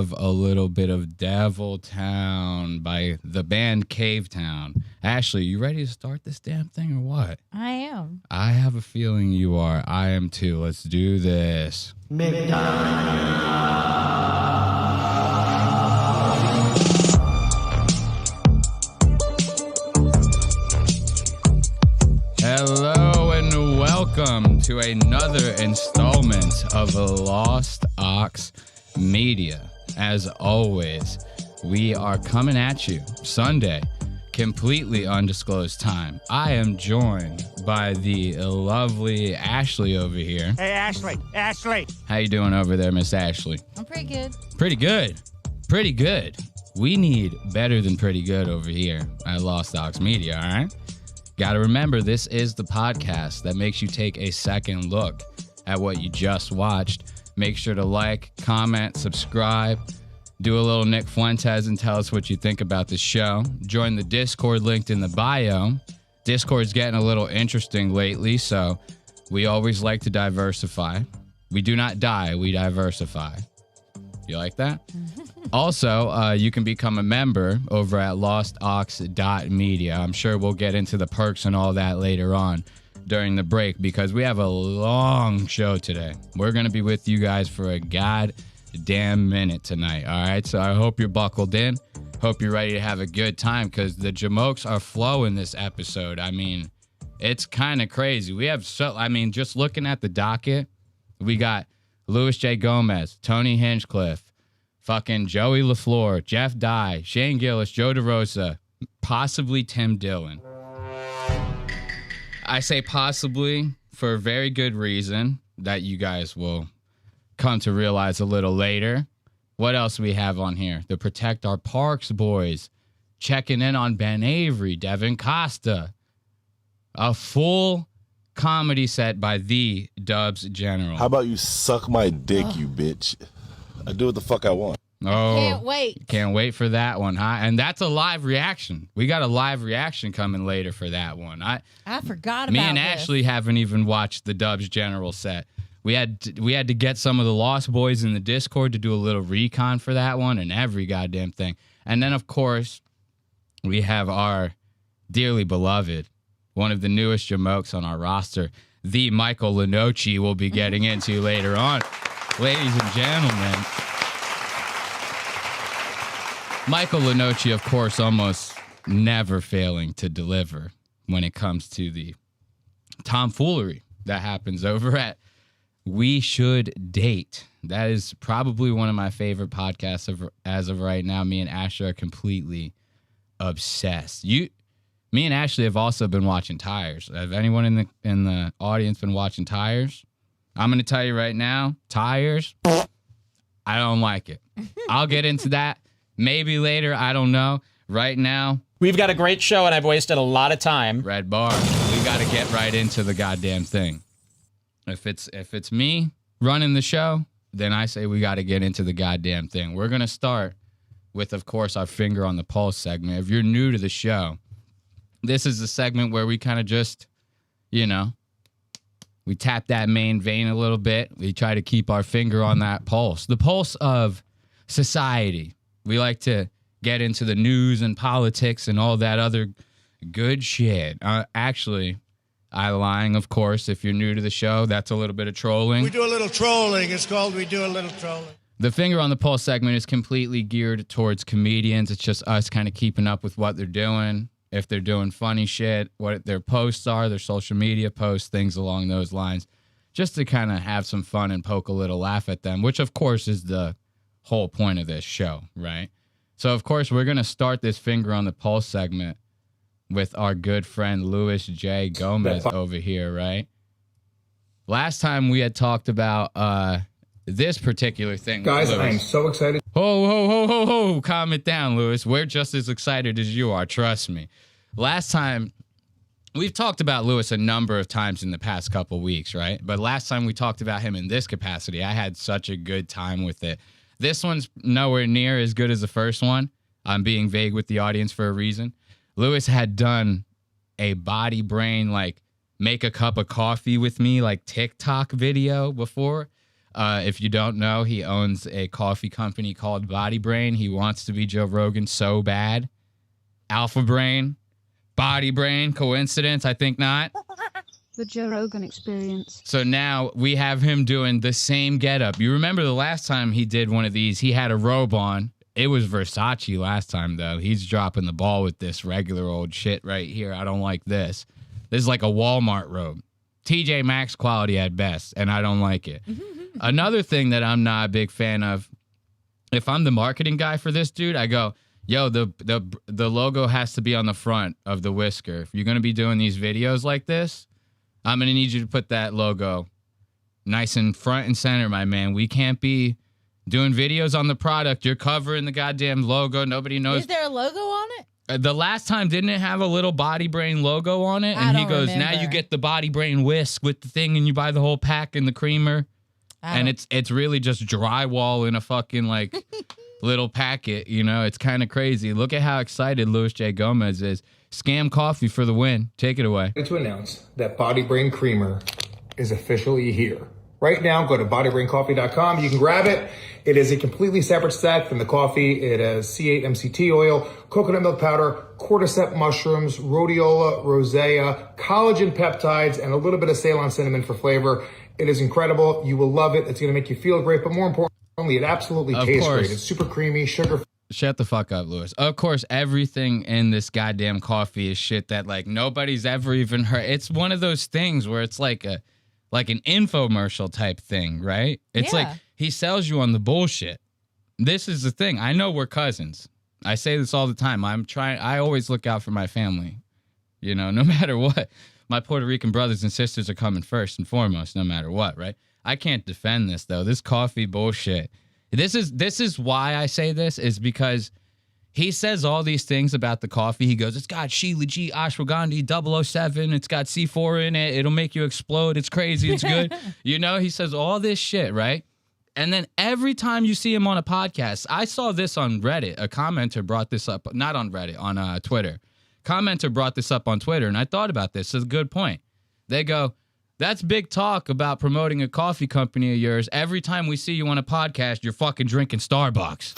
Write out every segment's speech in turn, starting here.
love a little bit of Devil Town by the band Cave Town. Ashley, you ready to start this damn thing or what? I am. I have a feeling you are. I am too. Let's do this. Hello and welcome to another installment of Lost Aux Media. As always, we are coming at you Sunday, completely undisclosed time. I am joined by the lovely Ashley over here. Hey, Ashley. How you doing over there, Miss Ashley? I'm pretty good. Pretty good. We need better than pretty good over here at Lost Aux Media, all right? Got to remember, this is the podcast that makes you take a second look at what you just watched. Make sure to like, comment, subscribe, do a little Nick Fuentes and tell us what you think about the show. Join the Discord linked in the bio. Discord's getting a little interesting lately, so we always like to diversify. We do not die, we diversify. You like that? Also, you can become a member over at lostaux.media. I'm sure we'll get into the perks and all that later on during the break because we have a long show today. We're going to be with you guys for a goddamn minute tonight, all right? So I hope you're buckled in. Hope you're ready to have a good time because the jamokes are flowing this episode. I mean, it's kind of crazy. We have just looking at the docket, we got Louis J. Gomez, Tony Hinchcliffe, fucking Joey LaFleur, Jeff Dye, Shane Gillis, Joe DeRosa, possibly Tim Dillon. I say possibly for a very good reason that you guys will come to realize a little later. What else we have on here? The Protect Our Parks boys checking in on Ben Avery, Devin Costa. A full comedy set by the Dubz General. How about you suck my dick, you bitch? I do what the fuck I want. Oh, Can't wait. Can't wait for that one, huh? And that's a live reaction. We got a live reaction coming later for that one. I forgot about Me and this. Ashley haven't even watched the Dubz General set. We had to get some of the Lost Boys in the Discord to do a little recon for that one and every goddamn thing. And then, of course, we have our dearly beloved, one of the newest jamokes on our roster, the Michael Lenoci we'll be getting into later on. Ladies and gentlemen, Michael Lenoci, of course, almost never failing to deliver when it comes to the tomfoolery that happens over at We Should Date. That is probably one of my favorite podcasts as of right now. Me and Ashley are completely obsessed. Me and Ashley have also been watching Tires. Have anyone in the audience been watching Tires? I'm going to tell you right now, Tires, I don't like it. I'll get into that maybe later. I don't know. Right now, We've got a great show, and I've wasted a lot of time. Red bar. We got to get right into the goddamn thing. If it's me running the show, then I say we got to get into the goddamn thing. We're going to start with, of course, our finger on the pulse segment. If you're new to the show, this is the segment where we kind of just, we tap that main vein a little bit. We try to keep our finger on that pulse, the pulse of society. We like to get into the news and politics and all that other good shit. Actually, I lying, of course. If you're new to the show, that's a little bit of trolling. We do a little trolling. It's called We Do a Little Trolling. The finger on the pulse segment is completely geared towards comedians. It's just us kind of keeping up with what they're doing. If they're doing funny shit, what their posts are, their social media posts, things along those lines, just to kind of have some fun and poke a little laugh at them, which, of course, is the whole point of this show, right? So, of course, we're going to start this finger on the pulse segment with our good friend Louis J. Gomez over here, right? Last time we had talked about this particular thing. Guys, I'm so excited. Ho, calm it down, Louis. We're just as excited as you are, trust me. Last time, we've talked about Louis a number of times in the past couple weeks, right? But last time we talked about him in this capacity, I had such a good time with it. This one's nowhere near as good as the first one. I'm being vague with the audience for a reason. Louis had done a body brain, like, make a cup of coffee with me, like, TikTok video before. If you don't know, he owns a coffee company called Body Brain. He wants to be Joe Rogan so bad. Alpha Brain, Body Brain, coincidence? I think not. The Joe Rogan Experience. So now we have him doing the same getup. You remember the last time he did one of these, he had a robe on. It was Versace last time, though. He's dropping the ball with this regular old shit right here. I don't like this. This is like a Walmart robe. TJ Maxx quality at best, and I don't like it. Another thing that I'm not a big fan of, if I'm the marketing guy for this dude, I go, yo, the logo has to be on the front of the whisker. If you're going to be doing these videos like this, I'm going to need you to put that logo nice and front and center, my man. We can't be doing videos on the product. You're covering the goddamn logo. Nobody knows. Is there a logo on it? The last time, didn't it have a little Body Brain logo on it? I And he don't goes, remember. now you get the Body Brain whisk with the thing and you buy the whole pack and the creamer. And it's really just drywall in a fucking like little packet, you know? It's kind of crazy. Look at how excited Louis J. Gomez is. Scam Coffee for the win. Take it away. To announce that Body Brain Creamer is officially here. Right now, go to bodybraincoffee.com. You can grab it. It is a completely separate stack from the coffee. It has C8 MCT oil, coconut milk powder, cordyceps mushrooms, rhodiola, rosea, collagen peptides, and a little bit of Ceylon cinnamon for flavor. It is incredible. You will love it. It's going to make you feel great, but more importantly, it absolutely tastes great. It's super creamy, sugar. Shut the fuck up, Louis. Of course, everything in this goddamn coffee is shit that like nobody's ever even heard. It's one of those things where it's like an infomercial type thing, right? It's like he sells you on the bullshit. This is the thing. I know we're cousins. I say this all the time. I always look out for my family. You know, no matter what. My Puerto Rican brothers and sisters are coming first and foremost, no matter what, right? I can't defend this though. This coffee bullshit. This is why I say this, is because he says all these things about the coffee. He goes, it's got Sheila G, Ashwagandha 007. It's got C4 in it. It'll make you explode. It's crazy. It's good. You know, he says all this shit, right? And then every time you see him on a podcast, I saw this on Reddit. A commenter brought this up, not on Reddit, on Twitter. Commenter brought this up on Twitter, and I thought about this. It's a good point. They go, that's big talk about promoting a coffee company of yours. Every time we see you on a podcast, you're fucking drinking Starbucks.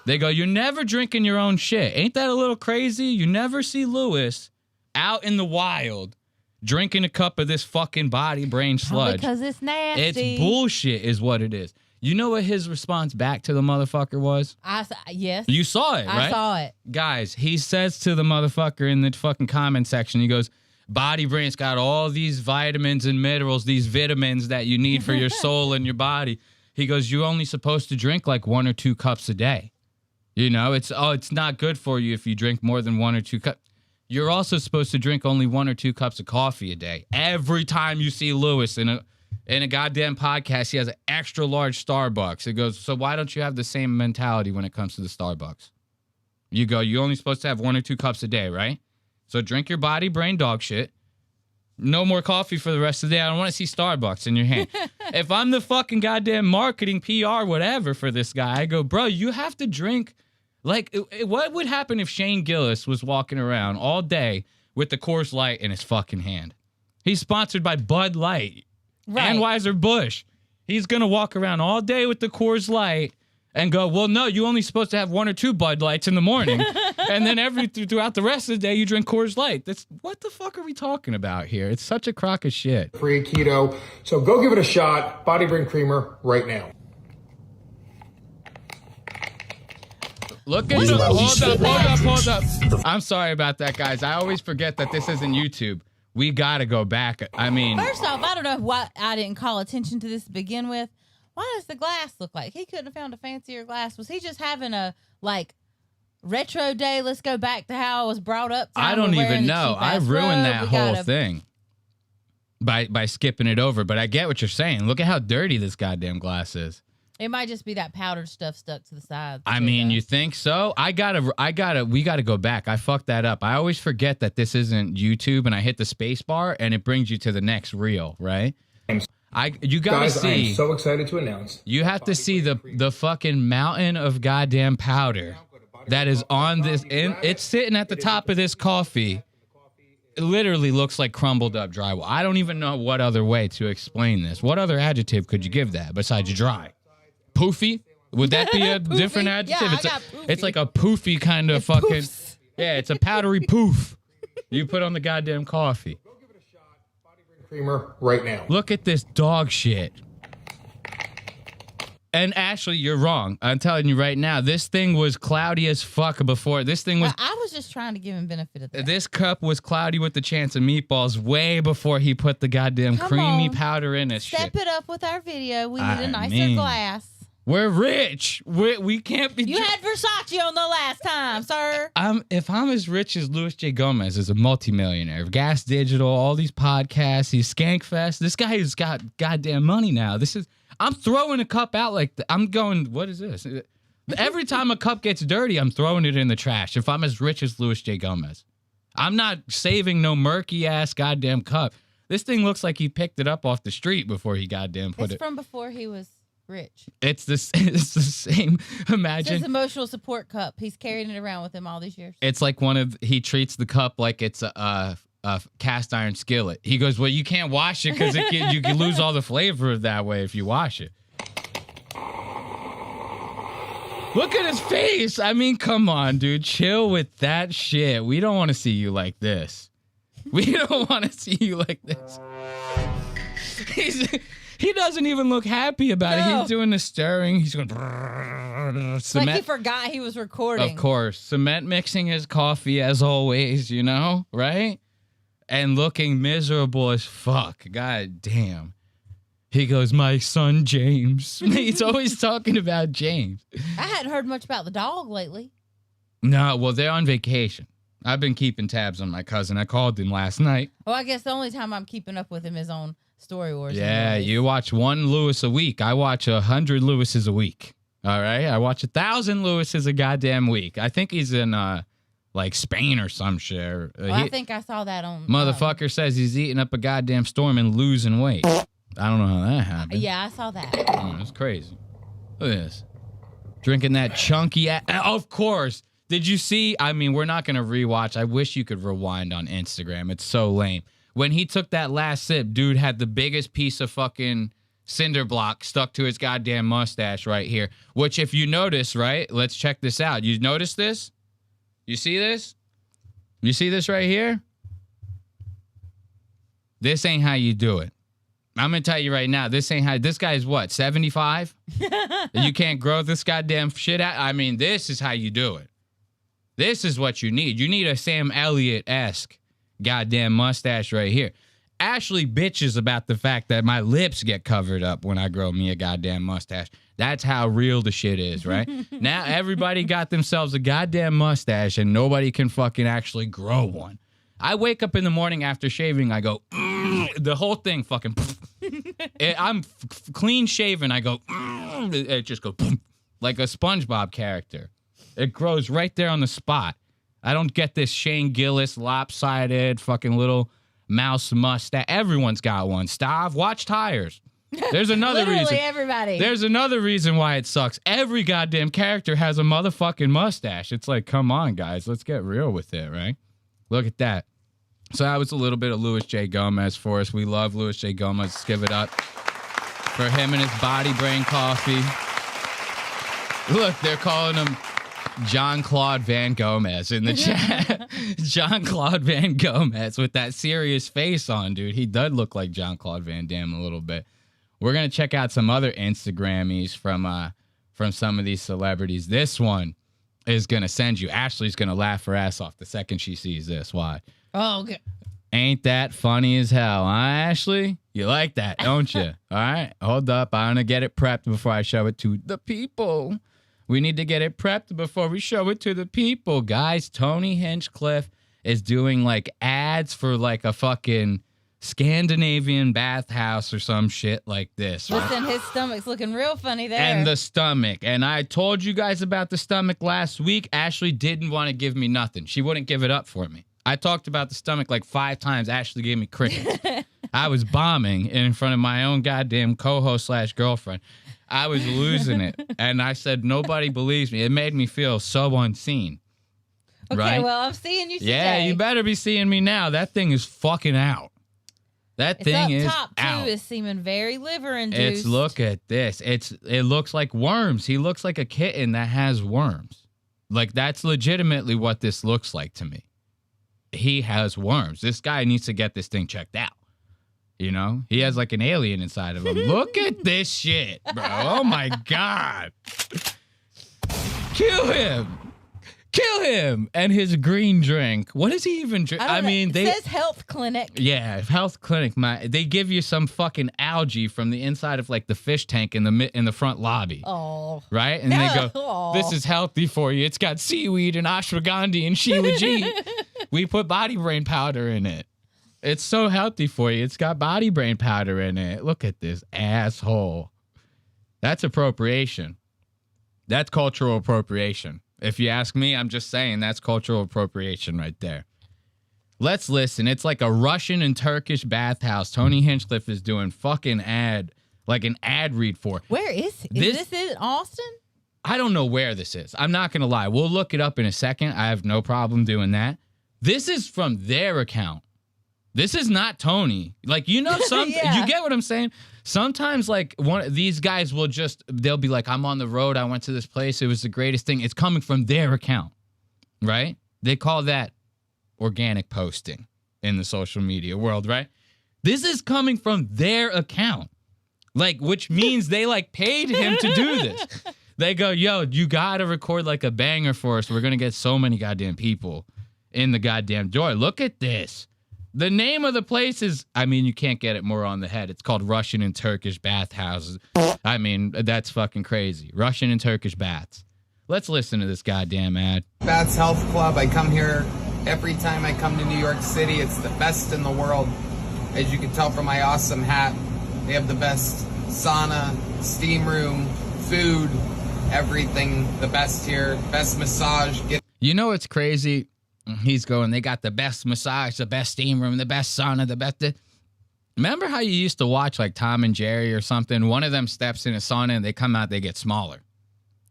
They go, you're never drinking your own shit. Ain't that a little crazy? You never see Louis out in the wild drinking a cup of this fucking Body Brain sludge. Because it's nasty. It's bullshit is what it is. You know what his response back to the motherfucker was? Yes. You saw it, right? I saw it. Guys, he says to the motherfucker in the fucking comment section, he goes, Body Brain's got all these vitamins and minerals, these vitamins that you need for your soul and your body. He goes, you're only supposed to drink like 1 or 2 cups a day. You know, it's not good for you if you drink more than 1 or 2 cups. You're also supposed to drink only 1 or 2 cups of coffee a day. Every time you see Louis in a goddamn podcast, he has an extra large Starbucks. It goes, so why don't you have the same mentality when it comes to the Starbucks? You go, you're only supposed to have 1 or 2 cups a day, right? So drink your Body Brain dog shit. No more coffee for the rest of the day. I don't want to see Starbucks in your hand. If I'm the fucking goddamn marketing, PR, whatever for this guy, I go, bro, you have to drink. Like, what would happen if Shane Gillis was walking around all day with the Coors Light in his fucking hand? He's sponsored by Bud Light and Anheuser-Busch. He's going to walk around all day with the Coors Light and go, well, no, you're only supposed to have 1 or 2 Bud Lights in the morning. And then throughout the rest of the day, you drink Coors Light. What the fuck are we talking about here? It's such a crock of shit. Free keto. So go give it a shot. Body Brain Creamer right now. Look at you. Hold up. I'm sorry about that, guys. I always forget that this isn't YouTube. We got to go back. I mean, first off, I don't know why I didn't call attention to this to begin with. Why does the glass look like? He couldn't have found a fancier glass. Was he just having a, like, retro day? Let's go back to how I was brought up. I don't even know. I ruined that whole thing by skipping it over. But I get what you're saying. Look at how dirty this goddamn glass is. It might just be that powdered stuff stuck to the side. I mean, you think so? We gotta go back. I fucked that up. I always forget that this isn't YouTube, and I hit the space bar, and it brings you to the next reel, right? You gotta see. I am so excited to announce. You have to see the fucking mountain of goddamn powder that is on this. It's sitting at the top of this coffee. It literally looks like crumbled up drywall. I don't even know what other way to explain this. What other adjective could you give that besides dry? Poofy? Would that be a different adjective? Yeah, It's like a poofy kind of poofs. Yeah, it's a powdery poof you put on the goddamn coffee. Go give it a shot. Body Brain Creamer right now. Look at this dog shit. And Ashley, you're wrong. I'm telling you right now, this thing was cloudy as fuck before. This thing was... I was just trying to give him benefit of the doubt. This cup was cloudy with the chance of meatballs way before he put the goddamn creamy powder in it. Step it up with our video. We need a nicer glass. We're rich. We can't be... You had Versace on the last time, sir. If I'm as rich as Luis J. Gomez is a multimillionaire, Gas Digital, all these podcasts, he's Skankfest, this guy has got goddamn money now. I'm throwing a cup out like I'm going, what is this? Every time a cup gets dirty, I'm throwing it in the trash. If I'm as rich as Luis J. Gomez, I'm not saving no murky ass goddamn cup. This thing looks like he picked it up off the street before he goddamn put it. It's from before he was rich. It's the same. Imagine. It's his emotional support cup. He's carrying it around with him all these years. It's like he treats the cup like it's a cast iron skillet. He goes, well, you can't wash it because you can lose all the flavor that way if you wash it. Look at his face. I mean, come on, dude. Chill with that shit. We don't want to see you like this. We don't want to see you like this. He doesn't even look happy about it. He's doing the stirring. He's going... Like he forgot he was recording. Of course. Cement mixing his coffee as always, you know, right? And looking miserable as fuck. God damn. He goes, my son, James. He's always talking about James. I hadn't heard much about the dog lately. No, well, they're on vacation. I've been keeping tabs on my cousin. I called him last night. Well, I guess the only time I'm keeping up with him is on Story Wars. Yeah, anyways. you watch one Lewis a week. I watch 100 Lewises a week. All right? I watch 1,000 Lewises a goddamn week. I think he's in... like Spain or some shit. I think I saw that on... Motherfucker says he's eating up a goddamn storm and losing weight. I don't know how that happened. Yeah, I saw that. Oh, it's crazy. Look at this. Drinking that chunky... Of course. Did you see? I mean, we're not going to rewatch. I wish you could rewind on Instagram. It's so lame. When he took that last sip, dude had the biggest piece of fucking cinder block stuck to his goddamn mustache right here. Which, if you notice, right? Let's check this out. You notice this? You see this? You see this right here? This ain't how you do it. I'm going to tell you right now, this ain't how... This guy's what, 75? You can't grow this goddamn shit out? I mean, this is how you do it. This is what you need. You need a Sam Elliott-esque goddamn mustache right here. Ashley bitches about the fact that my lips get covered up when I grow me a goddamn mustache. That's how real the shit is, right? Now everybody got themselves a goddamn mustache and nobody can fucking actually grow one. I wake up in the morning after shaving, I go, the whole thing fucking, I'm clean shaven, I go, it just goes, like a SpongeBob character. It grows right there on the spot. I don't get this Shane Gillis lopsided fucking little mouse mustache. Everyone's got one. Stop. Watch Tires. There's another reason. Everybody. There's another reason why it sucks. Every goddamn character has a motherfucking mustache. It's like, come on, guys. Let's get real with it, right? Look at that. So that was a little bit of Luis J. Gomez for us. We love Luis J. Gomez. Let's give it up for him and his body brain coffee. Look, they're calling him Jean-Claude Van Gomez in the chat. Jean-Claude Van Gomez with that serious face on, dude. He does look like Jean-Claude Van Damme a little bit. We're going to check out some other Instagrammies from some of these celebrities. This one is going to send you. Ashley's going to laugh her ass off the second she sees this. Why? Oh, okay. Ain't that funny as hell, huh, Ashley? You like that, don't you? All right, hold up. I'm going to get it prepped before I show it to the people. We need to get it prepped before we show it to the people. Guys, Tony Hinchcliffe is doing like ads for like a fucking Scandinavian bathhouse or some shit like this. Right? Listen, his stomach's looking real funny there. And the stomach. And I told you guys about the stomach last week. Ashley didn't want to give me nothing. She wouldn't give it up for me. I talked about the stomach like 5 times. Ashley gave me crickets. I was bombing in front of my own goddamn co-host / girlfriend. I was losing it. And I said, nobody believes me. It made me feel so unseen. Okay, right? well, I'm seeing you today. Yeah, you better be seeing me now. That thing is fucking out. That thing is top out. two is seeming very liver induced. Look at this. It looks like worms. He looks like a kitten that has worms. Like, that's legitimately what this looks like to me. He has worms. This guy needs to get this thing checked out. You know? He has like an alien inside of him. Look at this shit, bro. Oh my God. Kill him. Kill him. And his green drink. What does he even drink? I mean, it says health clinic. Yeah, health clinic. They give you some fucking algae from the inside of like the fish tank in the front lobby. Oh. Right? And they go, this is healthy for you. It's got seaweed and ashwagandha and shiwaji. We put body brain powder in it. It's so healthy for you. It's got body brain powder in it. Look at this asshole. That's appropriation. That's cultural appropriation. If you ask me, I'm just saying that's cultural appropriation right there. Let's listen. It's like a Russian and Turkish bathhouse. Tony Hinchcliffe is doing fucking an ad read for. Where is he? Is this in Austin? I don't know where this is. I'm not going to lie. We'll look it up in a second. I have no problem doing that. This is from their account. This is not Tony. Like, you know, Yeah. You get what I'm saying? Sometimes, like, these guys they'll be like, I'm on the road. I went to this place. It was the greatest thing. It's coming from their account, right? They call that organic posting in the social media world, right? This is coming from their account, like, which means they, like, paid him to do this. They go, yo, you got to record, like, a banger for us. We're going to get so many goddamn people in the goddamn door. Look at this. The name of the place is, I mean, you can't get it more on the head. It's called Russian and Turkish bathhouses. I mean, that's fucking crazy. Russian and Turkish baths. Let's listen to this goddamn ad. Baths Health Club. I come here every time I come to New York City. It's the best in the world. As you can tell from my awesome hat, they have the best sauna, steam room, food, everything. The best here. Best massage. You know what's crazy? He's going, they got the best massage, the best steam room, the best sauna, the best... Remember how you used to watch like Tom and Jerry or something? One of them steps in a sauna and they come out, they get smaller,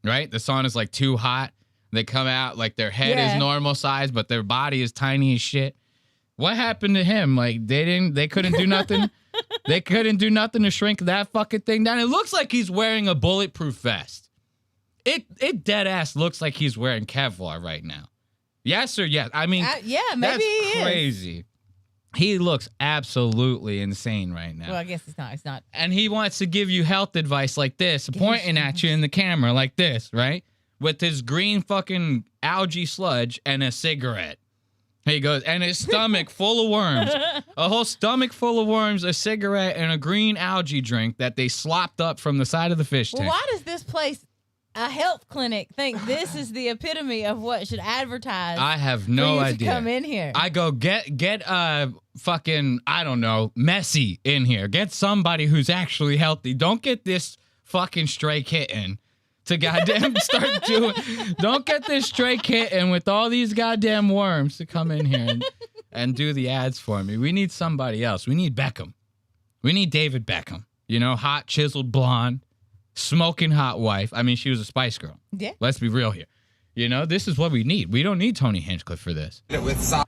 right? The sauna's like too hot. They come out like their head is normal size, but their body is tiny as shit. What happened to him? Like they couldn't do nothing. They couldn't do nothing to shrink that fucking thing down. It looks like he's wearing a bulletproof vest. It dead ass looks like he's wearing Kevlar right now. Yes or yes? I mean, yeah, maybe he is. That's crazy. He looks absolutely insane right now. Well, I guess it's not. It's not. And he wants to give you health advice like this, pointing at you in the camera like this, right? With his green fucking algae sludge and a cigarette. He goes, and his stomach full of worms. A whole stomach full of worms, a cigarette, and a green algae drink that they slopped up from the side of the fish tank. Well, why does this place, a health clinic, think this is the epitome of what should advertise? I have no for you idea. To come in here. I go get fucking, I don't know, Messi in here. Get somebody who's actually healthy. Don't get this fucking stray kitten to goddamn start doing. Don't get this stray kitten with all these goddamn worms to come in here and do the ads for me. We need somebody else. We need Beckham. We need David Beckham. You know, hot, chiseled blonde. Smoking hot wife. I mean, she was a Spice Girl. Yeah. Let's be real here. You know, this is what we need. We don't need Tony Hinchcliffe for this.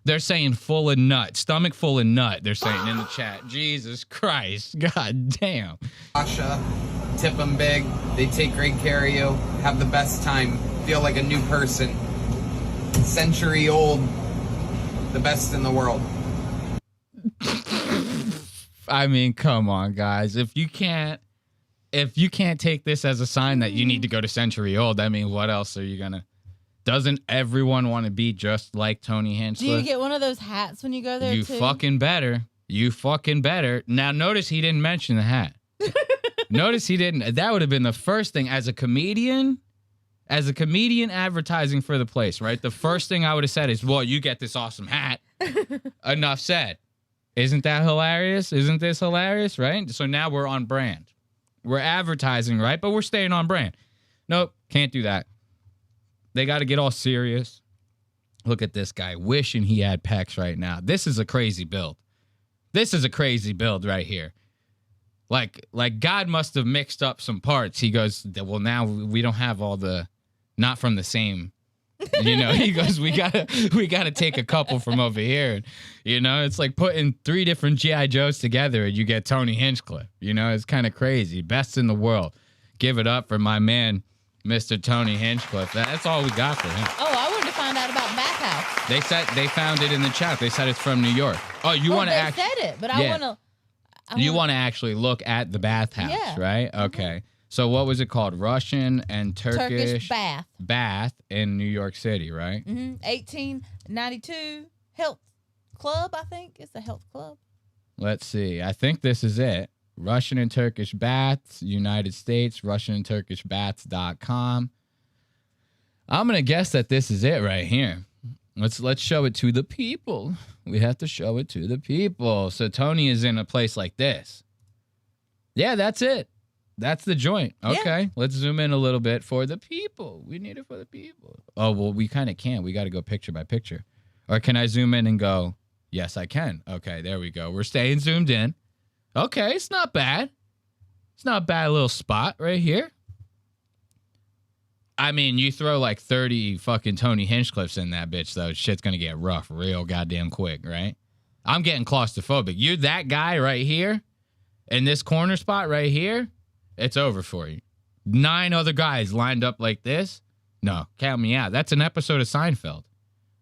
They're saying full of nut. Stomach full of nut, they're saying in the chat. Jesus Christ. God damn. Sasha, tip them big. They take great care of you. Have the best time. Feel like a new person. Century old. The best in the world. I mean, come on, guys. If you can't take this as a sign that you need to go to Century Old, I mean, what else are you gonna? Doesn't everyone want to be just like Tony Hinchcliffe? Do you get one of those hats when you go there, You fucking better. You fucking better. Now, notice he didn't mention the hat. Notice he didn't. That would have been the first thing as a comedian advertising for the place, right? The first thing I would have said is, well, you get this awesome hat. Enough said. Isn't that hilarious? Isn't this hilarious, right? So now we're on brand. We're advertising, right? But we're staying on brand. Nope, can't do that. They got to get all serious. Look at this guy wishing he had pecs right now. This is a crazy build. This is a crazy build right here. Like God must have mixed up some parts. He goes, well, now we don't have all the, not from the same You know, he goes, we gotta take a couple from over here. And, you know, it's like putting 3 different G.I. Joes together and you get Tony Hinchcliffe. You know, it's kind of crazy. Best in the world. Give it up for my man, Mr. Tony Hinchcliffe. That's all we got for him. Oh, I wanted to find out about Bathhouse. They said they found it in the chat. They said it's from New York. Oh, you want to actually said it, but I want to. You want to actually look at the bathhouse, right? Okay. So what was it called? Russian and Turkish bath in New York City, right? 1892 Health Club, I think. It's a health club. Let's see. I think this is it. Russian and Turkish baths, United States, russianandturkishbaths.com. I'm going to guess that this is it right here. Let's show it to the people. We have to show it to the people. So Tony is in a place like this. Yeah, that's it. That's the joint. Okay, yeah. Let's zoom in a little bit for the people. We need it for the people. Oh, well, we kind of can't. We got to go picture by picture. Or can I zoom in and go, yes, I can. Okay, there we go. We're staying zoomed in. Okay, it's not bad. It's not a bad little spot right here. I mean, you throw like 30 fucking Tony Hinchcliffes in that bitch, though, shit's going to get rough real goddamn quick, right? I'm getting claustrophobic. You're that guy right here in this corner spot right here. It's over for you. 9 other guys lined up like this? No, count me out. That's an episode of Seinfeld.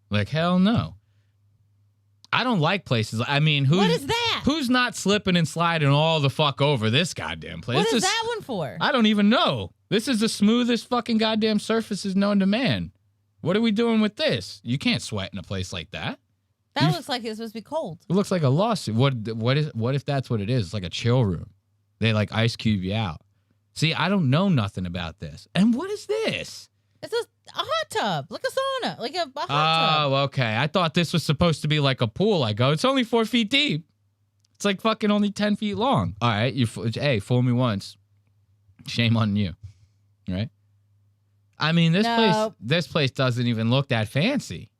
Like, hell no. I don't like places. I mean, what is that? Who's not slipping and sliding all the fuck over this goddamn place? What is that one for? I don't even know. This is the smoothest fucking goddamn surfaces known to man. What are we doing with this? You can't sweat in a place like that. That looks like it's supposed to be cold. It looks like a lawsuit. What if that's what it is? It's like a chill room. They like ice cube you out. See, I don't know nothing about this. And what is this? It's a hot tub, like a sauna, like a hot tub. Oh, okay. I thought this was supposed to be like a pool. I go, it's only 4 feet deep. It's like fucking only 10 feet long. All right, hey, fool me once. Shame on you, right? I mean, this place doesn't even look that fancy.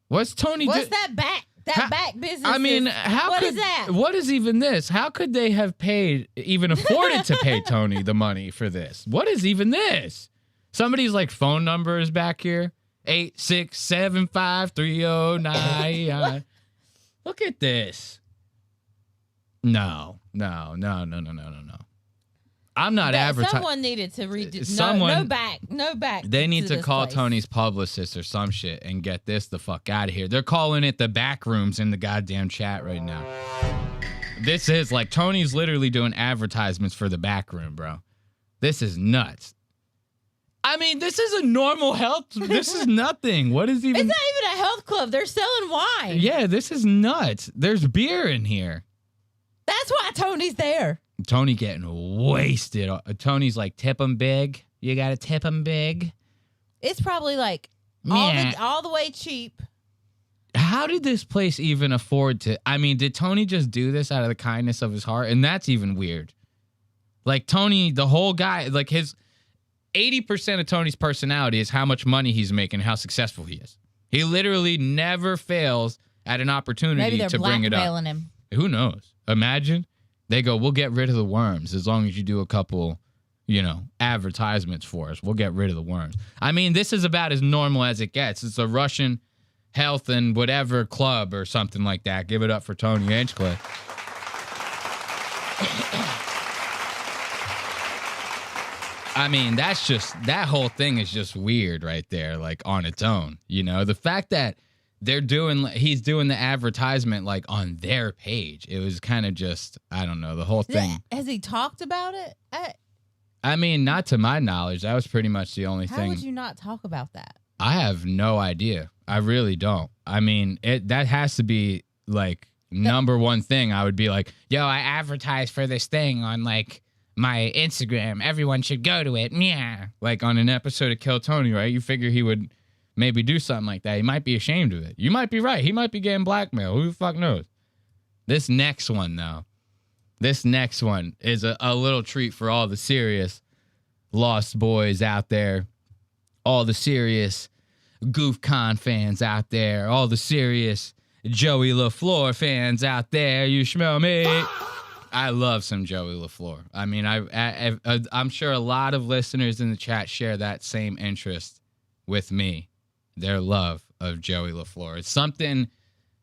What's Tony? What's that back? Back business. I mean, what is that? What is even this? How could they have even afforded to pay Tony the money for this? What is even this? Somebody's like phone number is back here. 8675309. Look at this. No. I'm not advertising. Someone needed to redo. No back. They need to call place. Tony's publicist or some shit and get this the fuck out of here. They're calling it the back rooms in the goddamn chat right now. This is like Tony's literally doing advertisements for the back room, bro. This is nuts. I mean, this is a normal health. This is nothing. What is even? It's not even a health club. They're selling wine. Yeah, this is nuts. There's beer in here. That's why Tony's there. Tony getting wasted. Tony's like, tip him big. You got to tip him big. It's probably like all the way cheap. How did this place even afford to? I mean, did Tony just do this out of the kindness of his heart? And that's even weird. Like Tony, the whole guy, like his 80% of Tony's personality is how much money he's making, how successful he is. He literally never fails at an opportunity to bring it up. Blackmailing him. Who knows? Imagine. They go, we'll get rid of the worms as long as you do a couple, advertisements for us. We'll get rid of the worms. I mean, this is about as normal as it gets. It's a Russian health and whatever club or something like that. Give it up for Tony Hinchcliffe. I mean, that whole thing is just weird right there, like on its own. The fact that he's doing the advertisement like on their page. It was kind of just, I don't know, the whole thing. Has he talked about it? I mean, not to my knowledge. That was pretty much the only thing. How would you not talk about that? I have no idea. I really don't. I mean, that has to be like number one thing. I would be like, yo, I advertise for this thing on like my Instagram. Everyone should go to it. Yeah. Like on an episode of Kill Tony, right? You figure he would maybe do something like that. He might be ashamed of it. You might be right. He might be getting blackmailed. Who the fuck knows? This next one, though. This next one is a little treat for all the serious Lost boys out there. All the serious GoofCon fans out there. All the serious Joey LaFleur fans out there. You smell me? I love some Joey LaFleur. I mean, I'm sure a lot of listeners in the chat share that same interest with me. their love of Joey LaFleur. It's something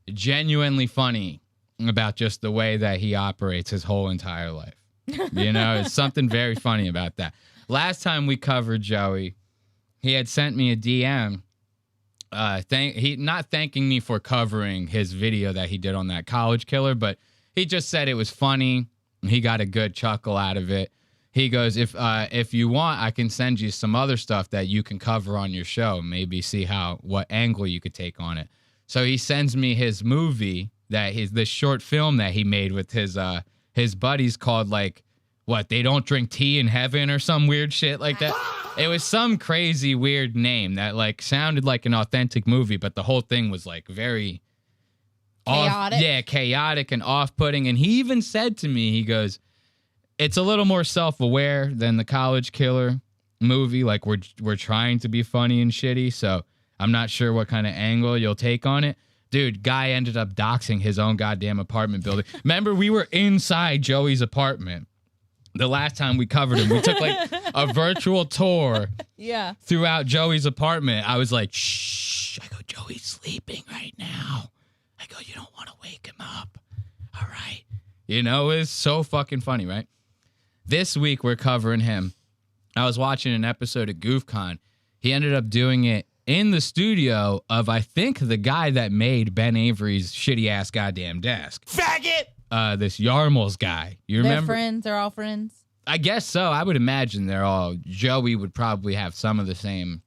genuinely funny about just the way that he operates his whole entire life. It's something very funny about that. Last time we covered Joey, he had sent me a DM, not thanking me for covering his video that he did on that college killer, but he just said it was funny. He got a good chuckle out of it. He goes, if you want, I can send you some other stuff that you can cover on your show. Maybe see what angle you could take on it. So he sends me his movie this short film that he made with his buddies called They Don't Drink Tea in Heaven or some weird shit like that. It was some crazy weird name that sounded like an authentic movie, but the whole thing was very chaotic. Chaotic and off-putting. And he even said to me, he goes, it's a little more self-aware than the college killer movie. We're trying to be funny and shitty, so I'm not sure what kind of angle you'll take on it. Dude, guy ended up doxing his own goddamn apartment building. Remember, we were inside Joey's apartment the last time we covered him. We took a virtual tour throughout Joey's apartment. I was like, shh. I go, Joey's sleeping right now. I go, you don't want to wake him up. All right. It's so fucking funny, right? This week we're covering him. I was watching an episode of Goofcon. He ended up doing it in the studio of, I think, the guy that made Ben Avery's shitty-ass goddamn desk. Faggot! This Yarmul's guy. You remember? They're friends. They're all friends. I guess so. I would imagine they're all... Joey would probably have some of the same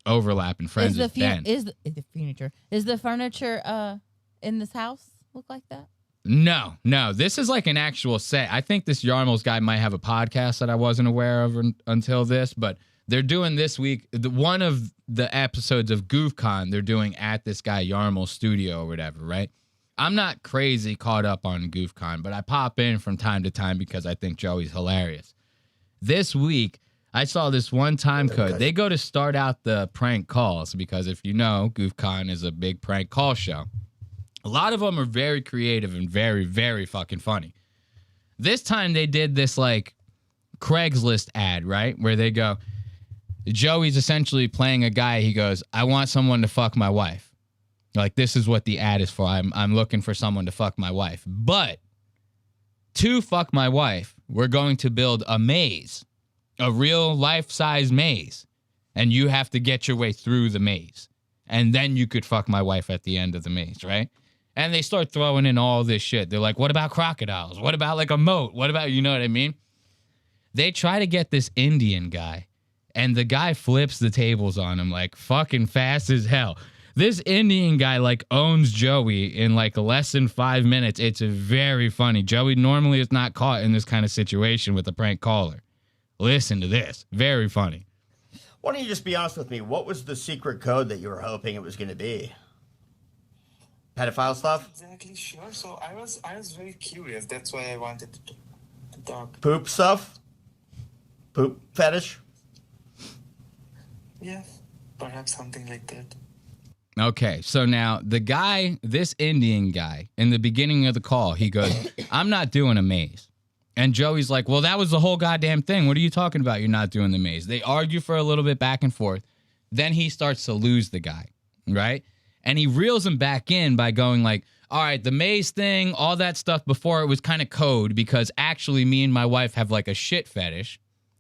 overlapping friends with Ben. Is the furniture in this house look like that? No. This is an actual set. I think this Yarmul's guy might have a podcast that I wasn't aware of until this, but they're doing this week, one of the episodes of Goofcon, they're doing at this guy Yarmul's studio or whatever, right? I'm not crazy caught up on Goofcon, but I pop in from time to time because I think Joey's hilarious. This week, I saw this one time code. They go to start out the prank calls because if you know, Goofcon is a big prank call show. A lot of them are very creative and very, very fucking funny. This time they did this Craigslist ad, right? Where they go, Joey's essentially playing a guy. He goes, I want someone to fuck my wife. This is what the ad is for. I'm looking for someone to fuck my wife. But to fuck my wife, we're going to build a maze, a real life-size maze. And you have to get your way through the maze. And then you could fuck my wife at the end of the maze, right? And they start throwing in all this shit. They're like, what about crocodiles? What about a moat? What about, you know what I mean? They try to get this Indian guy. And the guy flips the tables on him fucking fast as hell. This Indian guy owns Joey in less than 5 minutes. It's very funny. Joey normally is not caught in this kind of situation with a prank caller. Listen to this. Very funny. Why don't you just be honest with me? What was the secret code that you were hoping it was going to be? Pedophile stuff? Exactly, sure. So I was very curious. That's why I wanted to talk. Poop stuff? Poop fetish? Yeah, perhaps something like that. Okay, so now the guy, this Indian guy, in the beginning of the call, he goes, I'm not doing a maze. And Joey's like, well, that was the whole goddamn thing. What are you talking about? You're not doing the maze. They argue for a little bit back and forth. Then he starts to lose the guy, right? And he reels him back in by going all right, the maze thing, all that stuff before it was kind of code because actually me and my wife have a shit fetish.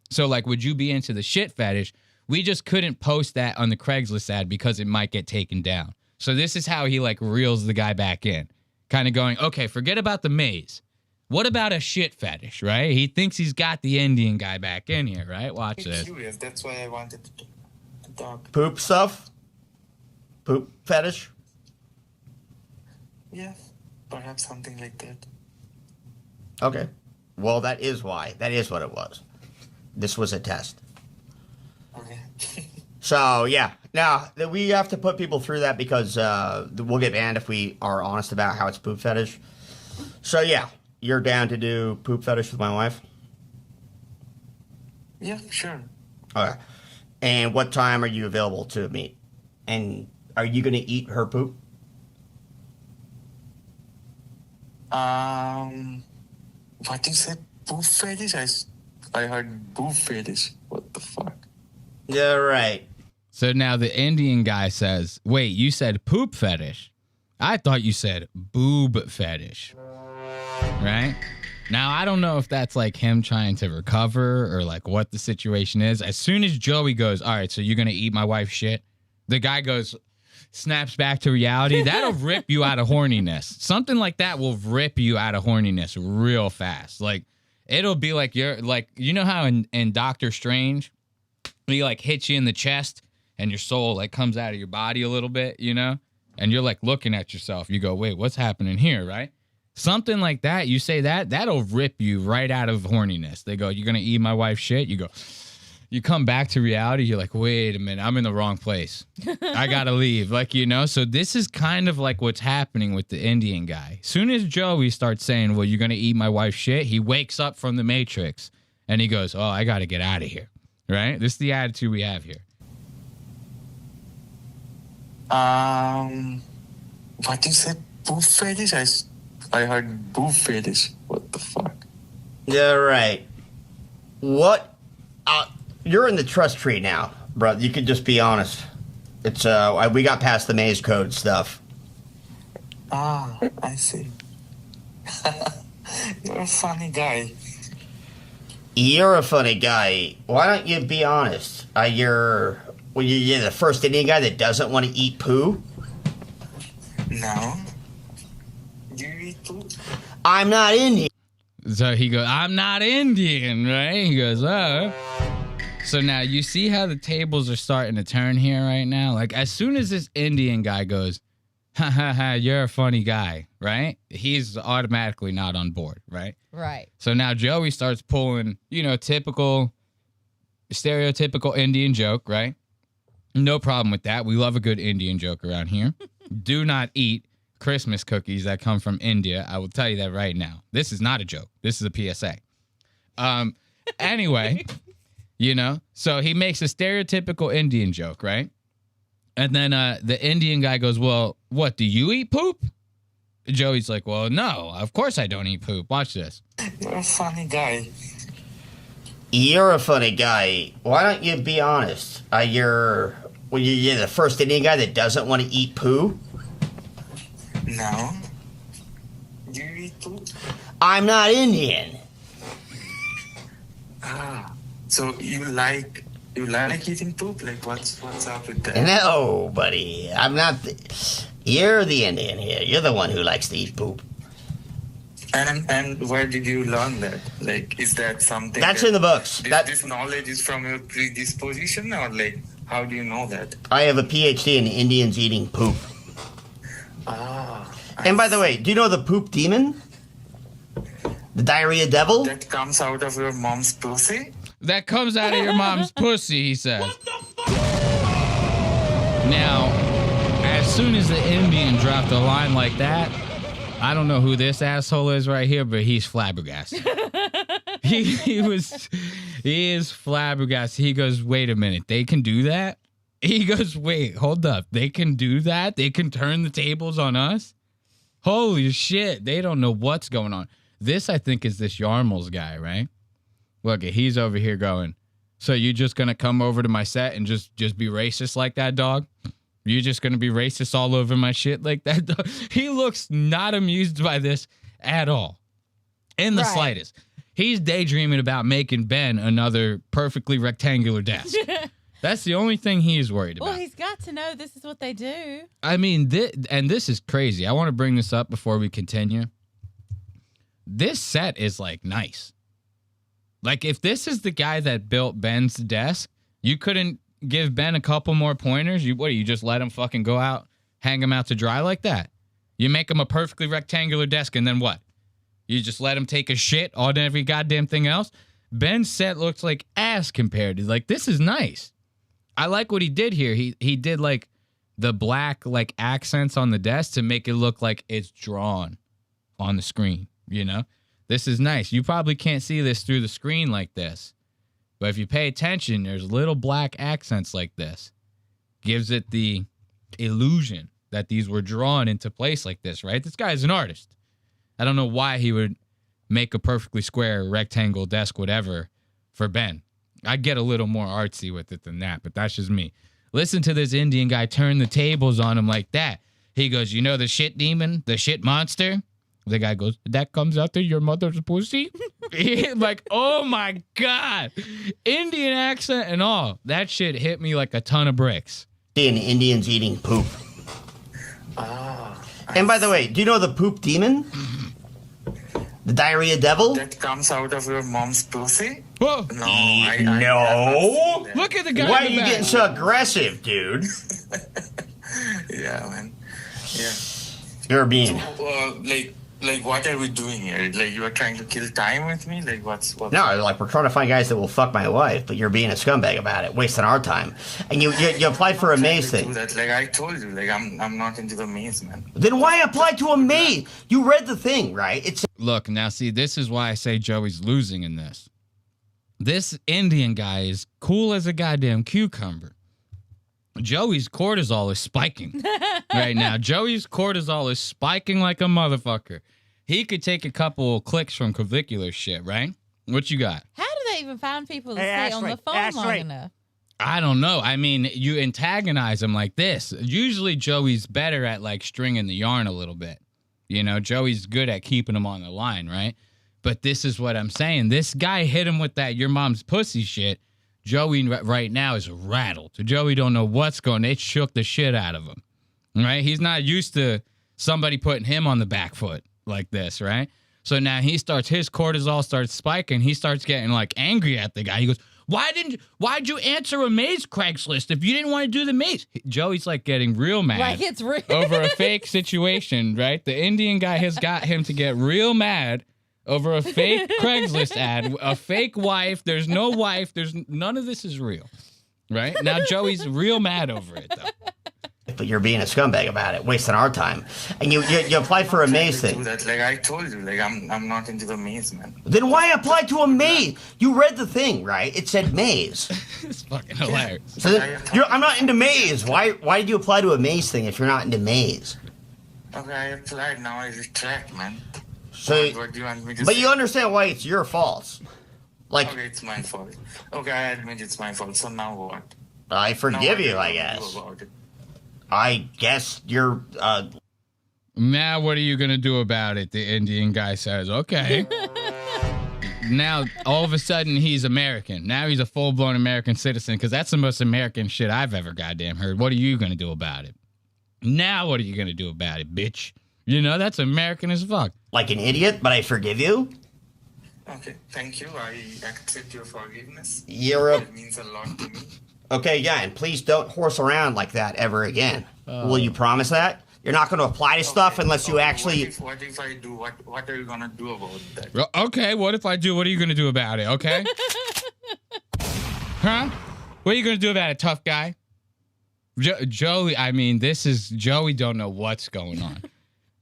So would you be into the shit fetish? We just couldn't post that on the Craigslist ad because it might get taken down. So this is how he reels the guy back in. Kind of going, okay, forget about the maze. What about a shit fetish, right? He thinks he's got the Indian guy back in here, right? Watch this. Curious. That's why I wanted to talk. Poop stuff? Poop fetish? Yeah, perhaps something like that. Okay. Well, that is why. That is what it was. This was a test. Okay. So, yeah. Now, we have to put people through that because we'll get banned if we are honest about how it's poop fetish. So, yeah. You're down to do poop fetish with my wife? Yeah, sure. Okay. And what time are you available to meet? And are you going to eat her poop? What you said? Poop fetish? I heard boob fetish. What the fuck? Yeah, right. So now the Indian guy says, wait, you said poop fetish. I thought you said boob fetish. Right? Now, I don't know if that's like him trying to recover or like what the situation is. As soon as Joey goes, all right, so you're going to eat my wife's shit, the guy goes, snaps back to reality. That'll rip you out of horniness. Something like that will rip you out of horniness real fast. Like, it'll be like you're like, you know how in Doctor Strange, he like hits you in the chest and your soul like comes out of your body a little bit, you know? And you're like looking at yourself. You go, wait, what's happening here, right? Something like that. You say that, that'll rip you right out of horniness. They go, you're going to eat my wife's shit? You go, you come back to reality. You're like, wait a minute, I'm in the wrong place. I got to leave. Like, you know, so this is kind of like what's happening with the Indian guy. Soon as Joey starts saying, well, you're going to eat my wife's shit, he wakes up from the Matrix and he goes, oh, I got to get out of here. Right? This is the attitude we have here. What you said? Boob fetish? I heard boob fetish. What the fuck? Yeah, right. What? You're in the trust tree now, bro. You can just be honest. It's we got past the maze code stuff. Ah, I see. You're a funny guy. You're a funny guy. Why don't you be honest? You're the first Indian guy that doesn't want to eat poo? No. Do you eat poo? I'm not Indian. So he goes, I'm not Indian, right? He goes, oh. So now you see how the tables are starting to turn here right now? Like as soon as this Indian guy goes, ha ha ha, you're a funny guy, right? He's automatically not on board, right? Right. So now Joey starts pulling, you know, typical, stereotypical Indian joke, right? No problem with that. We love a good Indian joke around here. Do not eat Christmas cookies that come from India. I will tell you that right now. This is not a joke. This is a PSA. Anyway, you know, so he makes a stereotypical Indian joke, right? And then the Indian guy goes, well, what, do you eat poop? Joey's like, well, no, of course I don't eat poop. Watch this. You're a funny guy. You're a funny guy. Why don't you be honest? You're the first Indian guy that doesn't want to eat poo? No. Do you eat poo? I'm not Indian. Ah, so you like eating poop? Like what's up with that? No, buddy. I'm not. You're the Indian here. You're the one who likes to eat poop. And where did you learn that? Like, is that something that's in the books? This knowledge is from your predisposition, or like, how do you know that? I have a PhD in Indians eating poop. Ah. And by the way, do you know the poop demon? The diarrhea devil? That comes out of your mom's pussy? That comes out of your mom's pussy, he says. Now, as soon as the Indian dropped a line like that, I don't know who this asshole is right here, but he's flabbergasted. he is flabbergasted. He goes, wait a minute, they can do that? He goes, wait, hold up. They can do that? They can turn the tables on us? Holy shit. They don't know what's going on. This, I think, is this Yarmul's guy, right? Look, he's over here going, so you just going to come over to my set and just be racist like that, dog? You're just going to be racist all over my shit like that, dog? He looks not amused by this at all. In the slightest. He's daydreaming about making Ben another perfectly rectangular desk. That's the only thing he is worried about. Well, he's got to know this is what they do. I mean, this is crazy. I want to bring this up before we continue. This set is, like, nice. Like, if this is the guy that built Ben's desk, you couldn't give Ben a couple more pointers? You just let him fucking go out, hang him out to dry like that? You make him a perfectly rectangular desk, and then what? You just let him take a shit on every goddamn thing else? Ben's set looks like ass compared to, like, this is nice. I like what he did here. He did, like, the black, like, accents on the desk to make it look like it's drawn on the screen, you know? This is nice. You probably can't see this through the screen like this. But if you pay attention, there's little black accents like this. Gives it the illusion that these were drawn into place like this, right? This guy's an artist. I don't know why he would make a perfectly square rectangle desk, whatever, for Ben. I get a little more artsy with it than that, but that's just me. Listen to this Indian guy turn the tables on him like that. He goes, you know the shit demon, the shit monster? The guy goes, that comes out of your mother's pussy? Like, oh my God. Indian accent and all. That shit hit me like a ton of bricks. Seeing Indians eating poop. And by the way, do you know the poop demon? The diarrhea devil? That comes out of your mom's pussy? Whoa. No, No. Look at the guy. Why in are the you back. getting so aggressive, dude? Yeah, man. Yeah. You're being. Like, what are we doing here? Like, you are trying to kill time with me? Like, what's No, like we're trying to find guys that will fuck my wife, but you're being a scumbag about it, wasting our time. And you applied for a maze thing. That. Like I told you, like I'm not into the maze, man. Then why apply to a maze? You read the thing, right? It's Look, now see, this is why I say Joey's losing in this. This Indian guy is cool as a goddamn cucumber. Joey's cortisol is spiking right now. Joey's cortisol is spiking like a motherfucker. He could take a couple clicks from clavicular shit, right? What you got? How do they even find people to stay on the phone long enough? I don't know. I mean, you antagonize him like this. Usually Joey's better at like stringing the yarn a little bit. You know, Joey's good at keeping him on the line, right? But this is what I'm saying. This guy hit him with that your mom's pussy shit. Joey right now is rattled. Joey don't know what's going on. It shook the shit out of him, right? He's not used to somebody putting him on the back foot like this, right? So now his cortisol starts spiking. He starts getting like angry at the guy. He goes, why'd you answer a maze Craigslist if you didn't want to do the maze? Joey's like getting real mad. Like it's real. Over a fake situation, right? The Indian guy has got him to get real mad over a fake Craigslist ad, a fake wife. There's no wife. None of this is real, right? Now Joey's real mad over it, though. but you're being a scumbag about it, wasting our time. And you applied for a maze thing. Like I told you, like I'm not into the maze, man. Then why apply to a maze? You read the thing, right? It said maze. It's fucking hilarious. So then, I'm not into maze. Why did you apply to a maze thing if you're not into maze? Okay, I applied. Now I retract, man. So, what do you want me to but say? you understand why it's your fault. Like, okay, it's my fault. Okay, I admit it's my fault. So now what? I forgive you, I guess. I guess you're. Now what are you gonna do about it? The Indian guy says, okay. Now all of a sudden he's American. Now he's a full-blown American citizen because that's the most American shit I've ever goddamn heard. What are you gonna do about it? Now what are you gonna do about it, bitch? You know, that's American as fuck. Like an idiot, but I forgive you? Okay, thank you. I accept your forgiveness. It means a lot to me. Okay, yeah, and please don't horse around like that ever again. Will you promise that? You're not going to apply to stuff unless you actually... What if I do? What are you going to do about that? Okay, what if I do? What are you going to do about it, okay? Huh? What are you going to do about it, tough guy? Joey, I mean, Joey don't know what's going on.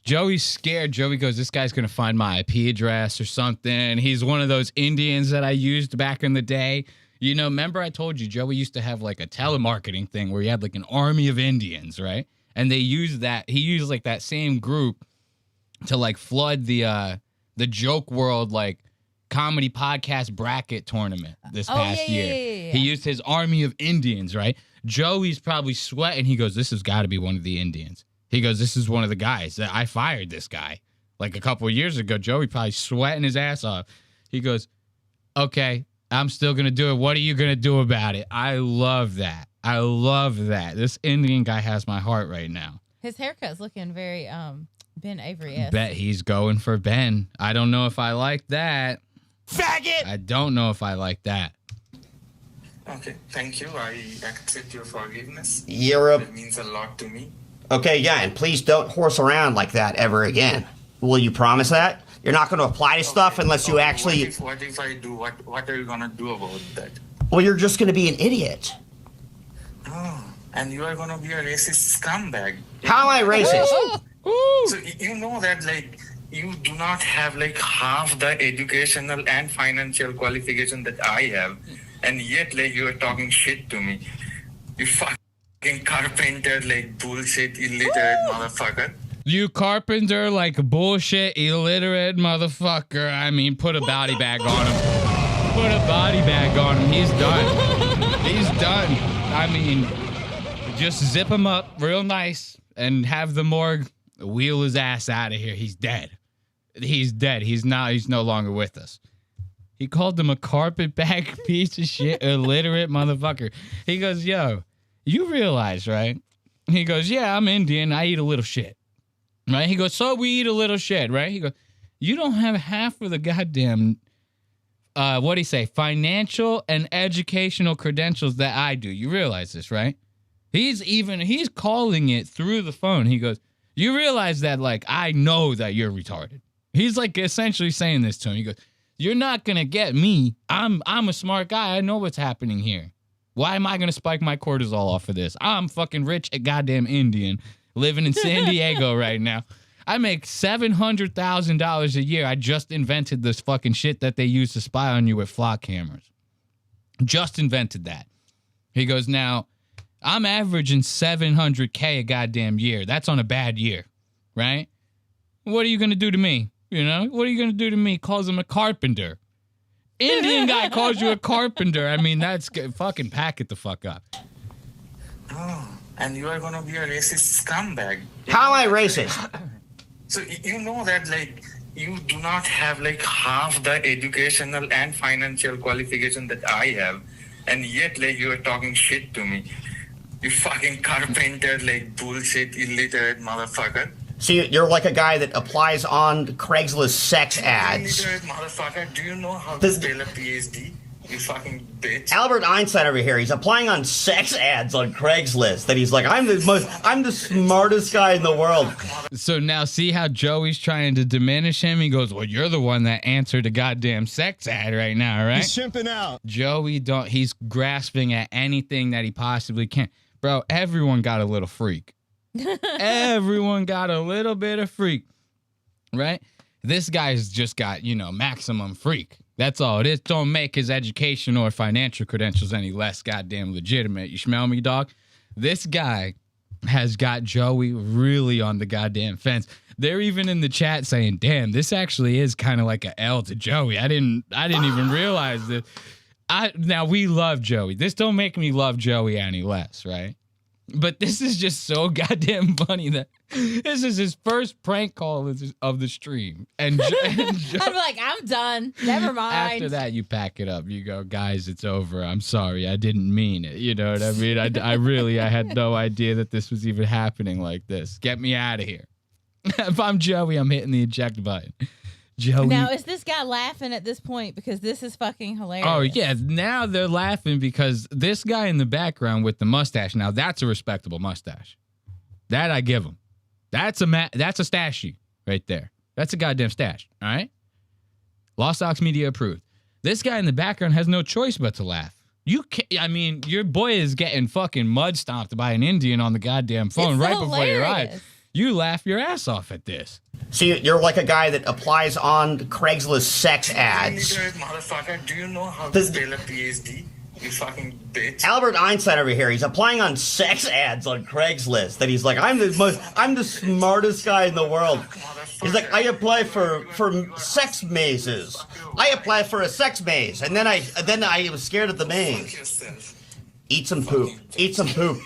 Joey's scared. Joey goes, this guy's going to find my IP address or something. He's one of those Indians that I used back in the day. You know, remember I told you Joey used to have like a telemarketing thing where he had like an army of Indians, right? And they used that. He used like that same group to like flood the Joke World like comedy podcast bracket tournament this past year. Yeah. He used his army of Indians, right? Joey's probably sweating. He goes, this has got to be one of the Indians. He goes, this is one of the guys that I fired this guy like a couple of years ago. Joey probably sweating his ass off. He goes, okay, I'm still going to do it. What are you going to do about it? I love that. I love that. This Indian guy has my heart right now. His haircut's looking very Ben Avery-esque. Bet he's going for Ben. I don't know if I like that. Faggot! I don't know if I like that. Okay, thank you. I accept your forgiveness. It means a lot to me. Okay, yeah, and please don't horse around like that ever again. Will you promise that? You're not going to apply to stuff unless you actually... What if I do? What are you going to do about that? Well, you're just going to be an idiot. Oh, and you are going to be a racist scumbag. How am I racist? So you know that, like, you do not have, like, half the educational and financial qualification that I have. And yet, like, you are talking shit to me. You fucking carpenter, like, bullshit, illiterate motherfucker. You carpenter, like bullshit, illiterate motherfucker. I mean, put a body bag on him. Put a body bag on him. He's done. He's done. I mean, Just zip him up real nice and have the morgue wheel his ass out of here. He's dead. He's dead. He's no longer with us. He called him a carpetbag piece of shit, illiterate motherfucker. He goes, yo, you realize, right? He goes, yeah, I'm Indian. I eat a little shit. Right? He goes, so we eat a little shit, right? He goes, you don't have half of the goddamn, what'd he say, financial and educational credentials that I do. You realize this, right? He's calling it through the phone. He goes, you realize that, like, I know that you're retarded. He's, like, essentially saying this to him. He goes, you're not going to get me. I'm a smart guy. I know what's happening here. Why am I going to spike my cortisol off of this? I'm fucking rich, a goddamn Indian, living in San Diego right now. I make $700,000 a year. I just invented this fucking shit that they use to spy on you with flock cameras. Just invented that. He goes, now, I'm averaging $700K a goddamn year. That's on a bad year, right? What are you going to do to me? You know, what are you going to do to me? Calls him a carpenter. Indian guy calls you a carpenter. I mean, that's fucking pack it the fuck up. Oh, and you are gonna be a racist scumbag. How am I racist? So you know that, like, you do not have, like, half the educational and financial qualification that I have, and yet, like, you are talking shit to me. You fucking carpenter, like, bullshit, illiterate motherfucker. See, you're like a guy that applies on Craigslist sex ads. Illiterate motherfucker, do you know how to spell a PhD? You fucking bitch. Albert Einstein over here, he's applying on sex ads on Craigslist. That he's like, I'm the smartest guy in the world. So now see how Joey's trying to diminish him? He goes, well, you're the one that answered a goddamn sex ad right now, right? He's chimping out. Joey, he's grasping at anything that he possibly can. Bro, everyone got a little freak. Everyone got a little bit of freak, right? This guy's just got, maximum freak. That's all it is. Don't make his education or financial credentials any less goddamn legitimate. You smell me, dog? This guy has got Joey really on the goddamn fence. They're even in the chat saying, damn, this actually is kind of like an L to Joey. I didn't even realize that. Now, we love Joey. This don't make me love Joey any less, right? But this is just so goddamn funny that this is his first prank call of the stream. And I'm like, I'm done. Never mind. After that, you pack it up. You go, guys, it's over. I'm sorry. I didn't mean it. You know what I mean? I had no idea that this was even happening like this. Get me out of here. If I'm Joey, I'm hitting the eject button. Joey. Now, is this guy laughing at this point? Because this is fucking hilarious. Oh, yeah. Now they're laughing because this guy in the background with the mustache, now that's a respectable mustache. That I give him. That's a stashie right there. That's a goddamn stash, all right? Lost Aux Media approved. This guy in the background has no choice but to laugh. Your boy is getting fucking mud stomped by an Indian on the goddamn phone before your eyes. You laugh your ass off at this. See, you're like a guy that applies on Craigslist sex ads. Motherfucker, do you know how to spell a PhD? You fucking bitch. Albert Einstein over here, he's applying on sex ads on Craigslist. That he's like, I'm the smartest guy in the world. He's like, I apply for sex mazes. I apply for a sex maze, and then I was scared of the maze. Eat some poop. Eat some poop.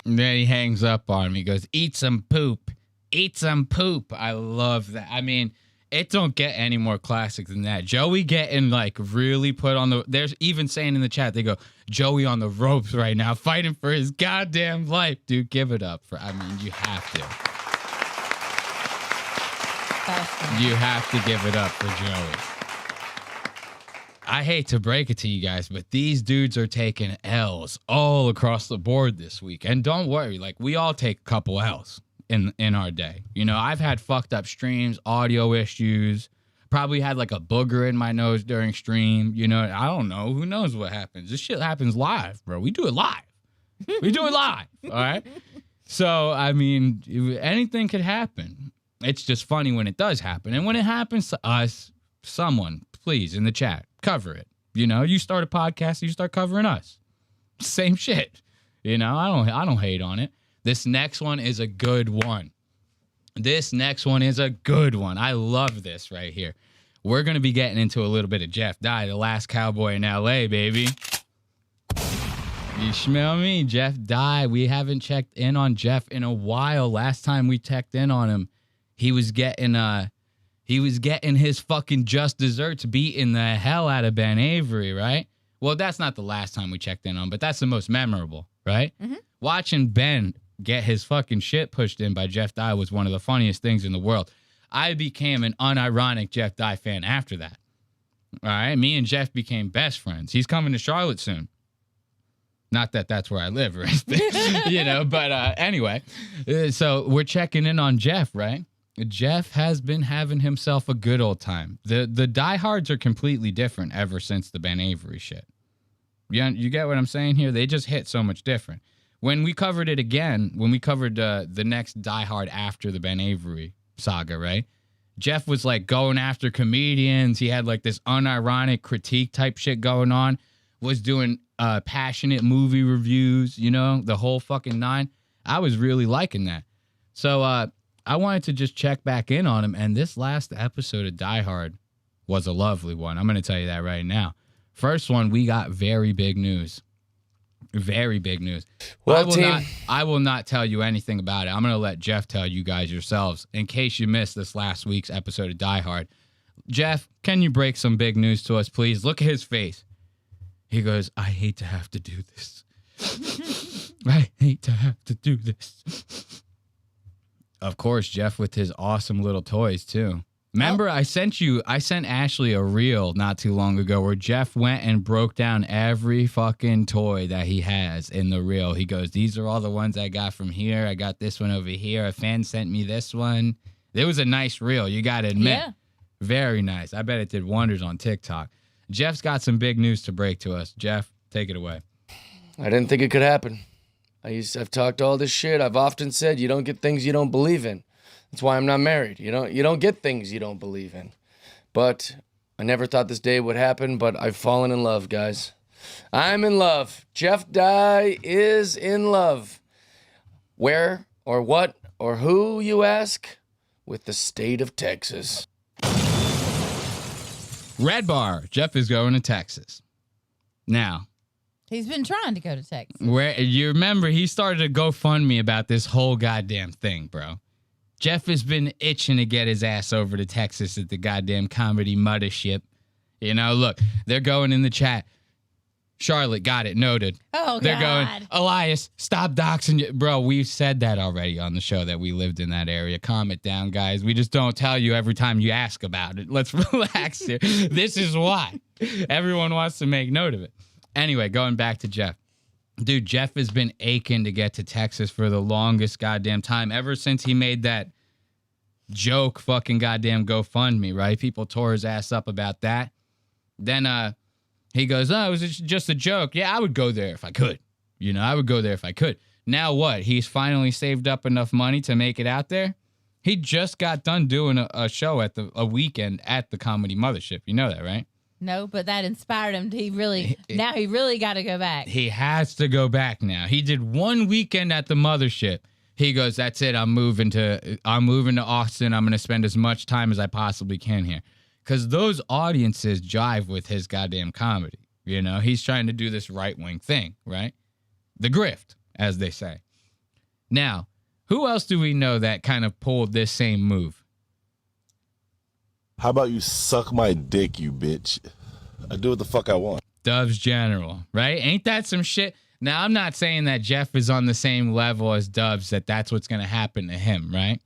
And then he hangs up on me. He goes, eat some poop. Eat some poop. I love that. I mean, it don't get any more classic than that. Joey getting, like, really put on the... There's even saying in the chat, they go, Joey on the ropes right now, fighting for his goddamn life. Dude, give it up. You have to. You have to give it up for Joey. I hate to break it to you guys, but these dudes are taking L's all across the board this week. And don't worry, like, we all take a couple L's in our day. I've had fucked up streams, audio issues, probably had like a booger in my nose during stream. I don't know. Who knows what happens? This shit happens live, bro. We do it live. All right? So, anything could happen. It's just funny when it does happen. And when it happens to us, someone, please, in the chat, cover it. You start a podcast, you start covering us. Same shit. I don't hate on it. This next one is a good one. I love this right here. We're going to be getting into a little bit of Jeff Dye, the last cowboy in L.A., baby. You smell me? Jeff died. We haven't checked in on Jeff in a while. Last time we checked in on him, he was getting his fucking just desserts beating the hell out of Ben Avery, right? Well, that's not the last time we checked in on, but that's the most memorable, right? Mm-hmm. Watching Ben get his fucking shit pushed in by Jeff Dye was one of the funniest things in the world. I became an unironic Jeff Dye fan after that. All right? Me and Jeff became best friends. He's coming to Charlotte soon. Not that that's where I live or anything, but anyway. So we're checking in on Jeff, right? Jeff has been having himself a good old time. The diehards are completely different ever since the Ben Avery shit. You get what I'm saying here? They just hit so much different. When we covered it again, when we covered the next diehard after the Ben Avery saga, right? Jeff was like going after comedians. He had like this unironic critique type shit going on. Was doing passionate movie reviews, the whole fucking nine. I was really liking that. So I wanted to just check back in on him. And this last episode of Die Hard was a lovely one. I'm going to tell you that right now. First one, we got very big news. Very big news. Well, I will not tell you anything about it. I'm going to let Jeff tell you guys yourselves in case you missed this last week's episode of Die Hard. Jeff, can you break some big news to us, please? Look at his face. He goes, I hate to have to do this. I hate to have to do this. Of course, Jeff with his awesome little toys, too. Remember, I sent Ashley a reel not too long ago where Jeff went and broke down every fucking toy that he has in the reel. He goes, these are all the ones I got from here. I got this one over here. A fan sent me this one. It was a nice reel, you got to admit. Yeah. Very nice. I bet it did wonders on TikTok. Jeff's got some big news to break to us. Jeff, take it away. I didn't think it could happen. I've talked all this shit. I've often said you don't get things you don't believe in. That's why I'm not married. You don't get things you don't believe in. But I never thought this day would happen, but I've fallen in love, guys. I'm in love. Jeff Dye is in love. Where or what or who, you ask? With the state of Texas. Red bar. Jeff is going to Texas. Now. He's been trying to go to Texas. Where you remember he started a GoFundMe about this whole goddamn thing, bro. Jeff has been itching to get his ass over to Texas at the goddamn comedy mothership. Look, they're going in the chat. Charlotte, got it, noted. Oh, they're God. Going, Elias, stop doxing you. Bro, we've said that already on the show that we lived in that area. Calm it down, guys. We just don't tell you every time you ask about it. Let's relax here. This is why. Everyone wants to make note of it. Anyway, going back to Jeff. Dude, Jeff has been aching to get to Texas for the longest goddamn time. Ever since he made that joke fucking goddamn GoFundMe, right? People tore his ass up about that. Then he goes, oh, it was just a joke. Yeah, I would go there if I could. I would go there if I could. Now what? He's finally saved up enough money to make it out there? He just got done doing a show at a weekend at the Comedy Mothership. You know that, right? No, but that inspired him. He really got to go back. He has to go back now. He did one weekend at the Mothership. He goes, that's it. I'm moving to Austin. I'm going to spend as much time as I possibly can here. Because those audiences jive with his goddamn comedy. He's trying to do this right-wing thing, right? The grift, as they say. Now, who else do we know that kind of pulled this same move? How about you suck my dick, you bitch? I do what the fuck I want. Dubz General, right? Ain't that some shit? Now, I'm not saying that Jeff is on the same level as Dubz, that's what's going to happen to him, right?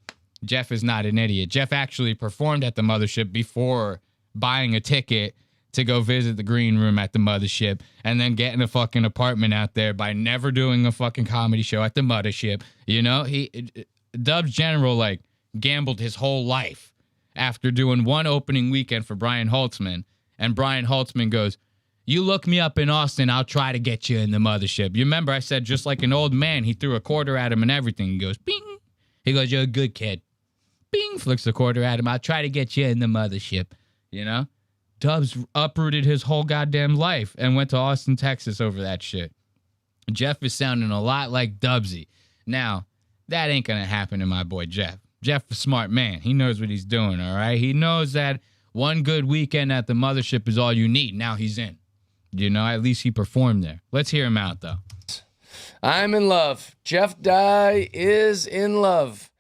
Jeff is not an idiot. Jeff actually performed at the Mothership before buying a ticket to go visit the green room at the Mothership and then getting a fucking apartment out there by never doing a fucking comedy show at the Mothership. Dubz General, gambled his whole life after doing one opening weekend for Brian Holtzman. And Brian Holtzman goes, you look me up in Austin, I'll try to get you in the Mothership. You remember I said just like an old man, he threw a quarter at him and everything. He goes, bing. He goes, you're a good kid. Bing, flicks the quarter at him. I'll try to get you in the Mothership. Dubz uprooted his whole goddamn life and went to Austin, Texas over that shit. Jeff is sounding a lot like Dubsy. Now, that ain't going to happen to my boy Jeff. Jeff's a smart man. He knows what he's doing, all right? He knows that one good weekend at the Mothership is all you need. Now he's in. You know, at least he performed there. Let's hear him out, though. I'm in love. Jeff Dye is in love.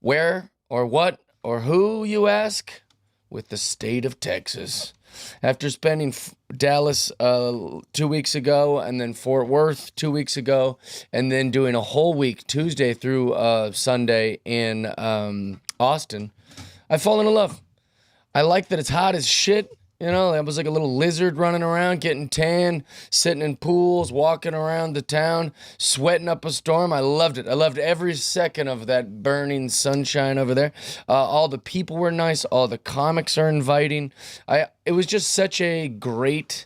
Where or what or who, you ask? With the state of Texas. After spending Dallas 2 weeks ago and then Fort Worth 2 weeks ago and then doing a whole week, Tuesday through Sunday in Austin, I've fallen in love. I like that it's hot as shit. You know, I was like a little lizard running around, getting tan, sitting in pools, walking around the town, sweating up a storm. I loved it. I loved every second of that burning sunshine over there. All the people were nice. All the comics are inviting. It was just such a great,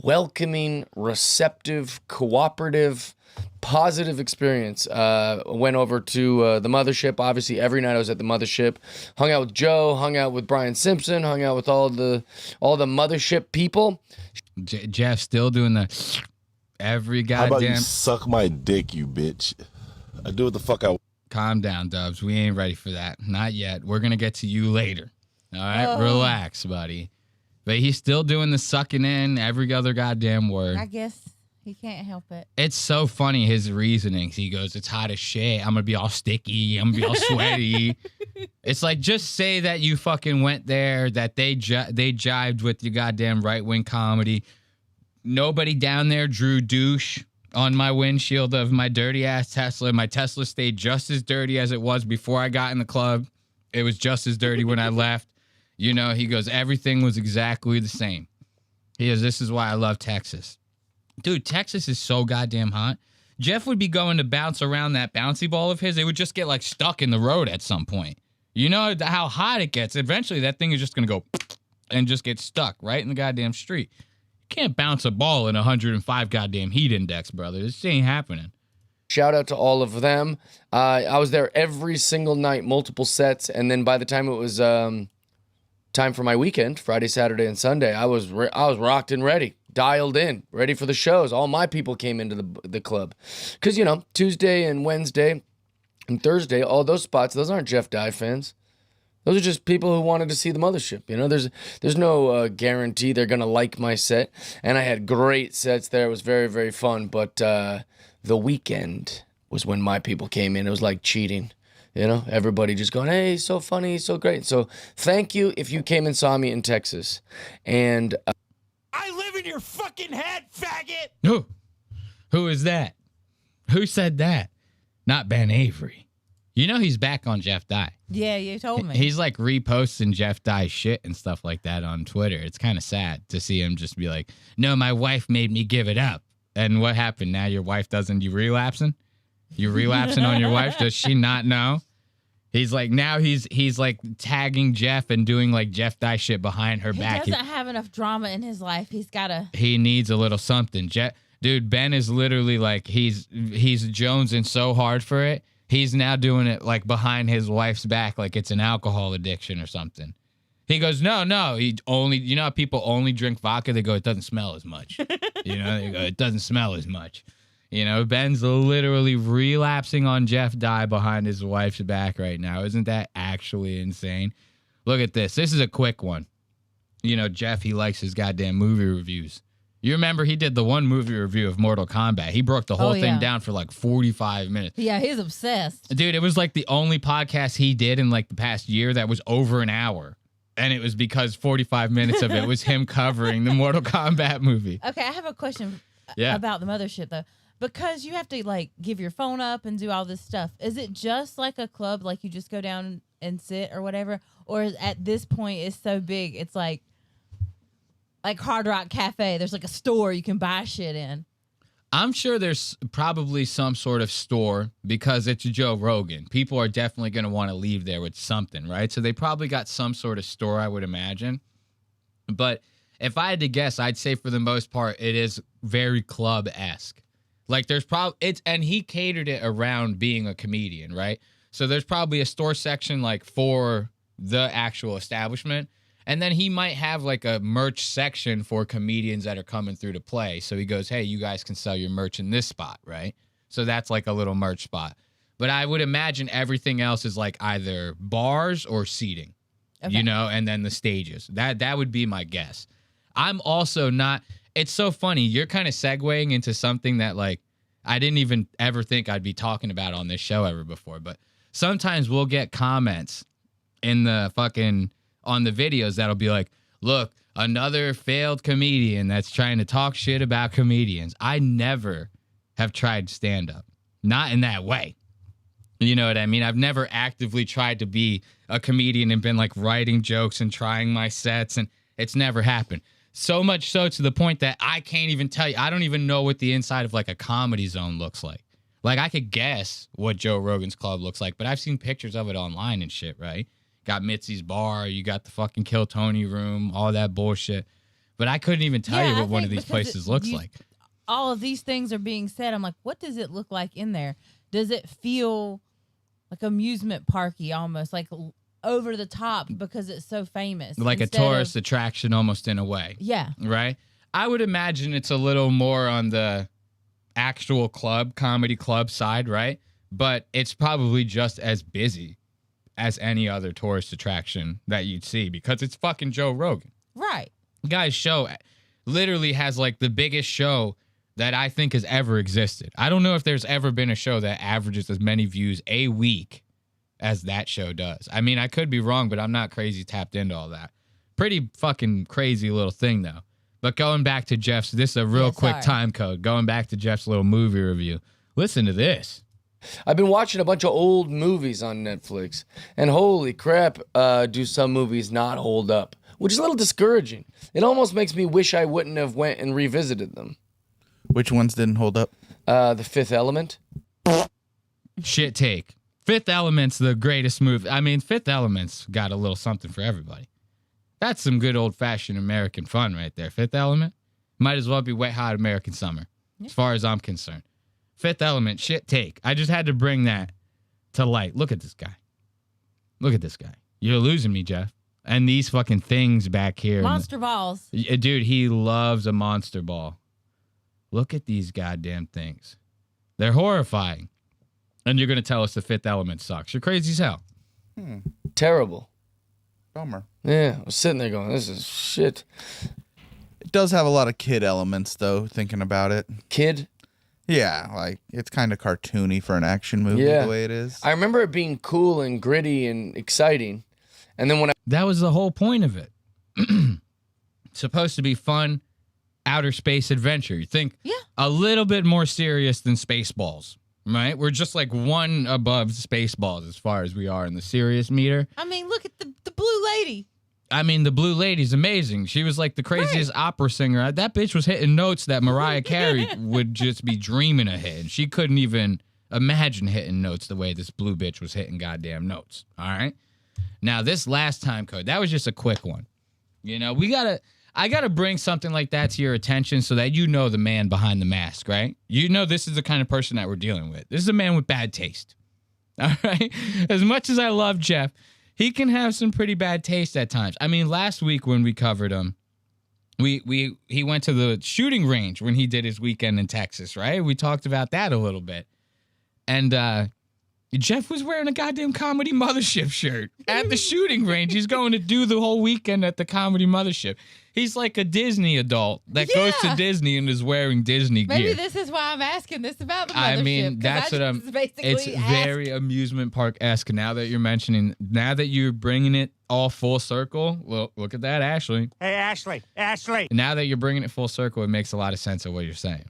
welcoming, receptive, cooperative, positive experience. Went over to the mothership. Obviously, every night I was at the mothership. Hung out with Joe. Hung out with Brian Simpson. Hung out with all the mothership people. Jeff still doing the every goddamn. How about you suck my dick, you bitch? I do what the fuck I. Calm down, Dubs. We ain't ready for that. Not yet. We're gonna get to you later. All right, relax, buddy. But he's still doing the sucking in every other goddamn word. I guess. He can't help it. It's so funny, his reasonings. He goes, it's hot as shit. I'm going to be all sticky. I'm going to be all sweaty. It's like, just say that you fucking went there, that they jived with your goddamn right-wing comedy. Nobody down there drew douche on my windshield of my dirty-ass Tesla. My Tesla stayed just as dirty as it was before I got in the club. It was just as dirty when I left. You know, he goes, everything was exactly the same. He goes, this is why I love Texas. Dude, Texas is so goddamn hot. Jeff would be going to bounce around that bouncy ball of his. It would just get like stuck in the road at some point. You know how hot it gets. Eventually, that thing is just going to go and just get stuck right in the goddamn street. You can't bounce a ball in 105 goddamn heat index, brother. This ain't happening. Shout out to all of them. I was there every single night, multiple sets. And then by the time it was time for my weekend, Friday, Saturday, and Sunday, I was rocked and ready. Dialed in, ready for the shows. All my people came into the club. Because, you know, Tuesday and Wednesday and Thursday, all those spots, those aren't Jeff Dye fans. Those are just people who wanted to see the mothership. You know, there's no guarantee they're going to like my set. And I had great sets there. It was very, very fun. But the weekend was when my people came in. It was like cheating. You know, everybody just going, hey, he's so funny, he's so great. So thank you if you came and saw me in Texas. And... I live in your fucking head, faggot! Who is that? Who said that? Not Ben Avery. You know he's back on Jeff Dye. Yeah, you told me. He's like reposting Jeff Dye shit and stuff like that on Twitter. It's kind of sad to see him just be like, no, my wife made me give it up. And what happened? Now your wife doesn't, you relapsing? You relapsing on your wife? Does she not know? He's like, now he's like tagging Jeff and doing like Jeff Dye shit behind her back. He doesn't have enough drama in his life. He needs a little something. Dude, Ben is literally like, he's jonesing so hard for it. He's now doing it like behind his wife's back, like it's an alcohol addiction or something. He goes, no, you know how people only drink vodka? They go, it doesn't smell as much. You know, they go, it doesn't smell as much. You know, Ben's literally relapsing on Jeff Dye behind his wife's back right now. Isn't that actually insane? Look at this. This is a quick one. You know, Jeff, he likes his goddamn movie reviews. You remember he did the one movie review of Mortal Kombat. He broke the whole thing down for like 45 minutes. Yeah, he's obsessed. Dude, it was like the only podcast he did in like the past year that was over an hour. And it was because 45 minutes of it was him covering the Mortal Kombat movie. Okay, I have a question about the mothership, though. Because you have to, like, give your phone up and do all this stuff. Is it just like a club, like you just go down and sit or whatever? Or at this point, it's so big, it's like Hard Rock Cafe. There's like a store you can buy shit in. I'm sure there's probably some sort of store because it's Joe Rogan. People are definitely going to want to leave there with something, right? So they probably got some sort of store, I would imagine. But if I had to guess, I'd say for the most part, it is very club-esque. Like there's and he catered it around being a comedian, right? So there's probably a store section like for the actual establishment. And then he might have like a merch section for comedians that are coming through to play. So he goes, hey, you guys can sell your merch in this spot, right? So that's like a little merch spot. But I would imagine everything else is like either bars or seating, you know, and then the stages. That would be my guess. I'm also not... it's so funny. You're kind of segueing into something that like I didn't even ever think I'd be talking about on this show ever before. But sometimes we'll get comments in the fucking on the videos that'll be like, look, another failed comedian that's trying to talk shit about comedians. I never have tried stand up. Not in that way. You know what I mean? I've never actively tried to be a comedian and been like writing jokes and trying my sets, and it's never happened. So much so to the point that I can't even tell you. I don't even know what the inside of like a Comedy Zone looks like. Like I could guess what Joe Rogan's club looks like, but I've seen pictures of it online and shit, right? Got Mitzi's bar, you got the fucking Kill Tony room, all that bullshit. But I couldn't even tell you what one of these places looks like. All of these things are being said. I'm like, what does it look like in there? Does it feel like amusement parky almost, like over the top because it's so famous? Like a tourist attraction almost in a way. Yeah. Right? I would imagine it's a little more on the actual comedy club side, right? But it's probably just as busy as any other tourist attraction that you'd see because it's fucking Joe Rogan. Right. The guy's show literally has like the biggest show that I think has ever existed. I don't know if there's ever been a show that averages as many views a week as that show does. I mean, I could be wrong, but I'm not crazy tapped into all that. Pretty fucking crazy little thing, though. But going back to Jeff's, this is a real quick time code. Going back to Jeff's little movie review. Listen to this. I've been watching a bunch of old movies on Netflix, and holy crap, do some movies not hold up, which is a little discouraging. It almost makes me wish I wouldn't have went and revisited them. Which ones didn't hold up? The Fifth Element. Shit take. Fifth Element's the greatest movie. I mean, Fifth Element's got a little something for everybody. That's some good old-fashioned American fun right there. Fifth Element might as well be Wet Hot American Summer, as far as I'm concerned. Fifth Element, shit take. I just had to bring that to light. Look at this guy. Look at this guy. You're losing me, Jeff. And these fucking things back here. Monster balls. Dude, he loves a monster ball. Look at these goddamn things. They're horrifying. And you're going to tell us the Fifth Element sucks. You're crazy as hell. Terrible. Bummer. Yeah, I was sitting there going, this is shit. It does have a lot of kid elements, though, thinking about it. Kid? Yeah, like, it's kind of cartoony for an action movie the way it is. I remember it being cool and gritty and exciting. And then when That was the whole point of it. It's supposed to be fun, outer space adventure. You think a little bit more serious than Spaceballs, right? We're just like one above Spaceballs as far as we are in the serious meter. I mean, look at the blue lady. I mean, the Blue Lady's amazing. She was like the craziest opera singer. That bitch was hitting notes that Mariah Carey would just be dreaming of hitting. She couldn't even imagine hitting notes the way this blue bitch was hitting goddamn notes. All right? Now, this last time code, that was just a quick one. You know, I gotta bring something like that to your attention so that you know the man behind the mask, right? You know this is the kind of person that we're dealing with. This is a man with bad taste. All right? As much as I love Jeff, he can have some pretty bad taste at times. I mean, last week when we covered him, he went to the shooting range when he did his weekend in Texas, right? We talked about that a little bit. And Jeff was wearing a goddamn Comedy Mothership shirt at the shooting range. He's going to do the whole weekend at the Comedy Mothership. He's like a Disney adult that goes to Disney and is wearing Disney gear. Maybe this is why I'm asking this about the mothership. I mean, that's what I'm. It's very amusement park-esque. Now that you're bringing it all full circle. Look at that, Ashley. Hey, Ashley. Now that you're bringing it full circle, it makes a lot of sense of what you're saying.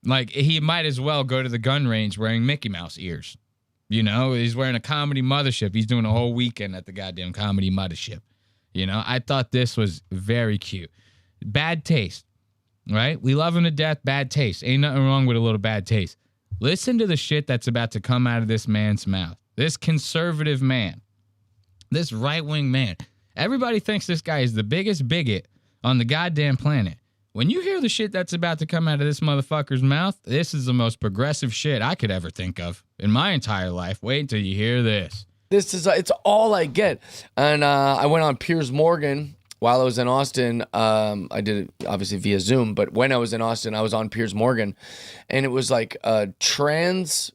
Like, he might as well go to the gun range wearing Mickey Mouse ears. You know, he's wearing a Comedy Mothership. He's doing a whole weekend at the goddamn Comedy Mothership. You know, I thought this was very cute. Bad taste, right? We love him to death. Bad taste. Ain't nothing wrong with a little bad taste. Listen to the shit that's about to come out of this man's mouth. This conservative man. This right-wing man. Everybody thinks this guy is the biggest bigot on the goddamn planet. When you hear the shit that's about to come out of this motherfucker's mouth, this is the most progressive shit I could ever think of in my entire life. Wait until you hear this. It's all I get. And I went on Piers Morgan while I was in Austin. I did it obviously via Zoom, but when I was in Austin, I was on Piers Morgan, and it was like a trans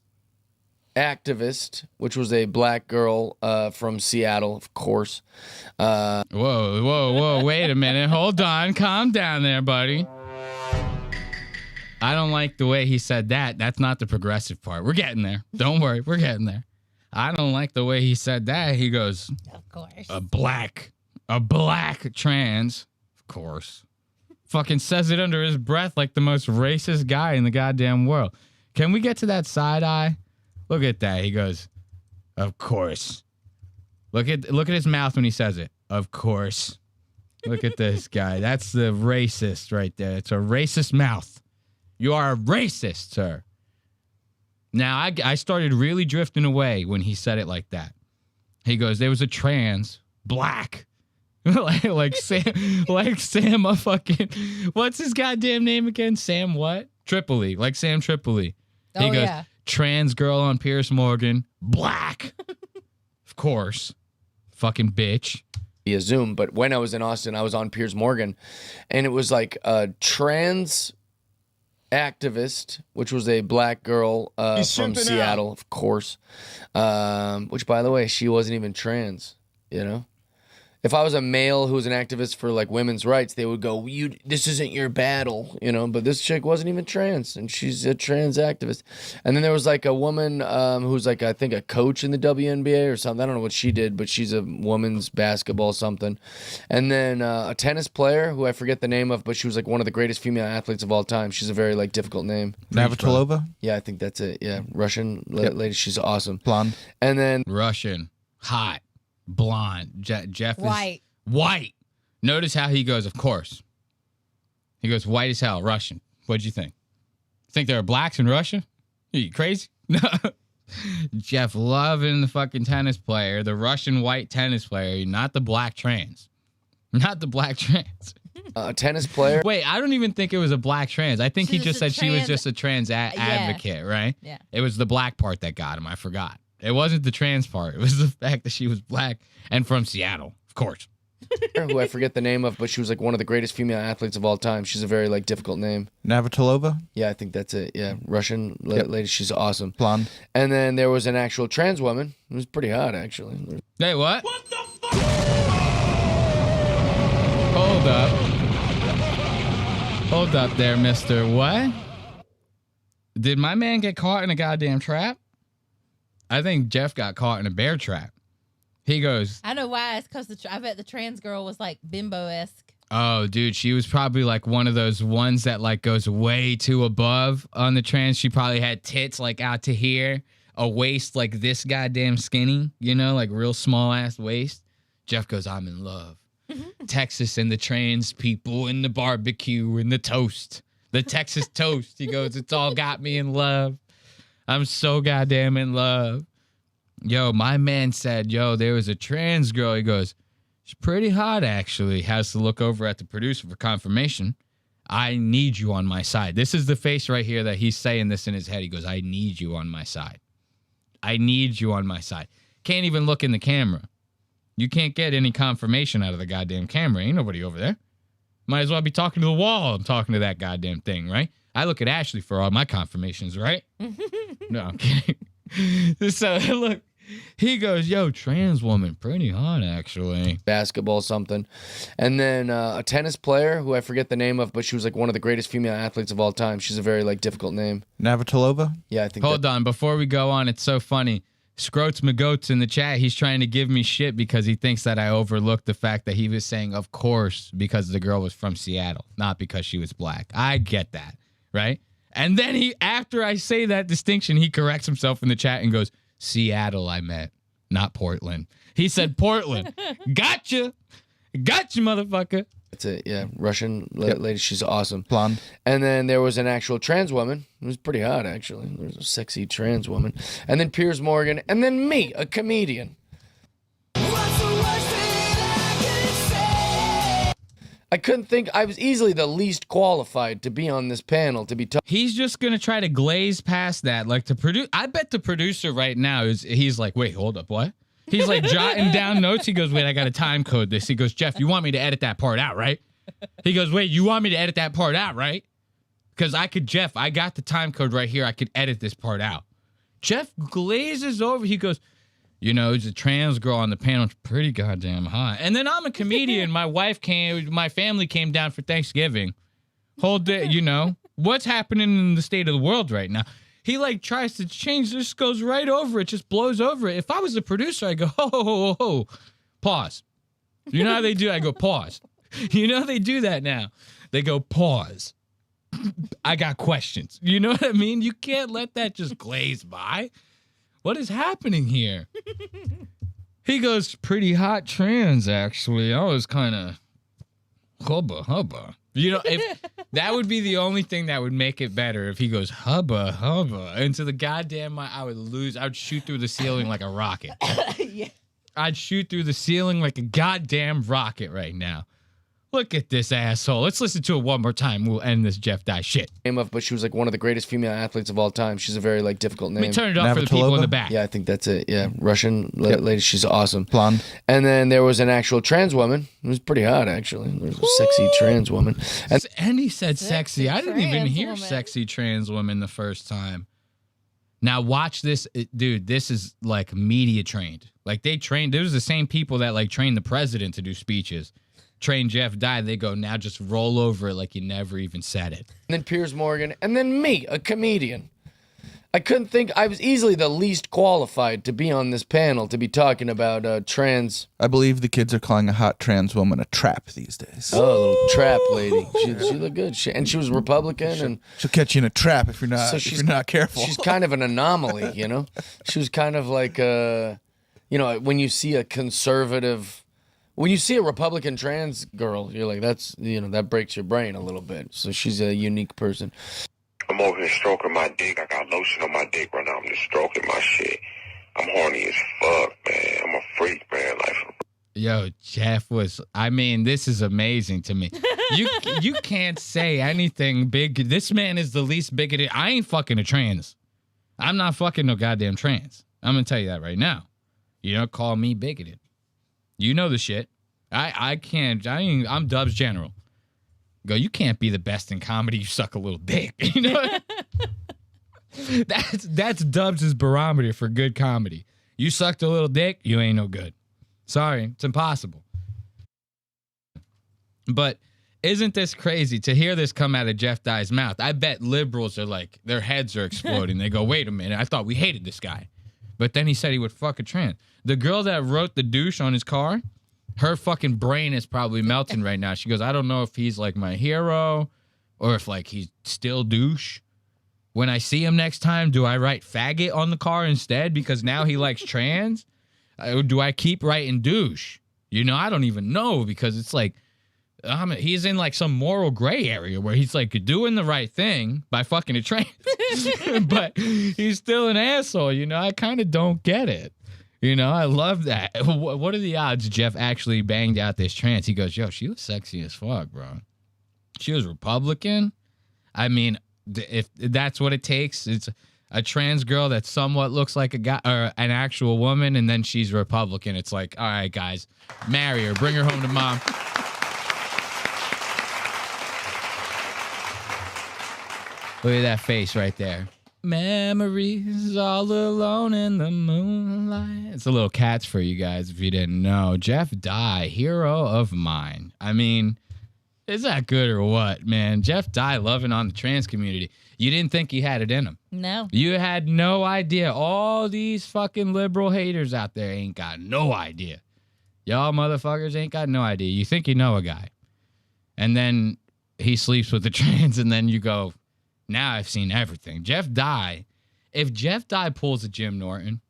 activist, which was a black girl from Seattle, of course. Whoa, wait a minute. Hold on. Calm down there, buddy. I don't like the way he said that. That's not the progressive part. We're getting there. Don't worry. We're getting there. I don't like the way he said that. He goes, of course. A black trans, of course. Fucking says it under his breath like the most racist guy in the goddamn world. Can we get to that side eye? Look at that. He goes, of course. Look at his mouth when he says it. Of course. Look at this guy. That's the racist right there. It's a racist mouth. You are a racist, sir. Now, I started really drifting away when he said it like that. He goes, there was a trans black. like Sam a fucking, what's his goddamn name again? Sam what? Tripoli. Like Sam Tripoli. He goes, trans girl on Piers Morgan, black. Of course. Fucking bitch. Via Zoom, but when I was in Austin, I was on Piers Morgan, and it was like a trans activist, which was a black girl from Seattle, of course. Which, by the way, she wasn't even trans, you know? If I was a male who was an activist for like women's rights, they would go, this isn't your battle, you know, but this chick wasn't even trans, and she's a trans activist. And then there was like a woman who's like, I think a coach in the WNBA or something. I don't know what she did, but she's a women's basketball something. And then a tennis player who I forget the name of, but she was like one of the greatest female athletes of all time. She's a very like difficult name. Navratilova? Yeah, I think that's it. Yeah, Russian lady. She's awesome. Blonde. And then Russian, hot. Blonde. Jeff is white. Notice how he goes, of course. He goes, white as hell, Russian. What'd you think? Think there are blacks in Russia? Are you crazy? No. Jeff loving the fucking tennis player, the Russian white tennis player, not the black trans. Not the black trans. A tennis player. Wait, I don't even think it was a black trans. I think he just said she was just a trans advocate, right? Yeah. It was the black part that got him. I forgot. It wasn't the trans part. It was the fact that she was black and from Seattle, of course. Who I forget the name of, but she was like one of the greatest female athletes of all time. She's a very like difficult name. Navratilova? Yeah, I think that's it. Yeah, Russian lady. She's awesome. Blonde. And then there was an actual trans woman. It was pretty hot, actually. Hey, what? What the fuck? Hold up. Hold up there, mister. What? Did my man get caught in a goddamn trap? I think Jeff got caught in a bear trap. He goes, I know why. It's because I bet the trans girl was like bimbo-esque. Oh, dude, she was probably like one of those ones that like goes way too above on the trans. She probably had tits like out to here, a waist like this goddamn skinny, you know, like real small ass waist. Jeff goes, I'm in love. Texas and the trans people and the barbecue and the toast, the Texas toast. He goes, it's all got me in love. I'm so goddamn in love. Yo, my man said, yo, there was a trans girl. He goes, she's pretty hot, actually. Has to look over at the producer for confirmation. I need you on my side. This is the face right here that he's saying this in his head. He goes, I need you on my side. I need you on my side. Can't even look in the camera. You can't get any confirmation out of the goddamn camera. Ain't nobody over there. Might as well be talking to the wall. I'm talking to that goddamn thing, right? I look at Ashley for all my confirmations, right? No, I'm kidding. So, look, he goes, yo, trans woman, pretty hot, actually. Basketball something. And then a tennis player who I forget the name of, but she was like one of the greatest female athletes of all time. She's a very like difficult name. Navratilova? Yeah, I think. Hold on, before we go on, it's so funny. Scroats McGoats in the chat, he's trying to give me shit because he thinks that I overlooked the fact that he was saying, of course, because the girl was from Seattle, not because she was black. I get that. Right? And then after I say that distinction, he corrects himself in the chat and goes, Seattle, I meant, not Portland. He said Portland. Gotcha. Gotcha, motherfucker. That's it. Yeah. Russian lady. She's awesome. Blonde. And then there was an actual trans woman. It was pretty hot, actually. There was a sexy trans woman. And then Piers Morgan. And then me, a comedian. I couldn't think. I was easily the least qualified to be on this panel to be talking. He's just gonna try to glaze past that, like to produce. I bet the producer right now he's like, wait, hold up, what? He's like jotting down notes. He goes, wait, I gotta time code this. He goes, Jeff, you want me to edit that part out, right? He goes, wait, you want me to edit that part out, right? Because I got the time code right here. I could edit this part out. Jeff glazes over. He goes, you know, there's a trans girl on the panel. It's pretty goddamn hot. And then I'm a comedian. My family came down for Thanksgiving. Whole day, you know. What's happening in the state of the world right now? He like tries to change, just goes right over it, just blows over it. If I was the producer, I go, ho, pause. You know how they do? I go, pause. You know they do that now. They go, pause. I got questions. You know what I mean? You can't let that just glaze by. What is happening here? He goes, pretty hot trans, actually. I was kind of hubba. You know, if that would be the only thing that would make it better if he goes hubba into the goddamn mic. I would lose. I would shoot through the ceiling like a rocket. Yeah. I'd shoot through the ceiling like a goddamn rocket right now. Look at this asshole. Let's listen to it one more time. We'll end this Jeff Dye shit. But she was like one of the greatest female athletes of all time. She's a very like difficult name. Let me turn it up for the people in the back. Yeah, I think that's it. Yeah, Russian lady. She's awesome. Blonde. And then there was an actual trans woman. It was pretty hot, actually. There's a sexy trans woman. And he said sexy. I didn't even hear woman. sexy trans woman the first time. Now watch this. Dude, this is like media trained. Like they trained. Those are the same people that like trained the president to do speeches. Train Jeff Dye, they go, now just roll over it like you never even said it. And then Piers Morgan, and then me, a comedian. I couldn't think, I was easily the least qualified to be on this panel to be talking about trans. I believe the kids are calling a hot trans woman a trap these days. Oh, a little trap lady. She looked good. And she was Republican. And she'll catch you in a trap if you're not careful. She's kind of an anomaly, you know? She was kind of like, you know, when you see a conservative... When you see a Republican trans girl, you're like, that's, you know, that breaks your brain a little bit. So she's a unique person. I'm over here stroking my dick. I got lotion on my dick right now. I'm just stroking my shit. I'm horny as fuck, man. I'm a freak, man. Like, yo, Jeff was, I mean, this is amazing to me. You can't say anything big. This man is the least bigoted. I ain't fucking a trans. I'm not fucking no goddamn trans. I'm going to tell you that right now. You don't call me bigoted. You know the shit. I'm Dubz General. Go, you can't be the best in comedy. You suck a little dick. You know? That's Dubs' barometer for good comedy. You sucked a little dick, you ain't no good. Sorry, it's impossible. But isn't this crazy to hear this come out of Jeff Dye's mouth? I bet liberals are like, their heads are exploding. They go, wait a minute, I thought we hated this guy. But then he said he would fuck a trans. The girl that wrote the douche on his car, her fucking brain is probably melting right now. She goes, I don't know if he's like my hero or if like he's still douche. When I see him next time, do I write faggot on the car instead because now he likes trans? Or do I keep writing douche? You know, I don't even know because it's like, he's in like some moral gray area where he's like doing the right thing by fucking a trans, but he's still an asshole. You know, I kind of don't get it. You know, I love that. What are the odds Jeff actually banged out this trans? He goes, yo, she was sexy as fuck, bro. She was Republican. I mean, if that's what it takes, it's a trans girl that somewhat looks like a guy or an actual woman, and then she's Republican. It's like, all right, guys, marry her, bring her home to mom. Look at that face right there. Memories all alone in the moonlight. It's a little Cats for you guys if you didn't know. Jeff Dye, hero of mine. I mean, is that good or what, man? Jeff Dye loving on the trans community. You didn't think he had it in him. No. You had no idea. All these fucking liberal haters out there ain't got no idea. Y'all motherfuckers ain't got no idea. You think you know a guy. And then he sleeps with the trans and then you go, now I've seen everything. Jeff Dye, if Jeff Dye pulls a Jim Norton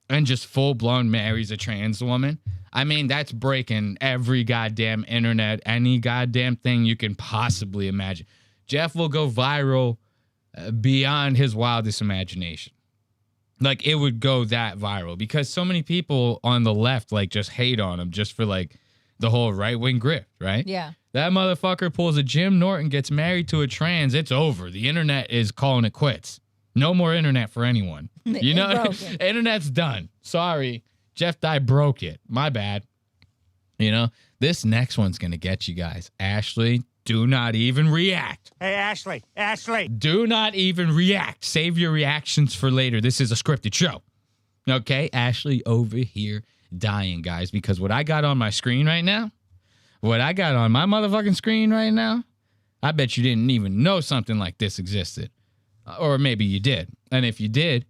and just full-blown marries a trans woman, I mean, that's breaking every goddamn internet, any goddamn thing you can possibly imagine. Jeff will go viral beyond his wildest imagination. Like, it would go that viral because so many people on the left, like, just hate on him just for, like, the whole right-wing grift, right? Yeah. That motherfucker pulls a Jim Norton, gets married to a trans, it's over. The internet is calling it quits. No more internet for anyone. You know, internet's done. Sorry. Jeff Dye broke it. My bad. You know, this next one's going to get you guys. Ashley, do not even react. Hey, Ashley. Do not even react. Save your reactions for later. This is a scripted show. Okay? Ashley over here dying, guys, because what I got on my screen right now, what I got on my motherfucking screen right now, I bet you didn't even know something like this existed. Or maybe you did. And if you did,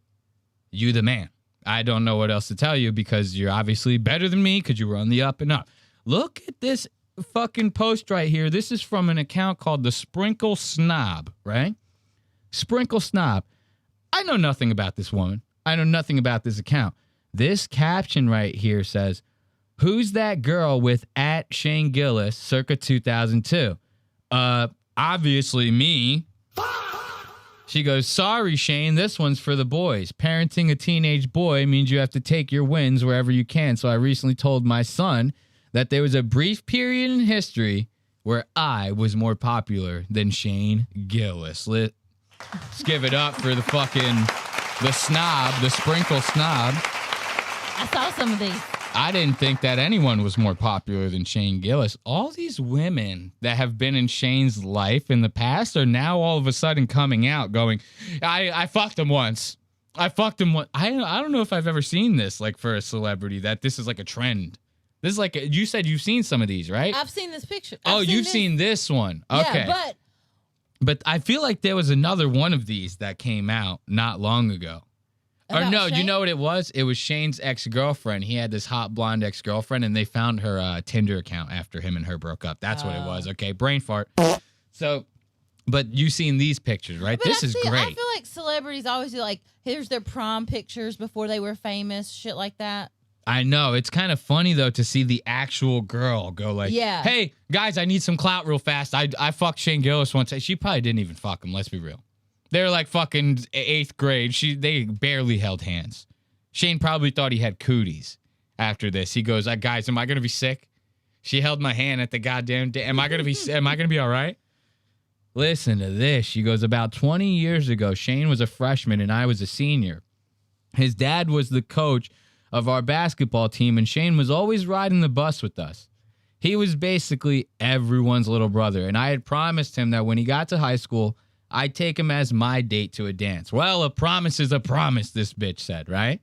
you the man. I don't know what else to tell you because you're obviously better than me because you were on the up and up. Look at this fucking post right here. This is from an account called the Sprinkle Snob, right? Sprinkle Snob. I know nothing about this woman. I know nothing about this account. This caption right here says, "Who's that girl with @Shane Gillis circa 2002? Obviously me." She goes, "Sorry, Shane, this one's for the boys. Parenting a teenage boy means you have to take your wins wherever you can. So I recently told my son that there was a brief period in history where I was more popular than Shane Gillis." Let's give it up for the snob, the Sprinkle Snob. I saw some of these. I didn't think that anyone was more popular than Shane Gillis. All these women that have been in Shane's life in the past are now all of a sudden coming out going, I fucked him once. I fucked him once. I don't know if I've ever seen this, like, for a celebrity, that this is like a trend. This is like, you said you've seen some of these, right? I've seen this picture. You've seen this one. Okay. Yeah, But I feel like there was another one of these that came out not long ago. Or no, Shane? You know what it was? It was Shane's ex-girlfriend. He had this hot blonde ex-girlfriend, and they found her Tinder account after him and her broke up. That's what it was. Okay, brain fart. So, but you've seen these pictures, right? This is great. I feel like celebrities always do, like, here's their prom pictures before they were famous, shit like that. I know. It's kind of funny, though, to see the actual girl go like, hey, guys, I need some clout real fast. I fucked Shane Gillis once. She probably didn't even fuck him, let's be real. They're like fucking 8th grade. They barely held hands. Shane probably thought he had cooties after this. He goes, guys, am I going to be sick? She held my hand at the goddamn day. Am I going to be all right? Listen to this. She goes, about 20 years ago, Shane was a freshman and I was a senior. His dad was the coach of our basketball team, and Shane was always riding the bus with us. He was basically everyone's little brother, and I had promised him that when he got to high school, I'd take him as my date to a dance. Well, a promise is a promise, this bitch said, right?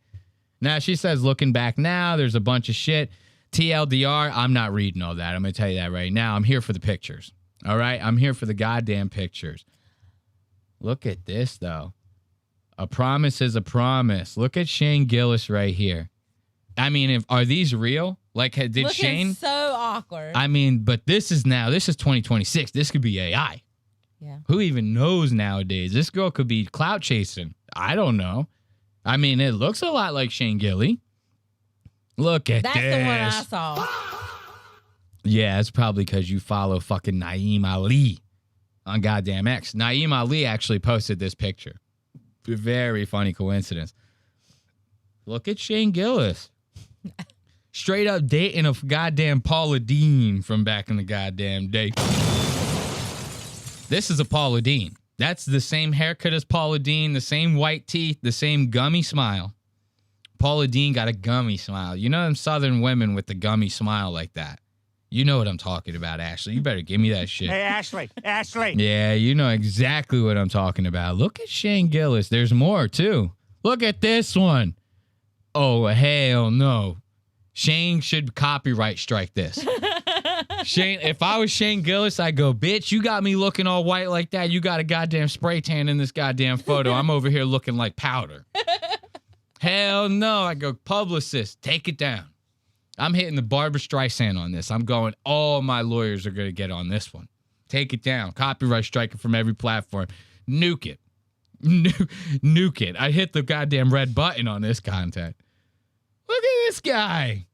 Now, she says, looking back now, there's a bunch of shit. TLDR, I'm not reading all that. I'm going to tell you that right now. I'm here for the pictures, all right? I'm here for the goddamn pictures. Look at this, though. A promise is a promise. Look at Shane Gillis right here. I mean, are these real? Like, did Looking Shane? So awkward. I mean, but this is 2026. This could be AI. Yeah. Who even knows nowadays? This girl could be clout chasing. I don't know. I mean, it looks a lot like Shane Gilly. Look at this. That's the one I saw. Yeah, it's probably because you follow fucking Naeem Ali on goddamn X. Naeem Ali actually posted this picture. Very funny coincidence. Look at Shane Gillis. Straight up dating a goddamn Paula Deen from back in the goddamn day. This is a Paula Deen. That's the same haircut as Paula Deen, the same white teeth, the same gummy smile. Paula Deen got a gummy smile. You know them southern women with the gummy smile like that. You know what I'm talking about, Ashley. You better give me that shit. Hey, Ashley. Yeah, you know exactly what I'm talking about. Look at Shane Gillis. There's more, too. Look at this one. Oh, hell no. Shane should copyright strike this. Shane, if I was Shane Gillis, I'd go, bitch, you got me looking all white like that. You got a goddamn spray tan in this goddamn photo. I'm over here looking like powder. Hell no. I go, publicist, take it down. I'm hitting the Barbra Streisand on this. I'm going, all my lawyers are going to get on this one. Take it down. Copyright strike it from every platform. Nuke it. Nuke it. I hit the goddamn red button on this content. Look at this guy.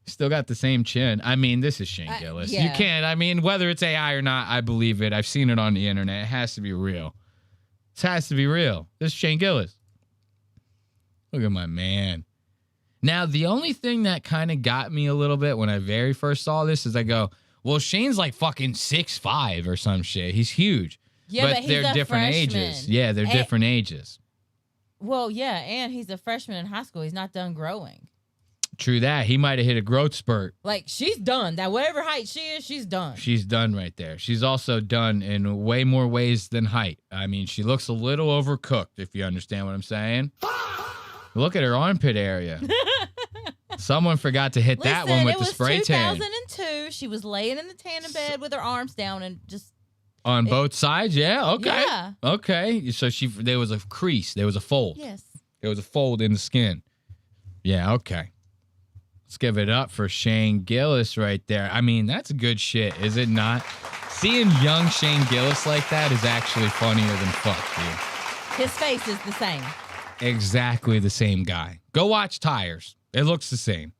Still got the same chin. I mean, this is Shane Gillis. Yeah. You can't. I mean, whether it's AI or not, I believe it. I've seen it on the internet. It has to be real. This has to be real. This is Shane Gillis. Look at my man. Now, the only thing that kind of got me a little bit when I very first saw this is I go, well, Shane's like fucking 6'5" or some shit. He's huge. Yeah, but he's they're a different freshman. ages. Yeah, they're different ages. Well, yeah, and he's a freshman in high school. He's not done growing. True that. He might have hit a growth spurt. Like, she's done. That whatever height she is, she's done. She's done right there. She's also done in way more ways than height. I mean, she looks a little overcooked, if you understand what I'm saying. Look at her armpit area. Someone forgot to hit that one with the spray tan. It was 2002. She was laying in the tanning bed with her arms down and just On both sides, yeah. Okay. Yeah. Okay. So there was a crease. There was a fold. Yes. There was a fold in the skin. Yeah. Okay. Let's give it up for Shane Gillis right there. I mean, that's good shit, is it not? Seeing young Shane Gillis like that is actually funnier than fuck, dude. His face is the same. Exactly the same guy. Go watch Tires. It looks the same.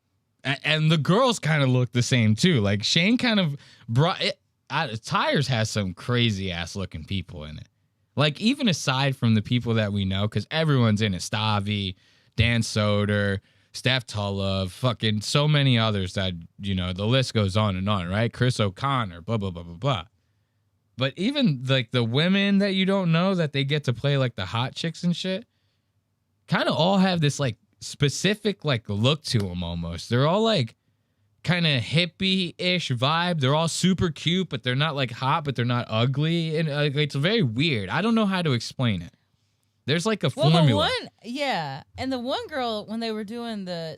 And the girls kind of look the same too. Like Shane kind of brought it. Tires has some crazy ass looking people in it. Like even aside from the people that we know, because everyone's in it. Stavi, Dan Soder, Steph Tullow, fucking so many others that, you know, the list goes on, right? Chris O'Connor, blah, blah, blah, blah, blah. But even like the women that you don't know that they get to play like the hot chicks and shit, kind of all have this like specific like look to them almost. They're all like kind of hippie-ish vibe. They're all super cute, but they're not like hot, but they're not ugly. And it's very weird. I don't know how to explain it. There's like a formula. And the one girl, when they were doing I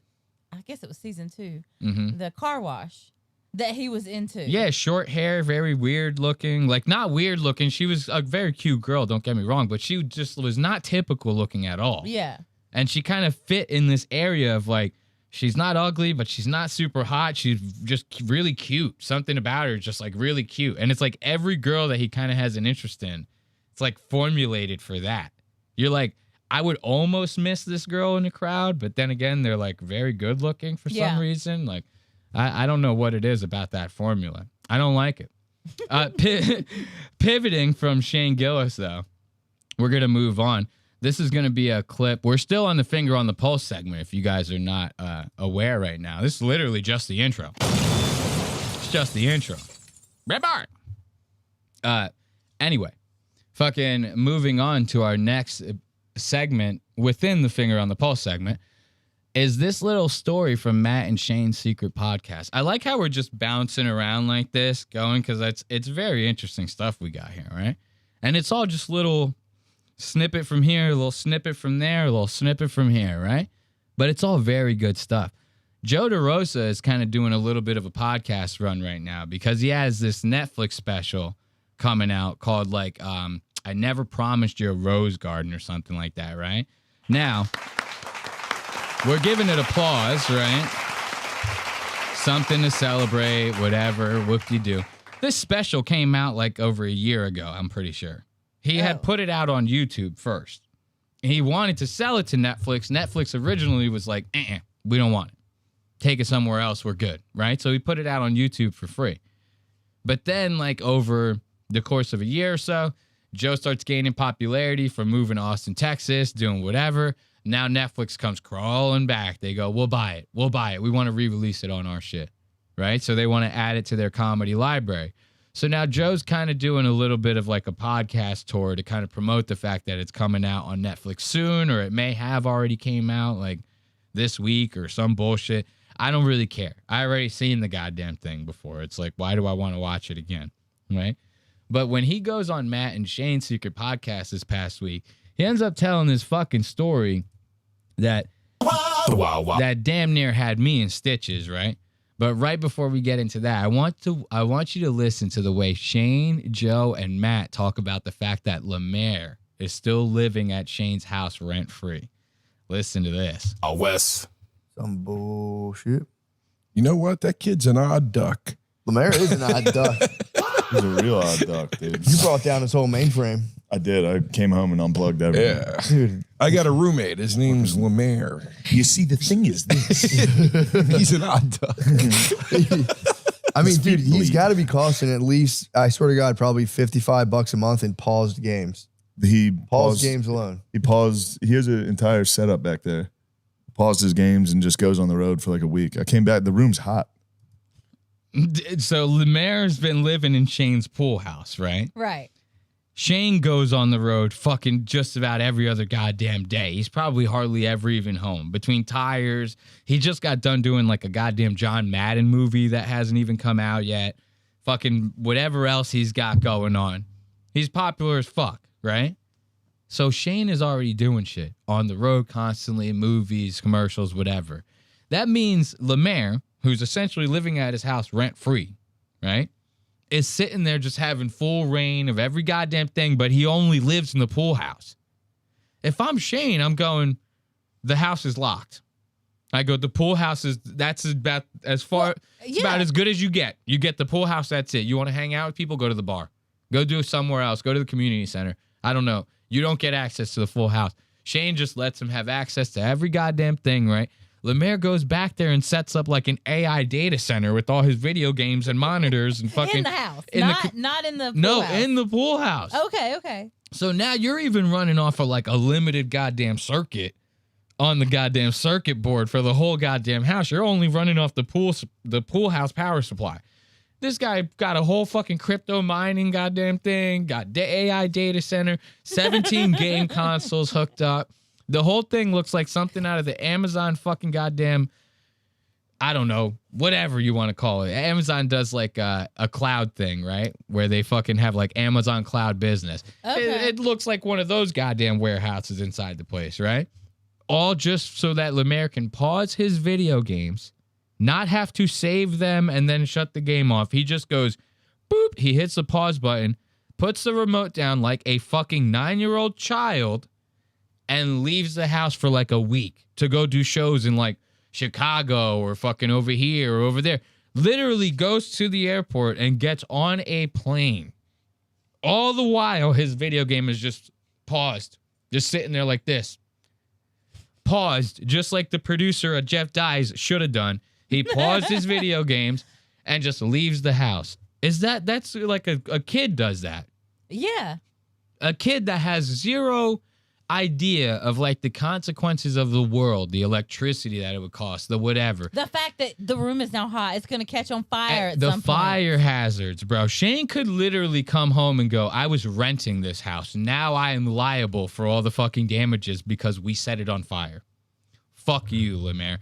guess it was season 2, the car wash that he was into. Yeah, short hair, very weird looking. Like, not weird looking. She was a very cute girl, don't get me wrong, but she just was not typical looking at all. Yeah. And she kind of fit in this area of like, she's not ugly, but she's not super hot. She's just really cute. Something about her is just like really cute. And it's like every girl that he kind of has an interest in, it's like formulated for that. You're like, I would almost miss this girl in the crowd, but then again, they're like very good looking for some reason. Like, I don't know what it is about that formula. I don't like it. Pivoting from Shane Gillis, though, we're going to move on. This is going to be a clip. We're still on the Finger on the Pulse segment, if you guys are not aware right now. This is literally just the intro. It's just the intro. Red bar. Anyway, fucking moving on to our next segment within the Finger on the Pulse segment is this little story from Matt and Shane's secret podcast. I like how we're just bouncing around like this, going, because it's very interesting stuff we got here, right? And it's all just little snippet from here, a little snippet from there, a little snippet from here, right? But it's all very good stuff. Joe DeRosa is kind of doing a little bit of a podcast run right now because he has this Netflix special coming out called like I Never Promised You a Rose Garden or something like that, right? Now, we're giving it applause, right? Something to celebrate, whatever, whoop-de-doo. This special came out like over a year ago, I'm pretty sure. He had put it out on YouTube first. He wanted to sell it to Netflix. Netflix originally was like, we don't want it. Take it somewhere else, we're good, right? So he put it out on YouTube for free. But then, like, over the course of a year or so, Joe starts gaining popularity from moving to Austin, Texas, doing whatever. Now Netflix comes crawling back. They go, we'll buy it. We'll buy it. We want to re-release it on our shit, right? So they want to add it to their comedy library. So now Joe's kind of doing a little bit of like a podcast tour to kind of promote the fact that it's coming out on Netflix soon, or it may have already came out like this week or some bullshit. I don't really care. I already seen the goddamn thing before. It's like, why do I want to watch it again, right? But when he goes on Matt and Shane's secret podcast this past week, he ends up telling this fucking story that damn near had me in stitches, right? But right before we get into that, I want you to listen to the way Shane, Joe, and Matt talk about the fact that Lemaire is still living at Shane's house rent-free. Listen to this. Oh, Wes. Some bullshit. You know what? That kid's an odd duck. Lemaire is an odd duck. He's a real odd duck, dude. You brought down his whole mainframe. I did. I came home and unplugged everything. Yeah. Dude. I got a roommate. His name's Lemaire. You see, the thing is this. He's an odd duck. I mean, dude, he's got to be costing at least, I swear to God, probably $55 a month in paused games. He paused games alone. He has an entire setup back there. Paused his games and just goes on the road for like a week. I came back. The room's hot. So Lemaire's been living in Shane's pool house, right? Right. Shane goes on the road fucking just about every other goddamn day. He's probably hardly ever even home. Between Tires, he just got done doing like a goddamn John Madden movie that hasn't even come out yet. Fucking whatever else he's got going on. He's popular as fuck, right? So Shane is already doing shit on the road constantly, movies, commercials, whatever. That means Lemaire, who's essentially living at his house rent-free, right? is sitting there just having full reign of every goddamn thing, but he only lives in the pool house. If I'm Shane, I'm going, the house is locked. I go, the pool house that's about as far, it's about as good as you get. You get the pool house, that's it. You want to hang out with people, go to the bar. Go do it somewhere else. Go to the community center. I don't know. You don't get access to the full house. Shane just lets him have access to every goddamn thing, right? Lemaire goes back there and sets up like an AI data center with all his video games and monitors and fucking... In the house. Not in the pool house. No, in the pool house. Okay. So now you're even running off of like a limited goddamn circuit on the goddamn circuit board for the whole goddamn house. You're only running off the pool house power supply. This guy got a whole fucking crypto mining goddamn thing, got the AI data center, 17 game consoles hooked up. The whole thing looks like something out of the Amazon fucking goddamn, I don't know, whatever you want to call it. Amazon does like a cloud thing, right? Where they fucking have like Amazon cloud business. Okay. It looks like one of those goddamn warehouses inside the place, right? All just so that Lemaire can pause his video games, not have to save them and then shut the game off. He just goes, boop, he hits the pause button, puts the remote down like a fucking 9-year-old child, and leaves the house for like a week to go do shows in like Chicago or fucking over here or over there. Literally goes to the airport and gets on a plane. All the while, his video game is just paused, just sitting there like this. Paused, just like the producer of Jeff Dies should have done. He paused his video games and just leaves the house. That's like a kid does that. Yeah. A kid that has zero idea of like the consequences of the world, the electricity that it would cost, the whatever. The fact that the room is now hot, it's going to catch on fire at the some fire point. hazards, bro. Shane could literally come home and go, I was renting this house. Now I am liable for all the fucking damages because we set it on fire. Fuck you, Lemaire.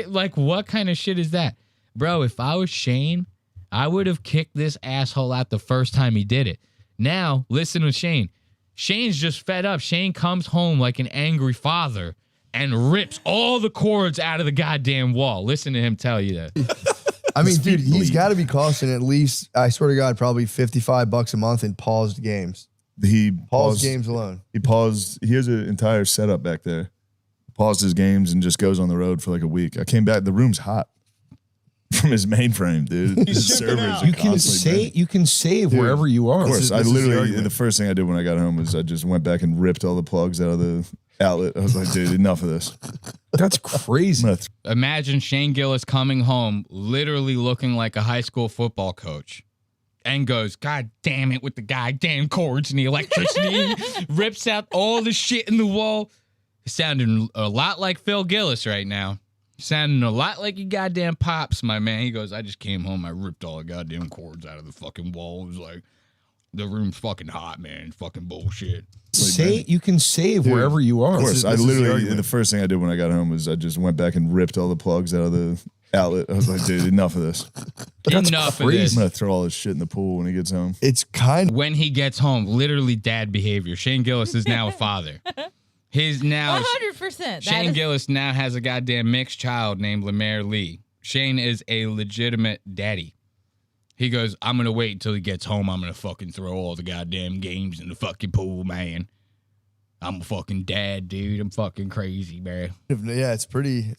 Like, what kind of shit is that? Bro, if I was Shane, I would have kicked this asshole out the first time he did it. Now, listen to Shane. Shane's just fed up. Shane comes home like an angry father and rips all the cords out of the goddamn wall. Listen to him tell you that. I mean, dude, he's got to be costing at least, I swear to God, probably $55 a month in paused games. He paused games alone. He has an entire setup back there. Paused his games and just goes on the road for like a week. I came back. The room's hot from his mainframe, dude. His servers. You can save wherever you are. Of course, I literally the first thing I did when I got home was I just went back and ripped all the plugs out of the outlet. I was like, dude, enough of this. That's crazy. Imagine Shane Gillis coming home, literally looking like a high school football coach. And goes, God damn it, with the goddamn cords and the electricity. Rips out all the shit in the wall. Sounding a lot like Phil Gillis right now. Sounding a lot like your goddamn pops, my man. He goes, I just came home. I ripped all the goddamn cords out of the fucking wall. It was like, the room's fucking hot, man. Fucking bullshit. You can save wherever you are. Of course, I literally, the first thing I did when I got home was I just went back and ripped all the plugs out of the outlet. I was like, dude, enough of this. Enough of this. I'm going to throw all this shit in the pool when he gets home. It's kind of. When he gets home, literally dad behavior. Shane Gillis is now a father. His now 100%. Shane Gillis now has a goddamn mixed child named Lemaire Lee. Shane is a legitimate daddy. He goes, I'm gonna wait until he gets home. I'm gonna fucking throw all the goddamn games in the fucking pool, man. I'm a fucking dad, dude. I'm fucking crazy, man. Yeah, it's pretty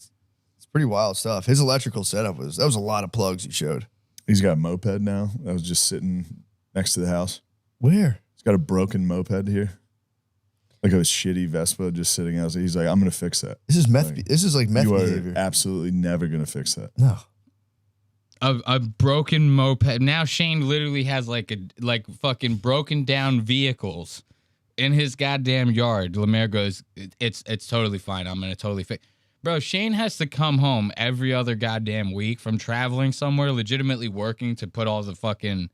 wild stuff. His electrical setup was a lot of plugs he showed. He's got a moped now. That was just sitting next to the house. Where? He's got a broken moped here. Like a shitty Vespa just sitting out. He's like, I'm going to fix that. This is meth. This is like meth you behavior. are absolutely never going to fix that. No. A broken moped. Now Shane literally has like fucking broken down vehicles in his goddamn yard. Lemaire goes, it's totally fine. I'm going to totally fix. Bro, Shane has to come home every other goddamn week from traveling somewhere, legitimately working to put all the fucking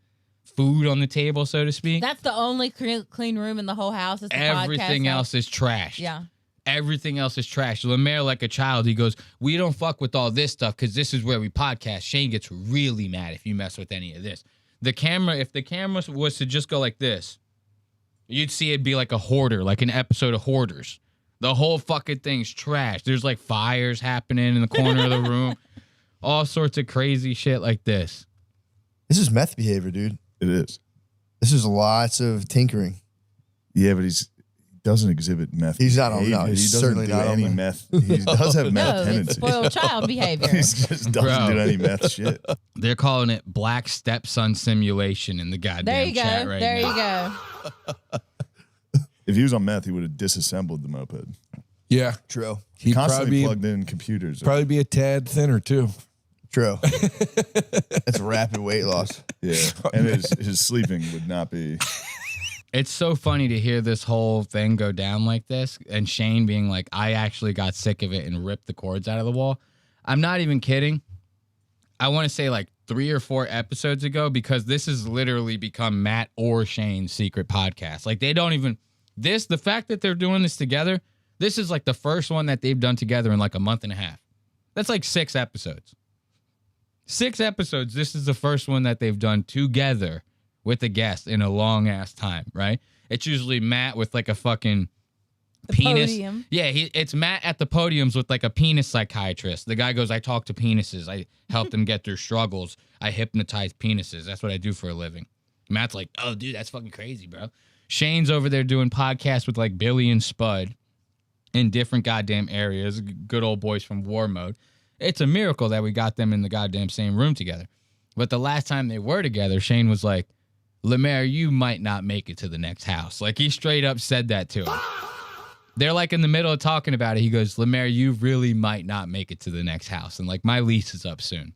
food on the table, so to speak. That's the only clean room in the whole house. It's everything else is trashed. Yeah. Everything else is trash. Lemaire, like a child, he goes, we don't fuck with all this stuff because this is where we podcast. Shane gets really mad if you mess with any of this. If the camera was to just go like this, you'd see it be like a hoarder, like an episode of Hoarders. The whole fucking thing's trash. There's like fires happening in the corner of the room. All sorts of crazy shit like this. This is meth behavior, dude. It is. This is lots of tinkering. Yeah, but he doesn't exhibit meth. He's not on. behavior. No, he's he doesn't certainly do not on any there. meth. He does have meth No, it's tendencies. spoiled child behavior. He just doesn't do any meth shit. They're calling it Black Stepson Simulation in the goddamn There you go. chat right There now. you go. If he was on meth, he would have disassembled the moped. Yeah. True. He He'd constantly probably be- plugged in computers. Probably be a tad thinner too. True. That's rapid weight loss. Yeah, and his sleeping would not be. It's so funny to hear this whole thing go down like this, and Shane being like, I actually got sick of it and ripped the cords out of the wall. I'm not even kidding. I want to say like 3 or 4 episodes ago, because this has literally become Matt or Shane's secret podcast. Like they don't even, the fact that they're doing this together, this is like the first one that they've done together in like a month and a half. That's like 6 episodes. 6 episodes. This is the first one that they've done together with a guest in a long ass time, right? It's usually Matt with like a fucking penis. Podium. Yeah, it's Matt at the podiums with like a penis psychiatrist. The guy goes, I talk to penises. I help them get through struggles. I hypnotize penises. That's what I do for a living. Matt's like, oh, dude, that's fucking crazy, bro. Shane's over there doing podcasts with like Billy and Spud in different goddamn areas. Good old boys from War Mode. It's a miracle that we got them in the goddamn same room together. But the last time they were together, Shane was like, Lemaire, you might not make it to the next house. Like, he straight up said that to him. They're like in the middle of talking about it. He goes, Lemaire, you really might not make it to the next house. And like, my lease is up soon.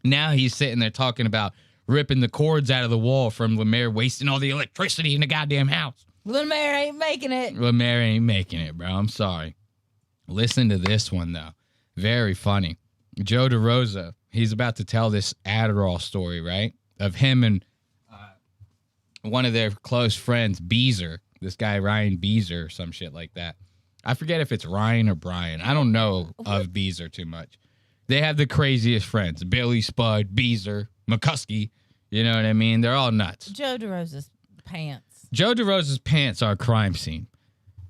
Now he's sitting there talking about ripping the cords out of the wall from Lemaire wasting all the electricity in the goddamn house. Lemaire ain't making it. Lemaire ain't making it, bro. I'm sorry. Listen to this one, though. Very funny. Joe DeRosa, he's about to tell this Adderall story, right? Of him and one of their close friends, Beezer. This guy, Ryan Beezer, or some shit like that. I forget if it's Ryan or Brian. I don't know of Beezer too much. They have the craziest friends. Billy, Spud, Beezer, McCuskey. You know what I mean? They're all nuts. Joe DeRosa's pants. Joe DeRosa's pants are a crime scene.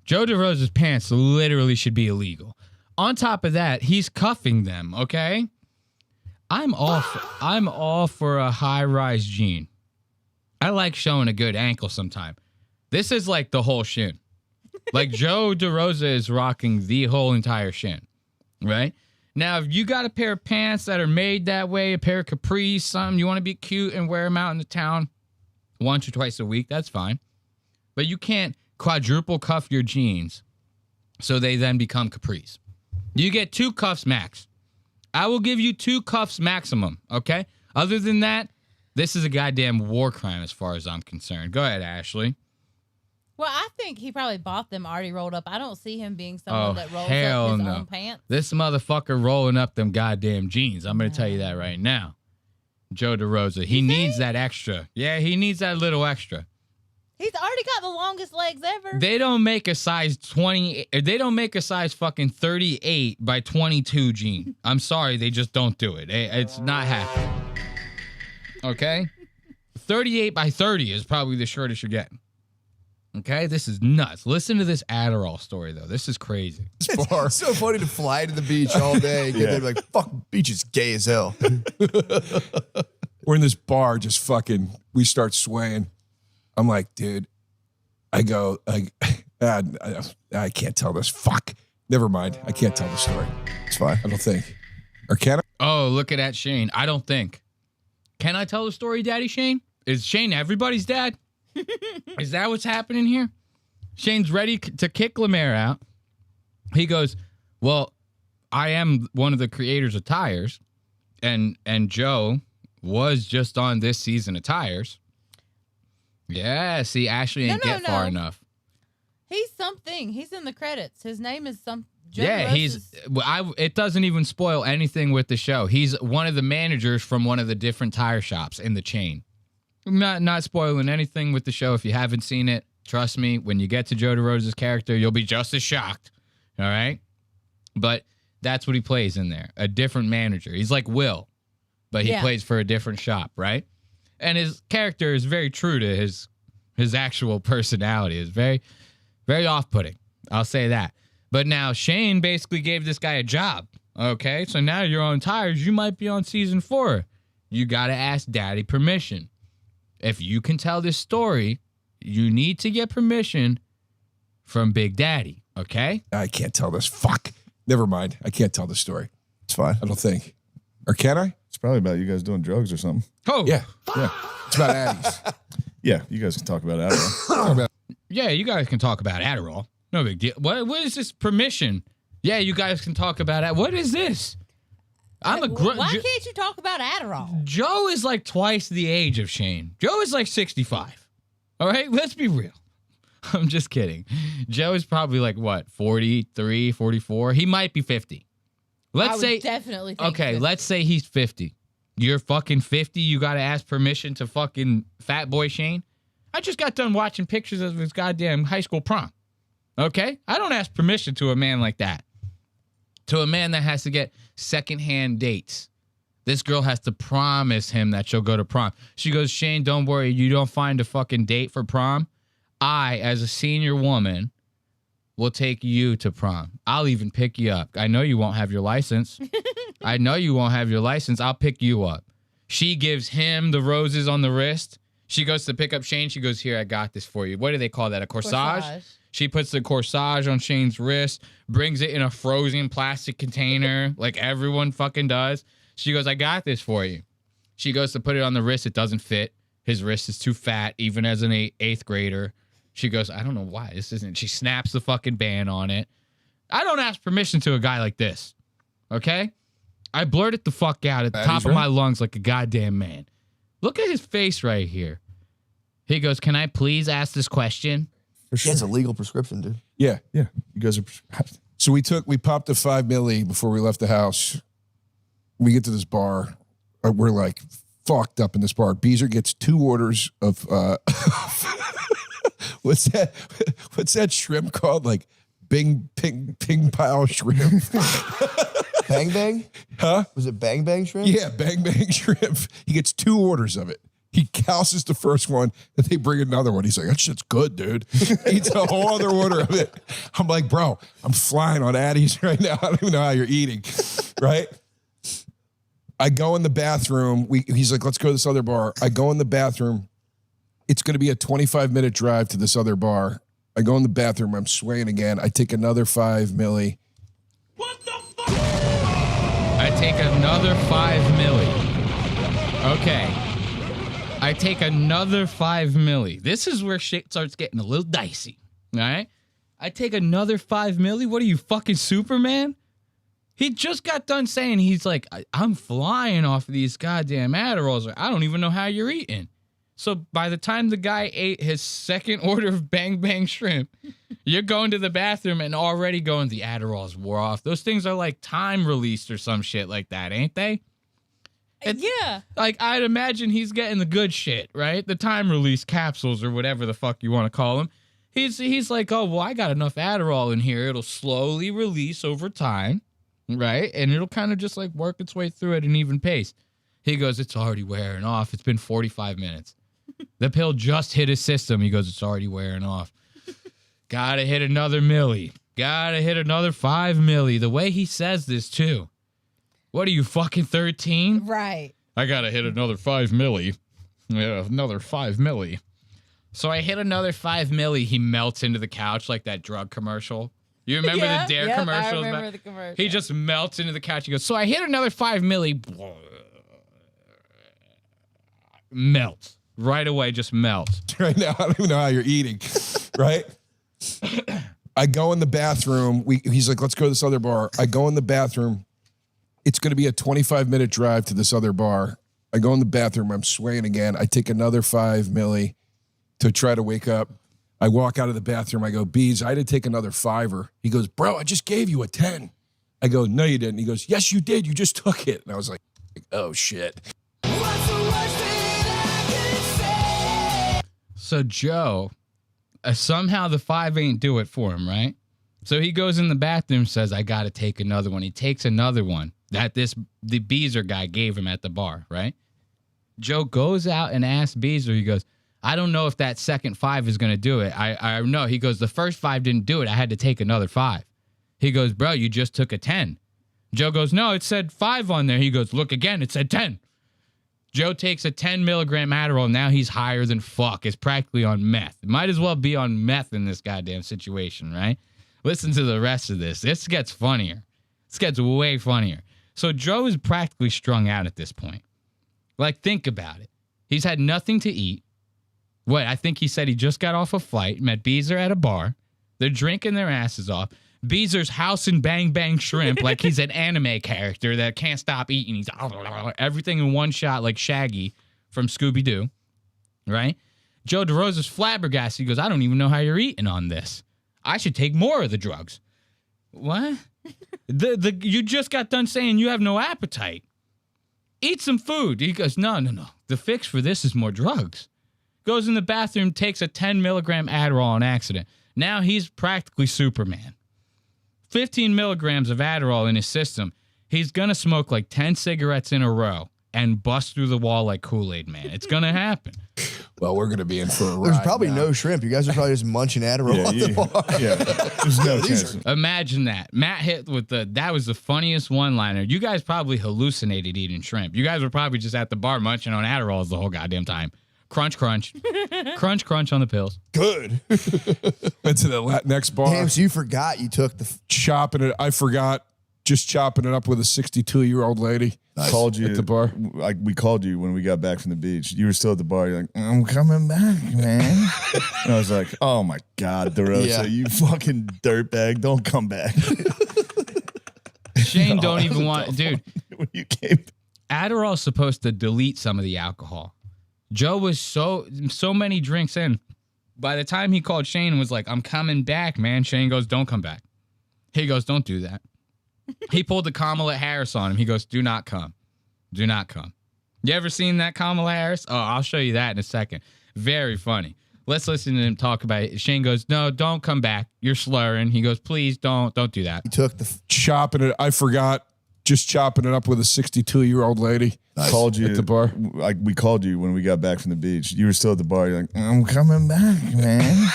Joe DeRosa's pants literally should be illegal. On top of that, he's cuffing them, okay? I'm all for a high-rise jean. I like showing a good ankle sometime. This is like the whole shin. Like Joe DeRosa is rocking the whole entire shin, right? Now, if you got a pair of pants that are made that way, a pair of capris, something, you want to be cute and wear them out in the town once or twice a week, that's fine. But you can't quadruple cuff your jeans so they then become capris. You get 2 cuffs max. I will give you 2 cuffs maximum, okay? Other than that, this is a goddamn war crime as far as I'm concerned. Go ahead, Ashley. Well, I think he probably bought them already rolled up. I don't see him being someone that rolls hell up his no. own pants. This motherfucker rolling up them goddamn jeans. I'm going to tell you that right now. Joe DeRosa, he needs that extra. Yeah, he needs that little extra. He's already got the longest legs ever. They don't make a size 20. They don't make a size fucking 38 by 22 jean. I'm sorry, they just don't do it. It's not happening. Okay? 38 by 30 is probably the shortest you're getting. Okay? This is nuts. Listen to this Adderall story, though. This is crazy. It's so funny to fly to the beach all day and get there like, fuck, beach is gay as hell. We're in this bar, just fucking, we start swaying. I'm like, dude, I go, I can't tell this. Fuck. Never mind. I can't tell the story. It's fine. I don't think. Or can I? Oh, look at that, Shane. I don't think. Can I tell the story, Daddy Shane? Is Shane everybody's dad? Is that what's happening here? Shane's ready to kick Lemaire out. He goes, well, I am one of the creators of Tires, and Joe was just on this season of Tires. Yeah, see, Ashley ain't get far enough. He's something. He's in the credits. His name is some. Joe Yeah, Rosa's- it doesn't even spoil anything with the show. He's one of the managers from one of the different tire shops in the chain. Not spoiling anything with the show. If you haven't seen it, trust me, when you get to Joe DeRosa's character, you'll be just as shocked. All right? But that's what he plays in there. A different manager. He's like Will, but he plays for a different shop, right? And his character is very true to his actual personality. It's very, very off-putting. I'll say that. But now Shane basically gave this guy a job. Okay, so now you're on Tires. You might be on season 4. You got to ask Daddy permission. If you can tell this story, you need to get permission from Big Daddy, okay? I can't tell this. Fuck. Never mind. I can't tell the story. It's fine. I don't think. Or can I? It's probably about you guys doing drugs or something. Oh. Yeah. Yeah. It's about Addie's. Yeah, you guys can talk about Adderall. Yeah, you guys can talk about Adderall. No big deal. What is this permission? Yeah, you guys can talk about it. What is this? Why can't you talk about Adderall? Joe is like twice the age of Shane. Joe is like 65. All right, let's be real. I'm just kidding. Joe is probably like what, 43, 44? He might be 50. Let's say definitely think okay, 50. let's say he's 50. You're fucking 50. You got to ask permission to fucking fat boy Shane. I just got done watching pictures of his goddamn high school prom. Okay? I don't ask permission to a man like that. To a man that has to get secondhand dates. This girl has to promise him that she'll go to prom. She goes, Shane, don't worry. You don't find a fucking date for prom. I, as a senior woman, will take you to prom. I'll even pick you up. I know you won't have your license. I know you won't have your license. I'll pick you up. She gives him the roses on the wrist. She goes to pick up Shane. She goes, here, I got this for you. What do they call that? A corsage? She puts the corsage on Shane's wrist, brings it in a frozen plastic container like everyone fucking does. She goes, I got this for you. She goes to put it on the wrist. It doesn't fit. His wrist is too fat, even as an eighth grader. She goes, I don't know why this isn't. She snaps the fucking band on it. I don't ask permission to a guy like this. Okay? I blurted the fuck out at the top of my lungs like a goddamn man. Look at his face right here. He goes, can I please ask this question? For sure. It's a legal prescription, dude. Yeah. Yeah. You guys are. So we popped a 5 milli before we left the house. We get to this bar. We're like fucked up in this bar. Beezer gets 2 orders of what's that shrimp called? Like ping pile shrimp. Bang Bang? Huh? Was it Bang Bang shrimp? Yeah, Bang Bang shrimp. He gets 2 orders of it. He couses the first one, and they bring another one. He's like, that shit's good, dude. He eats a whole other order of it. I'm like, bro, I'm flying on Addie's right now. I don't even know how you're eating, right? I go in the bathroom. He's like, let's go to this other bar. I go in the bathroom. It's going to be a 25-minute drive to this other bar. I go in the bathroom. I'm swaying again. I take another 5 milli. What the fuck? I take another 5 milli. Okay. I take another 5 milli. This is where shit starts getting a little dicey. All right? I take another 5 milli. What are you, fucking Superman? He just got done saying, he's like, I'm flying off of these goddamn Adderalls. I don't even know how you're eating. So by the time the guy ate his second order of Bang Bang shrimp, you're going to the bathroom and already going, the Adderalls wore off. Those things are like time released or some shit like that, ain't they? Yeah. Like, I'd imagine he's getting the good shit, right? The time release capsules or whatever the fuck you want to call them. He's like, oh, well, I got enough Adderall in here. It'll slowly release over time, right? And it'll kind of just like work its way through at an even pace. He goes, it's already wearing off. It's been 45 minutes. The pill just hit his system. He goes, it's already wearing off. Gotta hit another milli. Gotta hit another 5 milli. The way he says this, too. What are you, fucking 13? Right. I gotta hit another 5 milli. Yeah, another 5 milli. So I hit another 5 milli. He melts into the couch like that drug commercial. You remember the Dare commercials? I remember the commercial. He just melts into the couch. He goes, so I hit another 5 milli. Melt. Right away, just melt. Right now, I don't even know how you're eating, right? I go in the bathroom. He's like, let's go to this other bar. I go in the bathroom. It's going to be a 25-minute drive to this other bar. I go in the bathroom. I'm swaying again. I take another 5 milli to try to wake up. I walk out of the bathroom. I go, Bees, I had to take another 5er. He goes, bro, I just gave you a 10. I go, no, you didn't. He goes, yes, you did. You just took it. And I was like, oh, shit. So Joe, somehow the 5 ain't do it for him, right? So he goes in the bathroom, says, I got to take another one. He takes another one that the Beezer guy gave him at the bar, right? Joe goes out and asks Beezer, he goes, I don't know if that second 5 is going to do it. I know. He goes, the first 5 didn't do it. I had to take another 5. He goes, bro, you just took a 10. Joe goes, no, it said 5 on there. He goes, look again, it said 10. Joe takes a 10 milligram Adderall. Now he's higher than fuck. It's practically on meth. It might as well be on meth in this goddamn situation, right? Listen to the rest of this. This gets funnier. This gets way funnier. So Joe is practically strung out at this point. Like, think about it. He's had nothing to eat. What? I think he said he just got off a flight, met Beezer at a bar. They're drinking their asses off. Beezer's house and bang bang shrimp like he's an anime character that can't stop eating. He's everything in one shot like Shaggy from Scooby-Doo, right? Joe DeRosa's flabbergasted. He goes, I don't even know how you're eating on this. I should take more of the drugs. What? You just got done saying you have no appetite. Eat some food. He goes, no. The fix for this is more drugs. Goes in the bathroom, takes a 10 milligram Adderall on accident. Now he's practically Superman. 15 milligrams of Adderall in his system. He's going to smoke like 10 cigarettes in a row and bust through the wall like Kool-Aid Man. It's going to happen. Well, we're going to be in for a ride. There's probably now. no shrimp. You guys are probably just munching Adderall at the bar. Yeah, there's no chance. Imagine that. Matt hit with that was the funniest one-liner. You guys probably hallucinated eating shrimp. You guys were probably just at the bar munching on Adderalls the whole goddamn time. Crunch, crunch. Crunch, crunch on the pills. Good. Went to the next bar. Damn, so you forgot you took the... Chopping it. I forgot. Just chopping it up with a 62-year-old lady. Called you at the bar. We called you when we got back from the beach. You were still at the bar. You're like, I'm coming back, man. And I was like, oh my God, DeRosa, you fucking dirtbag. Don't come back. Shane don't even want... Dude, when you came... Adderall's supposed to delete some of the alcohol. Joe was so many drinks in. By the time he called Shane and was like, I'm coming back, man. Shane goes, don't come back. He goes, don't do that. He pulled the Kamala Harris on him. He goes, do not come. Do not come. You ever seen that Kamala Harris? Oh, I'll show you that in a second. Very funny. Let's listen to him talk about it. Shane goes, no, don't come back. You're slurring. He goes, please don't do that. He took the... Chopping it. I forgot. Just chopping it up with a 62-year-old lady. Called you at the bar. We called you when we got back from the beach. You were still at the bar. You're like, I'm coming back, man.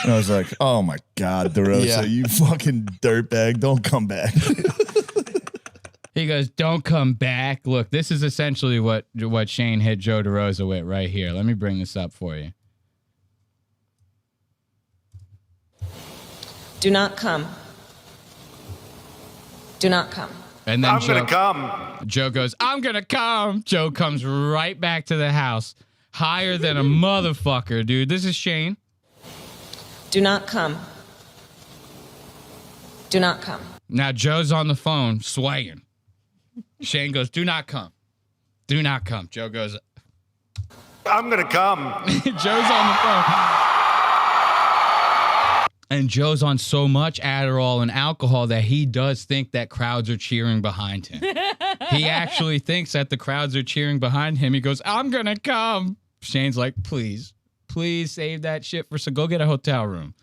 And I was like, oh my God, DeRosa, you fucking dirtbag. Don't come back. He goes, don't come back. Look, this is essentially what Shane hit Joe DeRosa with right here. Let me bring this up for you. Do not come. Do not come. And then I'm going to come. Joe goes, I'm going to come. Joe comes right back to the house, higher than a motherfucker, dude. This is Shane. Do not come. Do not come. Now Joe's on the phone, swaying. Shane goes, do not come. Do not come. Joe goes, I'm going to come. Joe's on the phone. And Joe's on so much Adderall and alcohol that he does think that crowds are cheering behind him. He actually thinks that the crowds are cheering behind him. He goes, I'm going to come. Shane's like, please save that shit for, so go get a hotel room.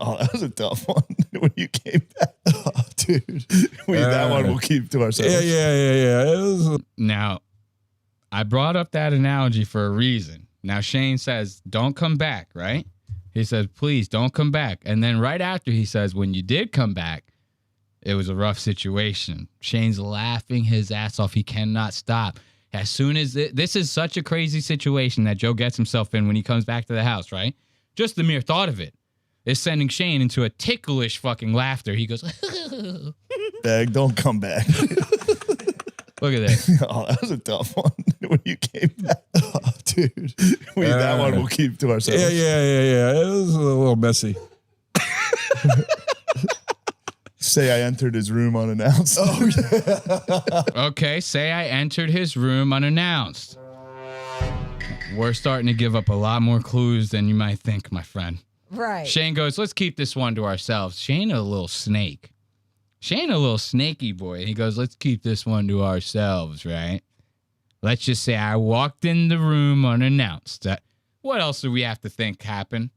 Oh, that was a tough one when you came back. Oh, dude. That one we'll keep to ourselves. Yeah. Now, I brought up that analogy for a reason. Now, Shane says, don't come back, right? He says, please don't come back. And then right after he says, when you did come back, it was a rough situation. Shane's laughing his ass off. He cannot stop. As soon as this is such a crazy situation that Joe gets himself in when he comes back to the house, right? Just the mere thought of it is sending Shane into a ticklish fucking laughter. He goes, Bag, don't come back. Look at that. Oh, that was a tough one when you came back. Oh, dude. That one we'll keep to ourselves. Yeah. It was a little messy. Say I entered his room unannounced. Oh, yeah. Okay, say I entered his room unannounced. We're starting to give up a lot more clues than you might think, my friend. Right. Shane goes, let's keep this one to ourselves. Shane a little snake. Shane a little snaky boy. He goes, let's keep this one to ourselves, right? Let's just say I walked in the room unannounced. What else do we have to think happened?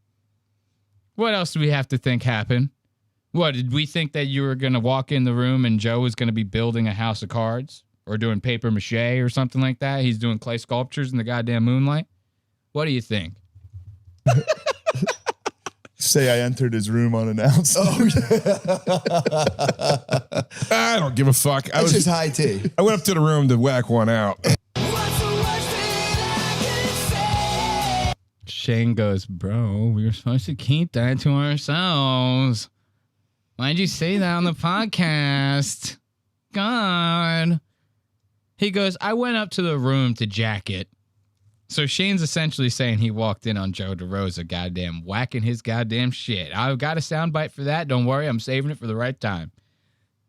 What else do we have to think happened? What, did we think that you were going to walk in the room and Joe was going to be building a house of cards? Or doing paper mache or something like that? He's doing clay sculptures in the goddamn moonlight? What do you think? Say I entered his room unannounced. Oh, yeah. I don't give a fuck. It's just high tea. I went up to the room to whack one out. What's the worst Shane goes, bro, we were supposed to keep that to ourselves. Why'd you say that on the podcast? God. He goes, I went up to the room to jack it. So Shane's essentially saying he walked in on Joe DeRosa, goddamn whacking his goddamn shit. I've got a soundbite for that. Don't worry, I'm saving it for the right time.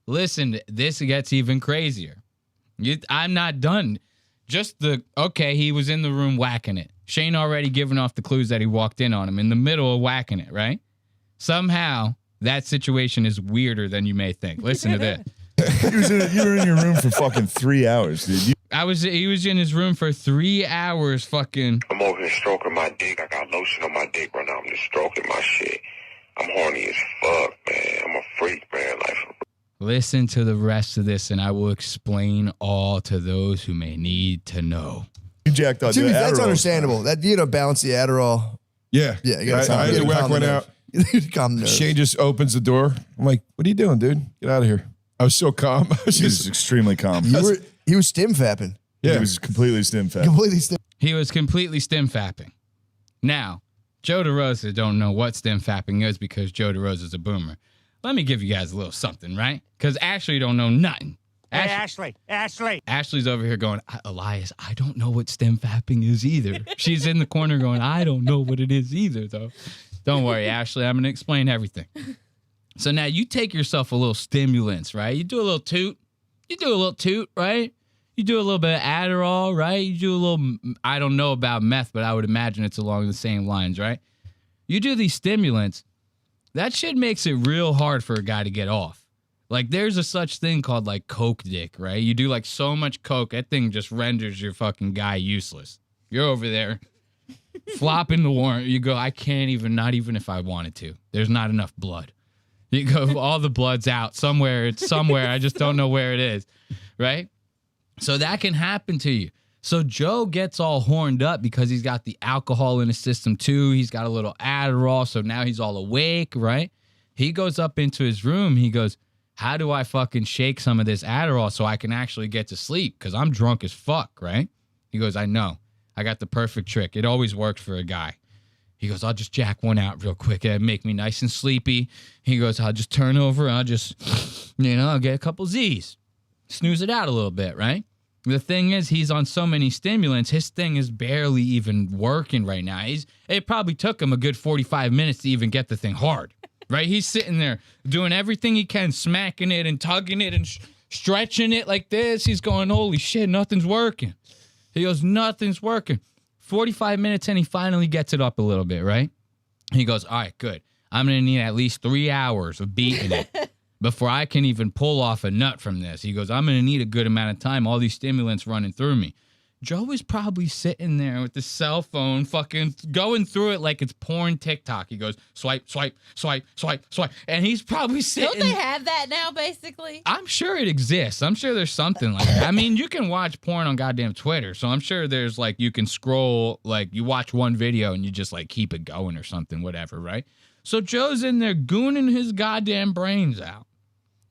Listen, this gets even crazier. I'm not done. Just he was in the room whacking it. Shane already giving off the clues that he walked in on him in the middle of whacking it, right? Somehow, that situation is weirder than you may think. Listen to this. You were in your room for fucking 3 hours, dude. He was in his room for 3 hours fucking. I'm over here stroking my dick. I got lotion on my dick right now. I'm just stroking my shit. I'm horny as fuck, man. I'm a freak, man. Like, listen to the rest of this, and I will explain all to those who may need to know. You jacked up. Jimmy, that's understandable. That you know, balance the Adderall. Yeah. Yeah. You gotta I had to whack one out. Calm nerves. Shane just opens the door. I'm like, what are you doing, dude? Get out of here. I was so calm. He was extremely calm. He was stim fapping. Yeah. He was completely stim fapping. He was completely stim fapping. Now, Joe DeRosa don't know what stim fapping is because Joe DeRosa is a boomer. Let me give you guys a little something, right? Because Ashley don't know nothing. Hey, Ashley. Ashley's over here going, Elias, I don't know what stim fapping is either. She's in the corner going, I don't know what it is either, though. Don't worry, Ashley. I'm going to explain everything. So now you take yourself a little stimulants, right? You do a little toot. Right? You do a little bit of Adderall, right? You do a little, I don't know about meth, but I would imagine it's along the same lines, right? You do these stimulants. That shit makes it real hard for a guy to get off. Like, there's a such thing called, like, coke dick, right? You do, like, so much coke, that thing just renders your fucking guy useless. You're over there flopping the warrant. You go, I can't even, not even if I wanted to. There's not enough blood. You go, all the blood's out. Somewhere, it's somewhere. I just don't know where it is, right? So that can happen to you. So Joe gets all horned up because he's got the alcohol in his system, too. He's got a little Adderall, so now he's all awake, right? He goes up into his room. He goes, how do I fucking shake some of this Adderall so I can actually get to sleep? Because I'm drunk as fuck, right? He goes, I know. I got the perfect trick. It always works for a guy. He goes, I'll just jack one out real quick. It'll make me nice and sleepy. He goes, I'll just turn over. I'll just, I'll get a couple Z's. Snooze it out a little bit, right? The thing is, he's on so many stimulants, his thing is barely even working right now. It probably took him a good 45 minutes to even get the thing hard. Right? He's sitting there doing everything he can, smacking it and tugging it and stretching it like this. He's going, holy shit, nothing's working. He goes, nothing's working. 45 minutes and he finally gets it up a little bit, right? He goes, all right, good. I'm going to need at least 3 hours of beating it before I can even pull off a nut from this. He goes, I'm going to need a good amount of time. All these stimulants running through me. Joe is probably sitting there with the cell phone fucking going through it like it's porn TikTok. He goes, swipe, swipe, swipe, swipe, swipe. And he's probably sitting. Don't they have that now, basically? I'm sure it exists. I'm sure there's something like that. I mean, you can watch porn on goddamn Twitter. So I'm sure there's like, you can scroll, like you watch one video and you just like keep it going or something, whatever, right? So Joe's in there gooning his goddamn brains out,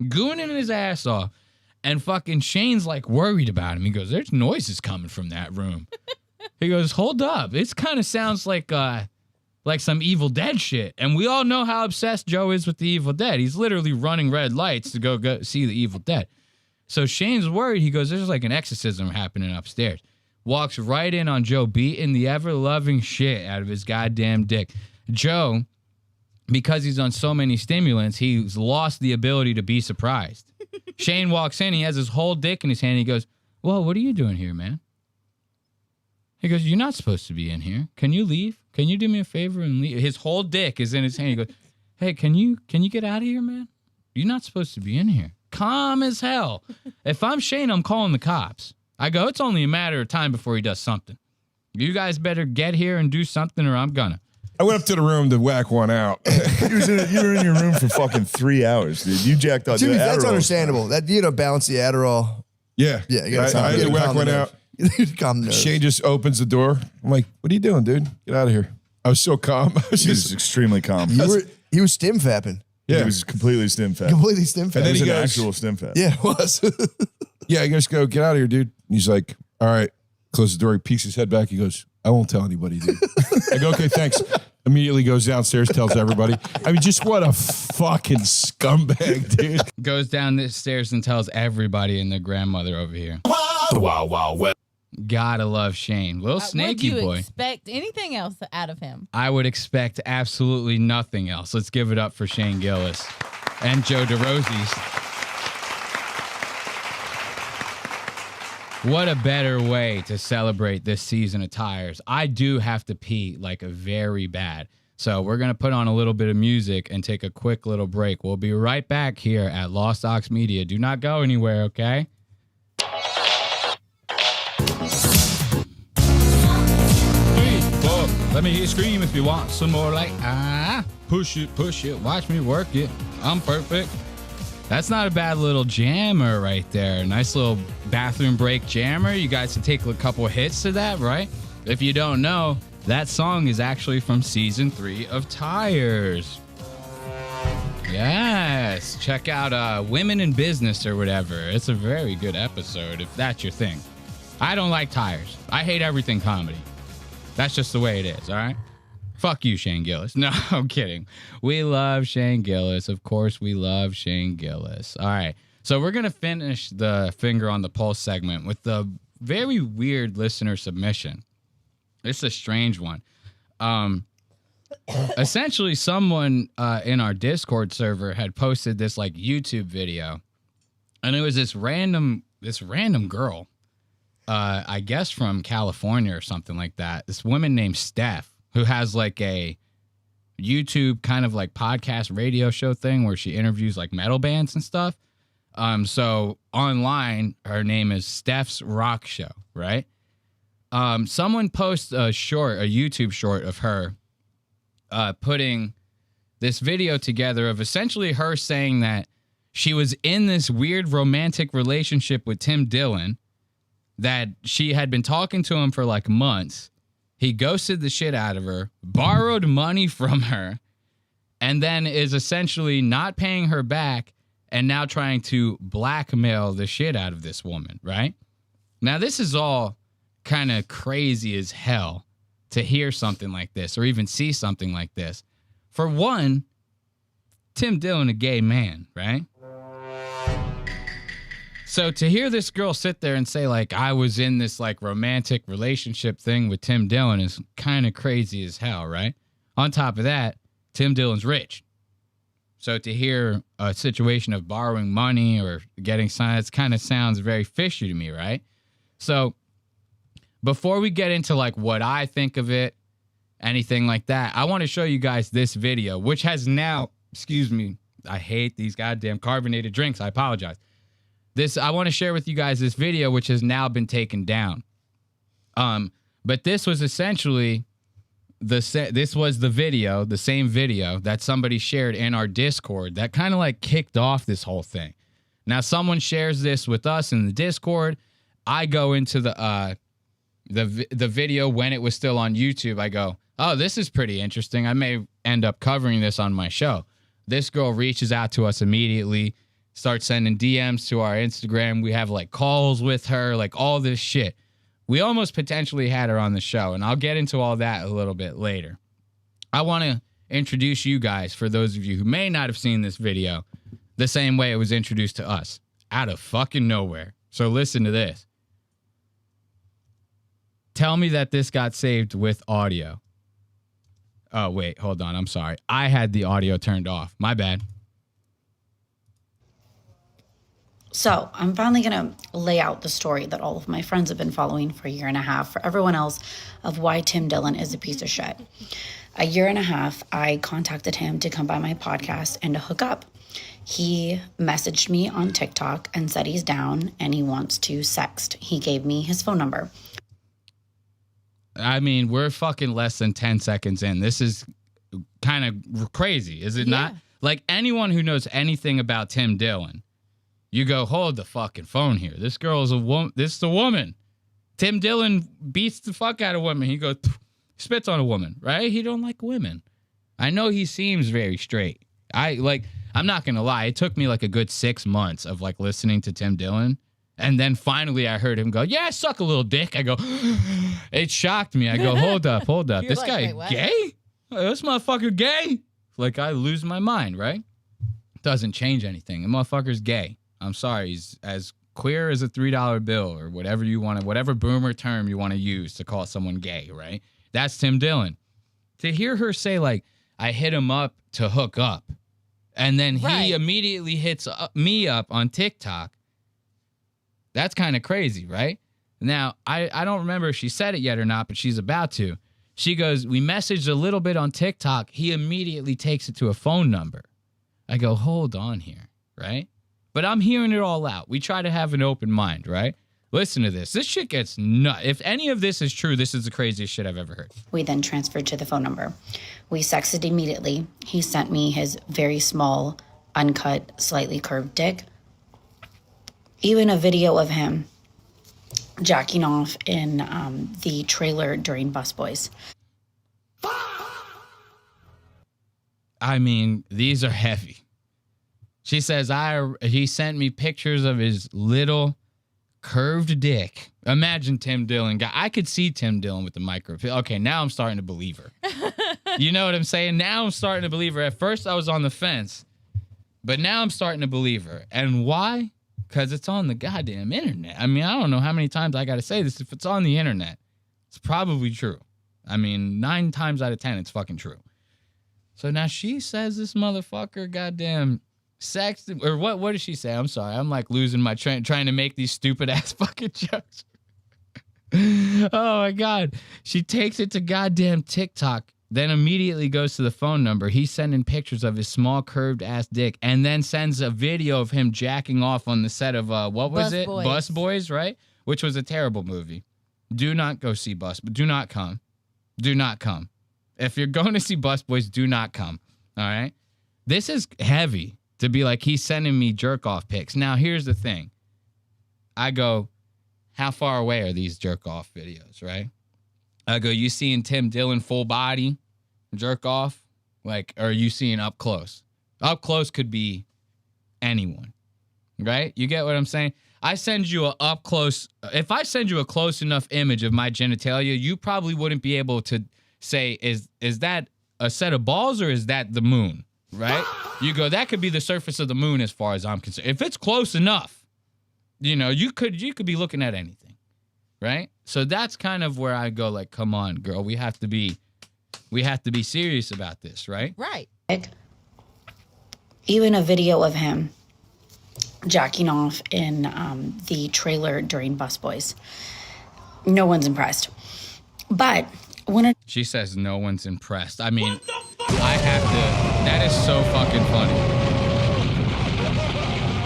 gooning his ass off. And fucking Shane's like worried about him. He goes, there's noises coming from that room. He goes, hold up. It kind of sounds like some Evil Dead shit. And we all know how obsessed Joe is with the Evil Dead. He's literally running red lights to go see the Evil Dead. So Shane's worried. He goes, there's like an exorcism happening upstairs. Walks right in on Joe beating the ever-loving shit out of his goddamn dick. Joe, because he's on so many stimulants, he's lost the ability to be surprised. Shane walks in. He has his whole dick in his hand. He goes, well, what are you doing here, man? He goes, you're not supposed to be in here. Can you leave? Can you do me a favor and leave? His whole dick is in his hand. He goes, hey, can you get out of here, man? You're not supposed to be in here. Calm as hell. If I'm Shane, I'm calling the cops. I go, it's only a matter of time before he does something. You guys better get here and do something or I'm gonna. I went up to the room to whack one out. You were in your room for fucking 3 hours, dude. You jacked up. Jimmy, that's understandable. That balance the Adderall. Yeah. Yeah. You I had to whack one out. Calm nerves. Shane just opens the door. I'm like, what are you doing, dude? Get out of here. I was so calm. He was extremely calm. He was stim fapping. Yeah. He was completely stim fap. Completely stim fap. And then He was he an goes, actual stim fap. Yeah, it was. yeah, I just go, get out of here, dude. And he's like, all right. Close the door. He peeks his head back. He goes, I won't tell anybody, dude. I go, okay, thanks. Immediately goes downstairs, tells everybody. I mean, just what a fucking scumbag, dude. Goes down the stairs and tells everybody and their grandmother over here. Wow. Gotta love Shane. Little snaky would you boy. expect anything else out of him? I would expect absolutely nothing else. Let's give it up for Shane Gillis and Joe DeRosi's. What a better way to celebrate this season of Tires. I do have to pee like very bad. So we're going to put on a little bit of music and take a quick little break. We'll be right back here at Lost Aux Media. Do not go anywhere, okay? Let me hear you scream if you want some more like, push it, watch me work it. I'm perfect. That's not a bad little jammer right there. Nice little bathroom break jammer. You guys can take a couple hits to that, right? If you don't know, that song is actually from season 3 of Tires. Yes. Check out Women in Business or whatever. It's a very good episode if that's your thing. I don't like Tires. I hate everything comedy. That's just the way it is, all right? Fuck you, Shane Gillis. No, I'm kidding. We love Shane Gillis. Of course, we love Shane Gillis. All right. So we're going to finish the Finger on the Pulse segment with the very weird listener submission. It's a strange one. Essentially, someone in our Discord server had posted this like YouTube video. And it was this random girl, I guess from California or something like that. This woman named Steph, who has like a YouTube kind of like podcast radio show thing where she interviews like metal bands and stuff. So online, her name is Steph's Rock Show, right? Someone posts a YouTube short of her putting this video together of essentially her saying that she was in this weird romantic relationship with Tim Dillon, that she had been talking to him for like months. He ghosted the shit out of her, borrowed money from her, and then is essentially not paying her back and now trying to blackmail the shit out of this woman, right? Now, this is all kind of crazy as hell to hear something like this or even see something like this. For one, Tim Dillon, a gay man, right? So to hear this girl sit there and say, like, I was in this, like, romantic relationship thing with Tim Dillon is kind of crazy as hell, right? On top of that, Tim Dillon's rich. So to hear a situation of borrowing money or getting signed, it kind of sounds very fishy to me, right? So before we get into, like, what I think of it, anything like that, I want to show you guys this video, which has now, excuse me, I hate these goddamn carbonated drinks. I apologize. I want to share with you guys this video, which has now been taken down. But this was essentially this was the video, the same video that somebody shared in our Discord that kind of like kicked off this whole thing. Now, someone shares this with us in the Discord. I go into the video when it was still on YouTube. I go, oh, this is pretty interesting. I may end up covering this on my show. This girl reaches out to us immediately. Start sending DMs to our Instagram. We have like calls with her, like all this shit. We almost potentially had her on the show, and I'll get into all that a little bit later. I want to introduce you guys, for those of you who may not have seen this video, the same way it was introduced to us, out of fucking nowhere. So listen to this. Tell me that this got saved with audio. Oh, wait, hold on. I'm sorry. I had the audio turned off. My bad. So I'm finally going to lay out the story that all of my friends have been following for a year and a half for everyone else of why Tim Dillon is a piece of shit. A year and a half, I contacted him to come by my podcast and to hook up. He messaged me on TikTok and said he's down and he wants to sext. He gave me his phone number. I mean, we're fucking less than 10 seconds in. This is kind of crazy, is it not? Like, anyone who knows anything about Tim Dillon, you go, hold the fucking phone here. This girl is a woman. This is a woman. Tim Dillon beats the fuck out of women. He goes, spits on a woman, right? He don't like women. I know he seems very straight. I'm not going to lie. It took me like a good 6 months of like listening to Tim Dillon And then finally I heard him go, yeah, I suck a little dick. I go, it shocked me. I go, hold up. You're This like, guy "Wait, what?" gay? This motherfucker gay? Like, I lose my mind, right? Doesn't change anything. The motherfucker's gay. I'm sorry. He's as queer as a $3 bill or whatever you want to, whatever boomer term you want to use to call someone gay, right? That's Tim Dillon. To hear her say, like, I hit him up to hook up, and then he immediately hits me up on TikTok, that's kind of crazy, right? Now, I don't remember if she said it yet or not, but she's about to. She goes, we messaged a little bit on TikTok. He immediately takes it to a phone number. I go, hold on here, right? But I'm hearing it all out. We try to have an open mind, right? Listen to this. This shit gets nuts. If any of this is true, this is the craziest shit I've ever heard. We then transferred to the phone number. We sexted immediately. He sent me his very small, uncut, slightly curved dick. Even a video of him jacking off in the trailer during Busboys. I mean, these are heavy. She says, he sent me pictures of his little curved dick. Imagine Tim Dillon. I could see Tim Dillon with the micro. Okay, now I'm starting to believe her. You know what I'm saying? Now I'm starting to believe her. At first I was on the fence, but now I'm starting to believe her. And why? Because it's on the goddamn internet. I mean, I don't know how many times I got to say this. If it's on the internet, it's probably true. I mean, 9 times out of 10, it's fucking true. So now she says this motherfucker goddamn sexted, or what did she say? I'm sorry. I'm like losing my train trying to make these stupid ass fucking jokes. Oh my God. She takes it to goddamn TikTok, then immediately goes to the phone number. He's sending pictures of his small curved ass dick, and then sends a video of him jacking off on the set of what was it? Bus Boys, right? Which was a terrible movie. Do not go see Bus, but do not come. Do not come. If you're going to see Bus Boys, do not come. All right? This is heavy to be like, he's sending me jerk off pics. Now, here's the thing. I go, how far away are these jerk off videos, right? I go, you seeing Tim Dillon full body jerk off? Like, or are you seeing up close? Up close could be anyone, right? You get what I'm saying? I send you a up close. If I send you a close enough image of my genitalia, you probably wouldn't be able to say, is that a set of balls or is that the moon, right? You go, that could be the surface of the moon as far as I'm concerned. If it's close enough, you know, you could be looking at anything, right? So that's kind of where I go, like, come on, girl, we have to be serious about this, right? Right. Even a video of him jacking off in the trailer during Busboys. No one's impressed. But she says no one's impressed. I mean, I have to. That is so fucking funny.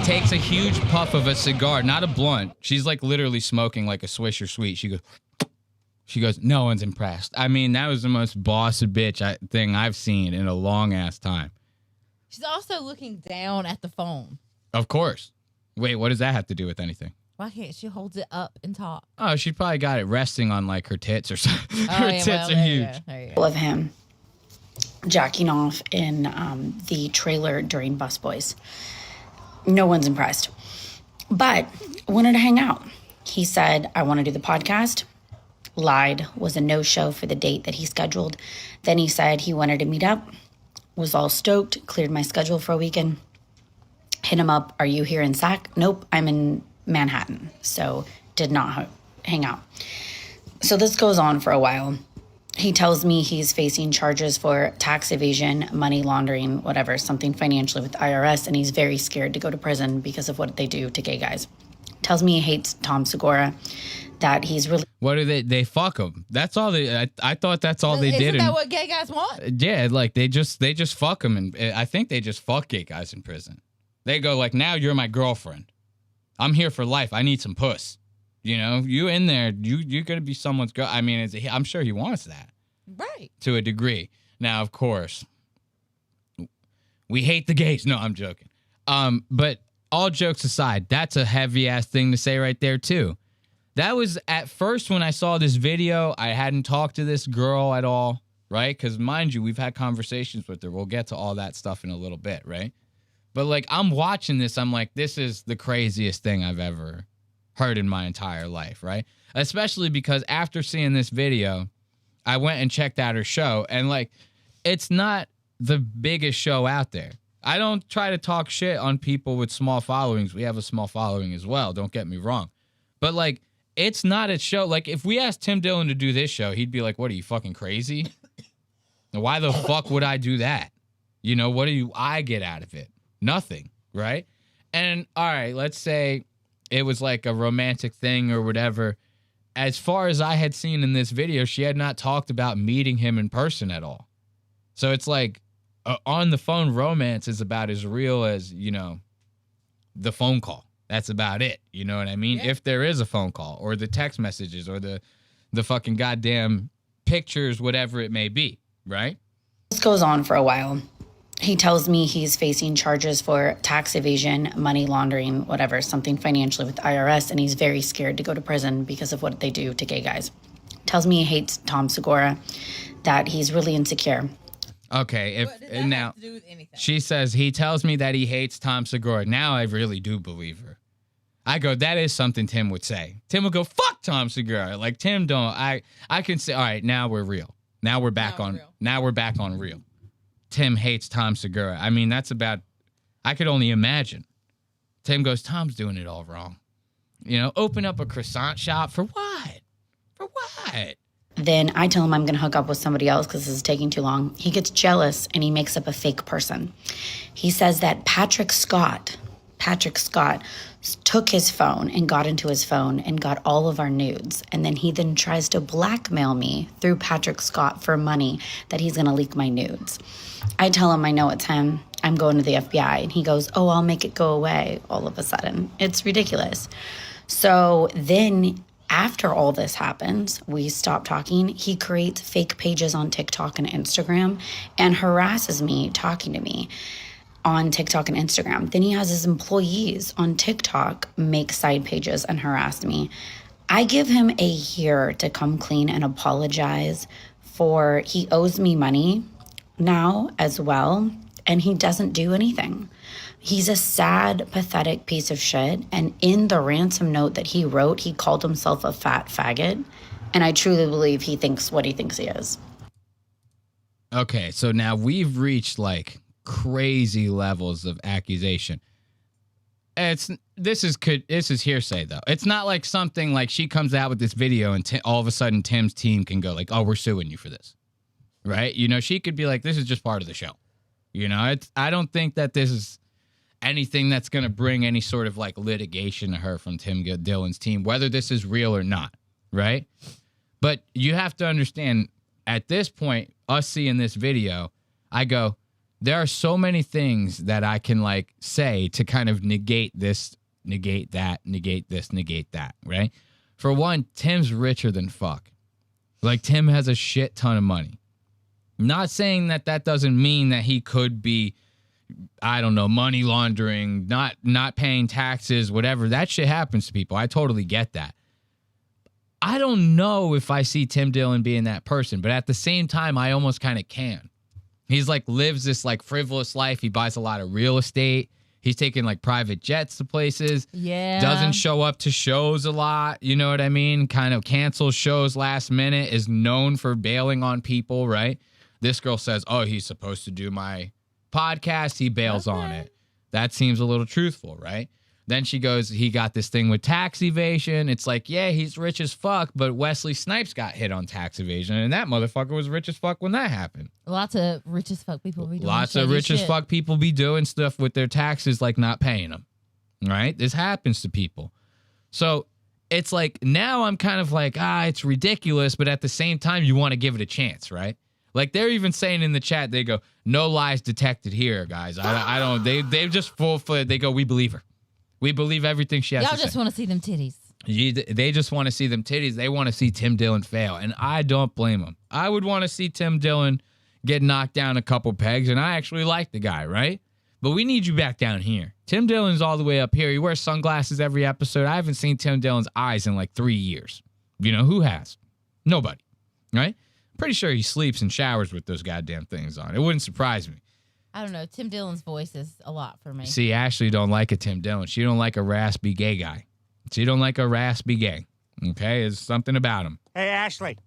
Takes a huge puff of a cigar, not a blunt. She's like literally smoking like a Swisher Sweet. She goes, no one's impressed. I mean, that was the most boss bitch thing I've seen in a long ass time. She's also looking down at the phone. Of course. Wait, what does that have to do with anything? Why can't she hold it up and talk? Oh, she probably got it resting on like her tits or something. Her tits are huge. of him jacking off in the trailer during Busboys. No one's impressed. But wanted to hang out. He said, I want to do the podcast. Lied, was a no-show for the date that he scheduled. Then he said he wanted to meet up. Was all stoked, cleared my schedule for a weekend. Hit him up, are you here in Sac? Nope, I'm in Manhattan. So did not hang out. So this goes on for a while. He tells me he's facing charges for tax evasion, money laundering, whatever, something financially with the IRS, and he's very scared to go to prison because of what they do to gay guys. Tells me he hates Tom Segura, that he's really... What do they fuck him? That's all they... I thought that's all they did. Isn't that what gay guys want? Yeah, like they just fuck them, and I think they just fuck gay guys in prison. They go like, now you're my girlfriend. I'm here for life. I need some puss. You know, you in there, you're gonna be someone's girl. I mean, I'm sure he wants that, right? To a degree. Now, of course, we hate the gays. No, I'm joking. But all jokes aside, that's a heavy ass thing to say right there too. That was at first when I saw this video. I hadn't talked to this girl at all, right? Because mind you, we've had conversations with her. We'll get to all that stuff in a little bit, right? But like, I'm watching this, I'm like, this is the craziest thing I've ever heard in my entire life, right? Especially because after seeing this video, I went and checked out her show, and like, it's not the biggest show out there. I don't try to talk shit on people with small followings. We have a small following as well, don't get me wrong. But like, it's not a show. Like, if we asked Tim Dillon to do this show, he'd be like, what, are you fucking crazy? Why the fuck would I do that? You know, what do I get out of it? Nothing, right? And all right, let's say it was like a romantic thing or whatever. As far as I had seen in this video, she had not talked about meeting him in person at all. So it's like on the phone romance is about as real as, you know, the phone call. That's about it. You know what I mean? Yeah. If there is a phone call or the text messages or the fucking goddamn pictures, whatever it may be, right? This goes on for a while. He tells me he's facing charges for tax evasion, money laundering, whatever, something financially with the IRS, and he's very scared to go to prison because of what they do to gay guys. Tells me he hates Tom Segura, that he's really insecure. Okay, now she says he tells me that he hates Tom Segura. Now I really do believe her. I go, that is something Tim would say. Tim would go, fuck Tom Segura. Like, Tim don't. I can say, all right, now we're real. Now we're back on real. Tim hates Tom Segura. I mean, that's about, I could only imagine. Tim goes, Tom's doing it all wrong. You know, open up a croissant shop for what? For what? Then I tell him I'm going to hook up with somebody else because this is taking too long. He gets jealous and he makes up a fake person. He says that Patrick Scott took his phone and got into his phone and got all of our nudes. And then he tries to blackmail me through Patrick Scott for money that he's going to leak my nudes. I tell him I know it's him. I'm going to the FBI. And he goes, oh, I'll make it go away all of a sudden. It's ridiculous. So then after all this happens, we stop talking. He creates fake pages on TikTok and Instagram and harasses me talking to me on TikTok and Instagram. Then he has his employees on TikTok make side pages and harass me. I give him a year to come clean and apologize for he owes me money now as well, and he doesn't do anything. He's a sad, pathetic piece of shit, and in the ransom note that he wrote, he called himself a fat faggot, and I truly believe he thinks what he thinks he is. Okay, so now we've reached like crazy levels of accusation. This is hearsay though. It's not like something like she comes out with this video and all of a sudden Tim's team can go like, oh, we're suing you for this, right? You know, she could be like, this is just part of the show. You know, I don't think that this is anything that's going to bring any sort of like litigation to her from Tim Dillon's team, whether this is real or not, right? But you have to understand, at this point, us seeing this video, I go, there are so many things that I can like say to kind of negate this, negate that, negate this, negate that, right? For one, Tim's richer than fuck. Like, Tim has a shit ton of money. Not saying that doesn't mean that he could be, I don't know, money laundering, not paying taxes, whatever. That shit happens to people. I totally get that. I don't know if I see Tim Dillon being that person, but at the same time, I almost kind of can. He's like lives this like frivolous life. He buys a lot of real estate. He's taking like private jets to places. Yeah. Doesn't show up to shows a lot. You know what I mean? Kind of cancels shows last minute, is known for bailing on people, right? This girl says, oh, he's supposed to do my podcast. He bails on it. That seems a little truthful, right? Then she goes, he got this thing with tax evasion. It's like, yeah, he's rich as fuck, but Wesley Snipes got hit on tax evasion, and that motherfucker was rich as fuck when that happened. Lots of rich as fuck people be doing Lots of rich as fuck people be doing stuff with their taxes, like not paying them, right? This happens to people. So it's like, now I'm kind of like, it's ridiculous, but at the same time, you want to give it a chance, right? Like, they're even saying in the chat, they go, no lies detected here, guys. I don't, they just they go, we believe her. We believe everything she has to say. Y'all just want to see them titties. They just want to see them titties. They want to see Tim Dillon fail, and I don't blame them. I would want to see Tim Dillon get knocked down a couple pegs, and I actually like the guy, right? But we need you back down here. Tim Dillon's all the way up here. He wears sunglasses every episode. I haven't seen Tim Dillon's eyes in like 3 years. You know, who has? Nobody, right? Pretty sure he sleeps and showers with those goddamn things on. It wouldn't surprise me. I don't know. Tim Dillon's voice is a lot for me. See, Ashley don't like a Tim Dillon. She don't like a raspy gay guy. She don't like a raspy gay. Okay, there's something about him. Hey, Ashley.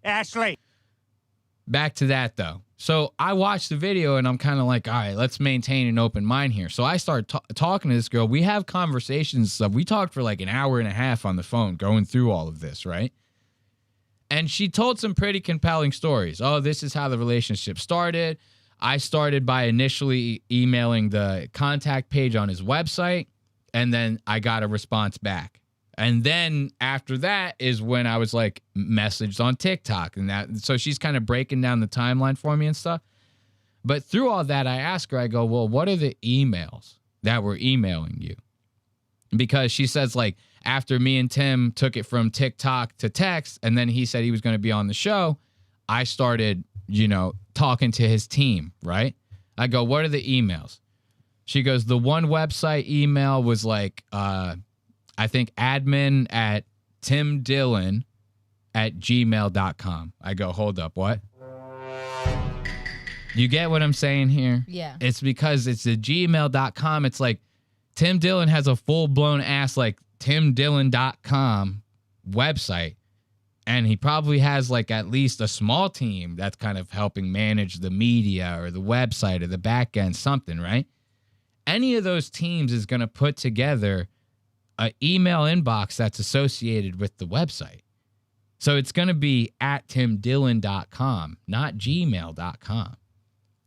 Back to that, though. So I watched the video, and I'm kind of like, all right, let's maintain an open mind here. So I start talking to this girl. We have conversations and stuff. We talked for like an hour and a half on the phone going through all of this, right? And she told some pretty compelling stories. Oh, this is how the relationship started. I started by initially emailing the contact page on his website, and then I got a response back. And then after that is when I was like messaged on TikTok and that. So she's kind of breaking down the timeline for me and stuff. But through all that, I asked her, I go, well, what are the emails that were emailing you? Because she says, like, after me and Tim took it from TikTok to text, and then he said he was going to be on the show, I started, talking to his team, right? I go, what are the emails? She goes, the one website email was like, I think admin at timdillon@gmail.com. I go, hold up, what? You get what I'm saying here? Yeah. It's because it's a gmail.com. It's like Tim Dillon has a full-blown ass like timdillon.com website. And he probably has like at least a small team that's kind of helping manage the media or the website or the back end, something, right? Any of those teams is going to put together an email inbox that's associated with the website. So it's going to be at timdillon.com, not gmail.com,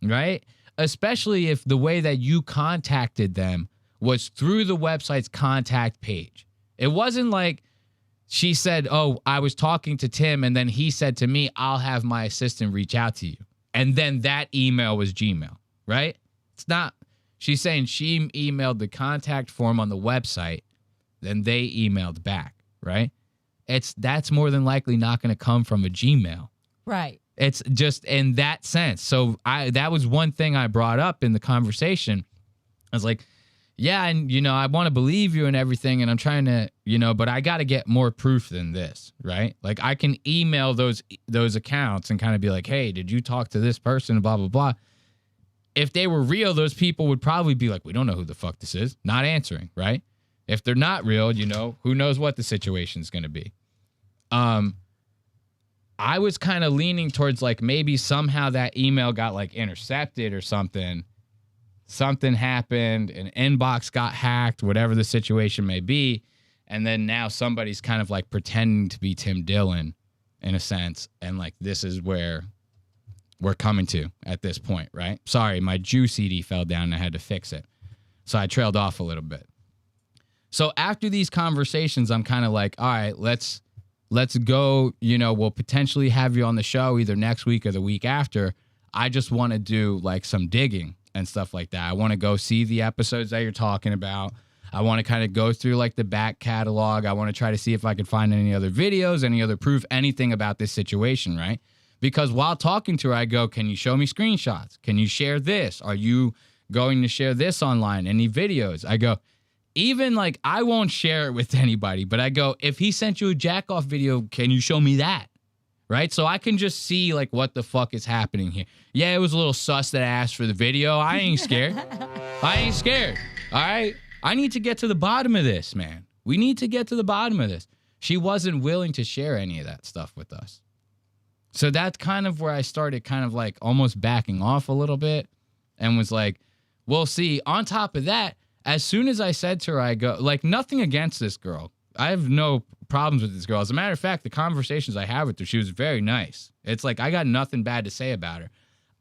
right? Especially if the way that you contacted them was through the website's contact page. It wasn't like she said, oh, I was talking to Tim, and then he said to me, I'll have my assistant reach out to you. And then that email was Gmail, right? It's not. She's saying she emailed the contact form on the website, then they emailed back, right? That's more than likely not going to come from a Gmail. Right. It's just in that sense. So that was one thing I brought up in the conversation. I was like, yeah, and I want to believe you and everything, and I'm trying to, but I got to get more proof than this, right? Like I can email those accounts and kind of be like, hey, did you talk to this person? Blah, blah, blah. If they were real, those people would probably be like, we don't know who the fuck this is. Not answering, right? If they're not real, who knows what the situation's going to be. I was kind of leaning towards like maybe somehow that email got like intercepted or something. Something happened, an inbox got hacked, whatever the situation may be. And then now somebody's kind of like pretending to be Tim Dillon in a sense. And like, this is where we're coming to at this point, right? Sorry, my Jew CD fell down and I had to fix it. So I trailed off a little bit. So after these conversations, I'm kind of like, all right, let's go, we'll potentially have you on the show either next week or the week after. I just want to do like some digging and stuff like that. I want to go see the episodes that you're talking about. I want to kind of go through like the back catalog. I want to try to see if I could find any other videos, any other proof, anything about this situation, right? Because while talking to her, I go, can you show me screenshots? Can you share this? Are you going to share this online? Any videos? I go, even like I won't share it with anybody, but I go, if he sent you a jack off video, can you show me that? Right? So I can just see like what the fuck is happening here. Yeah, it was a little sus that I asked for the video. I ain't scared. I ain't scared. All right? I need to get to the bottom of this, man. We need to get to the bottom of this. She wasn't willing to share any of that stuff with us. So that's kind of where I started kind of like almost backing off a little bit and was like, we'll see. On top of that, as soon as I said to her, I go, like, nothing against this girl. I have no problems with this girl. As a matter of fact, the conversations I have with her, she was very nice. It's like, I got nothing bad to say about her.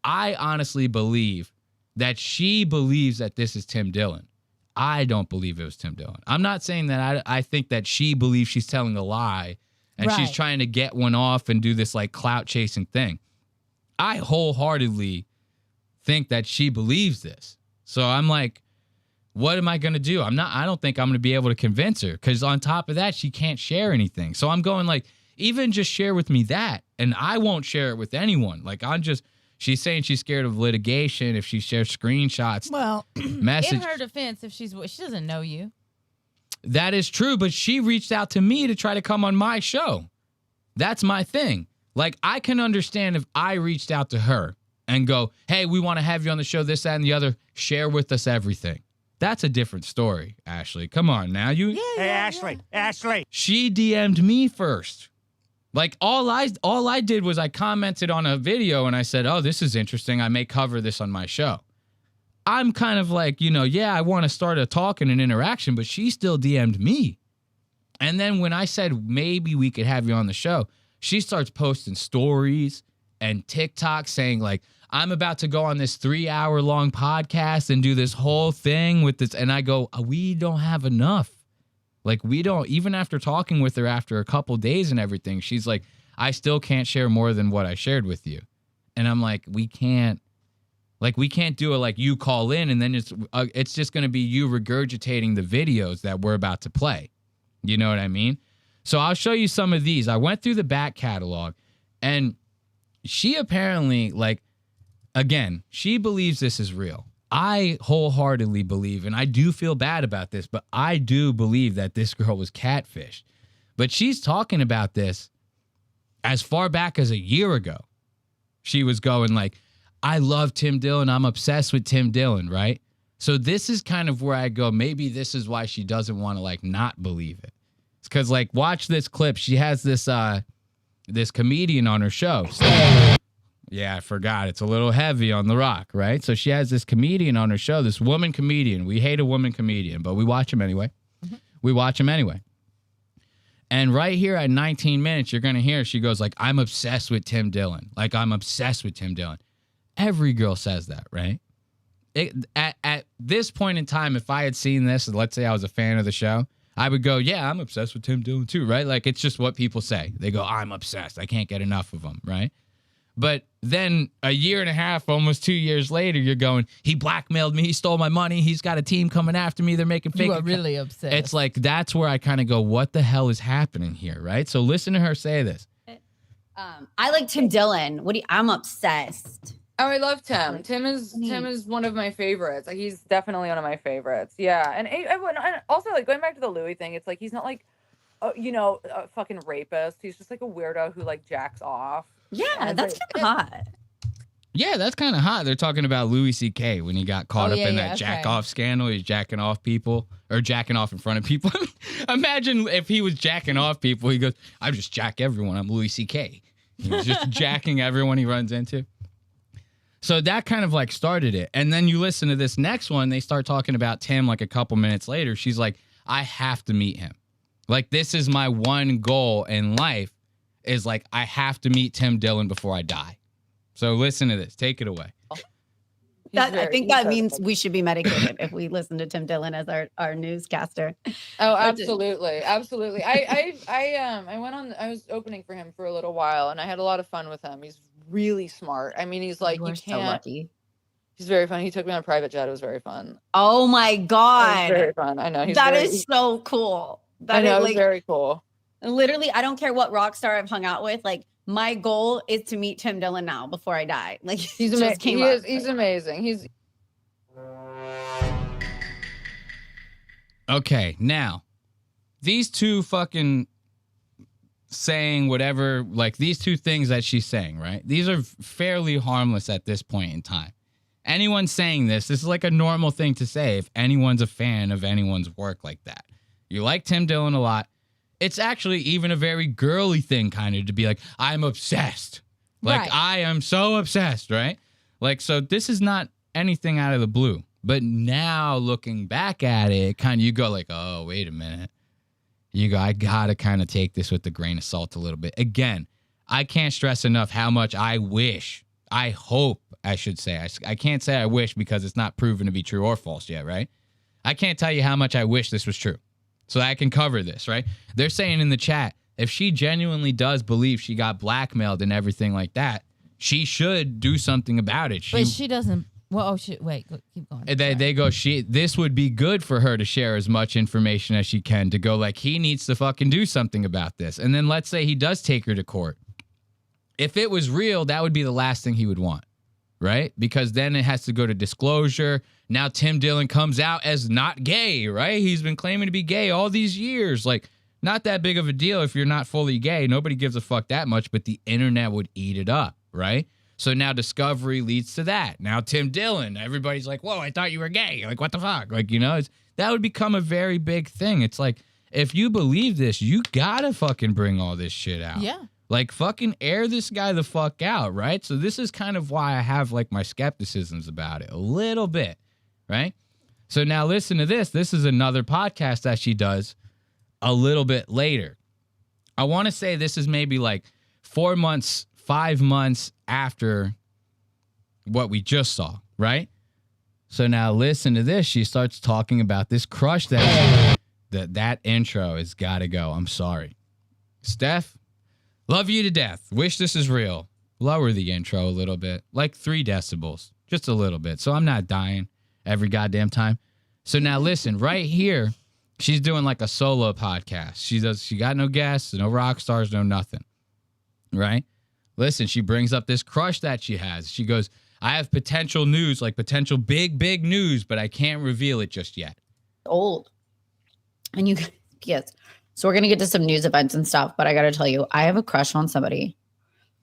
I honestly believe that she believes that this is Tim Dillon. I don't believe it was Tim Dillon. I'm not saying that I think that she believes she's telling a lie and she's trying to get one off and do this like clout chasing thing. I wholeheartedly think that she believes this. So I'm like, what am I going to do? I don't think I'm going to be able to convince her because on top of that, she can't share anything. So I'm going like, even just share with me that and I won't share it with anyone. Like she's saying she's scared of litigation if she shares screenshots. Well, message. In her defense, if she doesn't know you. That is true, but she reached out to me to try to come on my show. That's my thing. Like, I can understand if I reached out to her and go, hey, we want to have you on the show, this, that, and the other. Share with us everything. That's a different story, Ashley. Come on now. Hey, Ashley. Ashley. She DM'd me first. Like all I did was I commented on a video and I said, oh, this is interesting. I may cover this on my show. I'm kind of like, I want to start a talk and an interaction, but she still DM'd me. And then when I said maybe we could have you on the show, she starts posting stories and TikTok saying like, I'm about to go on this 3-hour-long podcast and do this whole thing with this. And I go, we don't have enough. Like, we don't, even after talking with her after a couple days and everything, she's like, I still can't share more than what I shared with you. And I'm like, we can't do it like you call in and then it's just going to be you regurgitating the videos that we're about to play. You know what I mean? So I'll show you some of these. I went through the back catalog and she apparently, like, again, she believes this is real. I wholeheartedly believe, and I do feel bad about this, but I do believe that this girl was catfished. But she's talking about this as far back as a year ago. She was going like, I love Tim Dillon. I'm obsessed with Tim Dillon, right? So this is kind of where I go, maybe this is why she doesn't want to like not believe it. It's because like, watch this clip. She has this this comedian on her show. Yeah, I forgot. It's a little heavy on the rock, right? So she has this comedian on her show, this woman comedian. We hate a woman comedian, but we watch him anyway. We watch him anyway. And right here at 19 minutes, you're going to hear she goes like, I'm obsessed with Tim Dillon. Like, I'm obsessed with Tim Dillon. Every girl says that, right? At this point in time, if I had seen this, and let's say I was a fan of the show, I would go, yeah, I'm obsessed with Tim Dillon too, right? Like, it's just what people say. They go, I'm obsessed. I can't get enough of him, right? But then a year and a half, almost 2 years later, you're going, he blackmailed me. He stole my money. He's got a team coming after me. They're making fake. You are really obsessed. It's like, that's where I kind of go, what the hell is happening here, right? So listen to her say this. I like Tim Dillon. I'm obsessed. Oh, I love Tim. Tim is one of my favorites. Like, he's definitely one of my favorites. Yeah, and also like going back to the Louis thing, it's like he's not like, a fucking rapist. He's just like a weirdo who like jacks off. Yeah, that's kind of hot. Yeah, that's kind of hot. They're talking about Louis C.K. when he got caught up in that jack-off scandal. He's jacking off people, or jacking off in front of people. Imagine if he was jacking off people. He goes, I just jack everyone. I'm Louis C.K. He's just jacking everyone he runs into. So that kind of like started it. And then you listen to this next one. They start talking about Tim like a couple minutes later. She's like, I have to meet him. Like, this is my one goal in life. Is like, I have to meet Tim Dillon before I die. So listen to this. Take it away. I think that means we should be medicated if we listen to Tim Dillon as our newscaster. Oh, absolutely. Absolutely. I was opening for him for a little while and I had a lot of fun with him. He's really smart. I mean, he's like, you can't. So lucky. He's very fun. He took me on a private jet. It was very fun. Oh my God. It was very fun. I know. Is so cool. I know, it's very cool. Literally, I don't care what rock star I've hung out with. Like, my goal is to meet Tim Dillon now before I die. Like, he's amazing. He's amazing. Okay, now, these two fucking saying whatever, like these two things that she's saying, right? These are fairly harmless at this point in time. Anyone saying this is like a normal thing to say if anyone's a fan of anyone's work like that. You like Tim Dillon a lot. It's actually even a very girly thing kind of to be like, I'm obsessed. Like, right. I am so obsessed, right? Like, so this is not anything out of the blue. But now looking back at it, kind of you go like, oh, wait a minute. You go, I got to kind of take this with a grain of salt a little bit. Again, I can't stress enough how much I wish, I hope, I should say. I can't say I wish because it's not proven to be true or false yet, right? I can't tell you how much I wish this was true. So I can cover this, right? They're saying in the chat, if she genuinely does believe she got blackmailed and everything like that, she should do something about it. But she doesn't. Well, wait, keep going. They go, this would be good for her to share as much information as she can to go like, he needs to fucking do something about this. And then let's say he does take her to court. If it was real, that would be the last thing he would want, right? Because then it has to go to disclosure. Now Tim Dillon comes out as not gay, right? He's been claiming to be gay all these years. Like, not that big of a deal if you're not fully gay. Nobody gives a fuck that much, but the internet would eat it up, right? So now discovery leads to that. Now Tim Dillon, everybody's like, whoa, I thought you were gay. Like, what the fuck? Like, you know, that would become a very big thing. It's like, if you believe this, you gotta fucking bring all this shit out. Yeah. Like, fucking air this guy the fuck out, right? So this is kind of why I have, like, my skepticisms about it a little bit, right? So now listen to this. This is another podcast that she does a little bit later. I want to say this is maybe like 4 months, 5 months after what we just saw, right? So now listen to this. She starts talking about this crush that intro has got to go. I'm sorry. Steph, love you to death. Wish this is real. Lower the intro a little bit, like 3 decibels, just a little bit. So I'm not dying every goddamn time. So now listen, right here, she's doing like a solo podcast. She got no guests, no rock stars, no nothing. Right? Listen, she brings up this crush that she has. She goes, I have potential news, like potential big news, but I can't reveal it just yet. Old. And you, yes. So we're going to get to some news events and stuff, but I got to tell you, I have a crush on somebody.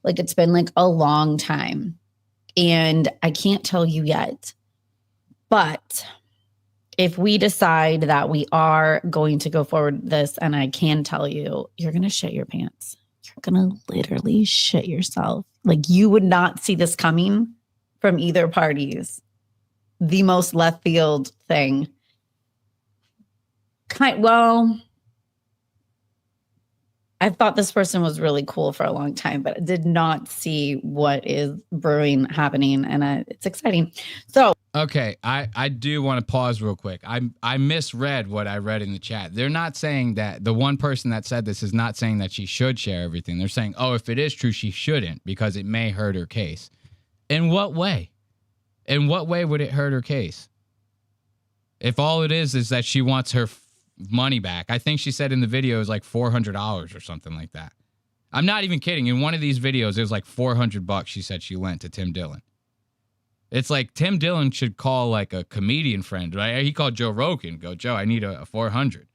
Like, it's been like a long time and I can't tell you yet, but if we decide that we are going to go forward with this, and I can tell you, you're going to shit your pants. You're going to literally shit yourself. Like, you would not see this coming from either parties. The most left field thing. I thought this person was really cool for a long time, but I did not see what is brewing happening, and it's exciting. So, okay, I do want to pause real quick. I misread what I read in the chat. They're not saying that the one person that said this is not saying that she should share everything. They're saying, oh, if it is true, she shouldn't because it may hurt her case. In what way? In what way would it hurt her case? If all it is that she wants her money back. I think she said in the video it was like $400 or something like that. I'm not even kidding. In one of these videos, it was like $400 she said she lent to Tim Dillon. It's like Tim Dillon should call like a comedian friend, right? He called Joe Rogan. Go, Joe, I need a 400.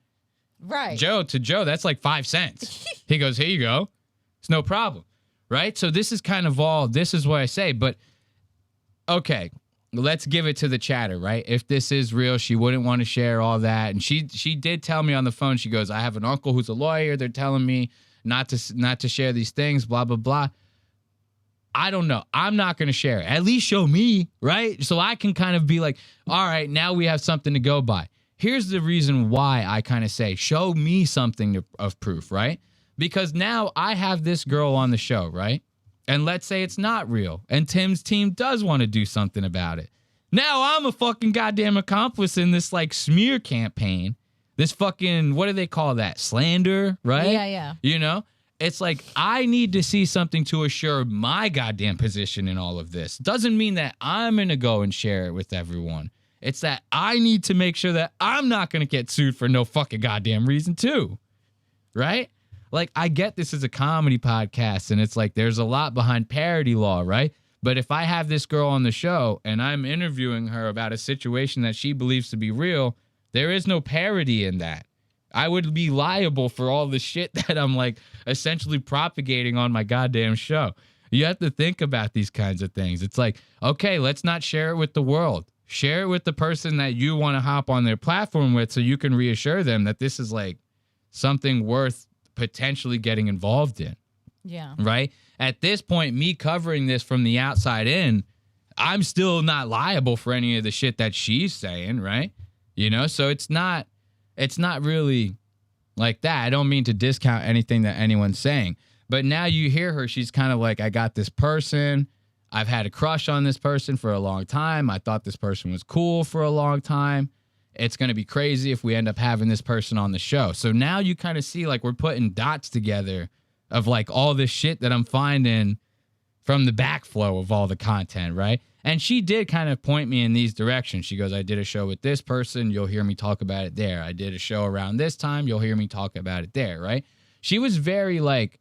Right. Joe, that's like 5 cents. He goes, here you go. It's no problem. Right? So this is kind of this is what I say. But okay, let's give it to the chatter, right? If this is real, she wouldn't want to share all that. And she did tell me on the phone, she goes, I have an uncle who's a lawyer. They're telling me not to share these things, blah, blah, blah. I don't know. I'm not going to share it. At least show me, right? So I can kind of be like, all right, now we have something to go by. Here's the reason why I kind of say, show me something of proof, right? Because now I have this girl on the show, right? And let's say it's not real. And Tim's team does want to do something about it. Now I'm a fucking goddamn accomplice in this like smear campaign. This fucking, what do they call that? Slander, right? Yeah. You know? It's like, I need to see something to assure my goddamn position in all of this. Doesn't mean that I'm going to go and share it with everyone. It's that I need to make sure that I'm not going to get sued for no fucking goddamn reason too. Right? Like, I get this is a comedy podcast and it's like there's a lot behind parody law, right? But if I have this girl on the show and I'm interviewing her about a situation that she believes to be real, there is no parody in that. I would be liable for all the shit that I'm like essentially propagating on my goddamn show. You have to think about these kinds of things. It's like, okay, let's not share it with the world. Share it with the person that you want to hop on their platform with so you can reassure them that this is like something worth potentially getting involved in. Yeah. Right? At this point, me covering this from the outside in, I'm still not liable for any of the shit that she's saying, right? You know, so it's not really like that. I don't mean to discount anything that anyone's saying, but now you hear her, she's kind of like, I got this person. I've had a crush on this person for a long time. I thought this person was cool for a long time. It's going to be crazy if we end up having this person on the show. So now you kind of see like we're putting dots together of like all this shit that I'm finding from the backflow of all the content, right? And she did kind of point me in these directions. She goes, I did a show with this person. You'll hear me talk about it there. I did a show around this time. You'll hear me talk about it there, right? She was very like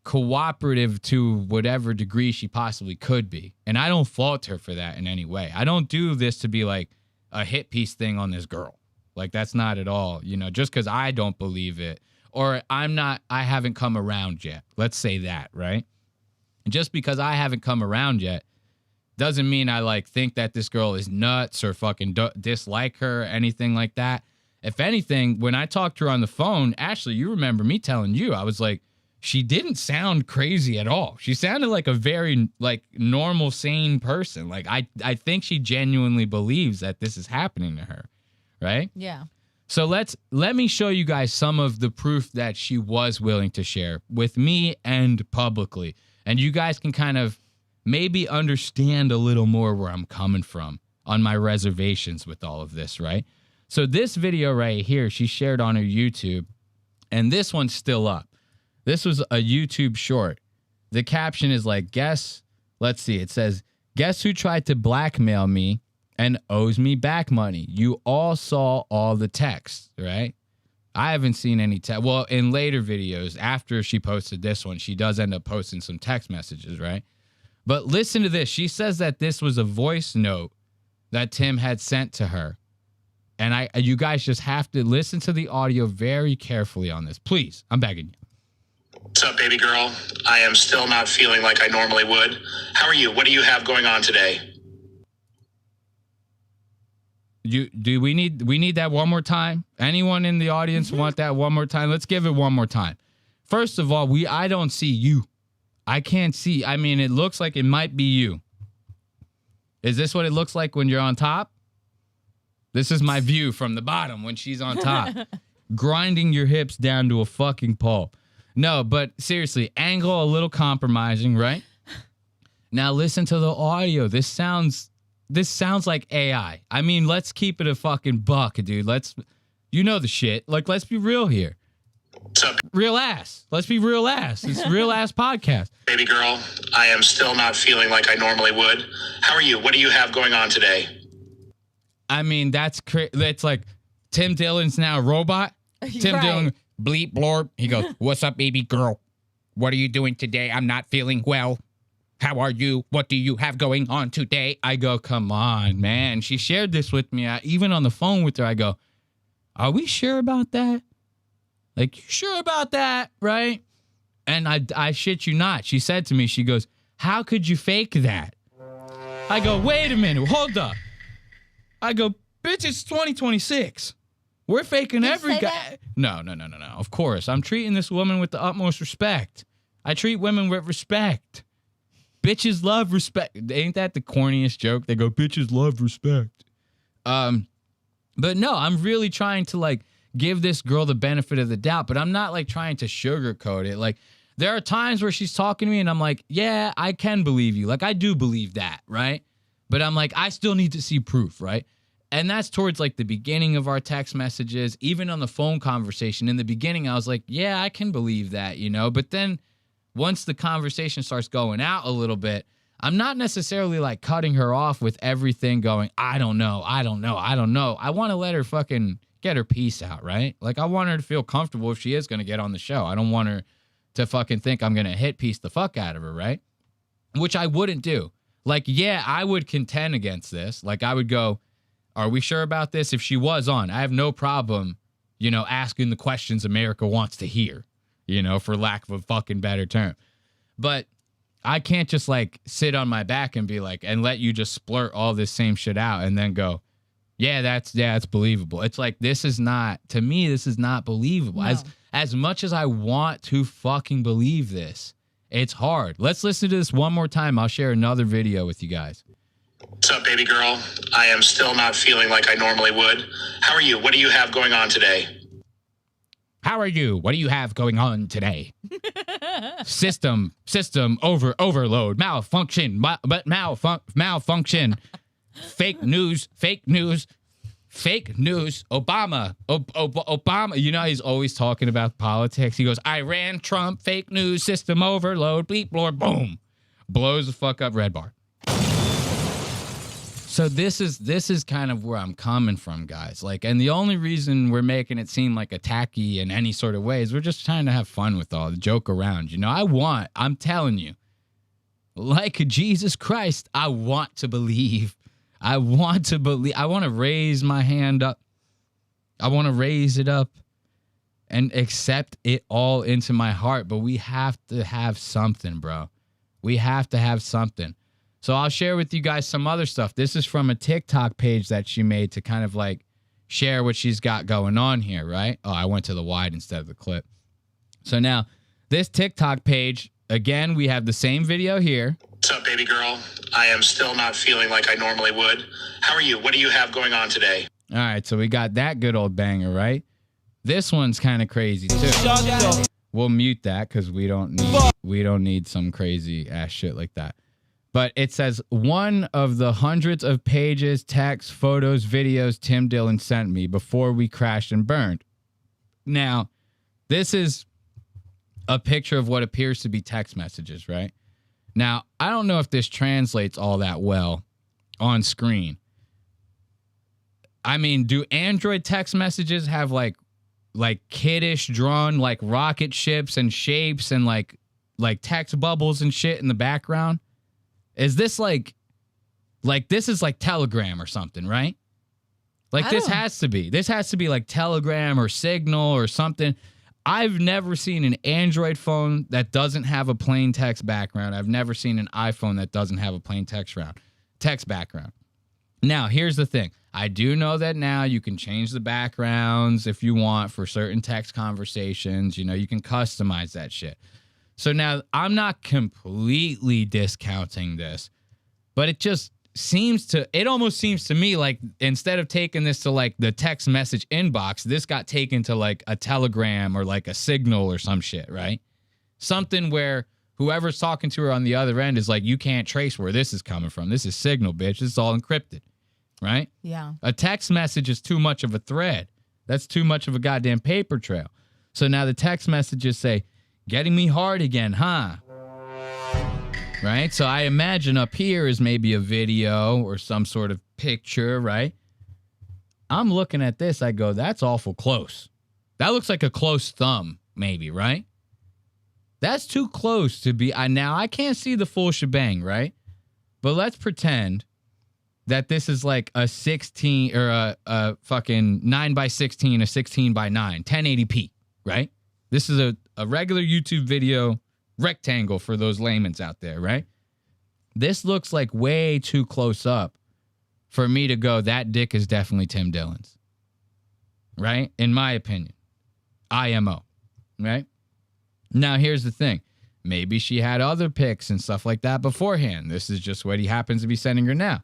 cooperative to whatever degree she possibly could be. And I don't fault her for that in any way. I don't do this to be like a hit piece thing on this girl. Like, that's not at all, you know, just because I don't believe it or I haven't come around yet. Let's say that, right? just because I haven't come around yet doesn't mean I like think that this girl is nuts or fucking dislike her or anything like that. If anything, when I talked to her on the phone, Ashley, you remember me telling you, I was like, she didn't sound crazy at all. She sounded like a very like normal, sane person. Like I think she genuinely believes that this is happening to her, right? Yeah. So let me show you guys some of the proof that she was willing to share with me and publicly. And you guys can kind of maybe understand a little more where I'm coming from on my reservations with all of this, right? So this video right here, she shared on her YouTube, and this one's still up. This was a YouTube short. The caption is like, let's see, it says, guess who tried to blackmail me and owes me back money? You all saw all the texts, right? I haven't seen any text. Well, in later videos, after she posted this one, she does end up posting some text messages, right? But listen to this. She says that this was a voice note that Tim had sent to her. And you guys just have to listen to the audio very carefully on this. Please, I'm begging you. What's up, baby girl? I am still not feeling like I normally would. How are you? What do you have going on today? We need that one more time? Anyone in the audience want that one more time? Let's give it one more time. First of all, I don't see you. I can't see. I mean, it looks like it might be you. Is this what it looks like when you're on top? This is my view from the bottom when she's on top. Grinding your hips down to a fucking pulp. No, but seriously, angle a little compromising, right? Now listen to the audio. This sounds like AI. I mean, let's keep it a fucking buck, dude. You know the shit. Like, let's be real here. What's up? Real ass. Let's be real ass. It's real ass podcast. Baby girl, I am still not feeling like I normally would. How are you? What do you have going on today? I mean, that's like Tim Dillon's now a robot. Tim Dillon, bleep, blorb. He goes, what's up, baby girl? What are you doing today? I'm not feeling well. How are you? What do you have going on today? I go, come on, man. She shared this with me. Even on the phone with her, I go, are we sure about that? Like, you sure about that, right? And I shit you not. She said to me, she goes, how could you fake that? I go, wait a minute, hold up. I go, bitch, it's 2026. We're faking every guy. No. Of course, I'm treating this woman with the utmost respect. I treat women with respect. Bitches love respect. Ain't that the corniest joke? They go, bitches love respect. But no, I'm really trying to like give this girl the benefit of the doubt, but I'm not like trying to sugarcoat it. Like, there are times where she's talking to me and I'm like, yeah, I can believe you. Like, I do believe that, right? But I'm like, I still need to see proof, right? And that's towards like the beginning of our text messages, even on the phone conversation. In the beginning, I was like, yeah, I can believe that, you know? But then once the conversation starts going out a little bit, I'm not necessarily like cutting her off with everything going, I don't know. I want to let her fucking get her piece out, right? Like, I want her to feel comfortable if she is going to get on the show. I don't want her to fucking think I'm going to hit piece the fuck out of her, right? Which I wouldn't do. Like, yeah, I would contend against this. Like, I would go, are we sure about this? If she was on, I have no problem, you know, asking the questions America wants to hear, you know, for lack of a fucking better term. But I can't just like sit on my back and be like, and let you just splurt all this same shit out and then go, yeah, it's believable. It's like, this is not believable. No. As much as I want to fucking believe this, it's hard. Let's listen to this one more time. I'll share another video with you guys. What's up, baby girl? I am still not feeling like I normally would. How are you? What do you have going on today? How are you? What do you have going on today? System overload, malfunction, malfunction. Fake news. Obama. You know, he's always talking about politics. He goes, Iran, Trump, fake news, system overload, bleep, blor, boom. Blows the fuck up red bar. So this is kind of where I'm coming from, guys. Like, and the only reason we're making it seem like attacky in any sort of way is we're just trying to have fun with all the joke around. You know, I'm telling you, like Jesus Christ, I want to believe. I want to raise my hand up. I want to raise it up and accept it all into my heart. But we have to have something, bro. We have to have something. So I'll share with you guys some other stuff. This is from a TikTok page that she made to kind of like share what she's got going on here, right? Oh, I went to the wide instead of the clip. So now this TikTok page, again, we have the same video here. What's up, baby girl? I am still not feeling like I normally would. How are you? What do you have going on today? All right, so we got that good old banger, right? This one's kind of crazy too. We'll mute that because we don't need some crazy ass shit like that. But it says, one of the hundreds of pages, texts, photos, videos Tim Dillon sent me before we crashed and burned. Now, this is a picture of what appears to be text messages, right? Now, I don't know if this translates all that well on screen. I mean, do Android text messages have like kiddish drawn like rocket ships and shapes and like text bubbles and shit in the background? Is this like this is like Telegram or something, right? Like this has to be. This has to be like Telegram or Signal or something. I've never seen an Android phone that doesn't have a plain text background. I've never seen an iPhone that doesn't have a plain text background. Now, here's the thing. I do know that now you can change the backgrounds if you want for certain text conversations. You know, you can customize that shit. So now I'm not completely discounting this, but it almost seems to me like instead of taking this to like the text message inbox, this got taken to like a Telegram or like a Signal or some shit, right? Something where whoever's talking to her on the other end is like, you can't trace where this is coming from. This is Signal, bitch. This is all encrypted, right? Yeah. A text message is too much of a thread. That's too much of a goddamn paper trail. So now the text messages say, getting me hard again, huh? Right? So I imagine up here is maybe a video or some sort of picture, right? I'm looking at this, I go, that's awful close. That looks like a close thumb, maybe, right? That's too close to be. Now, I can't see the full shebang, right? But let's pretend that this is like a 16 or a fucking 9x16, a 16x9, 1080p, right? This is a regular YouTube video rectangle for those layman's out there, right? This looks like way too close up for me to go, that dick is definitely Tim Dillon's, right? In my opinion, IMO, right? Now, here's the thing. Maybe she had other pics and stuff like that beforehand. This is just what he happens to be sending her now.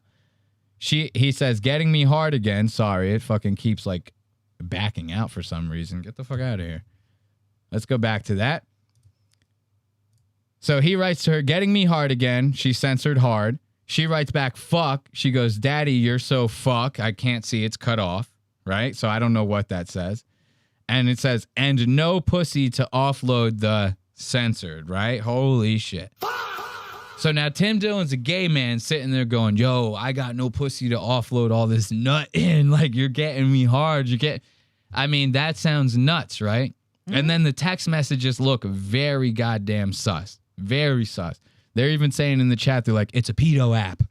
He says, getting me hard again. Sorry, it fucking keeps like backing out for some reason. Get the fuck out of here. Let's go back to that. So he writes to her, getting me hard again. She censored hard. She writes back, fuck. She goes, daddy, you're so fuck. I can't see. It's cut off, right? So I don't know what that says. And it says, and no pussy to offload the censored, right? Holy shit. So now Tim Dillon's a gay man sitting there going, yo, I got no pussy to offload all this nut in. Like, you're getting me hard. I mean, that sounds nuts, right? Mm-hmm. And then the text messages look very goddamn sus. Very sus. They're even saying in the chat, they're like, it's a pedo app.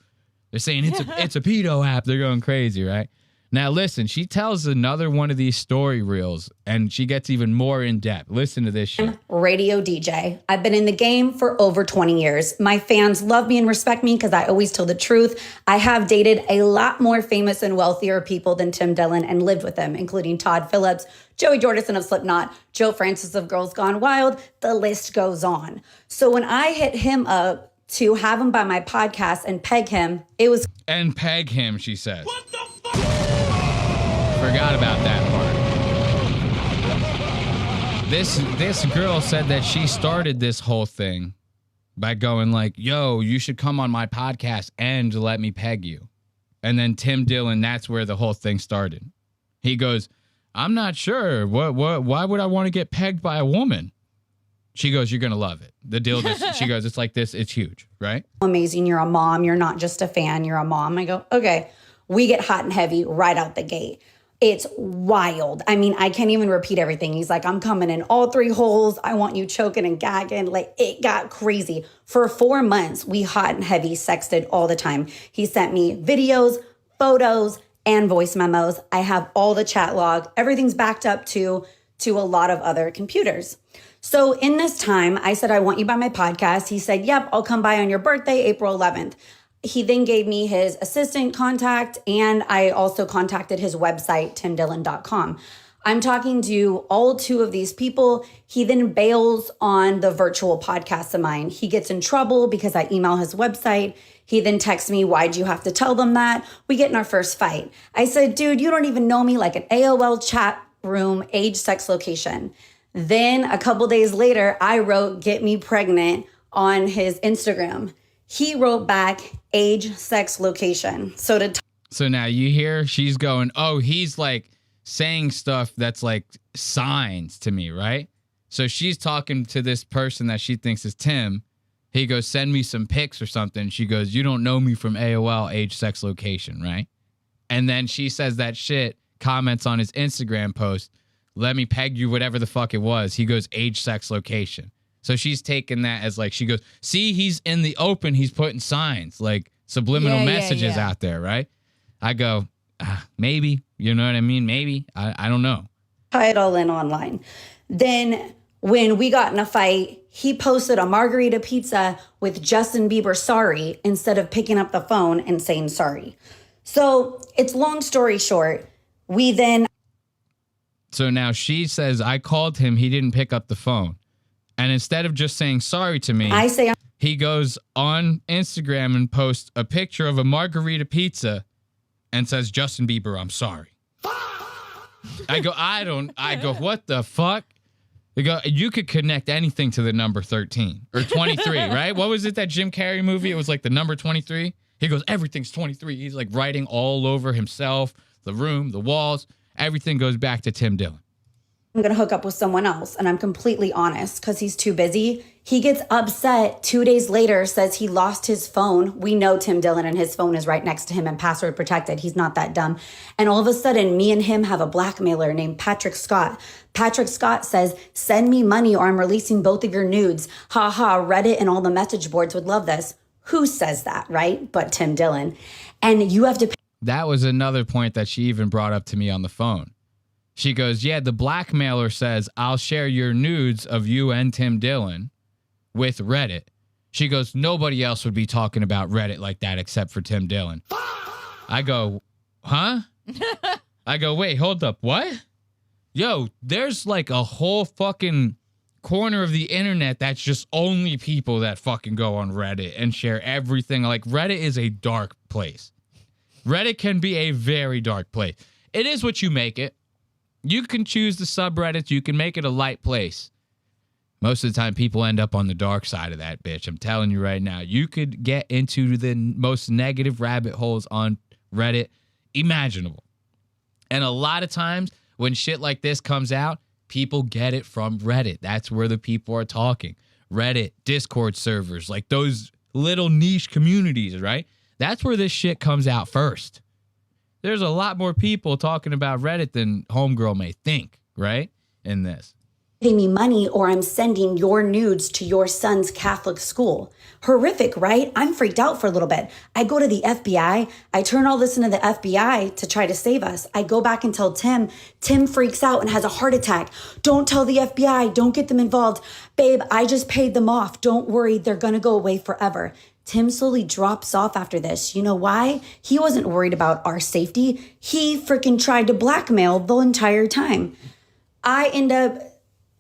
They're saying it's a pedo app. They're going crazy, right? Now, listen, she tells another one of these story reels, and she gets even more in depth. Listen to this shit. Radio DJ. I've been in the game for over 20 years. My fans love me and respect me because I always tell the truth. I have dated a lot more famous and wealthier people than Tim Dillon and lived with them, including Todd Phillips, Joey Jordison of Slipknot, Joe Francis of Girls Gone Wild. The list goes on. So when I hit him up to have him by my podcast and peg him, it was... And peg him, she says. What the fuck? Forgot about that part. This girl said that she started this whole thing by going like, yo, you should come on my podcast and let me peg you. And then Tim Dillon, that's where the whole thing started. He goes, I'm not sure. Why would I want to get pegged by a woman? She goes, you're going to love it. The deal, she goes, it's like this. It's huge, right? Amazing. You're a mom. You're not just a fan. You're a mom. I go, okay. We get hot and heavy right out the gate. It's wild. I mean, I can't even repeat everything. He's like, I'm coming in all 3 holes. I want you choking and gagging. Like, it got crazy. For 4 months, we hot and heavy sexted all the time. He sent me videos, photos, and voice memos. I have all the chat log. Everything's backed up to to a lot of other computers. So in this time, I said, I want you by my podcast. He said, yep, I'll come by on your birthday, April 11th. He then gave me his assistant contact, and I also contacted his website, timdillon.com. I'm talking to all two of these people. He then bails on the virtual podcast of mine. He gets in trouble because I email his website. He then texts me, why'd you have to tell them that? We get in our first fight. I said, dude, you don't even know me, like an AOL chat room, age, sex, location. Then a couple days later, I wrote, get me pregnant on his Instagram. He wrote back, age, sex, location. So now you hear she's going, oh, he's like saying stuff that's like signs to me, right? So she's talking to this person that she thinks is Tim. He goes, send me some pics or something. She goes, you don't know me from AOL, age, sex, location, right? And then she says that shit, comments on his Instagram post, let me peg you, whatever the fuck it was. He goes, age, sex, location. So she's taking that as like, she goes, see, he's in the open. He's putting signs, like subliminal messages out there, right? I go, maybe, you know what I mean? Maybe, I don't know. Tie it all in online. Then when we got in a fight, he posted a margarita pizza with Justin Bieber sorry instead of picking up the phone and saying sorry. So it's long story short, we then. So now she says, I called him, he didn't pick up the phone. And instead of just saying sorry to me, he goes on Instagram and posts a picture of a margarita pizza and says, Justin Bieber, I'm sorry. I go, what the fuck? They go, you could connect anything to the number 13 or 23, right? What was it, that Jim Carrey movie? It was like the number 23. He goes, everything's 23. He's like writing all over himself, the room, the walls. Everything goes back to Tim Dillon. I'm going to hook up with someone else. And I'm completely honest because he's too busy. He gets upset 2 days later, says he lost his phone. We know Tim Dillon and his phone is right next to him and password protected. He's not that dumb. And all of a sudden, me and him have a blackmailer named Patrick Scott. Patrick Scott says, send me money or I'm releasing both of your nudes. Ha ha, Reddit and all the message boards would love this. Who says that, right? But Tim Dillon. And you have to pay. That was another point that she even brought up to me on the phone. She goes, yeah, the blackmailer says, I'll share your nudes of you and Tim Dillon with Reddit. She goes, nobody else would be talking about Reddit like that except for Tim Dillon. I go, huh? I go, wait, hold up. What? Yo, there's like a whole fucking corner of the internet that's just only people that fucking go on Reddit and share everything. Like, Reddit is a dark place. Reddit can be a very dark place. It is what you make it. You can choose the subreddits. You can make it a light place. Most of the time, people end up on the dark side of that bitch. I'm telling you right now. You could get into the most negative rabbit holes on Reddit imaginable. And a lot of times, when shit like this comes out, people get it from Reddit. That's where the people are talking. Reddit, Discord servers, like those little niche communities, right? That's where this shit comes out first. There's a lot more people talking about Reddit than Homegirl may think, right? In this. Pay me money or I'm sending your nudes to your son's Catholic school. Horrific, right? I'm freaked out for a little bit. I go to the FBI. I turn all this into the FBI to try to save us. I go back and tell Tim. Tim freaks out and has a heart attack. Don't tell the FBI. Don't get them involved. Babe, I just paid them off. Don't worry. They're going to go away forever. Tim slowly drops off after this. You know why? He wasn't worried about our safety. He freaking tried to blackmail the entire time. I end up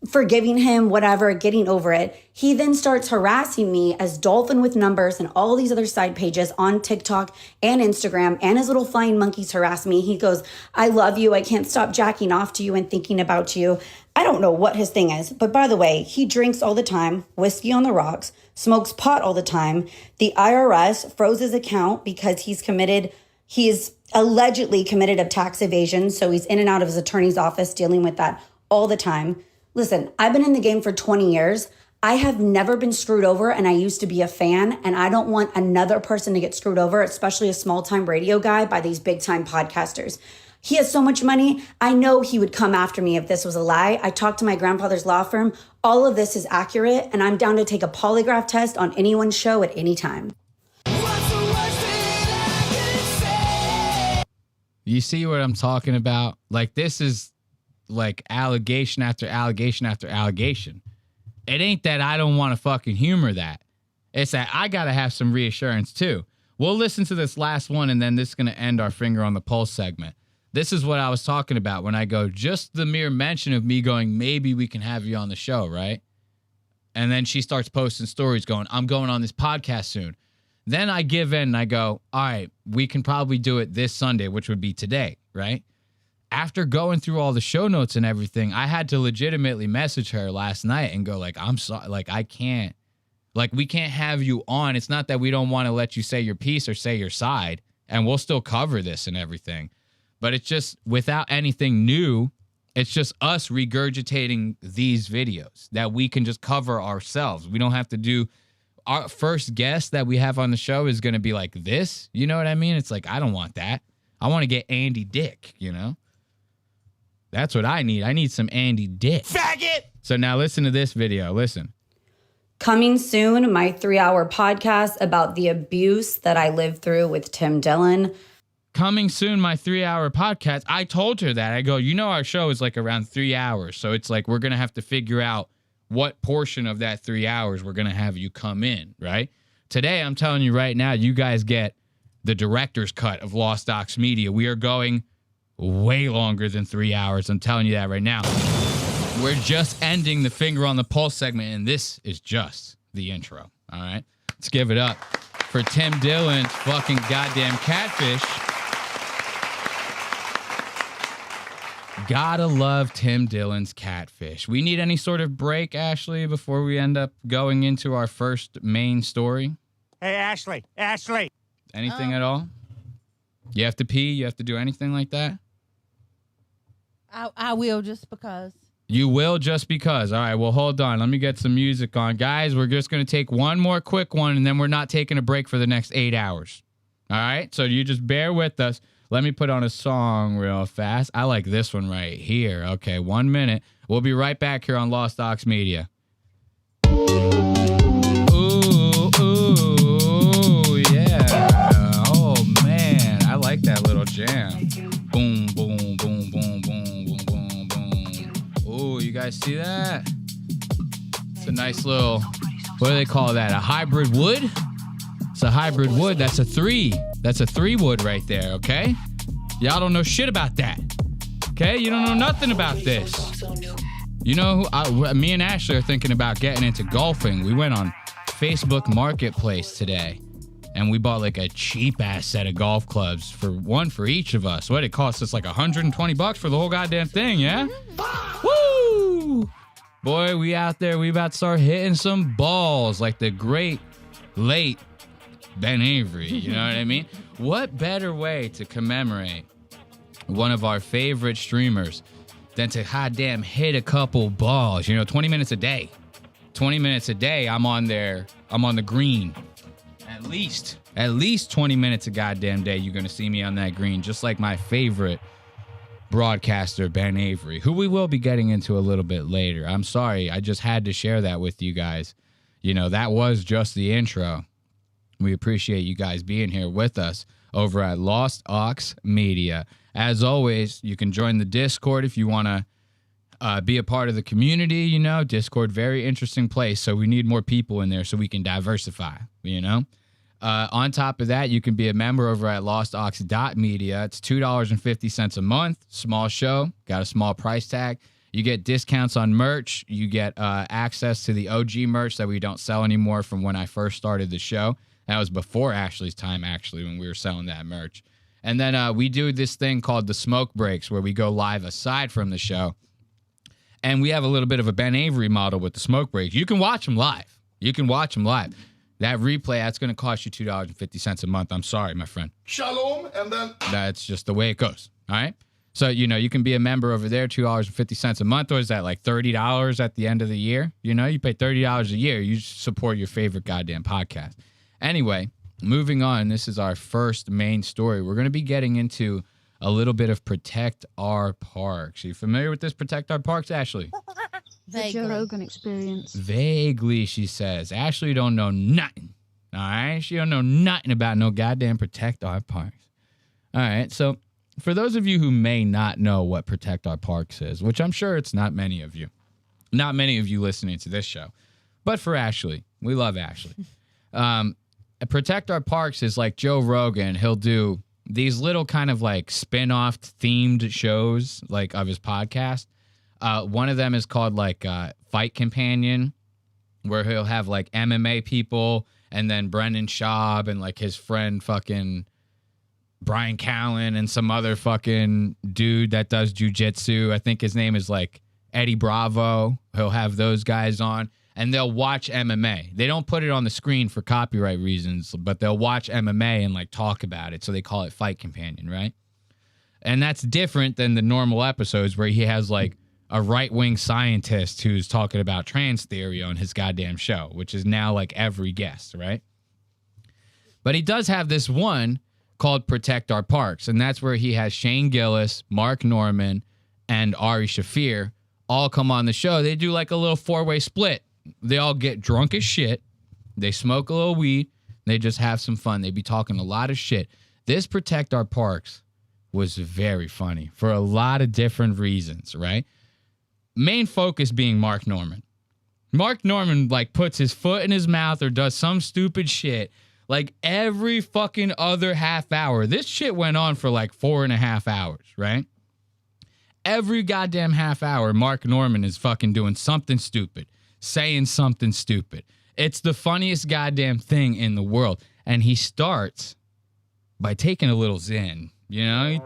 forgiving him, whatever, getting over it. He then starts harassing me as Dolphin with Numbers and all these other side pages on TikTok and Instagram, and his little flying monkeys harass me. He goes, I love you. I can't stop jacking off to you and thinking about you. I don't know what his thing is, but by the way, he drinks all the time, whiskey on the rocks, smokes pot all the time. The IRS froze his account because he's allegedly committed a tax evasion. So he's in and out of his attorney's office dealing with that all the time. Listen, I've been in the game for 20 years. I have never been screwed over, and I used to be a fan, and I don't want another person to get screwed over, especially a small-time radio guy, by these big-time podcasters. He has so much money. I know he would come after me if this was a lie. I talked to my grandfather's law firm. All of this is accurate, and I'm down to take a polygraph test on anyone's show at any time. You see what I'm talking about? Like, this is like allegation after allegation after allegation. It ain't that I don't want to fucking humor that. It's that I got to have some reassurance too. We'll listen to this last one, and then this is going to end our finger on the pulse segment. This is what I was talking about when I go, just the mere mention of me going, maybe we can have you on the show, right? And then she starts posting stories going, I'm going on this podcast soon. Then I give in and I go, all right, we can probably do it this Sunday, which would be today, right? After going through all the show notes and everything, I had to legitimately message her last night and go like, I'm sorry, like I can't, like we can't have you on. It's not that we don't want to let you say your piece or say your side, and we'll still cover this and everything. But it's just without anything new, it's just us regurgitating these videos that we can just cover ourselves. We don't have to do our first guest that we have on the show is going to be like this. You know what I mean? It's like, I don't want that. I want to get Andy Dick, you know? That's what I need. I need some Andy Dick. Faggot! So now listen to this video. Listen. Coming soon, my 3-hour podcast about the abuse that I lived through with Tim Dillon. Coming soon, my 3-hour podcast. I told her that. I go, you know, our show is like around 3 hours. So it's like we're going to have to figure out what portion of that 3 hours we're going to have you come in, right? Today, I'm telling you right now, you guys get the director's cut of Lost Aux Media. We are going way longer than 3 hours. I'm telling you that right now. We're just ending the finger on the pulse segment, and this is just the intro, all right? Let's give it up for Tim Dillon's fucking goddamn Catfish. Gotta love Tim Dillon's Catfish. We need any sort of break, Ashley, before we end up going into our first main story? Hey, Ashley. Anything at all? You have to pee? You have to do anything like that? I will just because. You will just because. All right, well, hold on. Let me get some music on. Guys, we're just going to take one more quick one, and then we're not taking a break for the next 8 hours. All right? So you just bear with us. Let me put on a song real fast. I like this one right here. Okay, 1 minute. We'll be right back here on Lost Aux Media. Ooh, yeah. Oh, man. I like that little jam. Boom, boom, boom, boom, boom, boom, boom, boom. Ooh, you guys see that? It's a nice little, what do they call that? A hybrid wood? It's a hybrid wood. That's a 3. That's a 3 wood right there, okay? Y'all don't know shit about that. Okay? You don't know nothing about this. You know, me and Ashley are thinking about getting into golfing. We went on Facebook Marketplace today, and we bought like a cheap-ass set of golf clubs for one for each of us. What, it cost us like $120 for the whole goddamn thing, yeah? Woo! Boy, we out there. We about to start hitting some balls like the great late Ben Avery, you know what I mean? What better way to commemorate one of our favorite streamers than to goddamn hit a couple balls, 20 minutes a day. 20 minutes a day, I'm on the green. At least 20 minutes a goddamn day, you're going to see me on that green, just like my favorite broadcaster, Ben Avery, who we will be getting into a little bit later. I'm sorry, I just had to share that with you guys. That was just the intro. We appreciate you guys being here with us over at Lost Aux Media. As always, you can join the Discord if you want to be a part of the community. Discord, very interesting place. So we need more people in there so we can diversify, On top of that, you can be a member over at lostaux.media. It's $2.50 a month. Small show, got a small price tag. You get discounts on merch. You get access to the OG merch that we don't sell anymore from when I first started the show. That was before Ashley's time, actually, when we were selling that merch. And then we do this thing called the smoke breaks, where we go live aside from the show. And we have a little bit of a Ben Avery model with the smoke breaks. You can watch them live. That replay, that's going to cost you $2.50 a month. I'm sorry, my friend. Shalom, and then... That's just the way it goes, all right? So, you can be a member over there, $2.50 a month, or is that like $30 at the end of the year? You pay $30 a year. You support your favorite goddamn podcast. Anyway, moving on, this is our first main story. We're going to be getting into a little bit of Protect Our Parks. Are you familiar with this Protect Our Parks, Ashley? The Joe Rogan experience. Vaguely, she says. Ashley don't know nothing. All right? She don't know nothing about no goddamn Protect Our Parks. All right, so for those of you who may not know what Protect Our Parks is, which I'm sure it's not many of you listening to this show, but for Ashley, we love Ashley. Protect Our Parks is like Joe Rogan. He'll do these little kind of like spin-off themed shows like of his podcast. One of them is called like Fight Companion, where he'll have like MMA people and then Brendan Schaub and like his friend fucking Brian Callen and some other fucking dude that does jujitsu. I think his name is like Eddie Bravo. He'll have those guys on and they'll watch MMA. They don't put it on the screen for copyright reasons, but they'll watch MMA and like talk about it. So they call it Fight Companion, right? And that's different than the normal episodes where he has like a right-wing scientist who's talking about trans theory on his goddamn show, which is now like every guest, right? But he does have this one called Protect Our Parks, and that's where he has Shane Gillis, Mark Norman, and Ari Shaffir all come on the show. They do like a little four-way split. They all get drunk as shit. They smoke a little weed. They just have some fun. They be talking a lot of shit. This Protect Our Parks was very funny for a lot of different reasons, right? Main focus being Mark Norman. Mark Norman like puts his foot in his mouth or does some stupid shit like every fucking other half hour. This shit went on for like 4.5 hours, right? Every goddamn half hour, Mark Norman is fucking doing something stupid, saying something stupid. It's the funniest goddamn thing in the world. And he starts by taking a little Zen. You know,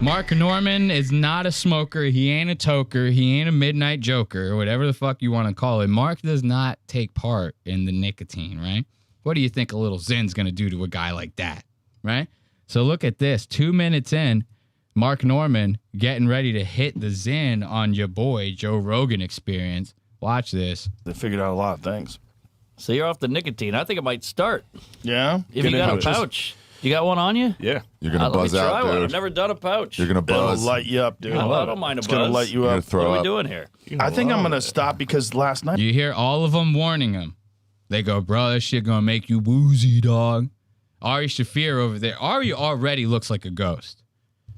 Mark Norman is not a smoker. He ain't a toker. He ain't a midnight joker or whatever the fuck you want to call it. Mark does not take part in the nicotine, right? What do you think a little Zen's going to do to a guy like that, right? So look at this. 2 minutes in, Mark Norman getting ready to hit the Zen on your boy, Joe Rogan Experience. Watch this. They figured out a lot of things. So you're off the nicotine. I think it might start. Yeah? If you got a pouch. You got one on you? Yeah. You're going to buzz out, dude. I've never done a pouch. You're going to buzz. It'll light you up, dude. I don't mind a buzz. It's going to light you up. What are we doing here? I think I'm going to stop because last night. You hear all of them warning him. They go, bro, that shit going to make you woozy, dog. Ari Shaffir over there. Ari already looks like a ghost.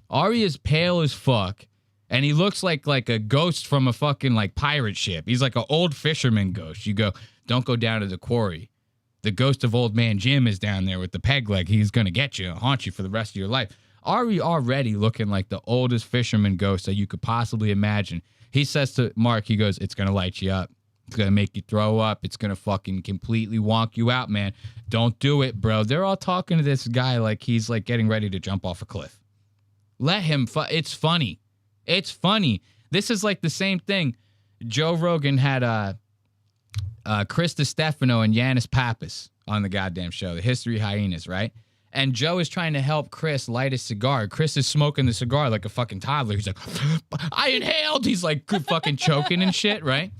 Ari is pale as fuck. And he looks like a ghost from a fucking like pirate ship. He's like an old fisherman ghost. You go, don't go down to the quarry. The ghost of old man Jim is down there with the peg leg. He's going to get you and haunt you for the rest of your life. Ari already looking like the oldest fisherman ghost that you could possibly imagine. He says to Mark, he goes, it's going to light you up. It's going to make you throw up. It's going to fucking completely wonk you out, man. Don't do it, bro. They're all talking to this guy like he's like getting ready to jump off a cliff. Let him. It's funny. It's funny. This is like the same thing. Joe Rogan had Chris Stefano and Yanis Pappas on the goddamn show, the History Hyenas, right? And Joe is trying to help Chris light a cigar. Chris is smoking the cigar like a fucking toddler. He's like, I inhaled. He's like fucking choking and shit, right?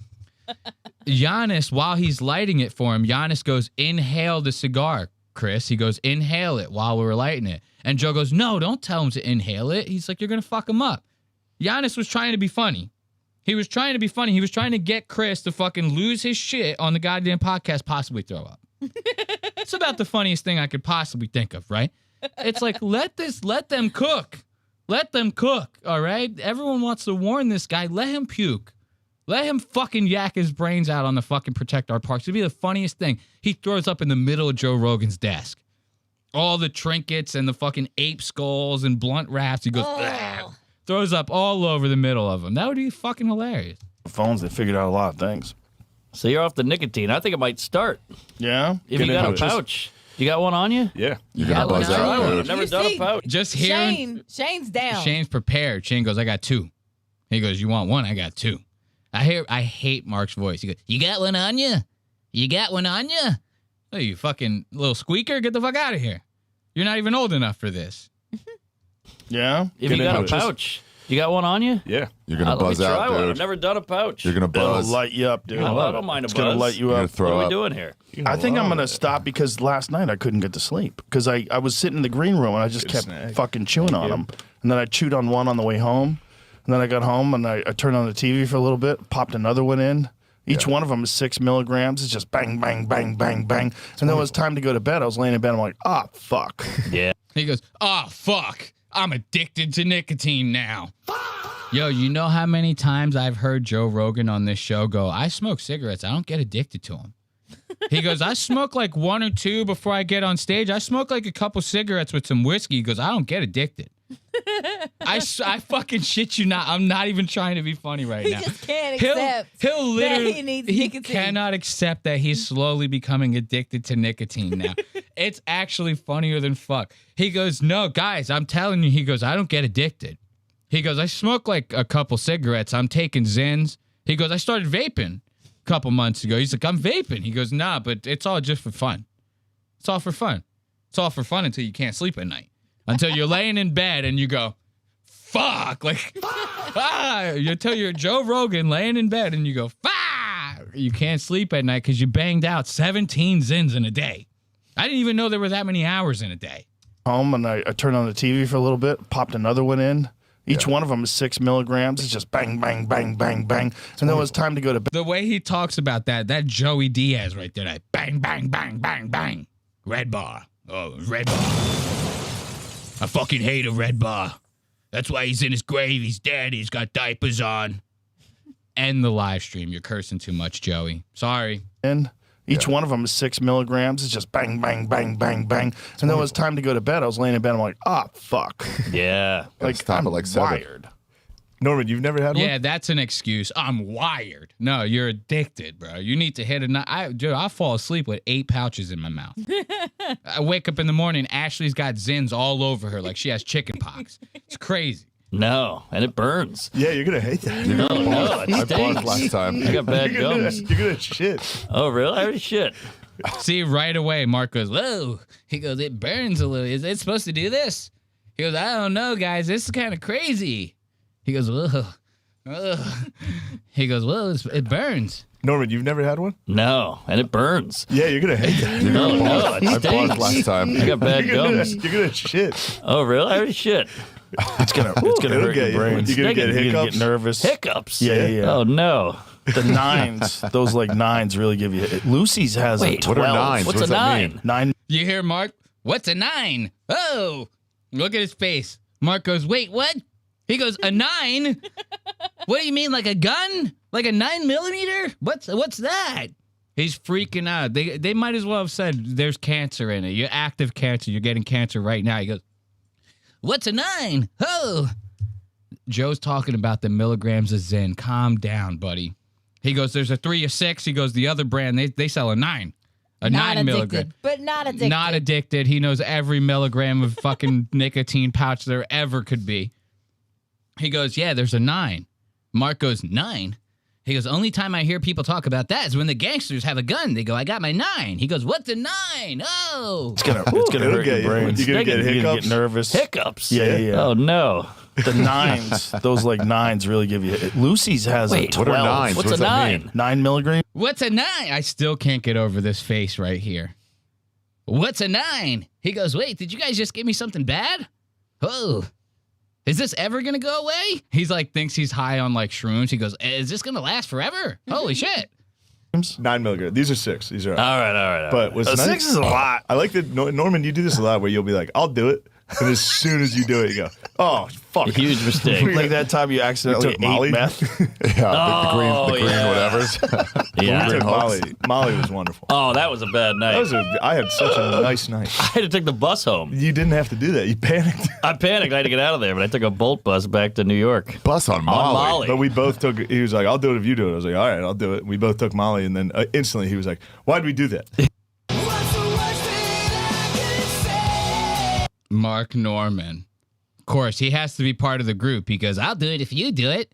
Giannis, while he's lighting it for him, Giannis goes, inhale the cigar, Chris. He goes, inhale it while we're lighting it. And Joe goes, no, don't tell him to inhale it. He's like, you're going to fuck him up. Giannis was trying to be funny. He was trying to be funny. He was trying to get Chris to fucking lose his shit on the goddamn podcast, possibly throw up. It's about the funniest thing I could possibly think of, right? It's like, let them cook. Let them cook, all right? Everyone wants to warn this guy. Let him puke. Let him fucking yak his brains out on the fucking Protect Our Parks. It'd be the funniest thing. He throws up in the middle of Joe Rogan's desk. All the trinkets and the fucking ape skulls and blunt wraps. He goes, throws up all over the middle of them. That would be fucking hilarious. Phones, they figured out a lot of things. So you're off the nicotine. I think it might start. Yeah? If you got a pouch. You got one on you? Yeah. You're going to buzz out, dude. I've never done a pouch. Just hearing. Shane's down. Shane's prepared. Shane goes, I got two. He goes, you want one? I got two. I hate Mark's voice. He goes, you got one on you? You got one on you? Oh, you fucking little squeaker. Get the fuck out of here. You're not even old enough for this. Yeah? If you got a pouch. You got one on you? Yeah. You're going to buzz out, dude. I've never done a pouch. You're going to buzz. It'll light you up, dude. I don't mind a buzz. It's going to light you up. What are we doing here? I think I'm going to stop because last night I couldn't get to sleep because I was sitting in the green room and I just kept fucking chewing on them. And then I chewed on one on the way home. And then I got home and I turned on the TV for a little bit, popped another one in. Each one of them is 6 milligrams. It's just bang, bang, bang, bang, bang. And then when it was time to go to bed, I was laying in bed. I'm like, fuck. Yeah. He goes, fuck. I'm addicted to nicotine now. Yo, you know how many times I've heard Joe Rogan on this show go, I smoke cigarettes. I don't get addicted to them. He goes, I smoke like 1 or 2 before I get on stage. I smoke like a couple cigarettes with some whiskey. He goes, I don't get addicted. I fucking shit you not. I'm not even trying to be funny right now. He just can't accept he'll literally, that he needs he nicotine. cannot accept that he's slowly becoming addicted to nicotine now. It's actually funnier than fuck. He goes, no, guys, I'm telling you. He goes, I don't get addicted. He goes, I smoke like a couple cigarettes. I'm taking Zins. He goes, I started vaping a couple months ago. He's like, I'm vaping. He goes, nah, but it's all just for fun. It's all for fun. It's all for fun until you can't sleep at night. Until you're laying in bed and you go, fuck. Like, until you're Joe Rogan laying in bed and you go, fuck. You can't sleep at night because you banged out 17 Zins in a day. I didn't even know there were that many hours in a day. Home and I turned on the TV for a little bit, popped another one in. Each one of them is 6 milligrams. It's just bang, bang, bang, bang, bang. And then it was time to go to bed. The way he talks about that Joey Diaz right there, that bang, bang, bang, bang, bang. Red bar. Oh, red bar. I fucking hate a red bar. That's why he's in his grave. He's dead. He's got diapers on. End the live stream. You're cursing too much, Joey. Sorry. And each one of them is 6 milligrams. It's just bang, bang, bang, bang, bang. And then it was time to go to bed. I was laying in bed. I'm like, fuck. Yeah. Like, I'm wired. Norman, you've never had one? Yeah, that's an excuse. I'm wired. No, you're addicted, bro. You need to hit a night. Dude, I fall asleep with 8 pouches in my mouth. I wake up in the morning, Ashley's got Zins all over her like she has chicken pox. It's crazy. No, and it burns. Yeah, you're going to hate that. No, it I stinks. paused last time. I got bad gums. You're going to shit. Oh, really? I already shit. See, right away, Mark goes, whoa. He goes, it burns a little. Is it supposed to do this? He goes, I don't know, guys. This is kind of crazy. He goes, ugh. He goes, well, it burns. Norman, you've never had one? No, and it burns. Yeah, you're going to hate that. No, it I stinks. paused last time. I got bad gums. You're going to shit. Oh, really? I already shit. It's gonna hurt your brain. You're going to get hiccups? Get nervous. Hiccups? Yeah. Oh, no. The 9s, those like 9s really give you. Lucy's has a 12. What are 9s? What's a 9? 9. You hear Mark? What's a 9? Oh, look at his face. Mark goes, wait, what? He goes, a 9? What do you mean, like a gun? Like a 9mm? What's that? He's freaking out. They might as well have said there's cancer in it. You're active cancer. You're getting cancer right now. He goes, what's a 9? Oh. Joe's talking about the milligrams of Zen. Calm down, buddy. He goes, there's a 3 or 6. He goes, the other brand, they sell a 9. A Not 9 addicted, milligram. but not addicted. Not addicted. He knows every milligram of fucking nicotine pouch there ever could be. He goes, yeah, there's a 9. Mark goes, 9? He goes, only time I hear people talk about that is when the gangsters have a gun. They go, I got my 9. He goes, what's a 9? Oh. It's gonna hurt your brain. You're going to get hiccups? Get nervous. Hiccups? Yeah. Oh, no. The 9s, those like 9s really give you. Lucy's has a 12. What are 9s? What's a 9? 9 milligrams. What's a 9? I still can't get over this face right here. What's a 9? He goes, wait, did you guys just give me something bad? Oh. Is this ever going to go away? He's like, thinks he's high on like shrooms. He goes, is this going to last forever? Holy shit. 9 milligrams. These are 6. These are all right. But what's 6 is a lot. I like that, Norman, you do this a lot where you'll be like, I'll do it. And as soon as you do it, you go, oh, fuck. Huge mistake. Like that time you accidentally took Molly? ate meth. Yeah, the green whatevers. Yeah. We took Molly. Molly was wonderful. Oh, that was a bad night. I had such a nice night. I had to take the bus home. You didn't have to do that. You panicked. I panicked. I had to get out of there, but I took a Bolt bus back to New York. Bus on Molly. But we both took, he was like, I'll do it if you do it. I was like, all right, I'll do it. We both took Molly, and then instantly he was like, why'd we do that? Mark Norman. Of course, he has to be part of the group. He goes, I'll do it if you do it.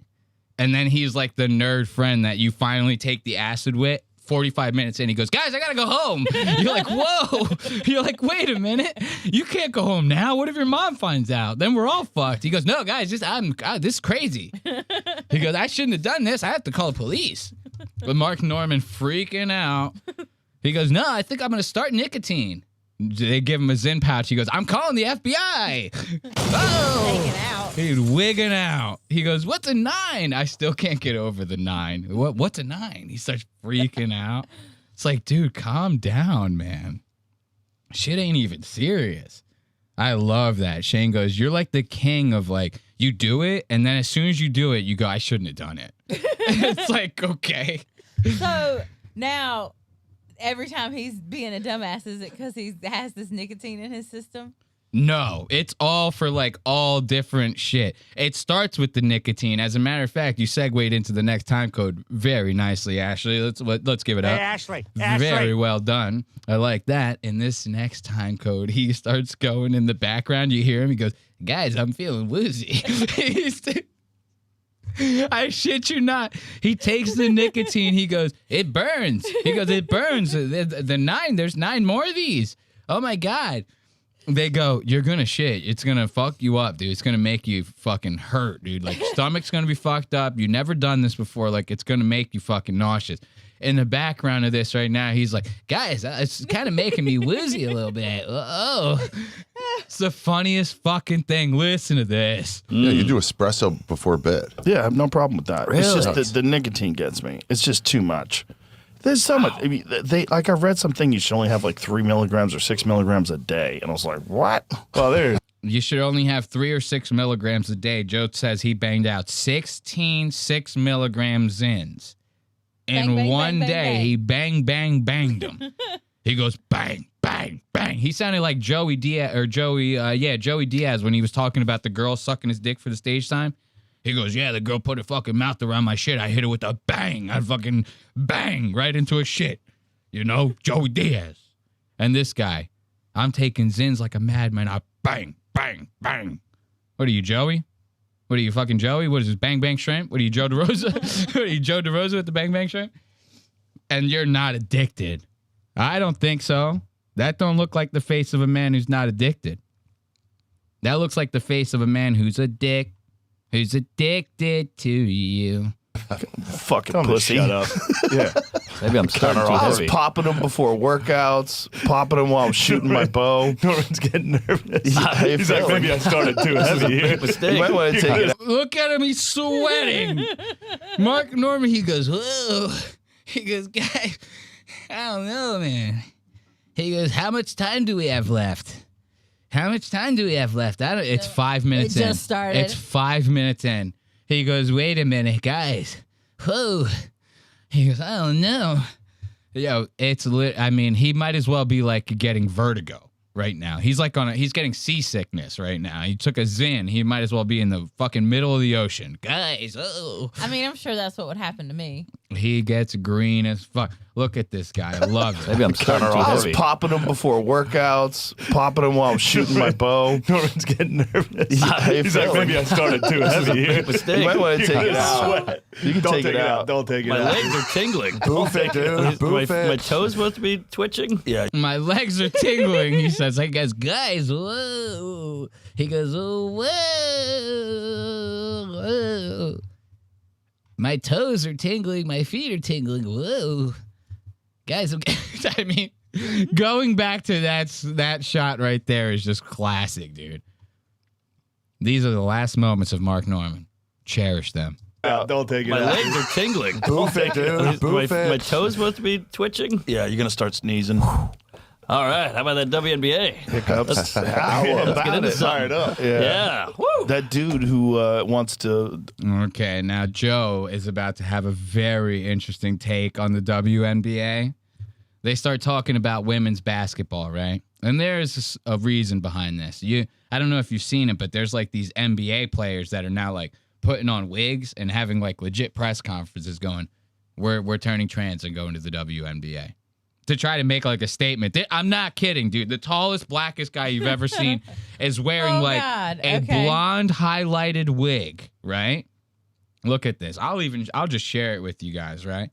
And then he's like the nerd friend that you finally take the acid with. 45 minutes in, he goes, guys, I gotta go home. You're like, whoa. You're like, wait a minute. You can't go home now. What if your mom finds out? Then we're all fucked. He goes, no, guys, this is crazy. He goes, I shouldn't have done this. I have to call the police. But Mark Norman freaking out. He goes, no, I think I'm gonna start nicotine. They give him a Zen pouch. He goes, I'm calling the FBI. Oh, he's wigging out. He goes, what's a 9? I still can't get over the 9. What's a 9? He starts freaking out. It's like, dude, calm down, man. Shit ain't even serious. I love that. Shane goes, you're like the king of like, you do it, and then as soon as you do it, you go, I shouldn't have done it. It's like, okay. So now, every time he's being a dumbass, is it because he has this nicotine in his system? No, it's all for like all different shit. It starts with the nicotine. As a matter of fact, you segued into the next time code very nicely, Ashley. Let's give it up. Hey, Ashley. Very well done. I like that. In this next time code, he starts going in the background. You hear him. He goes, guys, I'm feeling woozy. I shit you not. He takes the nicotine. He goes, it burns. He goes, it burns. There's 9 more of these. Oh my God. They go, you're going to shit. It's going to fuck you up, dude. It's going to make you fucking hurt, dude. Like, your stomach's going to be fucked up. You never done this before. Like, it's going to make you fucking nauseous. In the background of this right now, he's like, guys, it's kind of making me woozy a little bit. Oh, it's the funniest fucking thing. Listen to this. Yeah, you do espresso before bed. Yeah, I have no problem with that. Really? It's just the nicotine gets me. It's just too much. There's so much. I mean, I read something you should only have like 3 milligrams or 6 milligrams a day, and I was like, what? Well, you should only have 3 or 6 milligrams a day. Joe says he banged out 16 6 milligram Zins. In bang, one bang, day, bang. he banged them. He goes bang, bang, bang. He sounded like Joey Diaz when he was talking about the girl sucking his dick for the stage time. He goes, yeah, the girl put her fucking mouth around my shit. I hit her with a bang. I fucking bang right into her shit. You know, Joey Diaz. And this guy, I'm taking Zins like a madman. I bang, bang, bang. What are you, Joey? What are you, fucking Joey? What is this, Bang Bang Shrimp? What are you, Joe DeRosa? What are you, Joe DeRosa with the Bang Bang Shrimp? And you're not addicted. I don't think so. That don't look like the face of a man who's not addicted. That looks like the face of a man who's addicted to you. Fucking pussy. Shut up. Yeah. Maybe I'm starting too I was heavy. popping them before workouts, popping them while I'm shooting my bow. Norman's getting nervous. He's like, maybe I started too heavy here. You might want to take it out. Look at him, he's sweating. Mark Norman, he goes, whoa. He goes, guys, I don't know, man. He goes, how much time do we have left? How much time do we have left? It's 5 minutes in. It just started. It's 5 minutes in. He goes, wait a minute, guys. Whoa. He goes, I don't know. Yo, it's lit. I mean, he might as well be like getting vertigo right now. He's like he's getting seasickness right now. He took a Zin. He might as well be in the fucking middle of the ocean. Guys, oh. I mean, I'm sure that's what would happen to me. He gets green as fuck. Look at this guy. I love it. Maybe I'm starting too I was heavy. popping them before workouts, popping them while I'm shooting my bow. Norman's getting nervous. He's like, maybe I started too heavy here. You might want to take it out. You can Don't take it out. Don't take it My out. legs are tingling. Boof it, dude. Boof My it. toes supposed to be twitching? Yeah. My legs are tingling. He says, I guess, guys, whoa. He goes, oh, whoa. My toes are tingling. My feet are tingling. Whoa. Guys, I mean, going back to that shot right there is just classic, dude. These are the last moments of Mark Norman. Cherish them. Don't take it My out. legs are tingling. Boof it, dude. Boof My it. toes supposed to be twitching? Yeah, you're going to start sneezing. All right. How about that WNBA? Hiccups. How Let's about get into it? something. up. Yeah. Woo. That dude who wants to... Okay, now Joe is about to have a very interesting take on the WNBA. They start talking about women's basketball, right? And there's a reason behind this. I don't know if you've seen it, but there's like these NBA players that are now like putting on wigs and having like legit press conferences going, we're turning trans and going to the WNBA. To try to make like a statement. I'm not kidding, dude. The tallest, blackest guy you've ever seen is wearing a blonde highlighted wig, right? Look at this. I'll just share it with you guys, right?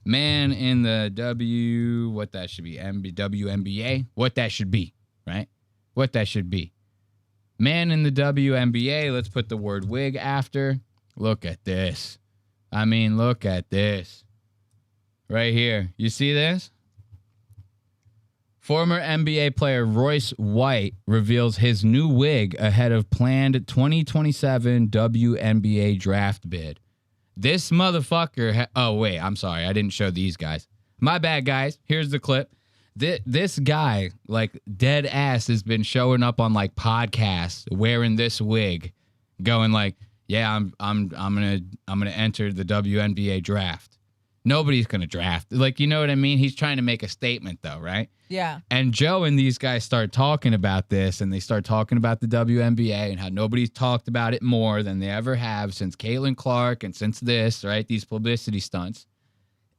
Man in the what that should be, WNBA, what that should be, right? What that should be. Man in the WNBA, let's put the word wig after. Look at this. I mean, look at this. Right here. You see this? Former NBA player Royce White reveals his new wig ahead of planned 2027 WNBA draft bid. This motherfucker... oh, wait. I'm sorry. I didn't show these guys. My bad, guys. Here's the clip. This guy, like dead ass, has been showing up on like podcasts wearing this wig, going like, "Yeah, I'm gonna enter the WNBA draft." Nobody's gonna draft. Like, you know what I mean? He's trying to make a statement though, right? Yeah. And Joe and these guys start talking about this, and they start talking about the WNBA and how nobody's talked about it more than they ever have since Caitlin Clark and since this, right? These publicity stunts.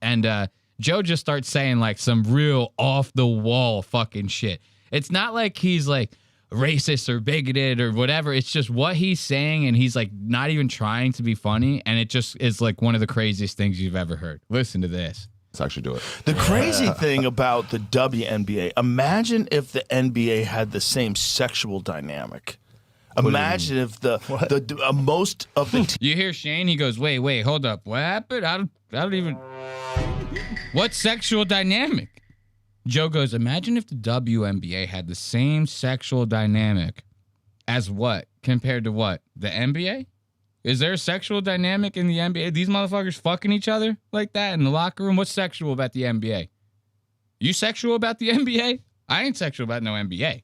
And Joe just starts saying like some real off the wall fucking shit. It's not like he's like racist or bigoted or whatever. It's just what he's saying, and he's like not even trying to be funny, and it just is like one of the craziest things you've ever heard. Listen to this. Let's actually do it. The crazy thing about the WNBA, imagine if the NBA had the same sexual dynamic. Imagine if the most of the You hear Shane? He goes, wait, hold up. What happened? I don't even. What sexual dynamic? Joe goes, imagine if the WNBA had the same sexual dynamic as what? Compared to what? The NBA? Is there a sexual dynamic in the NBA? These motherfuckers fucking each other like that in the locker room? What's sexual about the NBA? You sexual about the NBA? I ain't sexual about no NBA.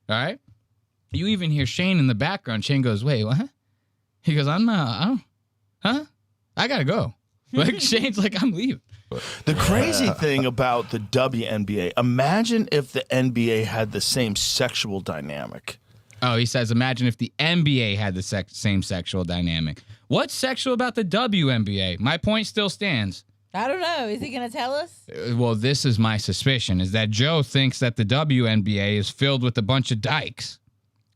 All right? You even hear Shane in the background. Shane goes, wait, what? He goes, I gotta go. Like, Shane's like, I'm leaving. The crazy thing about the WNBA, imagine if the NBA had the same sexual dynamic. Oh, he says, imagine if the NBA had the same sexual dynamic. What's sexual about the WNBA? My point still stands. I don't know. Is he going to tell us? Well, this is my suspicion, is that Joe thinks that the WNBA is filled with a bunch of dykes.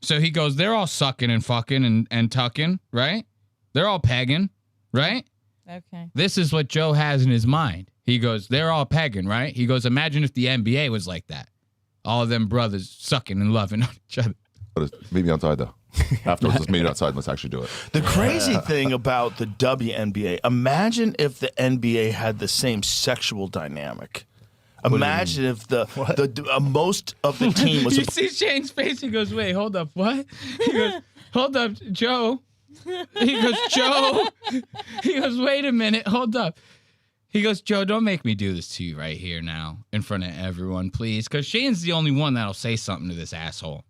So he goes, they're all sucking and fucking and tucking, right? They're all pegging, right? Okay. This is what Joe has in his mind. He goes, they're all pegging, right? He goes, imagine if the NBA was like that. All of them brothers sucking and loving on each other. Meet me outside, though. Afterwards, let's meet outside and let's actually do it. The crazy thing about the WNBA, imagine if the NBA had the same sexual dynamic. Imagine if the most of the team was... You see Shane's face? He goes, wait, hold up, what? He goes, hold up, Joe. He goes, Joe. He goes, wait a minute, hold up. He goes, Joe, don't make me do this to you right here now in front of everyone, please. Because Shane's the only one that'll say something to this asshole.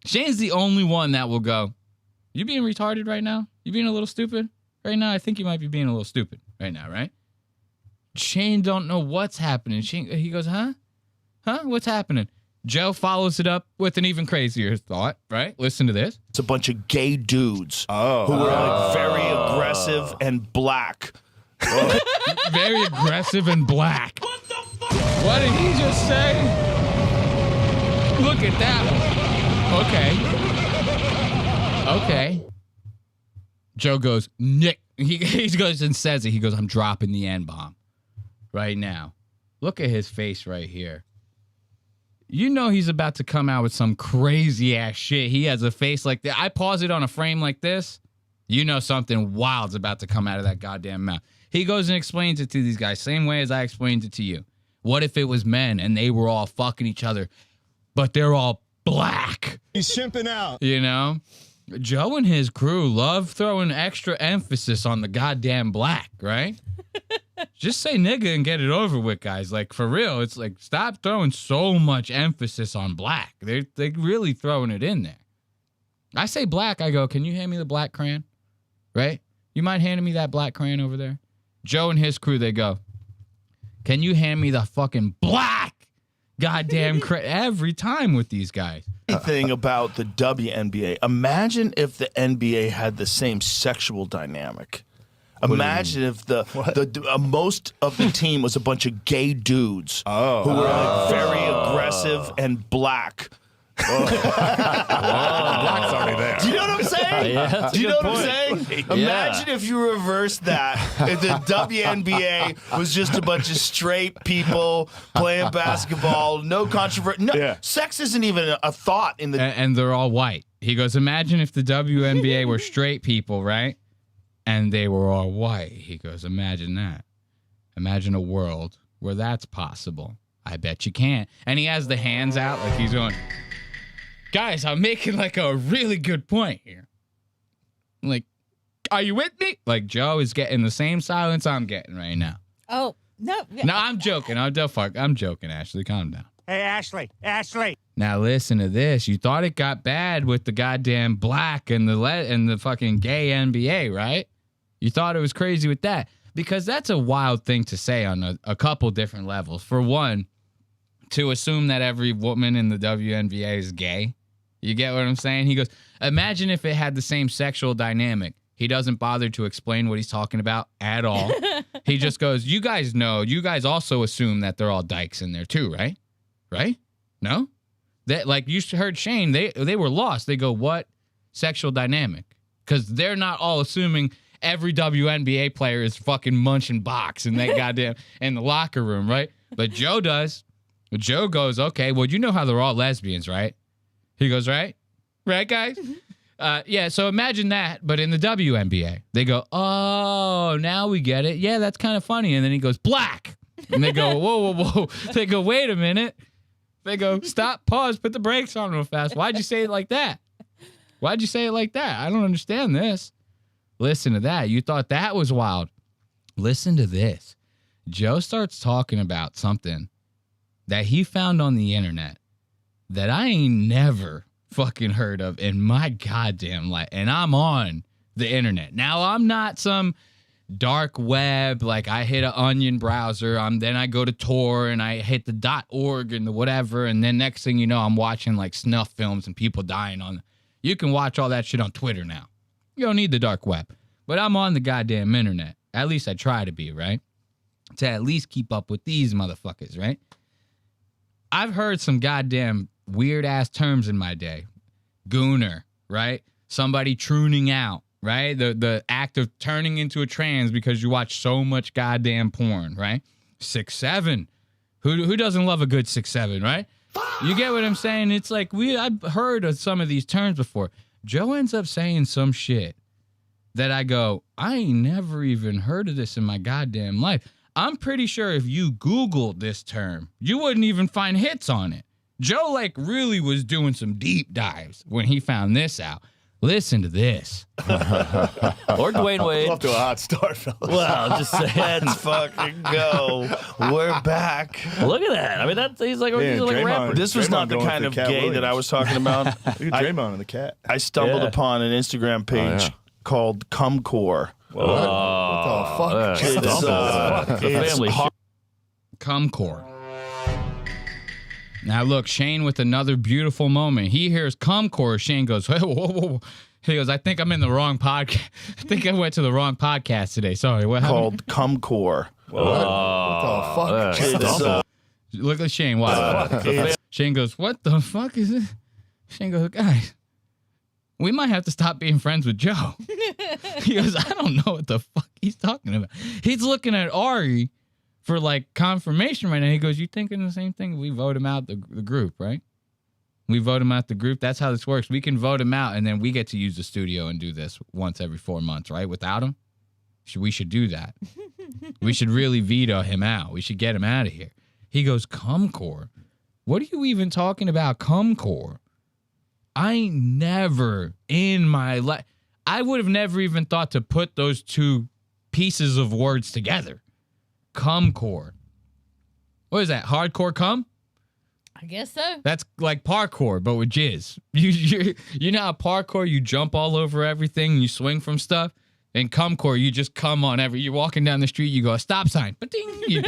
Shane's the only one that will go, you being retarded right now? You being a little stupid right now? I think you might be being a little stupid right now, right? Shane don't know what's happening. Shane, he goes, huh? Huh? What's happening? Joe follows it up with an even crazier thought, right? Listen to this. It's a bunch of gay dudes who are like very aggressive and black. Very aggressive and black. What did he just say? Look at that. Okay. Joe goes, Nick. He goes and says it. He goes, I'm dropping the N-bomb right now. Look at his face right here. You know he's about to come out with some crazy ass shit. He has a face like that. I pause it on a frame like this. You know something wild's about to come out of that goddamn mouth. He goes and explains it to these guys, same way as I explained it to you. What if it was men and they were all fucking each other, but they're all black? He's simping out. You know? Joe and his crew love throwing extra emphasis on the goddamn black, right? Just say nigga and get it over with, guys. Like, for real, it's like, stop throwing so much emphasis on black. They're really throwing it in there. I say black, I go, can you hand me the black crayon? Right? You mind handing me that black crayon over there? Joe and his crew, they go, can you hand me the fucking black goddamn crayon? Every time with these guys. Thing about the WNBA, imagine if the NBA had the same sexual dynamic. Imagine if the most of the team was a bunch of gay dudes who were like very aggressive and black. Black's already there. Do you know what I'm saying? Yeah, Do you know what I'm saying? Imagine if you reversed that. If the WNBA was just a bunch of straight people playing basketball, no controversy. No, sex isn't even a thought in the. And they're all white. He goes, imagine if the WNBA were straight people, right? And they were all white. He goes, imagine that. Imagine a world where that's possible. I bet you can't. And he has the hands out like he's going, guys, I'm making like a really good point here. Like, are you with me? Like, Joe is getting the same silence I'm getting right now. Oh, no. No, I'm joking. I'm joking, Ashley. Calm down. Hey, Ashley. Now listen to this. You thought it got bad with the goddamn black and the fucking gay NBA, right? You thought it was crazy with that because that's a wild thing to say on a couple different levels. For one, to assume that every woman in the WNBA is gay. You get what I'm saying? He goes, imagine if it had the same sexual dynamic. He doesn't bother to explain what he's talking about at all. He just goes, you guys also assume that they're all dykes in there too, right? Right? No? That, like you heard Shane, they were lost. They go, what sexual dynamic? Because they're not all assuming every WNBA player is fucking munching box in that goddamn in the locker room, right? But Joe does. Joe goes, okay, well, you know how they're all lesbians, right? He goes, right? Right, guys? Yeah, so imagine that, but in the WNBA. They go, oh, now we get it. Yeah, that's kind of funny. And then he goes, black. And they go, whoa. They go, wait a minute. They go, stop, pause, put the brakes on real fast. Why'd you say it like that? Why'd you say it like that? I don't understand this. Listen to that. You thought that was wild. Listen to this. Joe starts talking about something that he found on the internet that I ain't never fucking heard of in my goddamn life. And I'm on the internet. Now, I'm not some dark web, like I hit an Onion browser, then I go to Tor and I hit the .org and the whatever, and then next thing you know, I'm watching like snuff films and people dying on. You can watch all that shit on Twitter now. You don't need the dark web. But I'm on the goddamn internet. At least I try to be, right? To at least keep up with these motherfuckers, right? I've heard some goddamn weird-ass terms in my day. Gooner, right? Somebody trooning out, right? The act of turning into a trans because you watch so much goddamn porn, right? 6'7". Who doesn't love a good 6'7", right? You get what I'm saying? It's like I've heard of some of these terms before. Joe ends up saying some shit that I go, I ain't never even heard of this in my goddamn life. I'm pretty sure if you Googled this term, you wouldn't even find hits on it. Joe, like, really was doing some deep dives when he found this out. Listen to this. Or Dwayne Wade. Off to a hot start, fellas. Well, just say Let's fucking go. We're back. Look at that. I mean, he's like a rapper. This was not the kind of gay that I was talking about. Look at Draymond and the cat. I stumbled upon an Instagram page called Cumcore. What the fuck? It's family shit. Cumcore. Now look, Shane with another beautiful moment. He hears Cumcore. Shane goes, whoa. He goes, I think I'm in the wrong podcast. I think I went to the wrong podcast today. Sorry, what happened? Called Cumcore. What the fuck? Look at Shane. Watch. Shane goes, what the fuck is this? Shane goes, guys, we might have to stop being friends with Joe. He goes, I don't know what the fuck he's talking about. He's looking at Ari for like confirmation right now. He goes, you thinking the same thing? We vote him out the group, right? We vote him out the group. That's how this works. We can vote him out, and then we get to use the studio and do this once every 4 months, right? Without him, we should do that. We should really veto him out. We should get him out of here. He goes, Cumcore? What are you even talking about, Cumcore? I ain't never in my life. I would have never even thought to put those two pieces of words together. Cumcore. What is that? Hardcore cum? I guess so. That's like parkour, but with jizz. You know how parkour, you jump all over everything and you swing from stuff? And cumcore, you just come on you're walking down the street, you go, stop sign. Ba-ding. You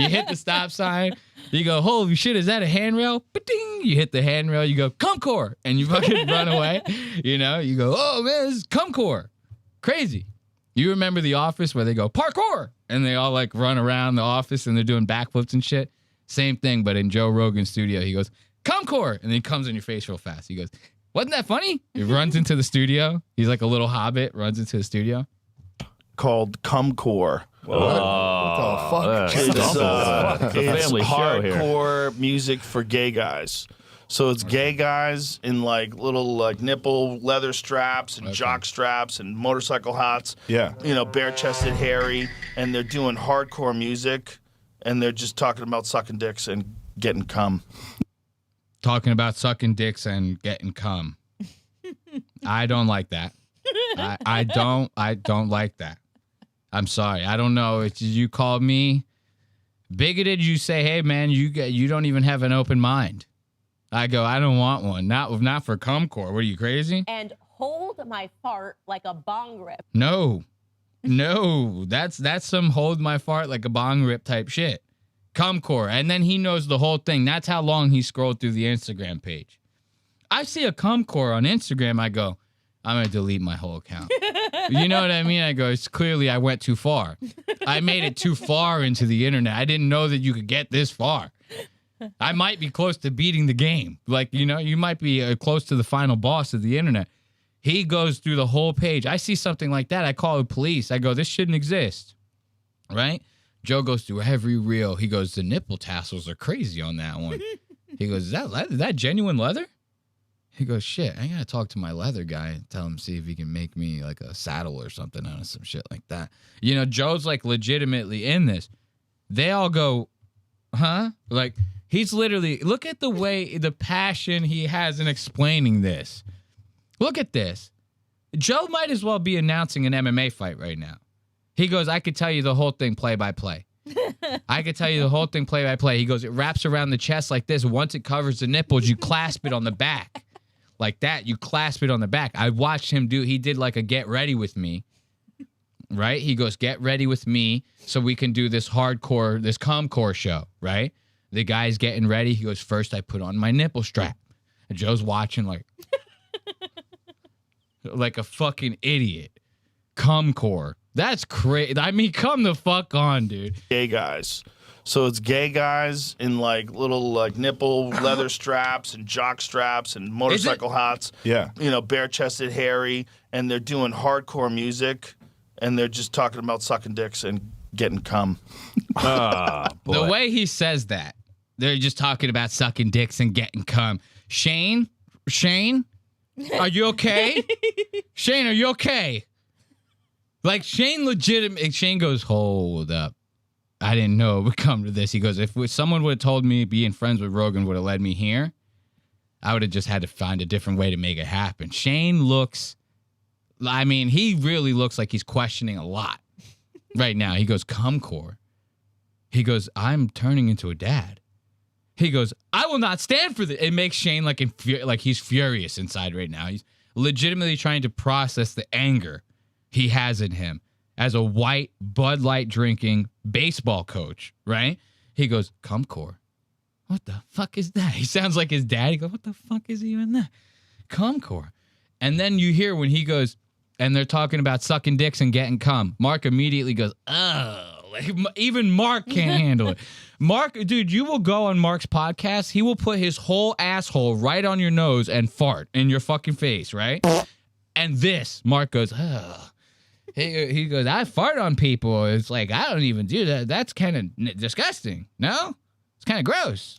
hit the stop sign. You go, holy shit, is that a handrail? Ba-ding. You hit the handrail, you go, cumcore. And you fucking run away. You know, you go, oh man, this is cumcore. Crazy. You remember The Office where they go, parkour. And they all like run around the office and they're doing backflips and shit. Same thing, but in Joe Rogan's studio, he goes, Cumcore, and then he comes in your face real fast. He goes, wasn't that funny? He runs into the studio. He's like a little hobbit, runs into the studio. Called Cumcore. What the fuck? It's family show here. hardcore music for gay guys. So it's gay guys in like little like nipple leather straps and jock straps and motorcycle hats. Yeah. You know, bare-chested, hairy, and they're doing hardcore music, and they're just talking about sucking dicks and getting cum. Talking about sucking dicks and getting cum. I don't like that. I don't like that. I'm sorry. I don't know. You called me Bigoted, you say, hey, man, you don't even have an open mind. I go, I don't want one. Not for Cumcore. What are you, crazy? And hold my fart like a bong rip. No, that's some hold my fart like a bong rip type shit. Cumcore. And then he knows the whole thing. That's how long he scrolled through the Instagram page. I see a Cumcore on Instagram. I go, I'm going to delete my whole account. You know what I mean? I go, it's clearly I went too far. I made it too far into the internet. I didn't know that you could get this far. I might be close to beating the game. Like, you know, you might be close to the final boss of the internet. He goes through the whole page. I see something like that. I call the police. I go, this shouldn't exist. Right? Joe goes through every reel. He goes, the nipple tassels are crazy on that one. He goes, is that genuine leather? He goes, shit, I got to talk to my leather guy and tell him, see if he can make me like a saddle or something out of some shit like that. You know, Joe's like legitimately in this. They all go, huh? Like, he's literally, look at the way, the passion he has in explaining this. Look at this. Joe might as well be announcing an MMA fight right now. He goes, I could tell you the whole thing play by play. I could tell you the whole thing play by play. He goes, it wraps around the chest like this. Once it covers the nipples, you clasp it on the back. Like that, you clasp it on the back. I watched him he did like a get ready with me. Right? He goes, get ready with me so we can do this hardcore, this Cumcore show, right? The guy's getting ready. He goes, first I put on my nipple strap. And Joe's watching like a fucking idiot. Cumcore. That's crazy. I mean, come the fuck on, dude. Gay guys. So it's gay guys in like little like nipple leather straps and jock straps and motorcycle hats. Yeah. You know, bare-chested, hairy, and they're doing hardcore music, and they're just talking about sucking dicks and getting cum. The way he says that, they're just talking about sucking dicks and getting cum. Shane, are you okay? Shane, are you okay? Like Shane goes, hold up. I didn't know it would come to this. He goes, if someone would have told me being friends with Rogan would have led me here, I would have just had to find a different way to make it happen. Shane looks, I mean, he really looks like he's questioning a lot right now. He goes, Cumcore. He goes, I'm turning into a dad. He goes, I will not stand for this. It makes Shane like he's furious inside right now. He's legitimately trying to process the anger he has in him as a white Bud Light drinking baseball coach, right? He goes, Cumcore. What the fuck is that? He sounds like his dad. He goes, what the fuck is even that? Cumcore. And then you hear when he goes, and they're talking about sucking dicks and getting cum. Mark immediately goes, oh. Like, even Mark can't handle it. Mark, dude, you will go on Mark's podcast. He will put his whole asshole right on your nose and fart in your fucking face, right? And Mark goes, oh. He goes, I fart on people. It's like, I don't even do that. That's kind of disgusting. No? It's kind of gross.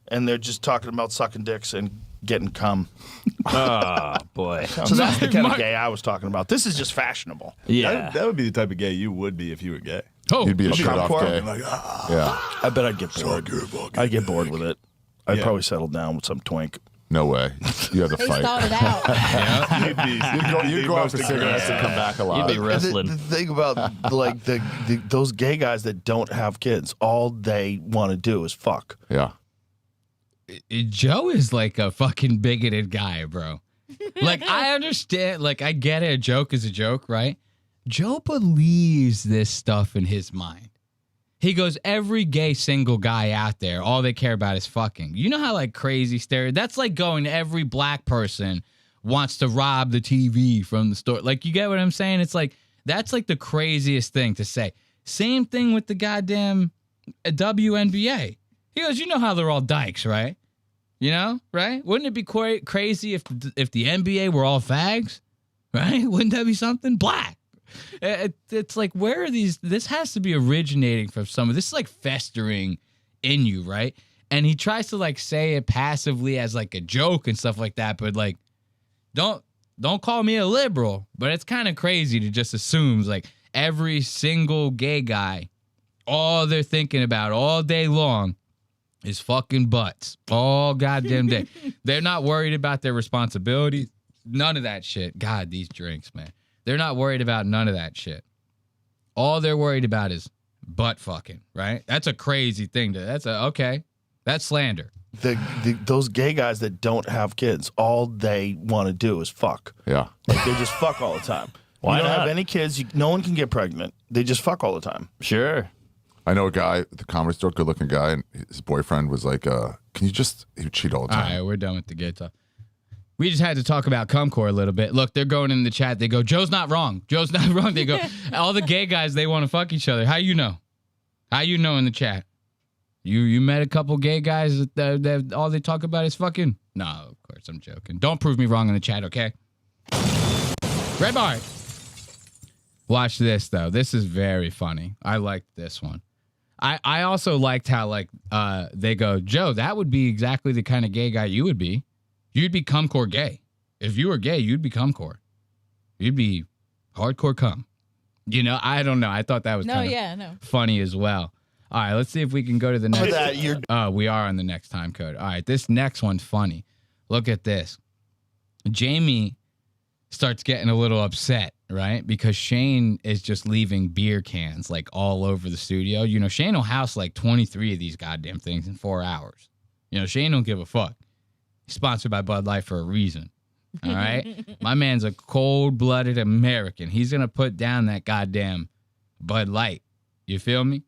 And they're just talking about sucking dicks and getting cum. Oh, boy. So that's the kind of gay I was talking about. This is just fashionable. Yeah. That would be the type of gay you would be if you were gay. Oh, You'd be a shut-off gay. Like, Yeah. I bet I'd get bored. I'd get bored with it. I'd probably settle down with some twink. No way. You had to They fight. thought it out. You'd go out for cigarettes and come back alive. You'd be wrestling. The thing about like those gay guys that don't have kids, all they want to do is fuck. Yeah. Joe is like a fucking bigoted guy, bro. Like, I understand. Like, I get it. A joke is a joke, right? Joe believes this stuff in his mind. He goes, every gay single guy out there, all they care about is fucking. You know how like crazy that's like going every black person wants to rob the TV from the store. Like, you get what I'm saying? It's like, that's like the craziest thing to say. Same thing with the goddamn WNBA. He goes, you know how they're all dykes, right? You know, right? Wouldn't it be crazy if the NBA were all fags? Right? Wouldn't that be something? Black. It's like, where are these? This has to be originating from someone. This is like festering in you, right? And he tries to like say it passively as like a joke and stuff like that. But like, don't call me a liberal. But it's kind of crazy to just assume like every single gay guy, all they're thinking about all day long is fucking butts all goddamn day. They're not worried about their responsibilities. None of that shit. God, these drinks, man. They're not worried about none of that shit. All they're worried about is butt fucking, right? That's a crazy thing. That's slander. Those gay guys that don't have kids, all they want to do is fuck. Yeah. Like they just fuck all the time. Why you don't not? have any kids. No one can get pregnant. They just fuck all the time. Sure. I know a guy at the Comedy Store, good-looking guy, and his boyfriend was like, can you just, he would cheat all the All time. right, we're done with the gay talk. We just had to talk about Cumcore a little bit. Look, they're going in the chat. They go, Joe's not wrong. Joe's not wrong. They go, all the gay guys, they want to fuck each other. How you know? How you know in the chat? You met a couple gay guys that all they talk about is fucking? No, of course, I'm joking. Don't prove me wrong in the chat, okay? Red bar. Watch this, though. This is very funny. I liked this one. I also liked how, like, they go, Joe, that would be exactly the kind of gay guy you would be. You'd be cumcore gay. If you were gay, you'd be cumcore. You'd be hardcore cum. You know, I don't know. I thought that was funny as well. All right, let's see if we can go to the next. We are on the next time code. All right, this next one's funny. Look at this. Jamie starts getting a little upset, right? Because Shane is just leaving beer cans like all over the studio. You know, Shane will house like 23 of these goddamn things in 4 hours. You know, Shane don't give a fuck. He's sponsored by Bud Light for a reason. All right? My man's a cold-blooded American. He's going to put down that goddamn Bud Light. You feel me?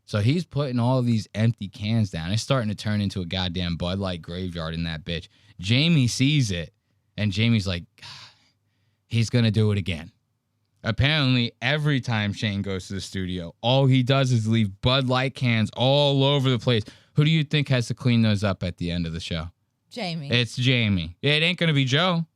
So he's putting all these empty cans down. It's starting to turn into a goddamn Bud Light graveyard in that bitch. Jamie sees it, and Jamie's like, he's going to do it again. Apparently, every time Shane goes to the studio, all he does is leave Bud Light cans all over the place. Who do you think has to clean those up at the end of the show? Jamie. It's Jamie. It ain't going to be Joe.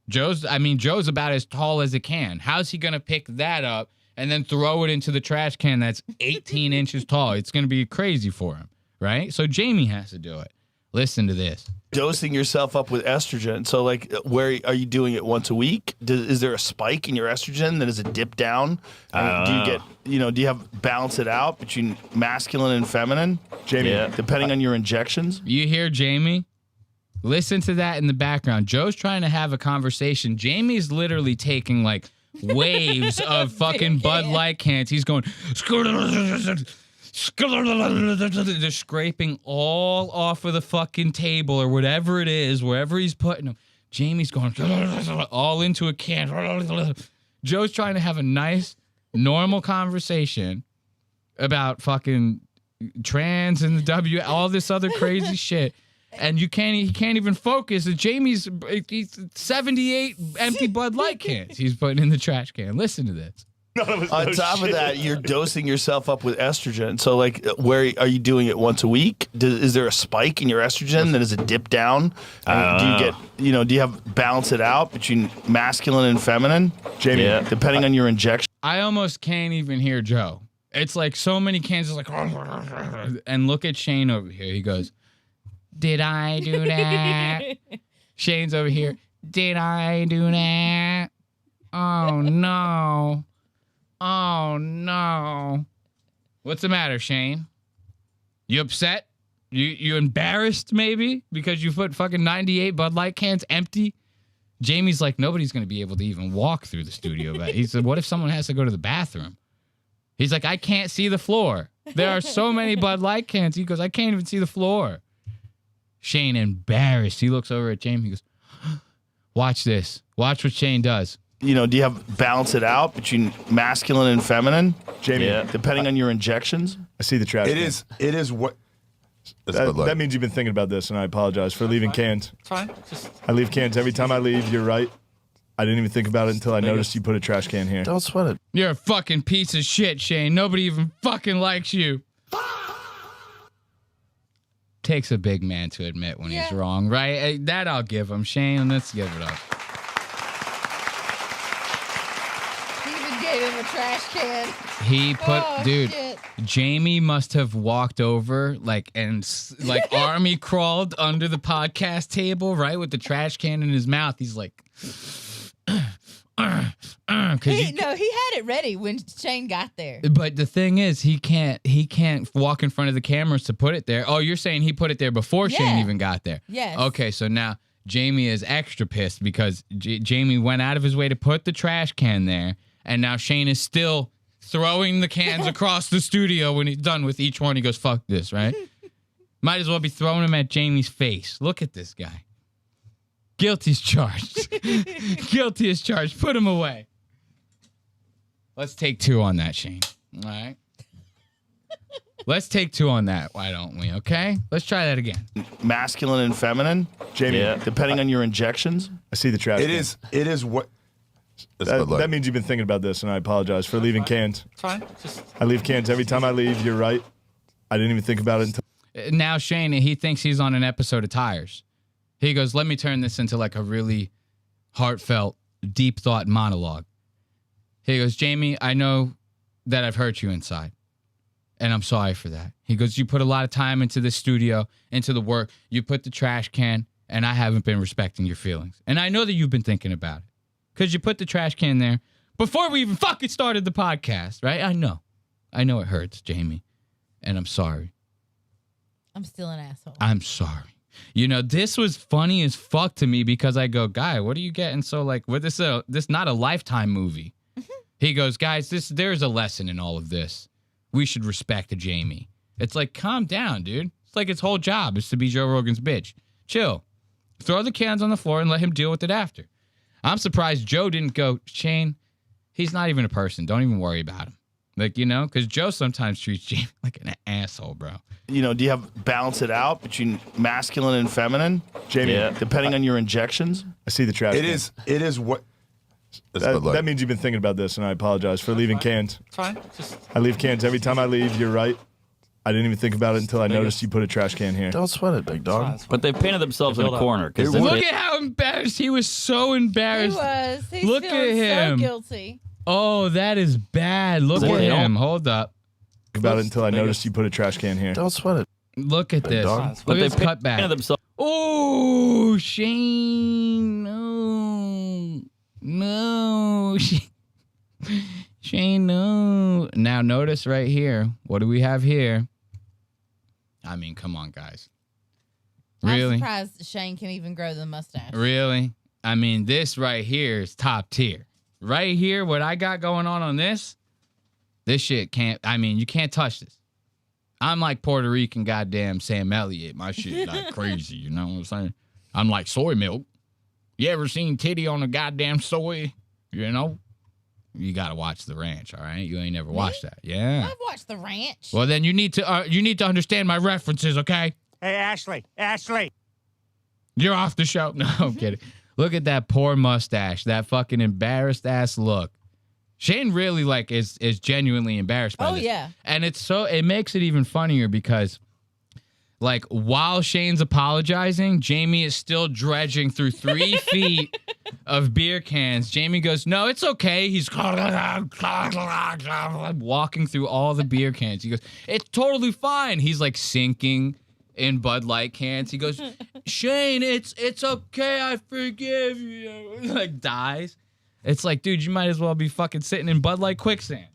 Joe's about as tall as it can. How's he going to pick that up and then throw it into the trash can that's 18 inches tall? It's going to be crazy for him, right? So Jamie has to do it. Listen to this. Dosing yourself up with estrogen. So, like, where are you doing it once a week? Is there a spike in your estrogen that is a dip down? Do you get, do you have balance it out between masculine and feminine? Jamie, depending on your injections? You hear Jamie? Listen to that in the background. Joe's trying to have a conversation. Jamie's literally taking like waves of fucking Bud Light cans. He's going, they're scraping all off of the fucking table or whatever it is, wherever he's putting them. Jamie's going all into a can. Joe's trying to have a nice, normal conversation about fucking trans and the W, all this other crazy shit. And he can't even focus. Jamie's 78 empty Bud Light cans he's putting in the trash can. Listen to this. On top of that, you're dosing yourself up with estrogen. So, like, where are you doing it once a week? Is there a spike in your estrogen that is a dip down? Do you get, do you have balance it out between masculine and feminine? Jamie, depending on your injection. I almost can't even hear Joe. It's like so many cans. It's like, and look at Shane over here. He goes, did I do that? Shane's over here. Did I do that? Oh, no. Oh, no. What's the matter, Shane? You upset? You embarrassed, maybe? Because you put fucking 98 Bud Light cans empty? Jamie's like, nobody's going to be able to even walk through the studio. But he said, what if someone has to go to the bathroom? He's like, I can't see the floor. There are so many Bud Light cans. He goes, I can't even see the floor. Shane embarrassed. He looks over at Jamie. He goes, watch this. Watch what Shane does. Do you have balance it out between masculine and feminine? Jamie, depending on your injections? I see the trash. It is what. That means you've been thinking about this, and I apologize for leaving cans. It's fine. I leave cans every time I leave. You're right. I didn't even think about it until I noticed you put a trash can here. Don't sweat it. You're a fucking piece of shit, Shane. Nobody even fucking likes you. Takes a big man to admit when he's wrong, right? That I'll give him. Shane, let's give it up. He even gave him a trash can. He put, shit. Jamie must have walked over and army crawled under the podcast table, right, with the trash can in his mouth. He's like, he had it ready when Shane got there. But the thing is, he can't walk in front of the cameras to put it there. Oh, you're saying he put it there before Shane even got there? Yes. Okay, so now Jamie is extra pissed because Jamie went out of his way to put the trash can there, and now Shane is still throwing the cans across the studio when he's done with each one. He goes, fuck this, right? Might as well be throwing them at Jamie's face. Look at this guy. Guilty as charged. Guilty as charged. Put him away. Let's take 2 on that, Shane. All right. Let's take 2 on that. Why don't we? Okay. Let's try that again. Masculine and feminine, Jamie. Yeah. Depending on your injections. I see the trash. It can. is. It is what. That means you've been thinking about this, and I apologize for leaving cans. It's fine. Just I leave cans every time I leave. You're right. I didn't even think about it until. Now, Shane, he thinks he's on an episode of Tires. He goes, let me turn this into like a really heartfelt, deep thought monologue. He goes, Jamie, I know that I've hurt you inside, and I'm sorry for that. He goes, you put a lot of time into the studio, into the work. You put the trash can, and I haven't been respecting your feelings. And I know that you've been thinking about it because you put the trash can there before we even fucking started the podcast, right? I know it hurts, Jamie, and I'm sorry. I'm still an asshole. I'm sorry. You know, this was funny as fuck to me because I go, guy, what are you getting so like, what this not a Lifetime movie. He goes, guys, there's a lesson in all of this. We should respect Jamie. It's like, calm down, dude. It's like his whole job is to be Joe Rogan's bitch. Chill. Throw the cans on the floor and let him deal with it after. I'm surprised Joe didn't go, Shane, he's not even a person. Don't even worry about him. Like, you know, because Joe sometimes treats Jamie like an asshole, bro. You know, do you have balance it out between masculine and feminine, Jamie? Yeah. Depending on your injections. I see the trash. It can. is. It is what. That means you've been thinking about this, and I apologize for leaving cans. It's fine. Just I leave cans every time I leave. You're right. I didn't even think about it until I noticed you put a trash can here. Don't sweat it, big dog. but they painted themselves in a corner. Look at how embarrassed. He was so embarrassed. He was. He's Look at feeling him. so guilty. Oh, that is bad. Look at him. Hold up. About it until I noticed you put a trash can here. Don't sweat it. Look at this. dog. Look at this cutback. themselves. Oh, Shane. No. No. Shane, no. Now notice right here. What do we have here? I mean, come on, guys. Really? I'm surprised Shane can even grow the mustache. Really? I mean, this right here is top tier. Right here, what I got going on this shit can't, I mean, you can't touch this. I'm like Puerto Rican goddamn Sam Elliott. My shit like crazy, you know what I'm saying? I'm like soy milk. You ever seen titty on a goddamn soy? You know? You got to watch The Ranch, all right? You ain't never watched that. Yeah. I've watched The Ranch. Well, then you need to understand my references, okay? Hey, Ashley. You're off the show. No, I'm kidding. Look at that poor mustache, that fucking embarrassed ass look. Shane really like is genuinely embarrassed by this. Yeah. And it makes it even funnier because like while Shane's apologizing, Jamie is still dredging through 3 feet of beer cans. Jamie goes, "No, it's okay." He's walking through all the beer cans. He goes, "It's totally fine." He's like sinking in Bud Light cans. He goes, "Shane, it's okay. I forgive you." Like dies. It's like, dude, you might as well be fucking sitting in Bud Light quicksand.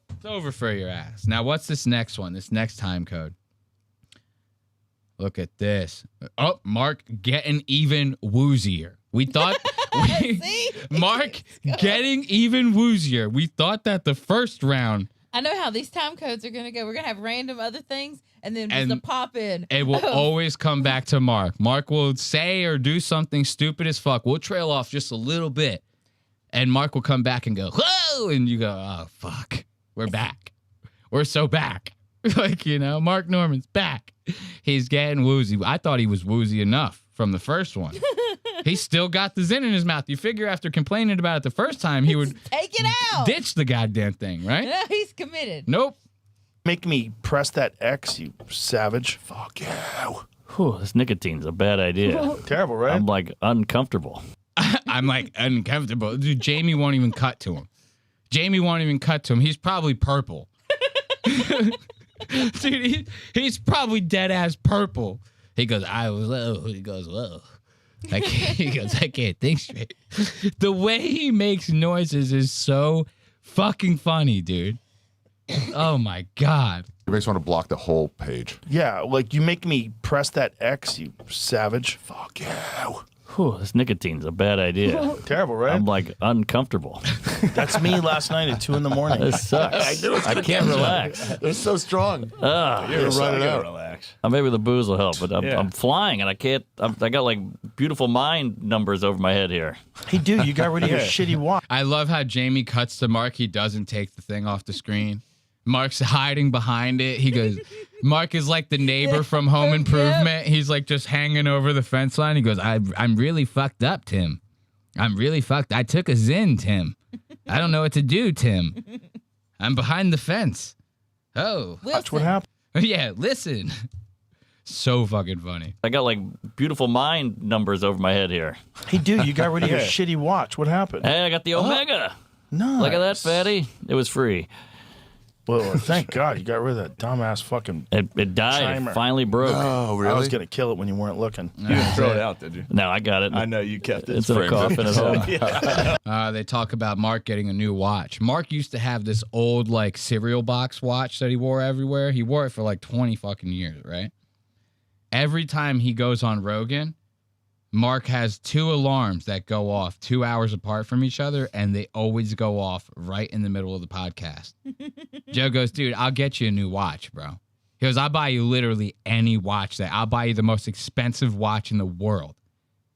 It's over for your ass. Now, what's this next one? This next time code. Look at this. Oh, Mark getting even woozier. We thought Mark getting even woozier. We thought that the first round. I know how these time codes are going to go. We're going to have random other things and then just a pop in. It will always come back to Mark. Mark will say or do something stupid as fuck. We'll trail off just a little bit. And Mark will come back and go, whoa! And you go, oh, fuck. We're back. We're so back. Like, you know, Mark Norman's back. He's getting woozy. I thought he was woozy enough from the first one. He still got the zin in his mouth. You figure after complaining about it the first time, he would take it out. Ditch the goddamn thing, right? No, he's committed. Nope. Make me press that X, you savage. Fuck yeah. Whew, this nicotine's a bad idea. Terrible, right? I'm like uncomfortable. I'm like uncomfortable. Dude, Jamie won't even cut to him. He's probably purple. Dude, he's probably dead ass purple. He goes, whoa. He goes, whoa. I can't think straight. The way he makes noises is so fucking funny, dude. Oh my God. It makes me want to block the whole page. Yeah, like you make me press that X, you savage. Fuck yeah. Whew, this nicotine's a bad idea. Terrible, right? I'm like uncomfortable. That's me last night at 2 in the morning. This sucks. I can't relax. They're so strong. You're gonna run it out. Relax. Maybe the booze will help, but I'm flying and I can't. I got like beautiful mind numbers over my head here. Hey, dude, you got rid of your shitty watch. I love how Jamie cuts to Mark. He doesn't take the thing off the screen. Mark's hiding behind it. He goes, Mark is like the neighbor from Home Improvement. He's like just hanging over the fence line. He goes, I'm really fucked up, Tim. I'm really fucked. I took a Zyn, Tim. I don't know what to do, Tim. I'm behind the fence. Oh. Watch what happened. Yeah, listen. So fucking funny. I got like beautiful mind numbers over my head here. Hey, dude, you got rid of your shitty watch. What happened? Hey, I got the Omega. Nice. Look at that, fatty. It was free. Well, thank God you got rid of that dumbass fucking. It died. Timer. It finally broke. Oh, really? I was gonna kill it when you weren't looking. You didn't throw it out, did you? No, I got it. I know you kept it. It's in a coffin at home. They talk about Mark getting a new watch. Mark used to have this old like cereal box watch that he wore everywhere. He wore it for like 20 fucking years, right? Every time he goes on Rogan, Mark has 2 alarms that go off 2 hours apart from each other, and they always go off right in the middle of the podcast. Joe goes, dude, I'll get you a new watch, bro. He goes, I'll buy you literally any watch I'll buy you the most expensive watch in the world.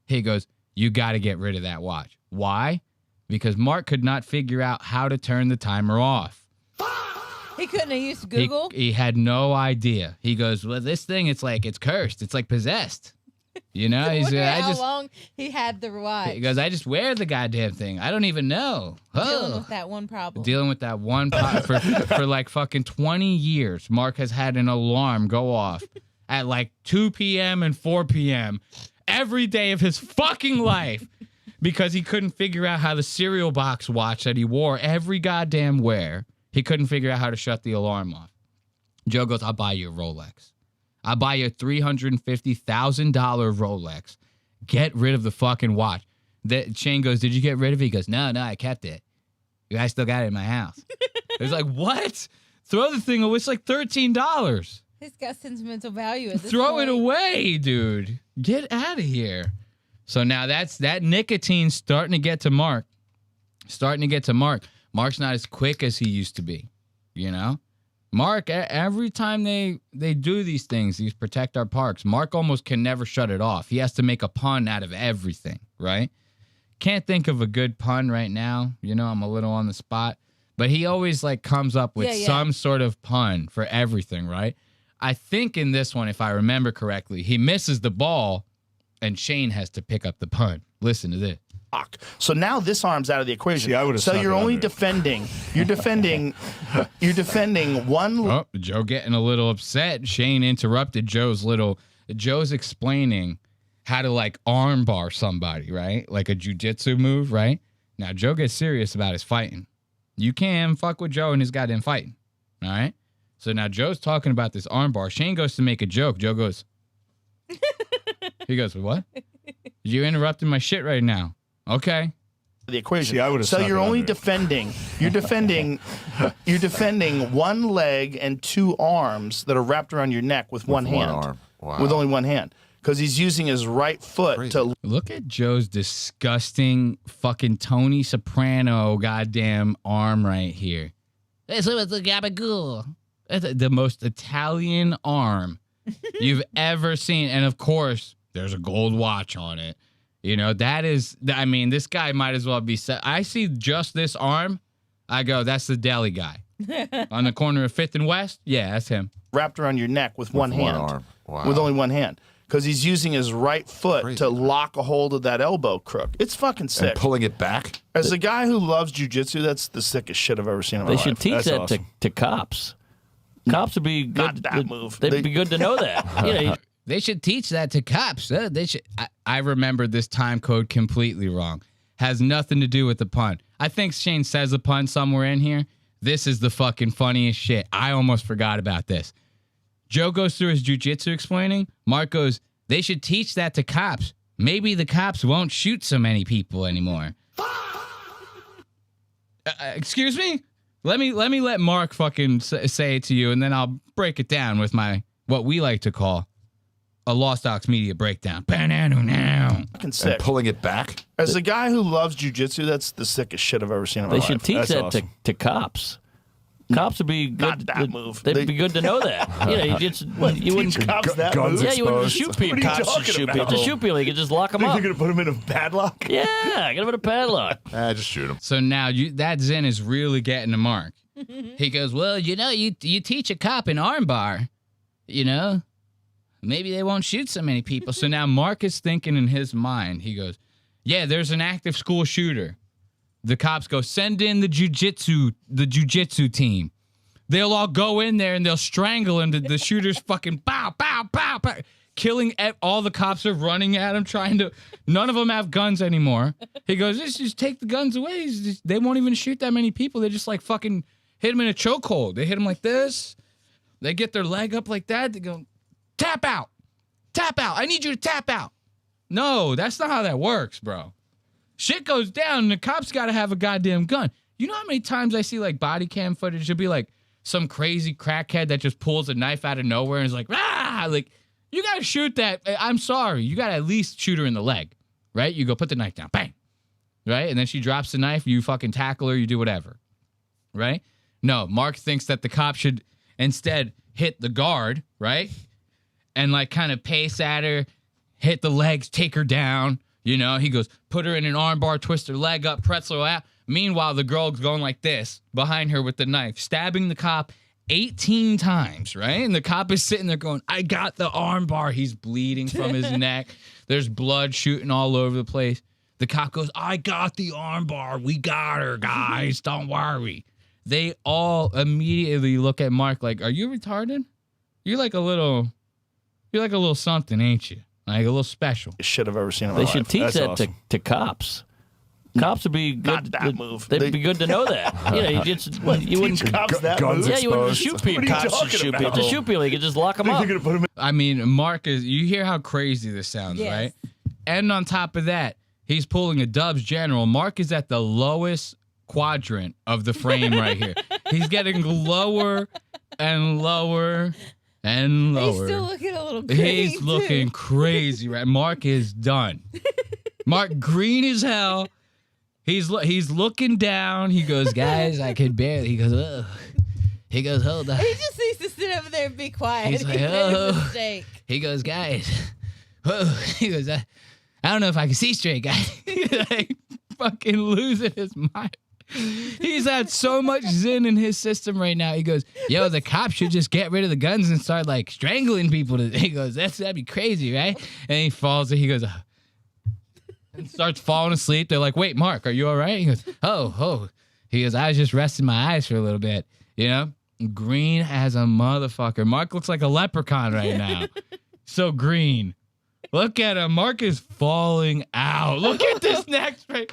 He goes, you got to get rid of that watch. Why? Because Mark could not figure out how to turn the timer off. He couldn't have used Google? He had no idea. He goes, well, this thing, it's cursed. It's like possessed. You know, he's how long he had the watch. He goes, I just wear the goddamn thing. I don't even know. Dealing with that one problem. Dealing with that one problem for like fucking 20 years. Mark has had an alarm go off at like 2 p.m. and 4 p.m. every day of his fucking life because he couldn't figure out how the cereal box watch that he wore every goddamn wear, he couldn't figure out how to shut the alarm off. Joe goes, I'll buy you a Rolex. I'll buy you a $350,000 Rolex. Get rid of the fucking watch. Shane goes, did you get rid of it? He goes, no, I kept it. I still got it in my house. It's like, what? Throw the thing away. It's like $13. He's got sentimental value at this Throw point. it away, dude. Get out of here. So now that nicotine starting to get to Mark. Mark's not as quick as he used to be, you know? Mark, every time they do these things, these protect our parks, Mark almost can never shut it off. He has to make a pun out of everything, right? Can't think of a good pun right now. You know, I'm a little on the spot. But he always like comes up with some sort of pun for everything, right? I think in this one, if I remember correctly, he misses the ball and Shane has to pick up the pun. Listen to this. So now this arm's out of the equation. See, I would've so stuck you're it only under. defending. You're defending one. Oh, Joe getting a little upset. Shane interrupted Joe's explaining how to like arm bar somebody, right? Like a jujitsu move, right? Now Joe gets serious about his fighting. You can't fuck with Joe and his goddamn fighting. All right? So now Joe's talking about this arm bar. Shane goes to make a joke. Joe goes, he goes, what? You interrupting my shit right now. Okay. The equation. See, I would've so stuck you're it only under. defending. You're defending one leg and 2 arms that are wrapped around your neck with one hand. arm. Wow. With only one hand. Because he's using his right foot to. Look at Joe's disgusting fucking Tony Soprano goddamn arm right here. This is the gabagool. That's the most Italian arm you've ever seen. And of course, there's a gold watch on it. You know, that is, I mean, this guy might as well be set. I see just this arm. I go, that's the deli guy. On the corner of 5th and West? Yeah, that's him. Wrapped around your neck with one hand. arm. Wow. With only one hand. Because he's using his right foot to lock a hold of that elbow crook. It's fucking sick. And pulling it back? As a guy who loves jujitsu, that's the sickest shit I've ever seen in my They life. should teach That's that awesome. to cops. Cops would be good. Not that move. They'd be good to know that. You know, They should teach that to cops. They should. I remember this time code completely wrong. Has nothing to do with the pun. I think Shane says a pun somewhere in here. This is the fucking funniest shit. I almost forgot about this. Joe goes through his jujitsu explaining. Mark goes, they should teach that to cops. Maybe the cops won't shoot so many people anymore. Excuse me? Let me let Mark fucking say it to you, and then I'll break it down with my what we like to call a Lost Aux Media breakdown. Now. Fucking sick. And pulling it back. As a guy who loves jujitsu, that's the sickest shit I've ever seen in my They life. should teach That's that awesome. to cops. Cops would be good. Not that move. They'd be good to know that. You just you wouldn't. Teach cops that Guns move? Yeah, you wouldn't shoot What people. are you Cops talking should shoot about? people. To shoot people, you could just lock them Think up. they're gonna put him in a padlock? Yeah, get him in a padlock. Just shoot him. So now that Zen is really getting to Mark. He goes, well, you teach a cop an armbar, maybe they won't shoot so many people. So now Mark is thinking in his mind. He goes, yeah, there's an active school shooter. The cops go, send in the jujitsu team. They'll all go in there and they'll strangle him. The shooter's fucking pow, pow, pow, pow. Killing all the cops are running at him, none of them have guns anymore. He goes, just take the guns away. They won't even shoot that many people. They just like fucking hit him in a chokehold. They hit him like this. They get their leg up like that. They go, tap out. Tap out. I need you to tap out. No, that's not how that works, bro. Shit goes down and the cops got to have a goddamn gun. You know how many times I see like body cam footage? It'll be like some crazy crackhead that just pulls a knife out of nowhere and is like, ah, like, you got to shoot that. I'm sorry. You got to at least shoot her in the leg, right? You go put the knife down, bang, right? And then she drops the knife. You fucking tackle her. You do whatever, right? No, Mark thinks that the cop should instead hit the guard, right? And like kind of pace at her, hit the legs, take her down. He goes, put her in an armbar, twist her leg up, pretzel out. Meanwhile, the girl's going like this behind her with the knife, stabbing the cop 18 times, right? And the cop is sitting there going, I got the armbar. He's bleeding from his neck. There's blood shooting all over the place. The cop goes, I got the armbar. We got her, guys. Don't worry. They all immediately look at Mark like, are you retarded? You're like a little something, ain't you? Like a little special. Shit I've ever seen in my They life. should teach That's that awesome. to cops. Cops would be good. Not that move. They'd be good to know that. You wouldn't. Teach cops that Guns move? Yeah, you wouldn't shoot people. What are you Cops should talking shoot people. about? To shoot people, you could just lock them up. I mean, Mark you hear how crazy this sounds, Yes. right? And on top of that, he's pulling a Dubz General. Mark is at the lowest quadrant of the frame right here. He's getting lower and lower and lower. He's still looking a little crazy. He's looking crazy, right? Mark is done. Mark green as hell. He's looking down. He goes, guys, I can barely. He goes, ugh. He goes, hold on. He just needs to sit over there and be quiet. He's like, He made a oh. mistake. He goes, guys. Whoa. He goes, I don't know if I can see straight, guys. He's like fucking losing his mind. He's had so much Zen in his system right now. He goes, yo, the cops should just get rid of the guns and start like strangling people. He goes, that'd be crazy, right? And he falls and he goes, and starts falling asleep. They're like, wait, Mark, are you all right? He goes, oh. He goes, I was just resting my eyes for a little bit, Green as a motherfucker. Mark looks like a leprechaun right now. So green. Look at him. Mark is falling out. Look at this next right.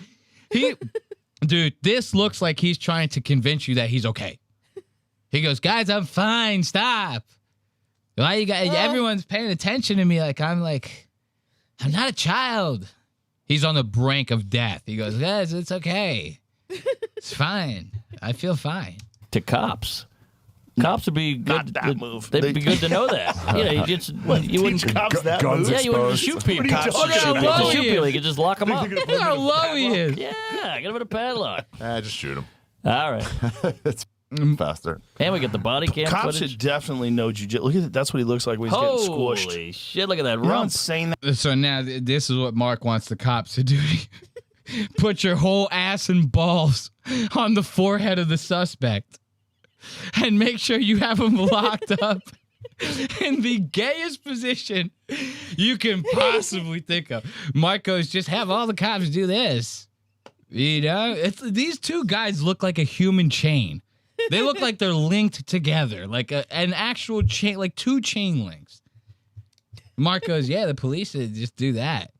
Dude, this looks like he's trying to convince you that he's okay. He goes, guys, I'm fine. Stop. Why you guys? Everyone's paying attention to me I'm not a child. He's on the brink of death. He goes, guys, it's okay. It's fine. I feel fine. To cops. Cops would be good. Not that move. They'd be good to know that. You wouldn't. Teach cops that Guns move? Yeah, you wouldn't shoot people. What are you Cops talking should shoot about? people. To shoot people, you could just lock them up. Look how low he is. Yeah, get him in a padlock. Just shoot him. All right. It's faster. And we get the body cam Cops footage. should definitely know jujitsu. Look at that. That's what he looks like when he's getting squished. Holy shit, look at that You know how rump. insane that So now this is what Mark wants the cops to do. Put your whole ass and balls on the forehead of the suspect and make sure you have him locked up in the gayest position you can possibly think of. Mark goes, just have all the cops do this. These two guys look like a human chain. They look like they're linked together, like an actual chain, like two chain links. Mark goes, yeah, the police said just do that.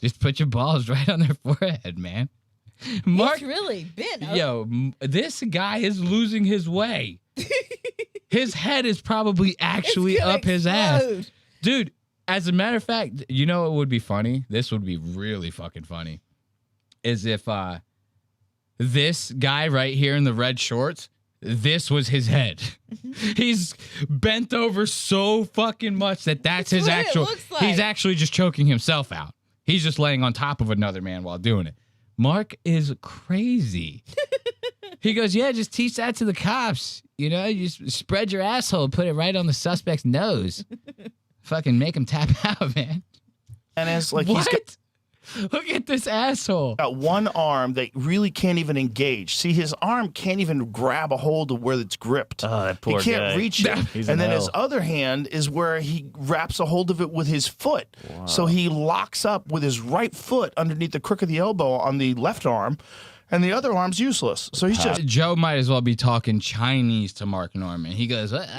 Just put your balls right on their forehead, man. Mark, He's really been up. yo, this guy is losing his way. His head is probably actually up his ass. Dude, as a matter of fact, you know what would be funny? This would be really fucking funny. Is if this guy right here in the red shorts this was his head. He's bent over so fucking much that's his actual. He's actually just choking himself out. He's just laying on top of another man while doing it. Mark is crazy. He goes, yeah, just teach that to the cops. You know, you just spread your asshole, put it right on the suspect's nose. Fucking make him tap out, man. And it's like what? Look at this asshole. Got one arm that really can't even engage. See, his arm can't even grab a hold of where it's gripped. Oh, that poor he can't guy. reach it. He's And in then his hell. other hand is where he wraps a hold of it with his foot. So he locks up with his right foot underneath the crook of the elbow on the left arm, and the other arm's useless. So he's just. Joe might as well be talking Chinese to Mark Norman. He goes, what?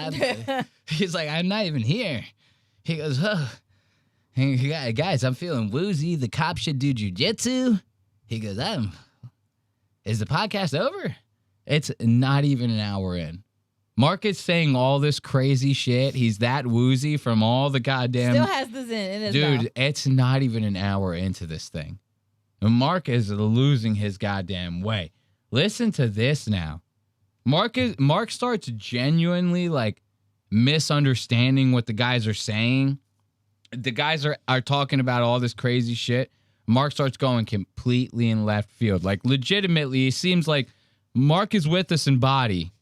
He's like, I'm not even here. He goes, oh. Hey, guys, I'm feeling woozy. The cops should do jujitsu. He goes, is the podcast over? It's not even an hour in. Mark is saying all this crazy shit. He's that woozy from all the goddamn. Still has this in his Dude, mouth. it's not even an hour into this thing. Mark is losing his goddamn way. Listen to this now. Mark starts genuinely like misunderstanding what the guys are saying. The guys are talking about all this crazy shit. Mark starts going completely in left field. Like, legitimately, it seems like Mark is with us in body.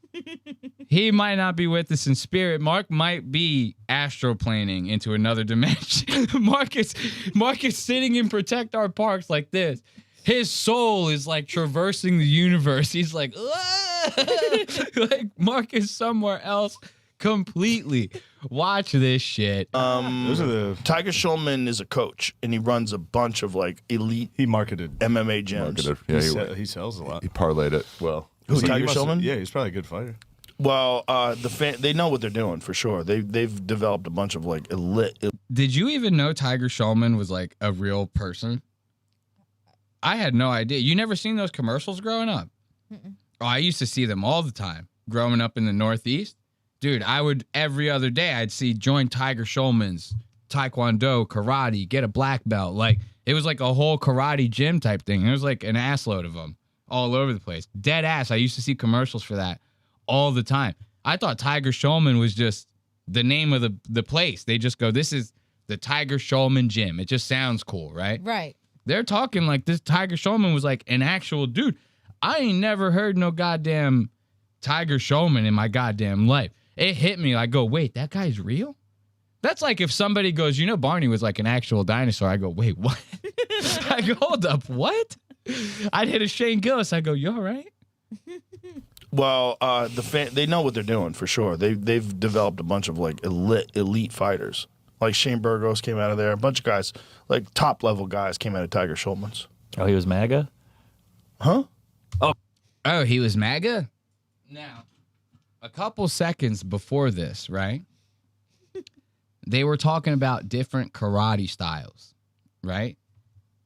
He might not be with us in spirit. Mark might be astroplaning into another dimension. Mark is sitting in Protect Our Parks like this. His soul is like traversing the universe. He's like, like Mark is somewhere else completely. Watch this shit. Those are the Tiger Schulman is a coach, and he runs a bunch of like elite. He marketed MMA gyms. Yeah, he sells a lot. He parlayed it well. Who, So Tiger he must- Schulman? Yeah, he's probably a good fighter. Well, they know what they're doing for sure. They've developed a bunch of like elite. Did you even know Tiger Schulman was like a real person? I had no idea. You never seen those commercials growing up? Mm-mm. Oh, I used to see them all the time growing up in the Northeast. Dude, I would every other day I'd see join Tiger Schulman's Taekwondo, karate, get a black belt. Like it was like a whole karate gym type thing. There was like an assload of them all over the place. Dead ass. I used to see commercials for that all the time. I thought Tiger Schulman was just the name of the place. They just go, this is the Tiger Schulman gym. It just sounds cool, right? Right. They're talking like this Tiger Schulman was like an actual dude. I ain't never heard no goddamn Tiger Schulman in my goddamn life. It hit me. I go, wait, that guy's real? That's like if somebody goes, you know, Barney was like an actual dinosaur. I go, wait, what? I go, hold up, what? I'd hit a Shane Gillis. I go, you all right? Well, they know what they're doing for sure. They've developed a bunch of like elite fighters. Like Shane Burgos came out of there. A bunch of guys, like top level guys, came out of Tiger Schulman's. Oh, he was MAGA? Huh? Oh, he was MAGA? Now, a couple seconds before this, right? They were talking about different karate styles, right?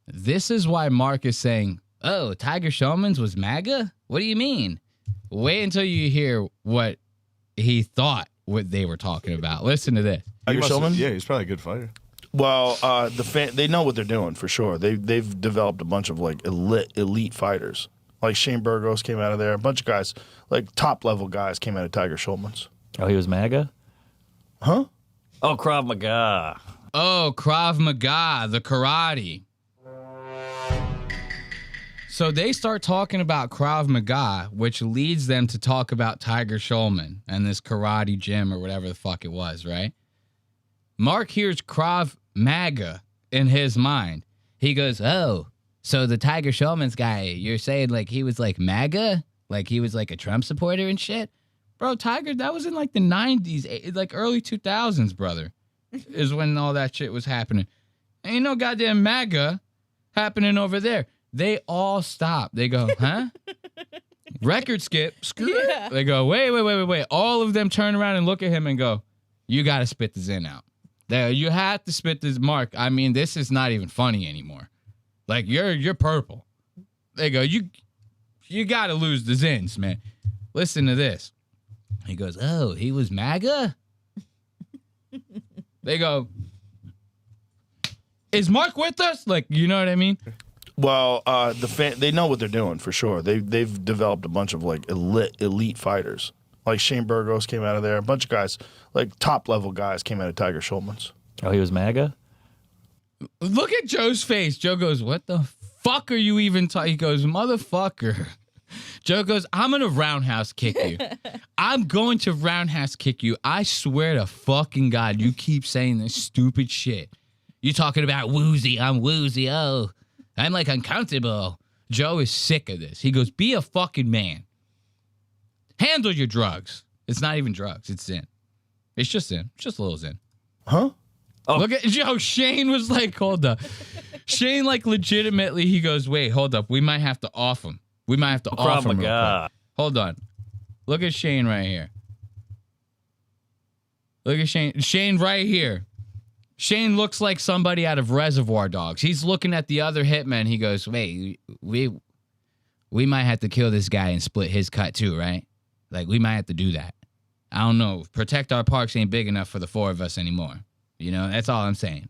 This is why Mark is saying, oh, Tiger Schulman's was MAGA? What do you mean? Wait until you hear what he thought what they were talking about. Listen to this. Tiger Schulman? Yeah, he's probably a good fighter. Well, they know what they're doing for sure. They've developed a bunch of like elite fighters. Like Shane Burgos came out of there. A bunch of guys, like top level guys, came out of Tiger Schulman's. Oh, he was MAGA? Huh? Oh, Krav Maga. Oh, Krav Maga, the karate. So they start talking about Krav Maga, which leads them to talk about Tiger Schulman and this karate gym or whatever the fuck it was, right? Mark hears Krav Maga in his mind. He goes, oh, so the Tiger Schulman's guy, you're saying like he was like MAGA? Like he was like a Trump supporter and shit? Bro, Tiger, that was in like the 90s, like early 2000s, brother, is when all that shit was happening. Ain't no goddamn MAGA happening over there. They all stop. They go, huh? Record skip. Screw it. Yeah. They go, wait. All of them turn around and look at him and go, you got to spit the Zen out. There, you have to spit this, Mark. I mean, this is not even funny anymore. Like, you're purple. They go, you got to lose the Zens, man. Listen to this. He goes, oh, he was MAGA? They go, is Mark with us? Like, you know what I mean? Well, they know what they're doing for sure. They've developed a bunch of like elite fighters. Like Shane Burgos came out of there. A bunch of guys, like top level guys, came out of Tiger Schulman's. Oh, he was MAGA? Look at Joe's face. Joe goes, "What the fuck are you even talking?" He goes, "Motherfucker." Joe goes, "I'm gonna roundhouse kick you. I'm going to roundhouse kick you. I swear to fucking God, you keep saying this stupid shit. You talking about woozy? I'm woozy. Oh, I'm like uncomfortable." Joe is sick of this. He goes, "Be a fucking man. Handle your drugs." It's not even drugs. It's Zyn. It's just Zyn. It's just a little Zyn. Huh? Oh. Look at Joe. Shane was like, hold up. Shane, like, legitimately, he goes, "Wait, hold up. We might have to off him. We might have to off him real quick. Hold on. Look at Shane right here. Look at Shane. Shane right here. Shane looks like somebody out of Reservoir Dogs. He's looking at the other hitman. He goes, wait, we might have to kill this guy and split his cut too, right? Like, we might have to do that. I don't know. Protect Our Parks ain't big enough for the four of us anymore. You know, that's all I'm saying.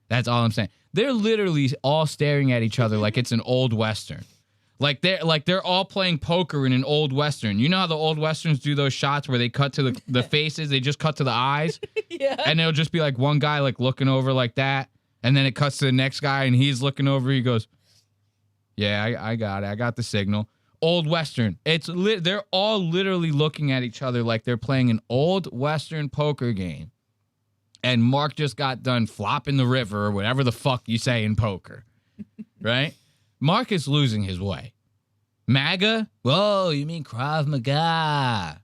That's all I'm saying. They're literally all staring at each other like it's an old Western. Like they're all playing poker in an old Western. You know how the old Westerns do those shots where they cut to the faces, they just cut to the eyes? Yeah. And it'll just be like one guy like looking over like that, and then it cuts to the next guy and he's looking over, he goes, "Yeah, I got it. I got the signal." Old Western. They're all literally looking at each other like they're playing an old Western poker game. And Mark just got done flopping the river or whatever the fuck you say in poker. Right? Mark is losing his way. MAGA? Whoa, you mean Krav Maga.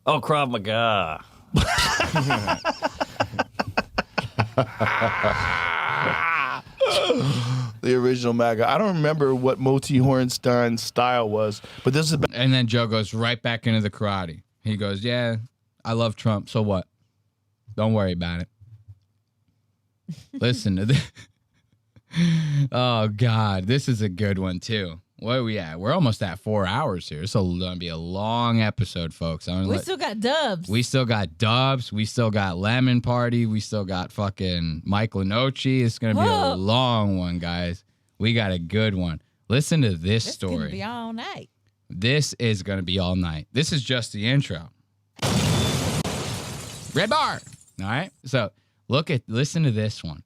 Oh, Krav Maga. The original MAGA. I don't remember what Moti Horenstein's style was, but this is. And then Joe goes right back into the karate. He goes, "Yeah, I love Trump. So what? Don't worry about it." Listen to this. Oh, God. This is a good one, too. Where are we at? We're almost at 4 hours here. It's going to be a long episode, folks. We still got Dubz. We still got Dubz. We still got Lemon Party. We still got fucking Mike Lenoci. It's going to be a long one, guys. We got a good one. Listen to this story. It's going to be all night. This is going to be all night. This is just the intro. Red bar. All right. So listen to this one.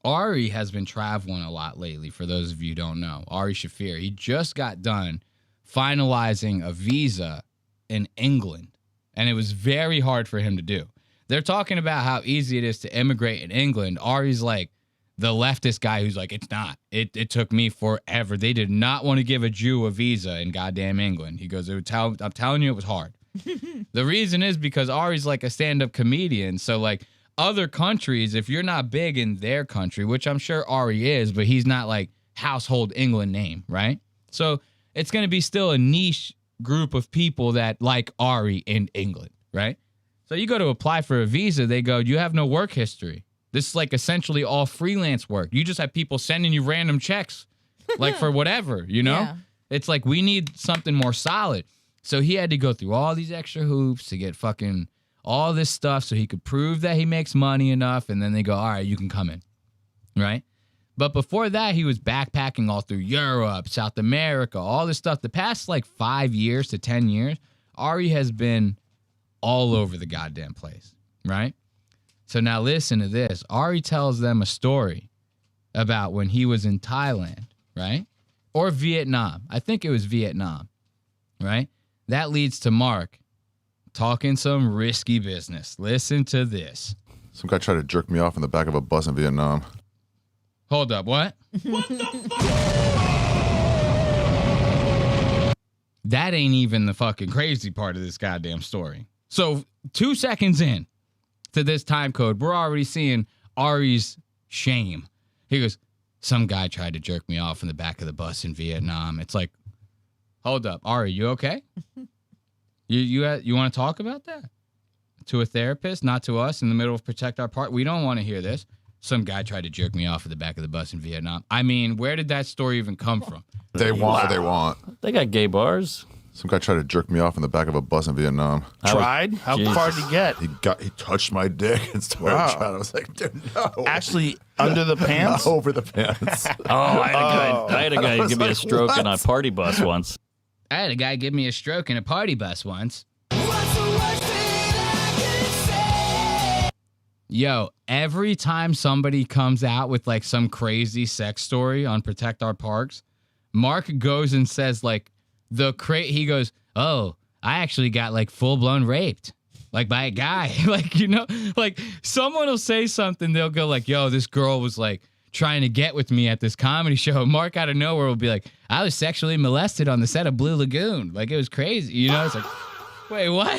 Ari has been traveling a lot lately, for those of you who don't know. Ari Shaffir, he just got done finalizing a visa in England, and it was very hard for him to do. They're talking about how easy it is to immigrate in England. Ari's like the leftist guy who's like, it's not. It took me forever. They did not want to give a Jew a visa in goddamn England. He goes, I'm telling you, it was hard. The reason is because Ari's like a stand-up comedian, so like, other countries, if you're not big in their country, which I'm sure Ari is, but he's not like household England name, right? So it's going to be still a niche group of people that like Ari in England, right? So you go to apply for a visa, they go, "You have no work history. This is like essentially all freelance work. You just have people sending you random checks, like for whatever, you know?" Yeah. It's like, we need something more solid. So he had to go through all these extra hoops to get fucking all this stuff so he could prove that he makes money enough, and then they go, "All right, you can come in," right? But before that, he was backpacking all through Europe, South America, all this stuff. The past like 5 years to 10 years, Ari has been all over the goddamn place, right? So now listen to this. Ari tells them a story about when he was in Thailand, right? Or Vietnam. I think it was Vietnam, right? That leads to Mark talking some risky business. Listen to this. Some guy tried to jerk me off in the back of a bus in Vietnam. Hold up, what? That ain't even the fucking crazy part of this goddamn story. So 2 seconds in to this time code, we're already seeing Ari's shame. He goes, "Some guy tried to jerk me off in the back of the bus in Vietnam." It's like, hold up, Ari, you okay? You want to talk about that? To a therapist, not to us in the middle of Protect Our Part? We don't want to hear this. "Some guy tried to jerk me off at the back of the bus in Vietnam." I mean, where did that story even come from? They want what they want. They got gay bars. Some guy tried to jerk me off in the back of a bus in Vietnam. Tried? How far did he get? He touched my dick and started trying. I was like, dude, no. Actually, under the pants? Over the pants. I had a guy give me a stroke in a party bus once. I had a guy give me a stroke in a party bus once. Yo, every time somebody comes out with like some crazy sex story on Protect Our Parks, Mark goes and says like he goes, oh, I actually got like full blown raped. Like by a guy. Like, you know, like someone will say something, they'll go like, yo, this girl was like trying to get with me at this comedy show. Mark out of nowhere will be like, I was sexually molested on the set of Blue Lagoon. Like it was crazy. You know, it's like, wait, what?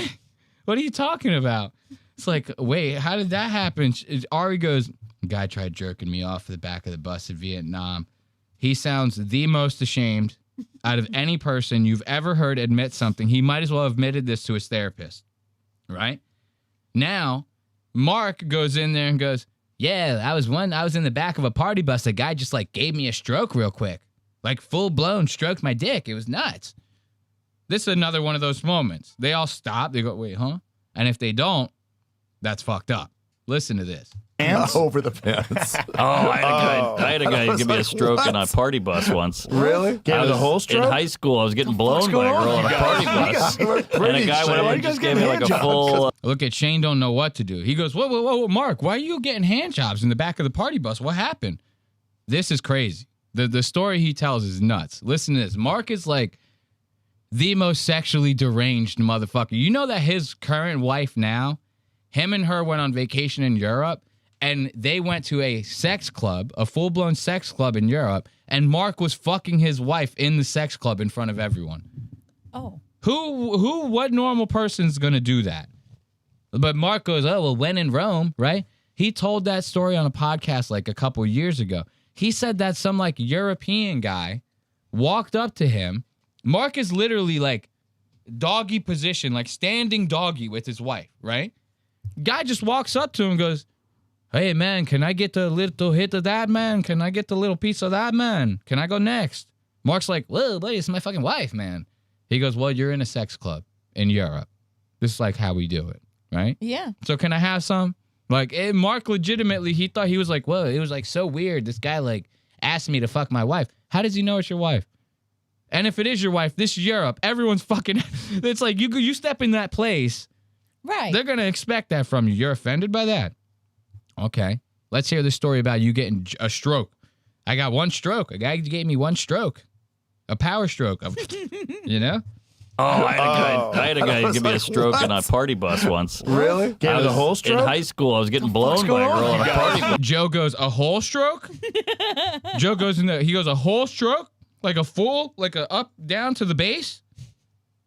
What are you talking about? It's like, wait, how did that happen? Ari goes, guy tried jerking me off at the back of the bus in Vietnam. He sounds the most ashamed out of any person you've ever heard admit something. He might as well have admitted this to his therapist, right? Now, Mark goes in there and goes, yeah, I was in the back of a party bus. A guy just like gave me a stroke real quick. Like full blown stroked my dick. It was nuts. This is another one of those moments. They all stop. They go, wait, huh? And if they don't, that's fucked up. Listen to this. Pants? Over the pants. I had a guy give me a stroke in a party bus once. Really? Gave me the whole stroke? In high school, I was getting blown by a girl on a party bus. And a guy went over and just gave me like a full... Look at Shane don't know what to do. He goes, whoa, Mark, why are you getting hand jobs in the back of the party bus? What happened? This is crazy. The story he tells is nuts. Listen to this. Mark is like the most sexually deranged motherfucker. You know that his current wife now, him and her went on vacation in Europe, and they went to a sex club, a full-blown sex club in Europe, and Mark was fucking his wife in the sex club in front of everyone. Oh. What normal person's gonna do that? But Mark goes, oh, well, when in Rome, right? He told that story on a podcast like a couple years ago. He said that some like European guy walked up to him. Mark is literally like doggy position, like standing doggy with his wife, right? Guy just walks up to him and goes, hey, man, can I get a little hit of that, man? Can I get a little piece of that, man? Can I go next? Mark's like, whoa, buddy, it's my fucking wife, man. He goes, well, you're in a sex club in Europe. This is like how we do it, right? Yeah. So can I have some? Like, Mark legitimately, he thought, he was like, whoa, it was like so weird. This guy like asked me to fuck my wife. How does he know it's your wife? And if it is your wife, this is Europe. Everyone's fucking, it's like you step in that place. Right. They're going to expect that from you. You're offended by that? Okay. Let's hear the story about you getting a stroke. I got one stroke. A guy gave me one stroke. A power stroke. You know? I had a guy give me a stroke in a party bus once. Really? Gave me the whole stroke? In high school, I was getting blown by a girl on a party bus. Joe goes, a whole stroke? Joe goes in there. He goes, a whole stroke? Like a full, like a up, down to the base?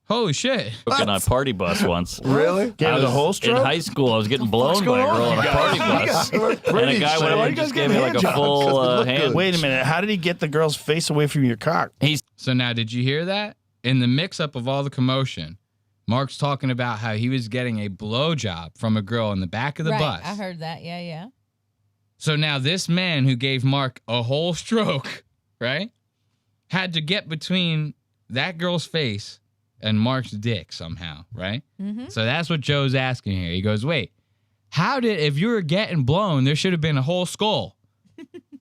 Holy shit. In a party bus once. Really? Gave me the whole stroke? In high school, I was getting blown by a girl on a party bus. And a guy went over and just gave me like a full hand. Wait a minute. How did he get the girl's face away from your cock? So now, did you hear that? In the mix-up of all the commotion, Mark's talking about how he was getting a blowjob from a girl in the back of the bus. I heard that. Yeah. So now this man who gave Mark a whole stroke, right, had to get between that girl's face and Mark's dick somehow, right? Mm-hmm. So that's what Joe's asking here. He goes, wait, if you were getting blown, there should have been a whole skull.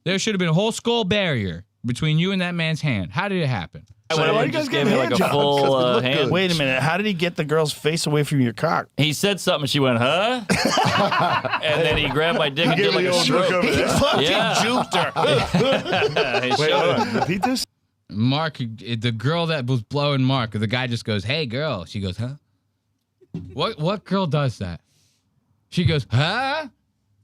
There should have been a whole skull barrier between you and that man's hand. How did it happen? Why you guys gave me like a full hand. Wait a minute. How did he get the girl's face away from your cock? He said something. She went, huh? And then he grabbed my dick and did like a stroke. He fucking juked her. Wait, hold on. Repeat this. Mark, the girl that was blowing Mark, the guy just goes, hey, girl. She goes, huh? What girl does that? She goes, huh?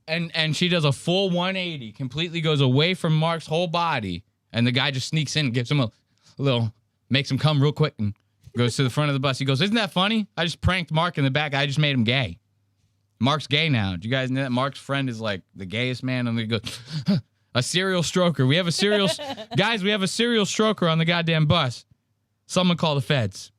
And she does a full 180, completely goes away from Mark's whole body, and the guy just sneaks in and gives him a little, makes him come real quick and goes to the front of the bus. He goes, isn't that funny? I just pranked Mark in the back. I just made him gay. Mark's gay now. Do you guys know that Mark's friend is like the gayest man? And he goes, a serial stroker. We have a serial, guys, we have a serial stroker on the goddamn bus. Someone call the feds.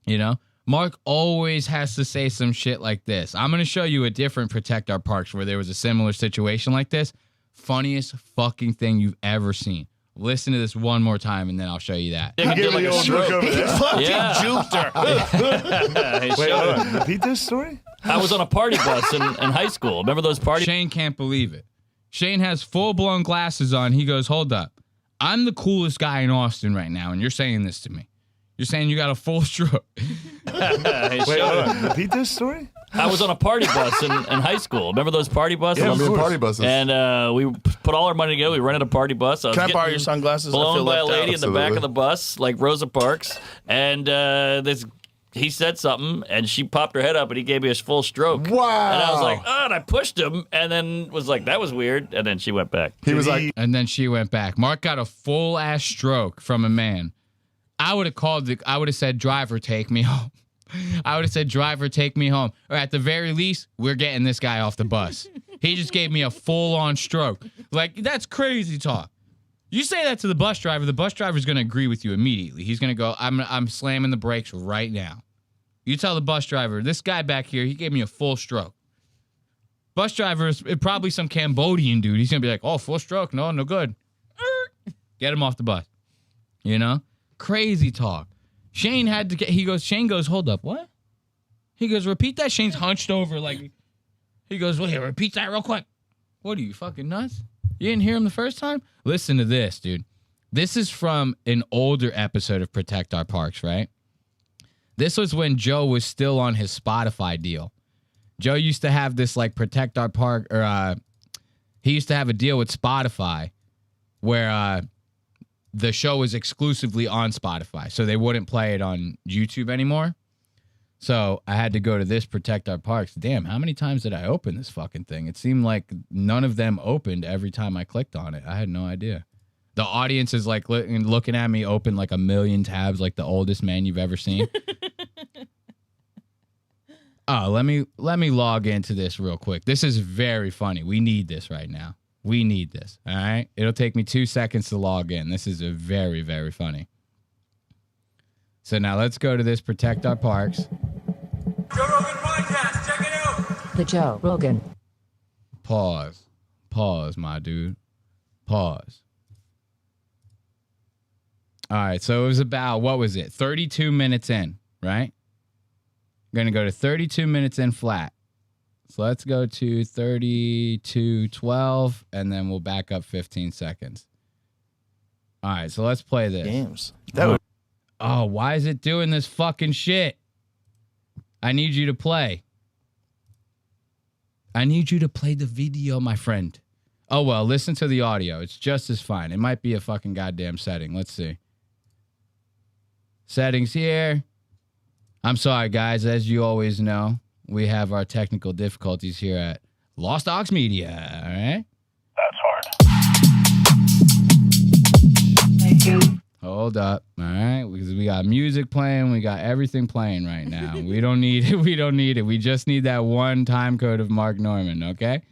You know? Mark always has to say some shit like this. I'm going to show you a different Protect Our Parks where there was a similar situation like this. Funniest fucking thing you've ever seen. Listen to this one more time, and then I'll show you that. He did like a stroke. He fucking juked her. He Wait, showed hold it. on. Repeat this story? I was on a party bus in high school. Remember those parties? Shane can't believe it. Shane has full-blown glasses on. He goes, hold up. I'm the coolest guy in Austin right now, and you're saying this to me. You're saying you got a full stroke. Wait, hold on. Repeat this story? I was on a party bus in high school. Remember those party buses? Yeah, remember party buses. And we put all our money together. We rented a party bus. Can I borrow your sunglasses? I Blown feel by a left out. lady in the back of the bus, like Rosa Parks. And he said something, and she popped her head up, and he gave me a full stroke. Wow. And I was like, oh, and I pushed him, and then was like, that was weird. And then she went back. He was like, and then she went back. Mark got a full-ass stroke from a man. I would have said, driver, take me home. I would have said, driver, take me home. Or at the very least, we're getting this guy off the bus. He just gave me a full-on stroke. Like, that's crazy talk. You say that to the bus driver's going to agree with you immediately. He's going to go, I'm slamming the brakes right now. You tell the bus driver, this guy back here, he gave me a full stroke. Bus driver is probably some Cambodian dude. He's going to be like, oh, full stroke. No good. Get him off the bus. You know? Crazy talk. Shane Shane goes, hold up, what? He goes, repeat that. Shane's hunched over like, he goes, well, here, repeat that real quick. What are you, fucking nuts? You didn't hear him the first time? Listen to this, dude. This is from an older episode of Protect Our Parks, right? This was when Joe was still on his Spotify deal. Joe used to have this like Protect Our Park, or he used to have a deal with Spotify where the show was exclusively on Spotify, so they wouldn't play it on YouTube anymore. So I had to go to this Protect Our Parks. Damn, how many times did I open this fucking thing? It seemed like none of them opened every time I clicked on it. I had no idea. The audience is like looking at me open like a million tabs, like the oldest man you've ever seen. Oh, let me log into this real quick. This is very funny. We need this right now. We need this. All right. It'll take me 2 seconds to log in. This is a very, very funny. So now let's go to this Protect Our Parks. Joe Rogan podcast. Check it out. The Joe Rogan. Pause, my dude. Pause. All right. So it was about, what was it? 32 minutes in, right? I'm going to go to 32 minutes in flat. So let's go to 32:12, and then we'll back up 15 seconds. All right, so let's play this. Games. Oh, why is it doing this fucking shit? I need you to play. I need you to play the video, my friend. Oh, well, listen to the audio. It's just as fine. It might be a fucking goddamn setting. Let's see. Settings here. I'm sorry, guys. As you always know, we have our technical difficulties here at Lost Aux Media, all right? That's hard. Thank you. Hold up, all right? Because we got music playing. We got everything playing right now. We don't need it. We don't need it. We just need that one time code of Mark Norman, okay?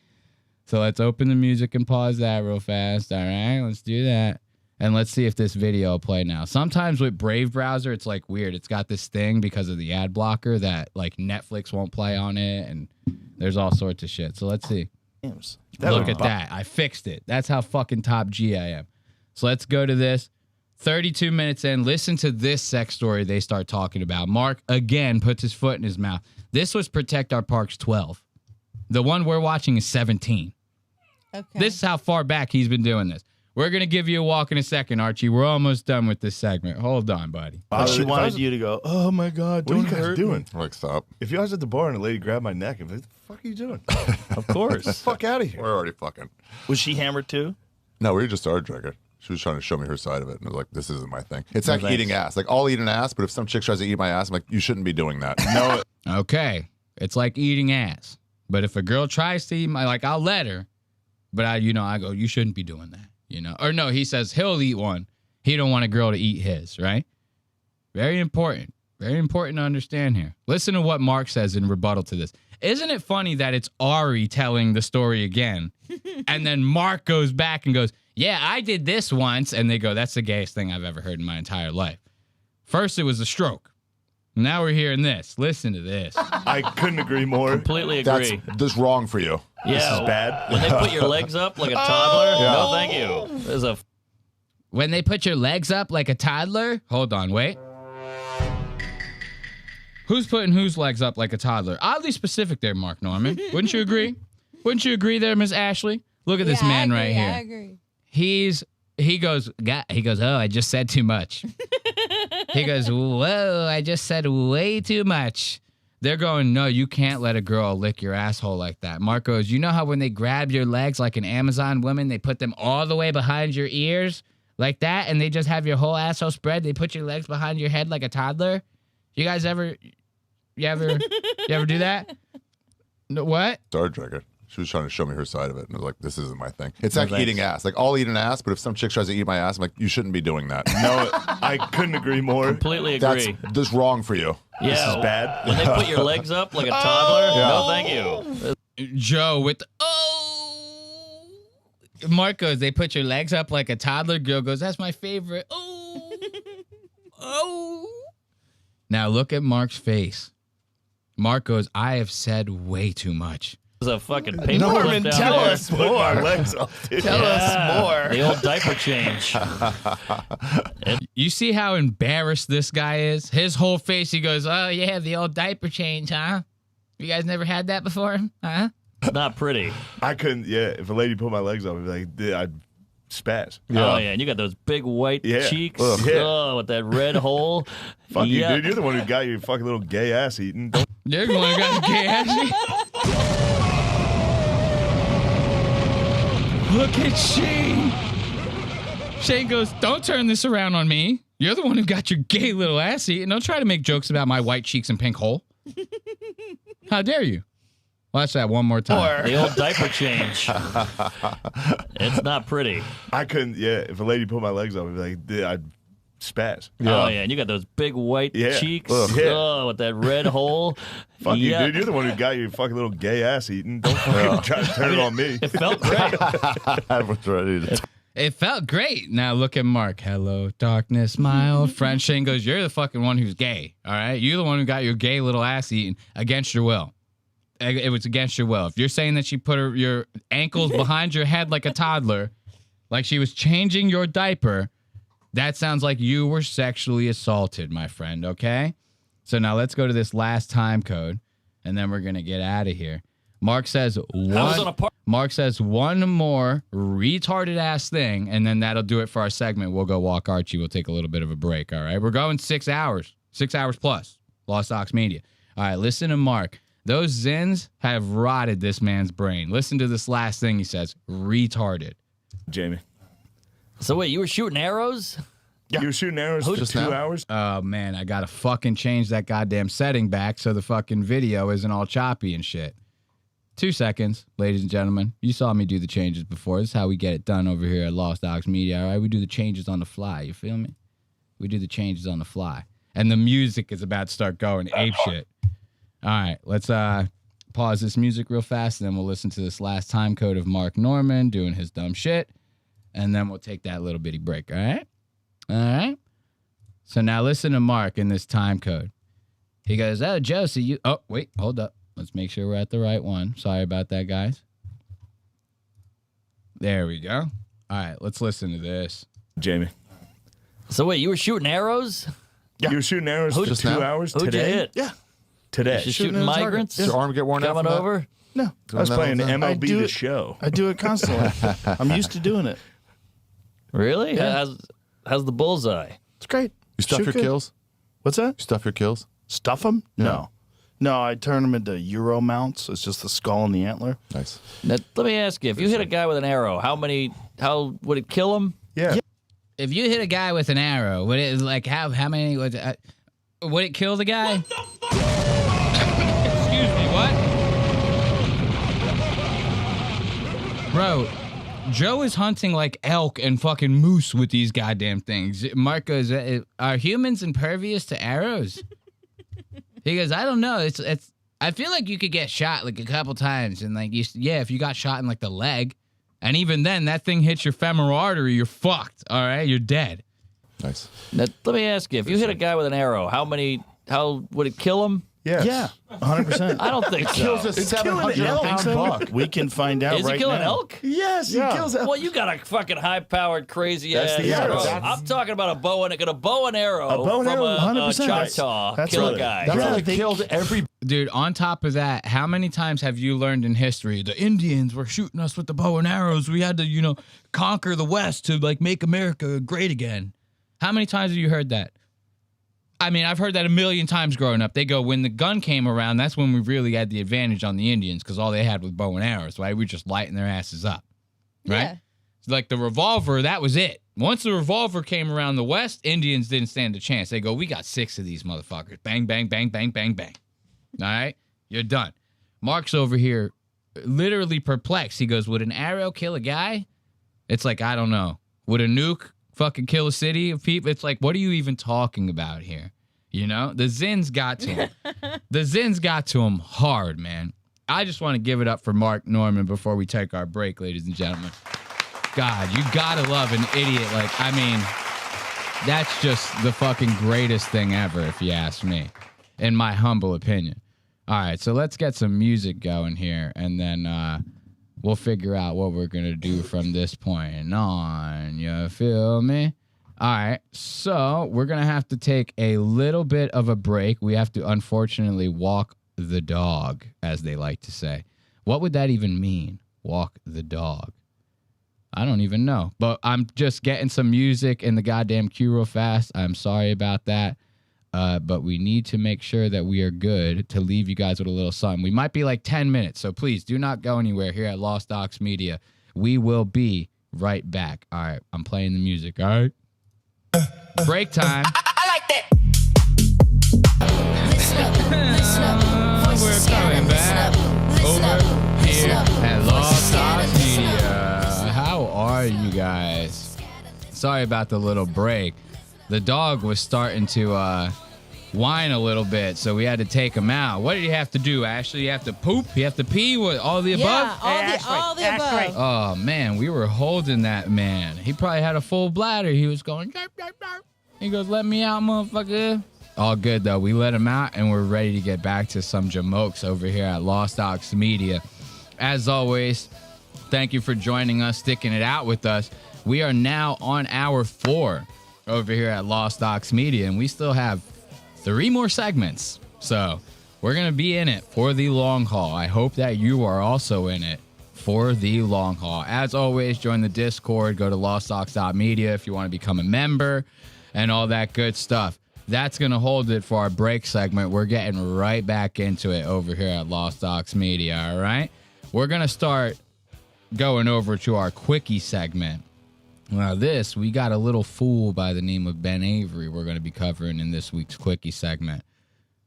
So let's open the music and pause that real fast, all right? Let's do that. And let's see if this video will play now. Sometimes with Brave browser, it's like weird. It's got this thing because of the ad blocker that like Netflix won't play on it, and there's all sorts of shit. So let's see. Look at that. I fixed it. That's how fucking top G I am. So let's go to this. 32 minutes in. Listen to this sex story they start talking about. Mark, again, puts his foot in his mouth. This was Protect Our Parks 12. The one we're watching is 17. Okay. This is how far back he's been doing this. We're going to give you a walk in a second, Archie. We're almost done with this segment. Hold on, buddy. She wanted you to go, oh, my God, What are don't you guys hurt doing? me. Like, stop. If I was at the bar and a lady grabbed my neck, I'd be like, what the fuck are you doing? Of course. Get the fuck out of here. We're already fucking. Was she hammered too? No, we just started drinking. She was trying to show me her side of it. And I was like, this isn't my thing. It's No, like thanks. eating ass. Like, I'll eat an ass, but if some chick tries to eat my ass, I'm like, you shouldn't be doing that. No. Okay. It's like eating ass. But if a girl tries to eat my, like, I'll let her. But I go, you shouldn't be doing that. You know, or no, he says he'll eat one. He don't want a girl to eat his, right? Very important. Very important to understand here. Listen to what Mark says in rebuttal to this. Isn't it funny that it's Ari telling the story again? And then Mark goes back and goes, yeah, I did this once. And they go, that's the gayest thing I've ever heard in my entire life. First, it was a stroke. Now we're hearing this. Listen to this. I couldn't agree more. Completely agree. That's wrong for you. Yeah, This is bad. When they put your legs up like a toddler, Yeah. no, thank you. There's a When they put your legs up like a toddler? Hold on, wait. Who's putting whose legs up like a toddler? Oddly specific there, Mark Norman. Wouldn't you agree? Wouldn't you agree there, Miss Ashley? Look at this man right here. I agree. He goes, oh, I just said too much. He goes, whoa, I just said way too much. They're going, no, you can't let a girl lick your asshole like that. Mark goes, you know how when they grab your legs like an Amazon woman, they put them all the way behind your ears like that, and they just have your whole asshole spread? They put your legs behind your head like a toddler? You guys ever do that? No, what? Star Trek. She was trying to show me her side of it, and I was like, "This isn't my thing." It's like eating ass. Like, I'll eat an ass, but if some chick tries to eat my ass, I'm like, "You shouldn't be doing that." No, I couldn't agree more. Completely agree. That's just wrong for you. Yeah, this is bad. When they put your legs up like a toddler, no, thank you. Joe with the, Mark goes, they put your legs up like a toddler. Girl goes, that's my favorite. Oh. Now look at Mark's face. Mark goes, I have said way too much. There's a fucking paper Norman, clip down tell there. us more. Legs up, dude. Tell us more. The old diaper change. You see how embarrassed this guy is? His whole face, he goes, oh, yeah, the old diaper change, huh? You guys never had that before? Huh? Not pretty. I couldn't, if a lady put my legs up, I'd be like, I'd spaz. Oh, yeah, and you got those big white cheeks. Yeah. Oh, with that red hole. Fuck you, dude. You're the one who got your fucking little gay ass eaten. You're the one who got the gay ass eaten. Look at Shane. Shane goes, don't turn this around on me. You're the one who got your gay little ass eaten. Don't try to make jokes about my white cheeks and pink hole. How dare you? Watch that one more time. The old diaper change. It's not pretty. I couldn't, if a lady put my legs up, I'd be like, I'd spaz. Oh, yeah, and you got those big white cheeks. Oh, with that red hole. Fuck you, dude. You're the one who got your fucking little gay ass eaten. Don't fucking try to turn it on me. It felt great. I was ready to. It felt great. Now look at Mark. Hello, darkness, my old friend. Shane goes, you're the fucking one who's gay. All right? You're the one who got your gay little ass eaten against your will. It was against your will. If you're saying that she put your ankles behind your head like a toddler, like she was changing your diaper, that sounds like you were sexually assaulted, my friend, okay? So now let's go to this last time code, and then we're going to get out of here. Mark says one more retarded ass thing, and then that'll do it for our segment. We'll go walk Archie. We'll take a little bit of a break, all right? We're going 6 hours. 6 hours plus. Lost Aux Media. All right, listen to Mark. Those Zins have rotted this man's brain. Listen to this last thing he says. Retarded. Jamie. So wait, you were shooting arrows? Yeah. You were shooting arrows for 2 hours? Oh, man, I got to fucking change that goddamn setting back so the fucking video isn't all choppy and shit. 2 seconds, ladies and gentlemen. You saw me do the changes before. This is how we get it done over here at Lost Aux Media, all right? We do the changes on the fly, you feel me? We do the changes on the fly. And the music is about to start going apeshit. All right, let's pause this music real fast, and then we'll listen to this last time code of Mark Norman doing his dumb shit, and then we'll take that little bitty break, all right? All right? So now listen to Mark in this time code. He goes, oh, Josie, you... Oh, wait, hold up. Let's make sure we're at the right one. Sorry about that, guys. There we go. All right, let's listen to this. Jamie. So wait, you were shooting arrows? Yeah. You were shooting arrows for 2 hours Who'd today? You hit? Yeah. Today. Just shooting migrants? Does your arm get worn out Coming from that? over? No. I was playing MLB The Show. I do it constantly. I'm used to doing it. Really? Yeah. How's the bullseye? It's great. You stuff Shoot your good. kills? What's that? You stuff your kills? Stuff them? Yeah. No. No, I turn them into Euro mounts. It's just the skull and the antler. Nice. Now, let me ask you, if you hit a guy with an arrow, how would it kill him? Yeah. If you hit a guy with an arrow, would it like how many would it kill the guy? Excuse me, what? Bro, Joe is hunting like elk and fucking moose with these goddamn things. Mark goes, are humans impervious to arrows? He goes, I don't know. It's. I feel like you could get shot like a couple times, and like if you got shot in like the leg, and even then that thing hits your femoral artery, you're fucked. All right, you're dead. Nice. Now, let me ask you, if you hit a guy with an arrow, how would it kill him? Yeah, 100%. I don't think It so. kills a It's killing an 700-pound elk. buck. We can find out Is right he killing now. elk? Yes, he kills elk. Well, you got a fucking high-powered, crazy That's ass. the arrow. bow. That's- I'm talking about a bow and a bow and arrow. A bow and from arrow, a 100%. Choctaw. That's Kill a right. guy. That's how Yeah. they killed every. Dude, on top of that, how many times have you learned in history the Indians were shooting us with the bow and arrows? We had to, conquer the West to like make America great again. How many times have you heard that? I mean, I've heard that a million times growing up. They go, when the gun came around, that's when we really had the advantage on the Indians because all they had was bow and arrows, right? We were just lighting their asses up, right? Yeah. Like the revolver, that was it. Once the revolver came around the West, Indians didn't stand a chance. They go, we got 6 of these motherfuckers. Bang, bang, bang, bang, bang, bang. All right? You're done. Mark's over here literally perplexed. He goes, would an arrow kill a guy? It's like, I don't know. Would a nuke fucking kill a city of people? It's like, what are you even talking about here? The Zins got to him. The Zins got to him hard, man. I just want to give it up for Mark Norman before we take our break, ladies and gentlemen. God, you gotta love an idiot. That's just the fucking greatest thing ever, if you ask me, in my humble opinion. All right, so let's get some music going here, and then we'll figure out what we're going to do from this point on. You feel me? All right, so we're going to have to take a little bit of a break. We have to, unfortunately, walk the dog, as they like to say. What would that even mean, walk the dog? I don't even know, but I'm just getting some music in the goddamn queue real fast. I'm sorry about that, but we need to make sure that we are good to leave you guys with a little something. We might be like 10 minutes, so please do not go anywhere here at Lost Aux Media. We will be right back. All right, I'm playing the music, all right? Break time. I like that. We're coming back over here at Lost Aux Media. How are you guys? Sorry about the little break. The dog was starting to whine a little bit, so we had to take him out. What did you have to do, Ashley? You have to poop? You have to pee? What, all the above? Yeah, all the above. Oh, man, we were holding that man. He probably had a full bladder. He was going, yarp, yarp, yarp. He goes, let me out, motherfucker. All good, though. We let him out, and we're ready to get back to some jamokes over here at Lost Aux Media. As always, thank you for joining us, sticking it out with us. We are now on hour 4 over here at Lost Aux Media, and we still have 3 more segments. So we're going to be in it for the long haul. I hope that you are also in it for the long haul. As always, join the Discord. Go to lostaux.media if you want to become a member and all that good stuff. That's going to hold it for our break segment. We're getting right back into it over here at Lost Aux Media, all right? We're going to start going over to our quickie segment. Now we got a little fool by the name of Ben Avery we're going to be covering in this week's quickie segment.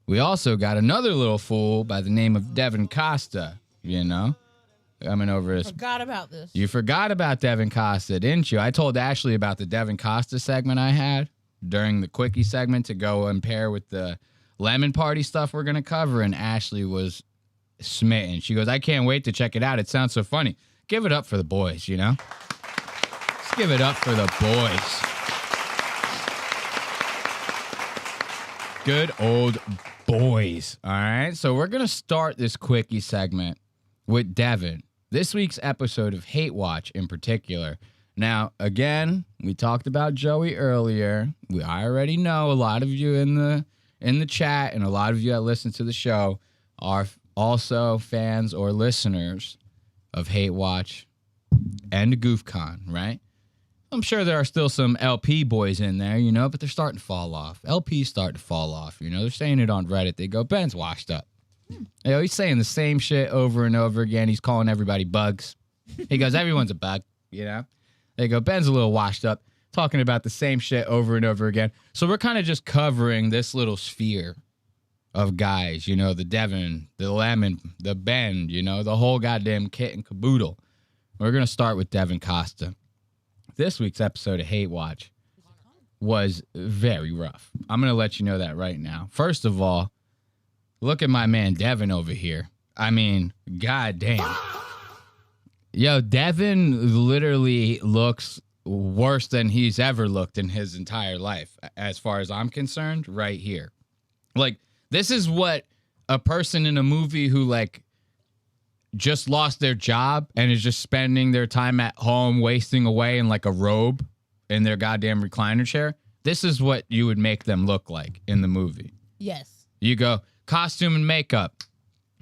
We also got another little fool by the name of Devin Costa, coming over this. Forgot about this. You forgot about Devin Costa, didn't you? I told Ashley about the Devin Costa segment I had during the quickie segment to go and pair with the lemon party stuff we're going to cover, and Ashley was smitten. She goes, I can't wait to check it out. It sounds so funny. Give it up for the boys, Let's give it up for the boys. Good old boys. All right. So we're going to start this quickie segment with Devin. This week's episode of Hate Watch in particular. Now, again, we talked about Joey earlier. I already know a lot of you in the chat and a lot of you that listen to the show are also fans or listeners of Hate Watch and GoofCon, right? I'm sure there are still some LP boys in there, but they're starting to fall off. LP's starting to fall off, They're saying it on Reddit. They go, Ben's washed up. He's saying the same shit over and over again. He's calling everybody bugs. He goes, everyone's a bug, They go, Ben's a little washed up, talking about the same shit over and over again. So we're kind of just covering this little sphere of guys, the Devin, the Lemon, the Ben, the whole goddamn kit and caboodle. We're going to start with Devin Costa. This week's episode of Hate Watch was very rough. I'm going to let you know that right now. First of all, look at my man Devin over here. I mean, goddamn. Yo, Devin literally looks worse than he's ever looked in his entire life, as far as I'm concerned, right here. Like, this is what a person in a movie who like just lost their job and is just spending their time at home wasting away in like a robe in their goddamn recliner chair. This is what you would make them look like in the movie. Yes. You go, costume and makeup,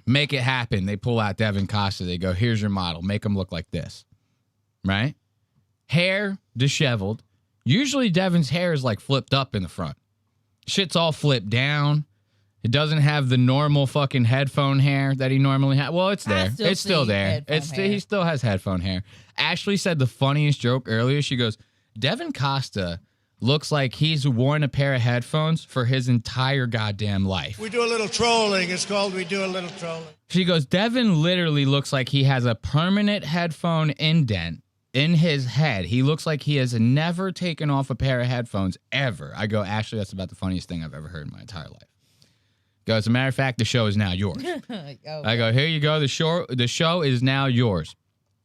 make it happen. They pull out Devin Costa. They go, here's your model. Make them look like this. Right? Hair disheveled. Usually Devin's hair is like flipped up in the front. Shit's all flipped down. It doesn't have the normal fucking headphone hair that he normally has. Well, it's there. It's still there. He still has headphone hair. Ashley said the funniest joke earlier. She goes, Devin Costa looks like he's worn a pair of headphones for his entire goddamn life. We do a little trolling. It's called We Do a Little Trolling. She goes, Devin literally looks like he has a permanent headphone indent in his head. He looks like he has never taken off a pair of headphones ever. I go, Ashley, that's about the funniest thing I've ever heard in my entire life. Go, as a matter of fact, the show is now yours. I go, here you go. The show is now yours.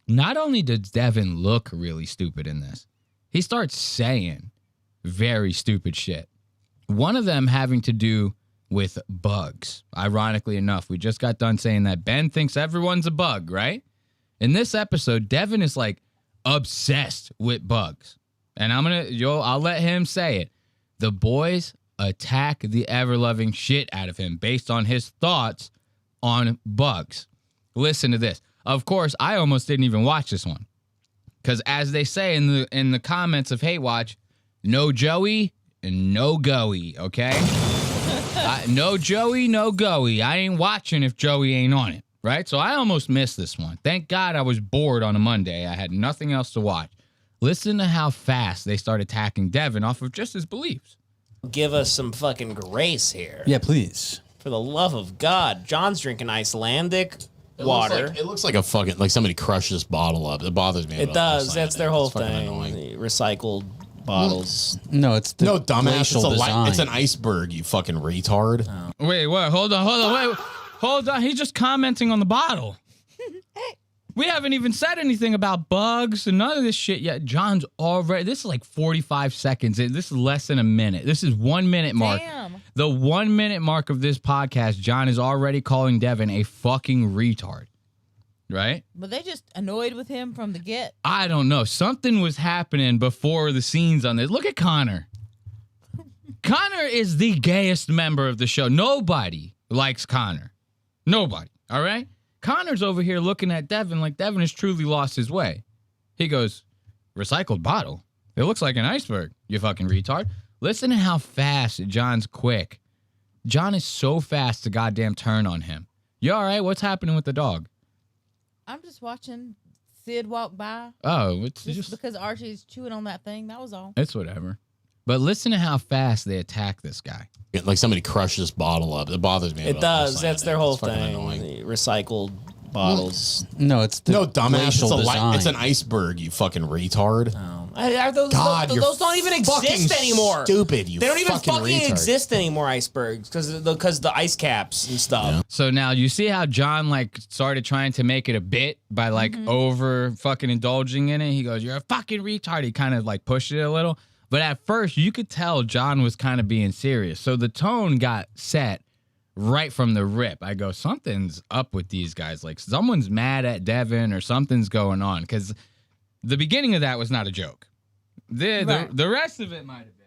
Not only does Devin look really stupid in this, he starts saying very stupid shit. One of them having to do with bugs. Ironically enough, we just got done saying that Ben thinks everyone's a bug, right? In this episode, Devin is like obsessed with bugs. And I'll let him say it. The boys attack the ever-loving shit out of him based on his thoughts on bugs. Listen to this. Of course, I almost didn't even watch this one. Because as they say in the comments of Hate Watch, no Joey and no Goey, okay? No Joey, no Goey. I ain't watching if Joey ain't on it, right? So I almost missed this one. Thank God I was bored on a Monday. I had nothing else to watch. Listen to how fast they start attacking Devin off of just his beliefs. Give us some fucking grace here. Yeah, please. For the love of God. John's drinking Icelandic water. It looks like a fucking, like somebody crushed this bottle up. It bothers me. It does. That's their whole thing. The recycled bottles. No, it's the no, dumbass. Design. It's an iceberg, you fucking retard. Oh. Wait, what? Hold on. He's just commenting on the bottle. We haven't even said anything about bugs and none of this shit yet. John's already, this is like 45 seconds. This is less than a minute. This is 1 minute mark. Damn. The 1 minute mark of this podcast, John is already calling Devin a fucking retard. Right? But they just annoyed with him from the get. I don't know. Something was happening before the scenes on this. Look at Connor. Connor is the gayest member of the show. Nobody likes Connor. Nobody. All right? Connor's over here looking at Devin like Devin has truly lost his way. He goes, recycled bottle? It looks like an iceberg, you fucking retard. Listen to how fast John's quick. John is so fast to goddamn turn on him. You all right? What's happening with the dog? I'm just watching Sid walk by. Oh, it's just because Archie's chewing on that thing. That was all. It's whatever. But listen to how fast they attack this guy. Like somebody crushed this bottle up. It bothers me. It does. That's their whole thing. The recycled bottles. No, it's the no, dumbass. Design. It's an iceberg, you fucking retard. Are those don't even exist anymore. Stupid, you They don't even fucking retard. exist anymore, icebergs, because the ice caps and stuff. Yeah. So now you see how John like started trying to make it a bit by like over fucking indulging in it. He goes, "You're a fucking retard." He kind of like pushed it a little. But at first, you could tell John was kind of being serious. So the tone got set right from the rip. I go, something's up with these guys. Like, someone's mad at Devin or something's going on. Because the beginning of that was not a joke. The rest of it might have been.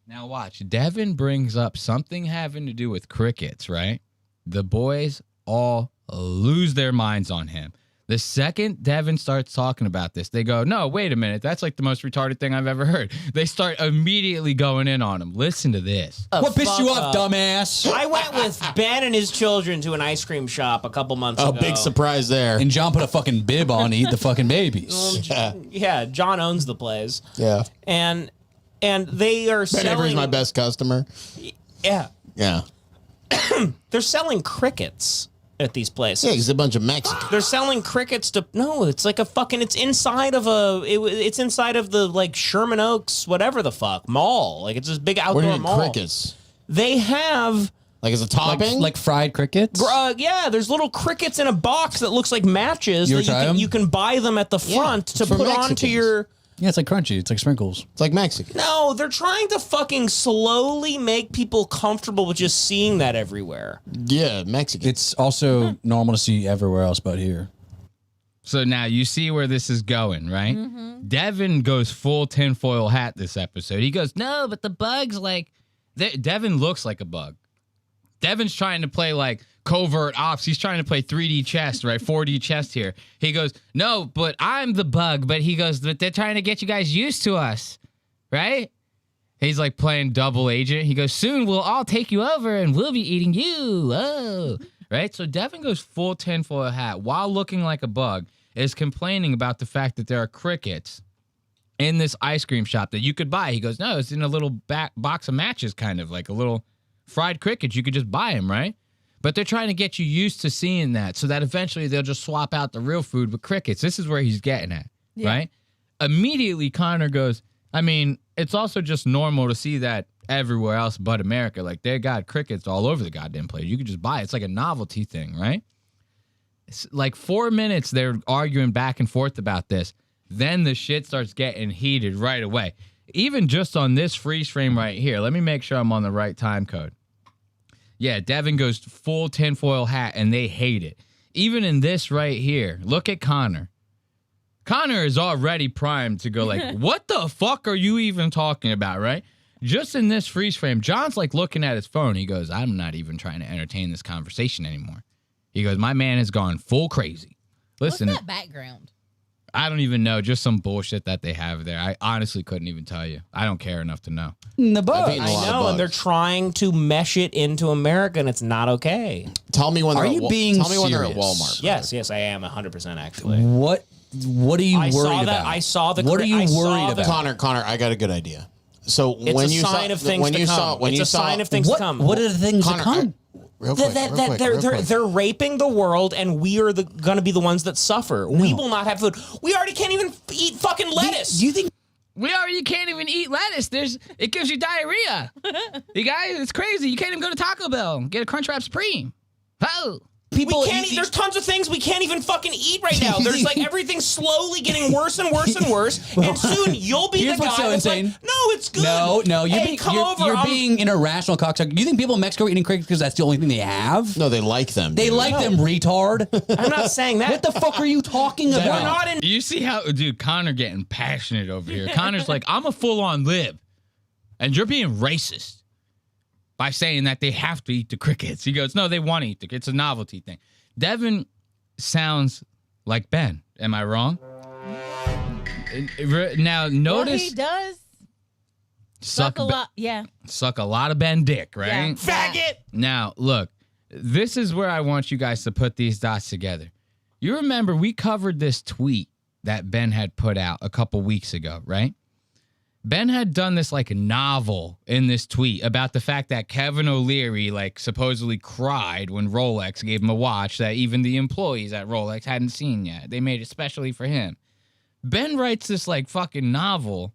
Now watch. Devin brings up something having to do with crickets, right? The boys all lose their minds on him. The second Devin starts talking about this, they go, no, wait a minute. That's like the most retarded thing I've ever heard. They start immediately going in on him. Listen to this. What pissed you off, dumbass? I went with Ben and his children to an ice cream shop a couple months ago. Oh, big surprise there. And John put a fucking bib on to eat the fucking babies. Yeah, John owns the place. Yeah. And they are selling... Ben Avery's my best customer. Yeah. Yeah. They're selling crickets at these places. Yeah, he's a bunch of Mexicans. They're selling crickets to it's like a fucking it's inside of it's inside of the like Sherman Oaks whatever the fuck mall. Like it's this big outdoor What do you mean mall. crickets? They have like as a topping? Like fried crickets? Yeah, there's little crickets in a box that looks like matches. You ever try them? You can buy them at the front to for put Mexicans. onto your Yeah, it's like crunchy. It's like sprinkles. It's like Mexican. No, they're trying to fucking slowly make people comfortable with just seeing that everywhere. Yeah, Mexican. It's also normal to see everywhere else but here. So now you see where this is going, right? Devin goes full tinfoil hat this episode. He goes, no, but the bug's like... Devin looks like a bug. Devin's trying to play like covert ops. He's trying to play 3D chess, right? 4D chess here. He goes, no, but I'm the bug. But he goes, but they're trying to get you guys used to us, right? He's like playing double agent. He goes, soon we'll all take you over and we'll be eating you. Oh, right? So Devin goes full tinfoil hat while looking like a bug, is complaining about the fact that there are crickets in this ice cream shop that you could buy. He goes, no, it's in a little box of matches, kind of like a little fried crickets. You could just buy them, right? But they're trying to get you used to seeing that so that eventually they'll just swap out the real food with crickets. This is where he's getting at, right? Immediately, Connor goes, I mean, it's also just normal to see that everywhere else but America. Like, they got crickets all over the goddamn place. You could just buy it. It's like a novelty thing, right? It's like 4 minutes they're arguing back and forth about this. Then the shit starts getting heated right away. Even just on this freeze frame right here. Let me make sure I'm on the right time code. Yeah, Devin goes full tinfoil hat, and they hate it. Even in this right here, look at Connor. Connor is already primed to go like, what the fuck are you even talking about, right? Just in this freeze frame, John's like looking at his phone. He goes, I'm not even trying to entertain this conversation anymore. He goes, my man has gone full crazy. Listen. What's that background? I don't even know. Just some bullshit that they have there. I honestly couldn't even tell you. I don't care enough to know. The bug. I know, and they're trying to mesh it into America, and it's not okay. Tell me when Are you being Tell me when they're at serious? Walmart. Yes, I am 100% actually. What are you I worried saw that. about? I saw the. What are you I saw worried the- about? Connor, I got a good idea. So It's when a you sign saw, of things when to you come. saw, when It's you a saw, sign of things to come. What are the things Connor, to come? Real quick, They're raping the world, and we are going to be the ones that suffer. We will not have food. We already can't even eat fucking lettuce. Do you think We already can't even eat lettuce. It gives you diarrhea. You guys, it's crazy. You can't even go to Taco Bell and get a Crunchwrap Supreme. Oh. We can't eat. There's tons of things we can't even fucking eat right now. There's like everything's slowly getting worse and worse and worse. And soon you'll be Here's the what's guy so that's insane. like, no, it's good. No, you're Hey, being come over. you're being an irrational cocksucker. You think people in Mexico are eating crickets because that's the only thing they have? No, they like them. They like them, retard. I'm not saying that. What the fuck are you talking We're about? not in. You see how, dude, Connor getting passionate over here. Connor's like, I'm a full-on lib, and you're being racist by saying that they have to eat the crickets. He goes, no, they want to eat the crickets. It's a novelty thing. Devin sounds like Ben. Am I wrong? Now, notice. Well, he does. Suck a lot. Yeah. Suck a lot of Ben dick, right? Yeah. Faggot! Now, look, this is where I want you guys to put these dots together. You remember we covered this tweet that Ben had put out a couple weeks ago, right? Ben had done this like a novel in this tweet about the fact that Kevin O'Leary like supposedly cried when Rolex gave him a watch that even the employees at Rolex hadn't seen yet. They made it specially for him. Ben writes this like fucking novel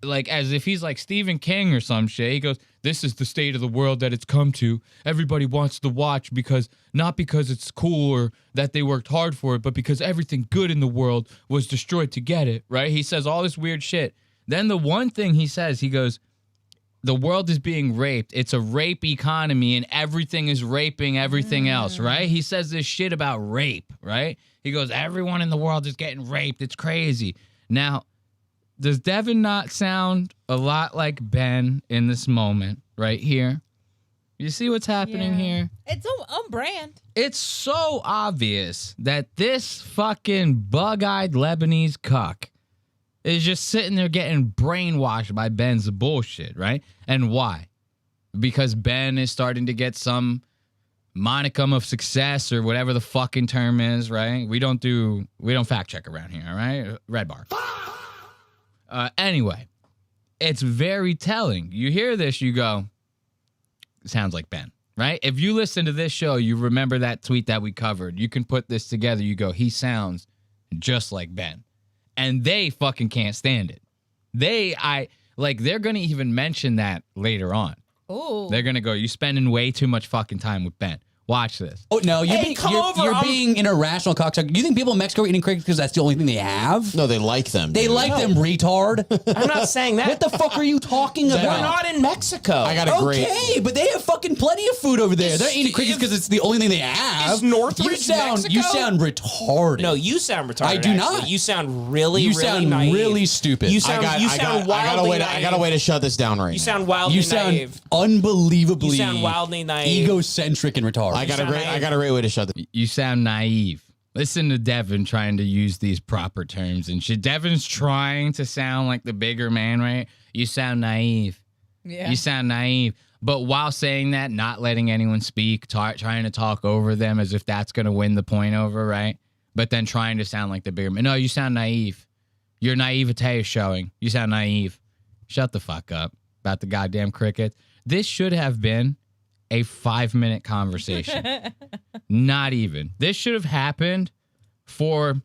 like as if he's like Stephen King or some shit. He goes, this is the state of the world that it's come to. Everybody wants the watch because not because it's cool or that they worked hard for it, but because everything good in the world was destroyed to get it, right? He says all this weird shit. Then the one thing he says, he goes, the world is being raped. It's a rape economy and everything is raping everything else, right? He says this shit about rape, right? He goes, everyone in the world is getting raped. It's crazy. Now, does Devin not sound a lot like Ben in this moment right here? You see what's happening here? It's on brand. It's so obvious that this fucking bug-eyed Lebanese cuck is just sitting there getting brainwashed by Ben's bullshit, right? And why? Because Ben is starting to get some monicum of success or whatever the fucking term is, right? We don't fact check around here, all right? Red bar. Anyway, it's very telling. You hear this, you go, sounds like Ben, right? If you listen to this show, you remember that tweet that we covered. You can put this together. You go, he sounds just like Ben. And they fucking can't stand it. They're going to even mention that later on. Oh. They're going to go, you spending way too much fucking time with Ben. Watch this. Oh no, you're, Hey, you're being an irrational cocksucker. Do you think people in Mexico are eating crickets because that's the only thing they have? No, they like them. They like them, retard. I'm not saying that. What the fuck are you talking about? We're not in Mexico. I got a great. Okay, but they have fucking plenty of food over there. They're eating crickets because it's the only thing they have. Is Northridge Mexico? You sound retarded. No, you sound retarded. I do actually. not. You sound really, You really sound naive. really stupid. You sound wildly naive. I got a way to shut this down right now. You sound wildly You sound naive. unbelievably You sound wildly naive. egocentric and retarded. I got a great way to shut this. You sound naive. Listen to Devin trying to use these proper terms and shit. Devin's trying to sound like the bigger man, right? You sound naive. Yeah. You sound naive. But while saying that, not letting anyone speak, trying to talk over them as if that's going to win the point over, right? But then trying to sound like the bigger man. No, you sound naive. Your naivete is showing. You sound naive. Shut the fuck up about the goddamn cricket. This should have been a 5-minute conversation. Not even. This should have happened for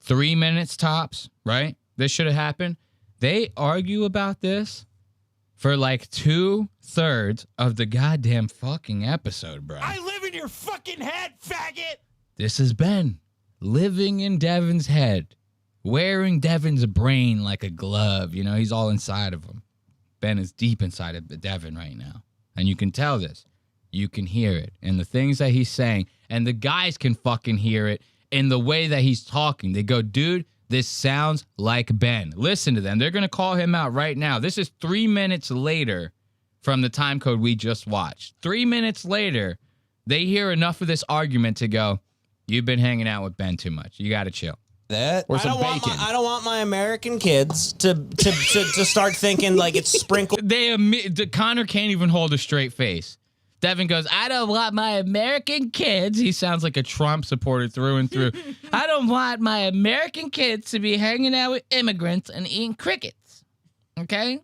3 minutes tops, right? This should have happened. They argue about this for like 2/3 of the goddamn fucking episode, bro. I live in your fucking head, faggot. This has been living in Devin's head, wearing Devin's brain like a glove. You know, he's all inside of him. Ben is deep inside of Devin right now. And you can tell this. You can hear it in the things that he's saying. And the guys can fucking hear it in the way that he's talking. They go, dude, this sounds like Ben. Listen to them. They're going to call him out right now. This is 3 minutes later from the time code we just watched. 3 minutes later, they hear enough of this argument to go, you've been hanging out with Ben too much. You got to chill. I don't want my American kids to start thinking like it's sprinkled. Connor can't even hold a straight face. Devin goes, I don't want my American kids. He sounds like a Trump supporter through and through. I don't want my American kids to be hanging out with immigrants and eating crickets. Okay?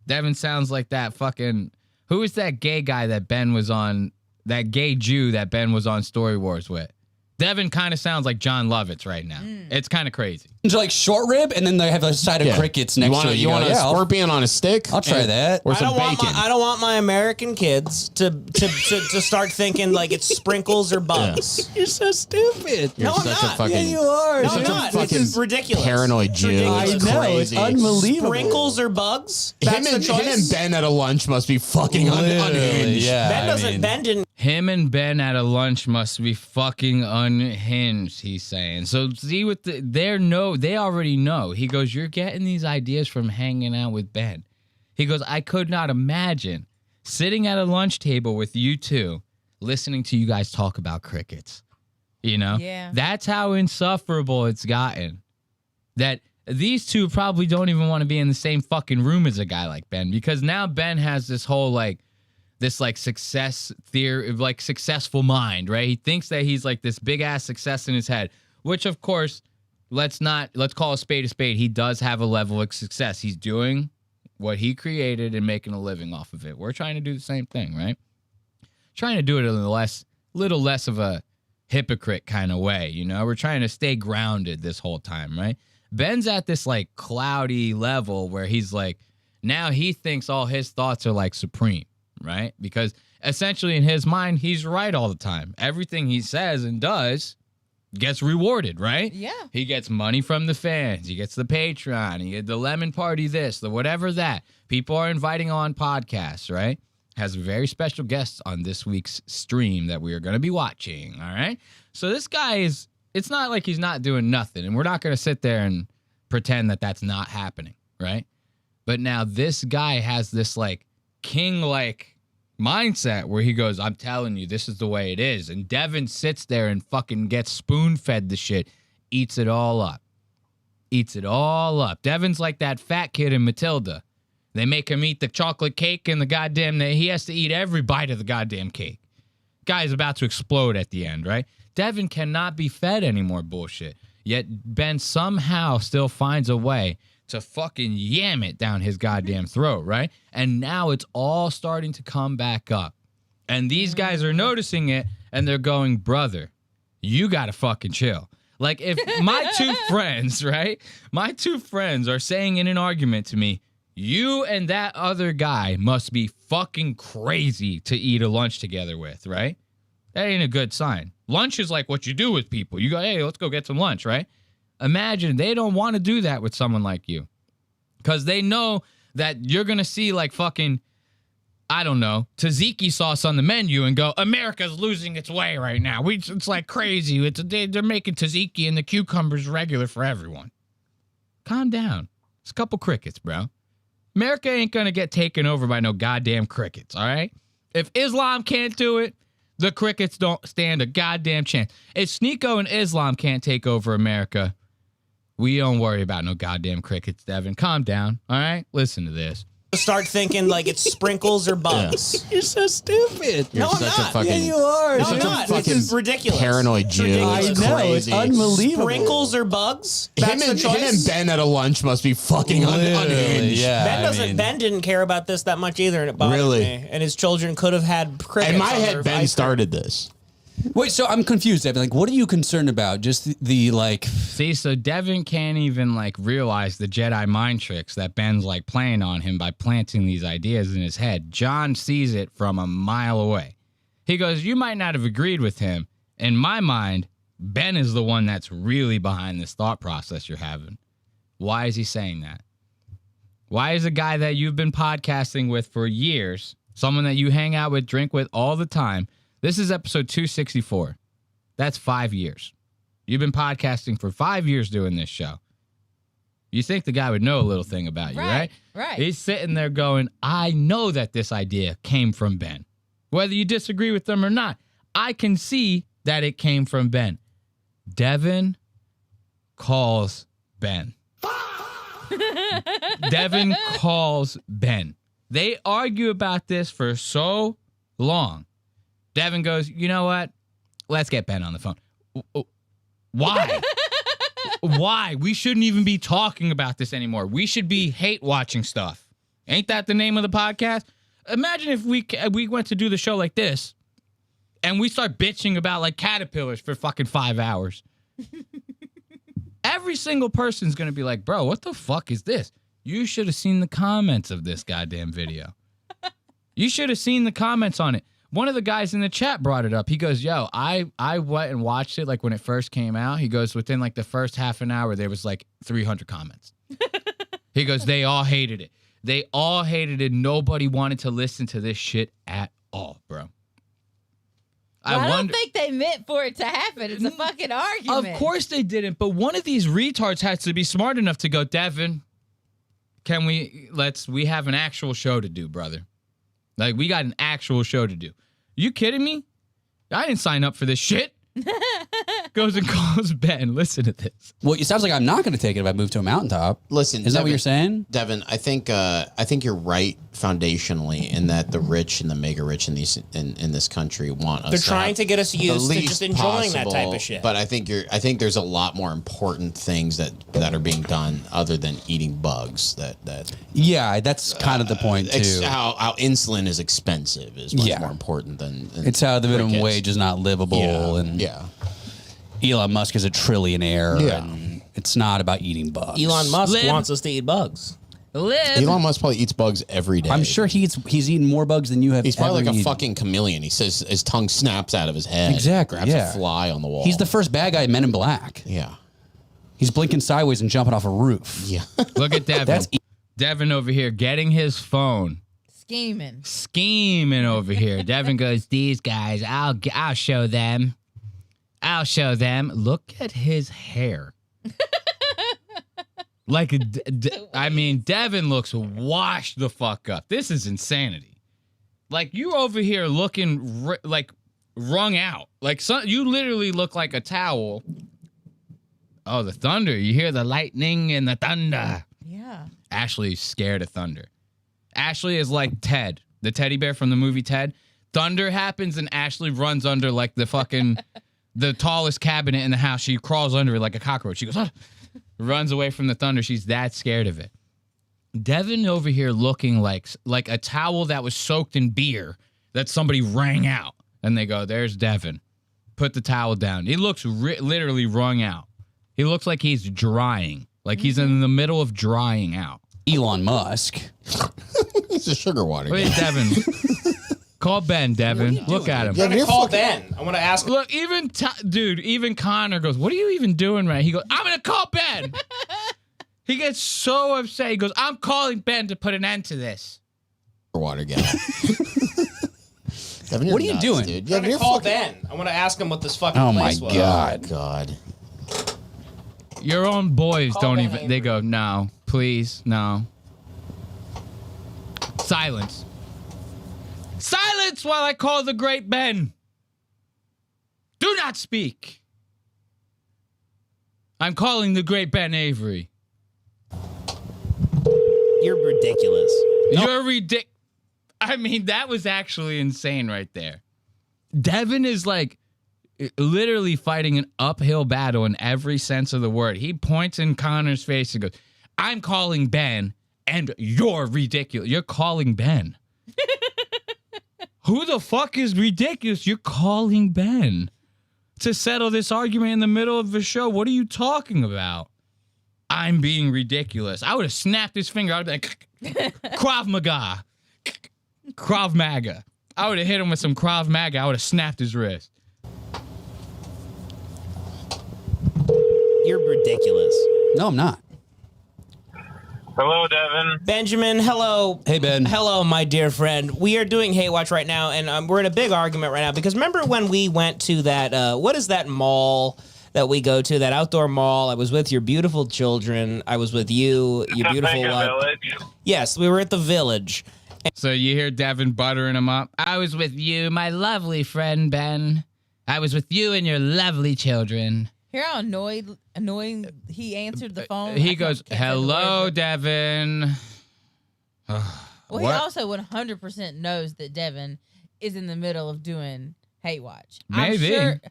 Devin sounds like that fucking... Who is that gay guy that Ben was on... That gay Jew that Ben was on Story Wars with? Devin kind of sounds like John Lovitz right now. It's kind of crazy. It's like short rib, and then they have a side of crickets next to it. You want a scorpion on a stick? I'll try that. Or some bacon. I don't want my American kids to start thinking like it's sprinkles or bugs. You're so stupid. You're I'm such not. a fucking, you are. No, I'm not. This is ridiculous. Paranoid Jew. I know. It's unbelievable. Sprinkles or bugs? Him and Ben at a lunch must be fucking unhinged. Yeah, Ben didn't. Him and Ben at a lunch must be fucking unhinged, he's saying. So see what they already know. He goes, you're getting these ideas from hanging out with Ben. He goes, I could not imagine sitting at a lunch table with you two, listening to you guys talk about crickets. You know? Yeah. That's how insufferable it's gotten. That these two probably don't even want to be in the same fucking room as a guy like Ben, because now Ben has this whole success theory, like successful mind, right? He thinks that he's like this big ass success in his head, which of course, let's call a spade a spade. He does have a level of success. He's doing what he created and making a living off of it. We're trying to do the same thing, right? Trying to do it in a little less of a hypocrite kind of way, you know? We're trying to stay grounded this whole time, right? Ben's at this like cloudy level where he's like, now he thinks all his thoughts are like supreme. Right? Because essentially in his mind, he's right all the time. Everything he says and does gets rewarded, right? Yeah. He gets money from the fans. He gets the Patreon. He gets the lemon party this, the whatever that. People are inviting on podcasts, right? Has very special guests on this week's stream that we are going to be watching, all right? So this guy it's not like he's not doing nothing, and we're not going to sit there and pretend that that's not happening, right? But now this guy has this like king-like mindset where he goes, I'm telling you, this is the way it is. And Devin sits there and fucking gets spoon-fed the shit, eats it all up. Devin's like that fat kid in Matilda. They make him eat the chocolate cake and he has to eat every bite of the goddamn cake. Guy's about to explode at the end, right? Devin cannot be fed any more bullshit. Yet Ben somehow still finds a way to fucking yam it down his goddamn throat, right? And now it's all starting to come back up. And these guys are noticing it, and they're going, brother, you gotta fucking chill. Like, if my two friends, right? My two friends are saying in an argument to me, You and that other guy must be fucking crazy to eat a lunch together with, right? That ain't a good sign. Lunch is like what you do with people. You go, hey, let's go get some lunch, right? Imagine they don't want to do that with someone like you. Because they know that you're going to see like fucking, I don't know, tzatziki sauce on the menu and go, America's losing its way right now. It's like crazy. They're making tzatziki and the cucumber's regular for everyone. Calm down. It's a couple crickets, bro. America ain't going to get taken over by no goddamn crickets, all right? If Islam can't do it, the crickets don't stand a goddamn chance. If Sneeko and Islam can't take over America, we don't worry about no goddamn crickets, Devin. Calm down, all right? Listen to this. Start thinking like it's sprinkles or bugs. You're so stupid. No, I'm not. Yeah, you are. No, I'm not. This is ridiculous. Paranoid Jew. Ridiculous. I know. It's unbelievable. Sprinkles or bugs? Him That's the and choice? Ben at a lunch must be fucking unhinged. Yeah, Ben didn't care about this that much either, and it bothered Really? me. And his children could have had crickets. In my on head, their Ben ice cream. started this. Wait, so I'm confused, Devin. Like, what are you concerned about? Just the like. See, so Devin can't even like realize the Jedi mind tricks that Ben's like playing on him by planting these ideas in his head. John sees it from a mile away. He goes, you might not have agreed with him. In my mind, Ben is the one that's really behind this thought process you're having. Why is he saying that? Why is a guy that you've been podcasting with for years, someone that you hang out with, drink with all the time? This is episode 264. That's 5 years. You've been podcasting for 5 years doing this show. You think the guy would know a little thing about you, right? Right. He's sitting there going, I know that this idea came from Ben. Whether you disagree with them or not, I can see that it came from Ben. Devin calls Ben. Devin calls Ben. They argue about this for so long. Devin goes, you know what? Let's get Ben on the phone. Why? Why? We shouldn't even be talking about this anymore. We should be hate watching stuff. Ain't that the name of the podcast? Imagine if we went to do the show like this and we start bitching about like caterpillars for fucking 5 hours. Every single person's going to be like, bro, what the fuck is this? You should have seen the comments of this goddamn video. You should have seen the comments on it. One of the guys in the chat brought it up. He goes, yo, I went and watched it like when it first came out. He goes, within like the first half an hour, there was like 300 comments. He goes, they all hated it. They all hated it. Nobody wanted to listen to this shit at all, bro. Well, I don't think they meant for it to happen. It's a fucking argument. Of course they didn't, but one of these retards has to be smart enough to go, Devin, we have an actual show to do, brother. Like, we got an actual show to do. You kidding me? I didn't sign up for this shit. Goes and calls Ben. Listen to this. Well, it sounds like I'm not going to take it if I move to a mountaintop. Listen, is that what you're saying, Devin? I think you're right foundationally in that the rich and the mega rich in this country want us. They're trying to get us used to just enjoying possible, that type of shit. But I think there's a lot more important things that are being done other than eating bugs. Yeah, that's kind of the point too. How insulin is expensive is much more important than it's how the minimum wage is not livable and Elon Musk is a trillionaire and it's not about eating bugs. Elon Musk wants us to eat bugs. Elon Musk probably eats bugs every day. I'm sure he's eaten more bugs than you have. He's probably like a eaten. fucking chameleon. He says his tongue snaps out of his head. Exactly. Grabs a fly on the wall. He's the first bad guy in Men in Black. Yeah. He's blinking sideways and jumping off a roof. Yeah. Look at Devin. Devin over here getting his phone. Scheming over here. Devin goes, these guys, I'll show them. I'll show them. Look at his hair. Like, I mean, Devin looks washed the fuck up. This is insanity. Like, you over here looking like wrung out. Like, you literally look like a towel. Oh, the thunder. You hear the lightning and the thunder. Yeah. Ashley's scared of thunder. Ashley is like Ted, the teddy bear from the movie Ted. Thunder happens and Ashley runs under like the fucking, the tallest cabinet in the house. She crawls under it like a cockroach. She goes, ah, runs away from the thunder. She's that scared of it. Devin over here looking like a towel that was soaked in beer that somebody wrung out. And they go, there's Devin. Put the towel down. He looks literally wrung out. He looks like he's drying. Like he's in the middle of drying out. Elon Musk. It's a sugar water. Wait, Devin. Call Ben, Devin. Look at him. I'm gonna call Ben. I want to ask him. Look, even Connor goes, "What are you even doing right?" He goes, "I'm gonna call Ben." He gets so upset. He goes, "I'm calling Ben to put an end to this." Water guy. Devin, What are you doing? Dude. I'm gonna call Ben. I want to ask him what this fucking Oh my place was. God. God. Your own boys Call don't Ben even. Avery. They go, "No, please, no." Silence. Silence while I call the great Ben. Do not speak. I'm calling the great Ben Avery. You're ridiculous. You're ridiculous. I mean, that was actually insane right there. Devin is like literally fighting an uphill battle in every sense of the word. He points in Connor's face and goes, "I'm calling Ben, and you're ridiculous. You're calling Ben." Who the fuck is ridiculous? You're calling Ben to settle this argument in the middle of the show. What are you talking about? I'm being ridiculous. I would have snapped his finger. I would have been like, Krav Maga. Krav Maga. I would have hit him with some Krav Maga. I would have snapped his wrist. You're ridiculous. No, I'm not. Hello, Devin. Benjamin, hello. Hey, Ben. Hello, my dear friend. We are doing Hate Watch right now, and we're in a big argument right now because remember when we went to that, what is that mall that we go to, that outdoor mall? I was with your beautiful children. I was with you, your beautiful wife. Village. Yes, we were at the Village. So you hear Devin buttering him up. I was with you, my lovely friend Ben. I was with you and your lovely children. Hear how annoying he answered the phone? He goes, "Hello, Devin." Well, What? he also 100% knows that Devin is in the middle of doing Hate Watch. I'm Maybe. sure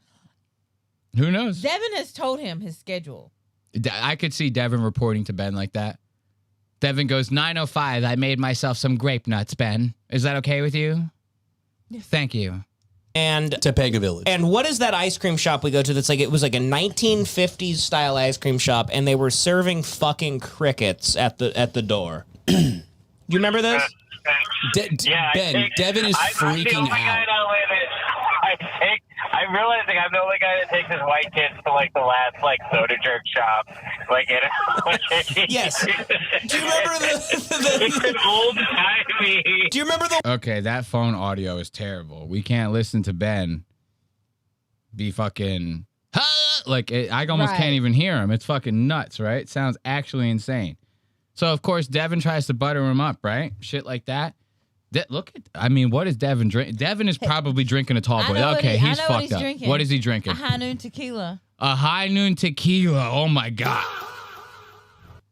Who knows? Devin has told him his schedule. I could see Devin reporting to Ben like that. Devin goes, 9:05. I made myself some grape nuts, Ben. Is that okay with you? Thank you. And Topanga Village. And what is that ice cream shop we go to that's like, it was like a 1950s style ice cream shop, and they were serving fucking crickets at the door. You remember this? Yeah, Ben, Devin is I'm the freaking only guy out. in LA that I'm realizing I'm the only guy that takes his white kids to like the last like soda jerk shop. Like, yes. Do you remember it's an old timey. Do you remember the? Okay, that phone audio is terrible. We can't listen to Ben be fucking like I almost can't even hear him. It's fucking nuts, right? It sounds actually insane. So of course Devin tries to butter him up, right? Shit like that. Look at, I mean, what is Devin drinking? Devin is probably drinking a tall boy. Okay, he's fucked up. Drinking. What is he drinking? A High Noon tequila. A High Noon tequila. Oh my God.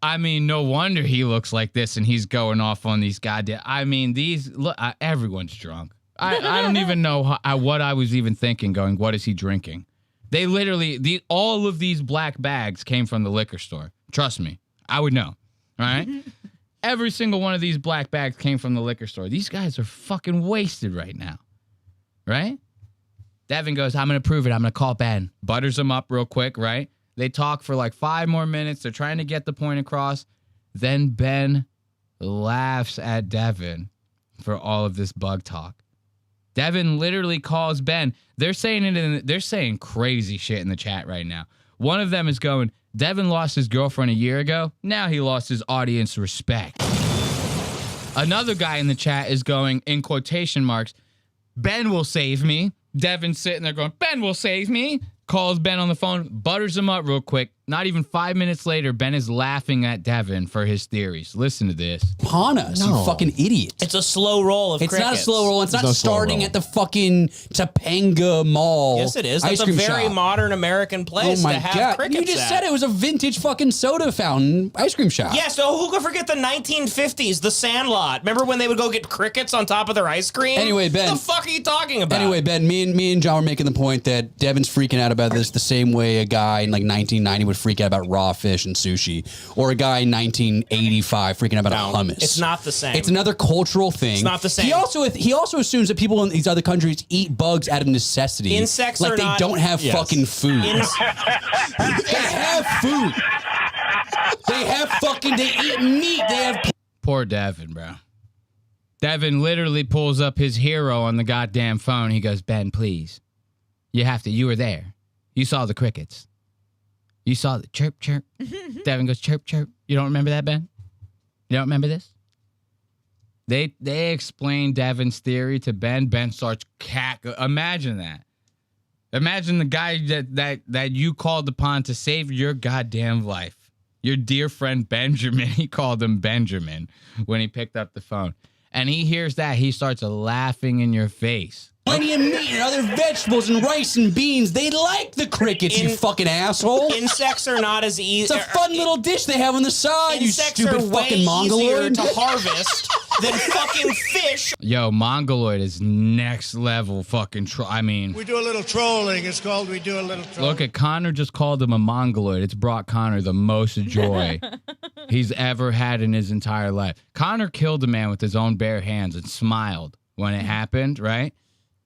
I mean, no wonder he looks like this and he's going off on these goddamn. I mean, look, everyone's drunk. I don't even know what I was even thinking going, what is he drinking? They literally, all of these black bags came from the liquor store. Trust me, I would know. All right? Every single one of these black bags came from the liquor store. These guys are fucking wasted right now. Right? Devin goes, I'm going to prove it. I'm going to call Ben. Butters him up real quick, right? They talk for like 5 more minutes. They're trying to get the point across. Then Ben laughs at Devin for all of this bug talk. Devin literally calls Ben. They're saying crazy shit in the chat right now. One of them is going, Devin lost his girlfriend a year ago. Now he lost his audience respect. Another guy in the chat is going, in quotation marks, Ben will save me. Devin's sitting there going, Ben will save me. Calls Ben on the phone, butters him up real quick. Not even 5 minutes later, Ben is laughing at Devin for his theories. Listen to this. Pawn us, you fucking idiot. It's a slow roll of It's crickets. not a slow roll. It's not starting at the fucking Topanga Mall. Yes, it is. That's ice a cream very shop. modern American place Oh my to have God. crickets You just at. said it was a vintage fucking soda fountain ice cream shop. Yeah, so who could forget the 1950s, the Sandlot? Remember when they would go get crickets on top of their ice cream? Anyway, Ben. What the fuck are you talking about? Anyway, Ben, me and John were making the point that Devin's freaking out about this the same way a guy in like 1990 would freak out about raw fish and sushi, or a guy in 1985 freaking out about hummus. It's not the same. It's another cultural thing. It's not the same. He also assumes that people in these other countries eat bugs out of necessity. Insects like are they not- don't have Yes. fucking food. They have food. They eat meat. They have Poor Devin, bro. Devin literally pulls up his hero on the goddamn phone. He goes, Ben, please. You were there. You saw the crickets. You saw the chirp, chirp. Devin goes, chirp, chirp. You don't remember that, Ben? You don't remember this? They explain Devin's theory to Ben. Ben starts Imagine that. Imagine the guy that you called upon to save your goddamn life. Your dear friend Benjamin. He called him Benjamin when he picked up the phone. And he hears that. He starts laughing in your face. Plenty of meat and other vegetables and rice and beans. They like the crickets, you fucking asshole. Insects are not as easy. It's a fun little dish they have on the side, you stupid fucking mongoloid. To harvest than fucking fish. Yo, mongoloid is next level fucking We do a little trolling. It's called we do a little trolling. Look at Connor just called him a mongoloid. It's brought Connor the most joy he's ever had in his entire life. Connor killed a man with his own bare hands and smiled when it happened, right?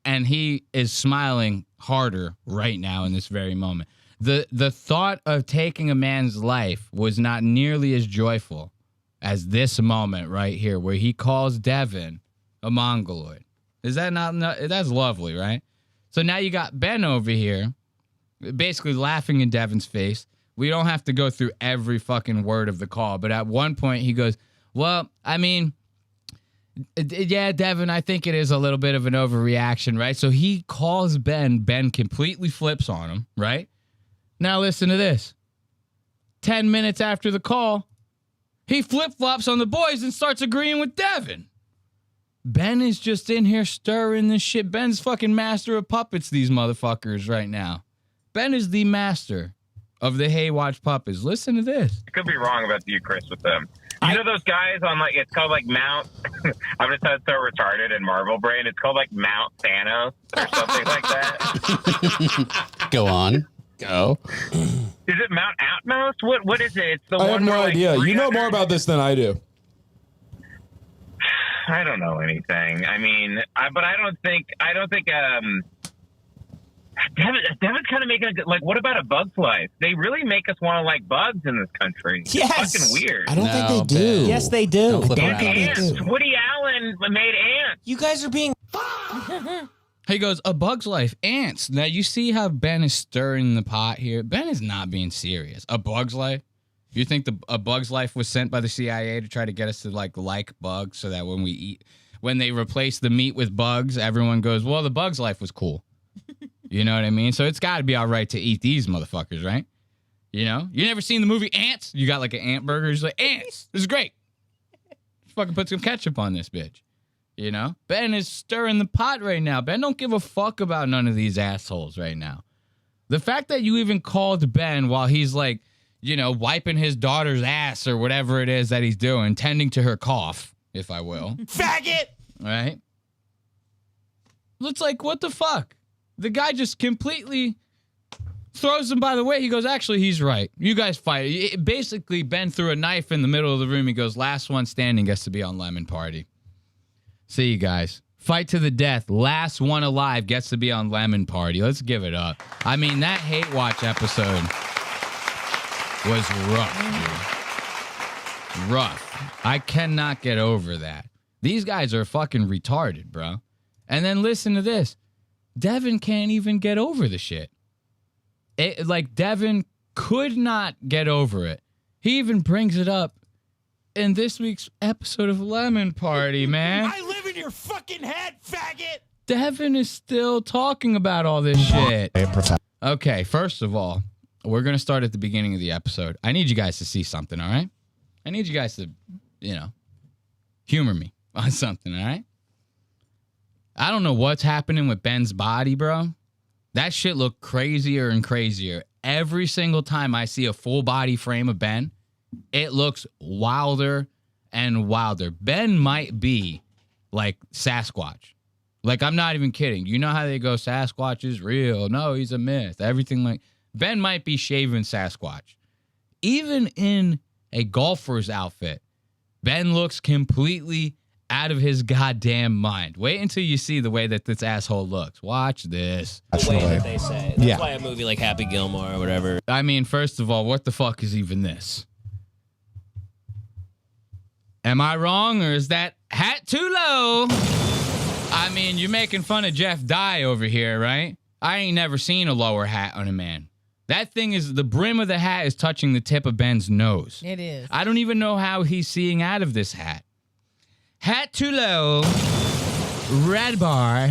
And he is smiling harder right now in this very moment. The thought of taking a man's life was not nearly as joyful as this moment right here, where he calls Devin a mongoloid. Is that not that's lovely, right? So now you got Ben over here basically laughing in Devin's face. We don't have to go through every fucking word of the call, but at one point he goes, well, I mean, yeah, Devin, I think it is a little bit of an overreaction, right? So he calls Ben. Ben completely flips on him, right? Now listen to this. 10 minutes after the call, he flip-flops on the boys and starts agreeing with Devin. Ben is just in here stirring this shit. Ben's fucking master of puppets, these motherfuckers right now. Ben is the master of the Haywatch puppets. Listen to this. I could be wrong about you, Chris, with them. You know those guys on, like, it's called, like, Mount, I'm just so retarded in Marvel brain, it's called, like, Mount Thanos or something like that. Go on. Go. Is it Mount Atmos? What is it? It's the I one have no where, like, idea. You know more about this than I do. I don't know anything. I mean, but I don't think, Devin's kind of making like, what about A Bug's Life? They really make us want to like bugs in this country. Yes. It's fucking weird. I don't think they do. Yes, they do. Ants. Woody Allen made ants. You guys are being... He goes, A Bug's Life, ants. Now, you see how Ben is stirring the pot here? Ben is not being serious. A Bug's Life? You think A Bug's Life was sent by the CIA to try to get us to like bugs so that when they replace the meat with bugs, everyone goes, well, The Bug's Life was cool. You know what I mean? So it's got to be all right to eat these motherfuckers, right? You know? You never seen the movie Ants? You got like an ant burger. He's like, ants. This is great. Fucking put some ketchup on this bitch. You know? Ben is stirring the pot right now. Ben don't give a fuck about none of these assholes right now. The fact that you even called Ben while he's like, you know, wiping his daughter's ass or whatever it is that he's doing, tending to her cough, if I will. Faggot! Right? Looks like, what the fuck? The guy just completely throws him by the way. He goes, actually, he's right. You guys fight. Basically, Ben threw a knife in the middle of the room. He goes, last one standing gets to be on Lemon Party. See you guys. Fight to the death. Last one alive gets to be on Lemon Party. Let's give it up. I mean, that Hate Watch episode was rough, dude. Rough. I cannot get over that. These guys are fucking retarded, bro. And then listen to this. Devin can't even get over the shit. Devin could not get over it. He even brings it up in this week's episode of Lemon Party, man. I live in your fucking head, faggot! Devin is still talking about all this shit. Okay, first of all, we're going to start at the beginning of the episode. I need you guys to see something, all right? I need you guys to, humor me on something, all right? I don't know what's happening with Ben's body, bro. That shit looked crazier and crazier. Every single time I see a full body frame of Ben, it looks wilder and wilder. Ben might be like Sasquatch. Like, I'm not even kidding. You know how they go, Sasquatch is real. No, he's a myth. Everything like... Ben might be shaving Sasquatch. Even in a golfer's outfit, Ben looks completely out of his goddamn mind. Wait until you see the way that this asshole looks. Watch this. The way that they say. That's why a movie like Happy Gilmore or whatever. I mean, first of all, what the fuck is even this? Am I wrong, or is that hat too low? I mean, you're making fun of Jeff Dye over here, right? I ain't never seen a lower hat on a man. That thing is, the brim of the hat is touching the tip of Ben's nose. It is. I don't even know how he's seeing out of this hat. Hat too low. Red bar.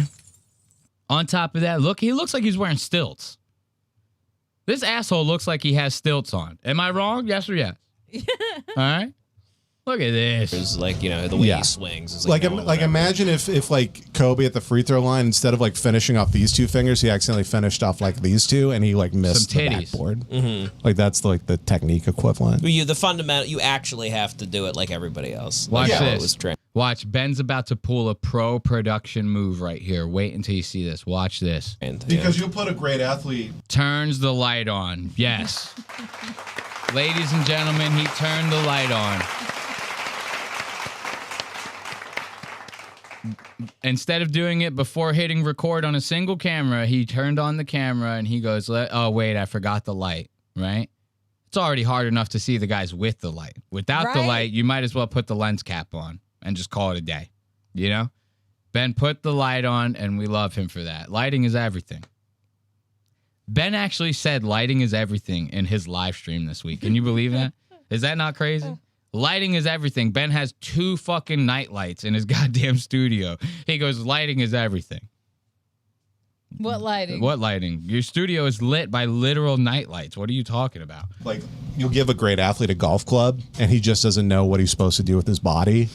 On top of that, look, he looks like he's wearing stilts. This asshole looks like he has stilts on. Am I wrong? Yes or yes? All right. Look at this. It's like, you know, the way he swings. It's Like imagine if like Kobe at the free throw line, instead of like finishing off these two fingers, he accidentally finished off like these two, and he like missed Some the titties. backboard. Like that's like the technique equivalent. The fundamental, you actually have to do it like everybody else. Watch Like how it this. was trained. Watch. Ben's about to pull a pro production move right here. Wait until you see this. Watch this. Because you'll put a great athlete. Turns the light on. Yes. Ladies and gentlemen, he turned the light on. Instead of doing it before hitting record on a single camera, he turned on the camera and he goes, oh, wait, I forgot the light, right? It's already hard enough to see the guys with the light. Without the light, you might as well put the lens cap on and just call it a day, you know? Ben put the light on, and we love him for that. Lighting is everything. Ben actually said lighting is everything in his live stream this week. Can you believe that? Is that not crazy? Lighting is everything. Ben has 2 fucking night lights in his goddamn studio. He goes, lighting is everything. What lighting? What lighting? Your studio is lit by literal night lights. What are you talking about? Like you'll give a great athlete a golf club, and he just doesn't know what he's supposed to do with his body,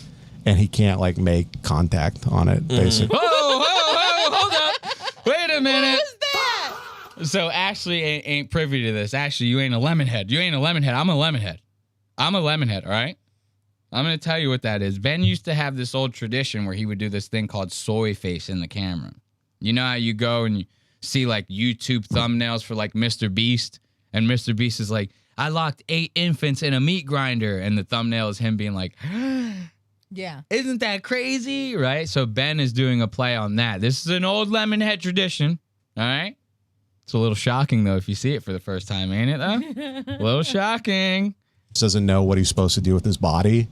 and he can't like make contact on it. Basically. Hold up. Wait a minute. What is that? So Ashley ain't privy to this. Ashley, you ain't a lemonhead. You ain't a lemonhead. I'm a lemonhead. I'm a lemonhead, all right? I'm going to tell you what that is. Ben used to have this old tradition where he would do this thing called soy face in the camera. You know how you go and you see like YouTube thumbnails for like Mr. Beast? And Mr. Beast is like, I locked 8 infants in a meat grinder. And the thumbnail is him being like, yeah. Isn't that crazy? Right? So Ben is doing a play on that. This is an old lemonhead tradition, all right? It's a little shocking, though, if you see it for the first time, ain't it, though? A little shocking. Doesn't know what he's supposed to do with his body,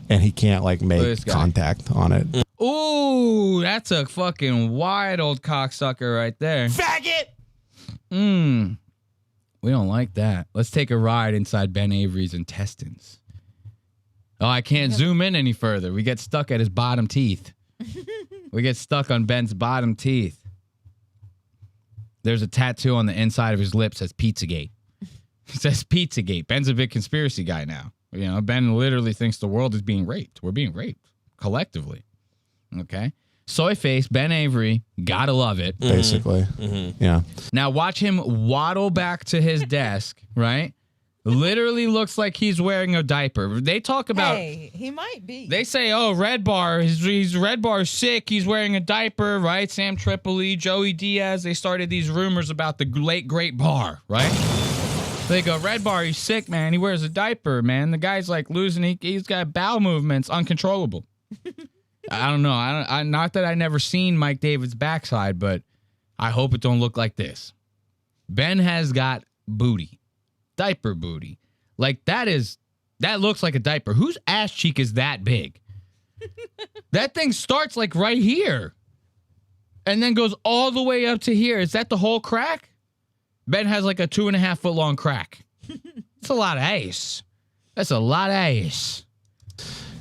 and he can't like make contact on it. Ooh, that's a fucking wide old cocksucker right there. Faggot! We don't like that. Let's take a ride inside Ben Avery's intestines. Oh, I can't zoom in any further. We get stuck at his bottom teeth. We get stuck on Ben's bottom teeth. There's a tattoo on the inside of his lips that says Pizzagate. It says Pizzagate. Ben's a big conspiracy guy now. You know, Ben literally thinks the world is being raped. We're being raped collectively. Okay. Soy face, Ben Avery, gotta love it. Basically. Yeah. Now watch him waddle back to his desk, right? Literally looks like he's wearing a diaper. They talk about. Hey, he might be. They say, oh, Red Bar, he's Red Bar sick. He's wearing a diaper, right? Sam Tripoli, Joey Diaz. They started these rumors about the late great Bar, right? They go, Red Bar, he's sick, man. He wears a diaper, man. The guy's like losing. He's got bowel movements, uncontrollable. I don't know. I not that I never seen Mike David's backside, but I hope it don't look like this. Ben has got booty, diaper booty. Like that looks like a diaper. Whose ass cheek is that big? That thing starts like right here, and then goes all the way up to here. Is that the whole crack? Ben has like a 2.5 foot long crack. That's a lot of ace. That's a lot of ace.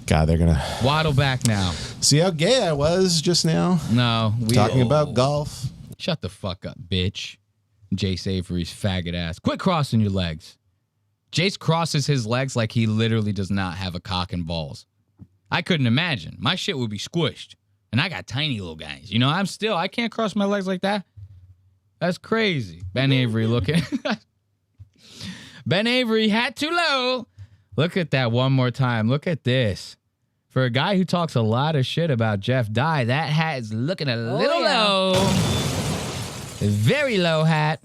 God, they're gonna waddle back now. See how gay I was just now? No, talking about golf. Shut the fuck up, bitch. Jace Avery's faggot ass. Quit crossing your legs. Jace crosses his legs like he literally does not have a cock and balls. I couldn't imagine. My shit would be squished. And I got tiny little guys. You know, I can't cross my legs like that. That's crazy. Ben Avery looking. Ben Avery, hat too low. Look at that one more time. Look at this. For a guy who talks a lot of shit about Jeff Dye, that hat is looking a little low. A very low hat.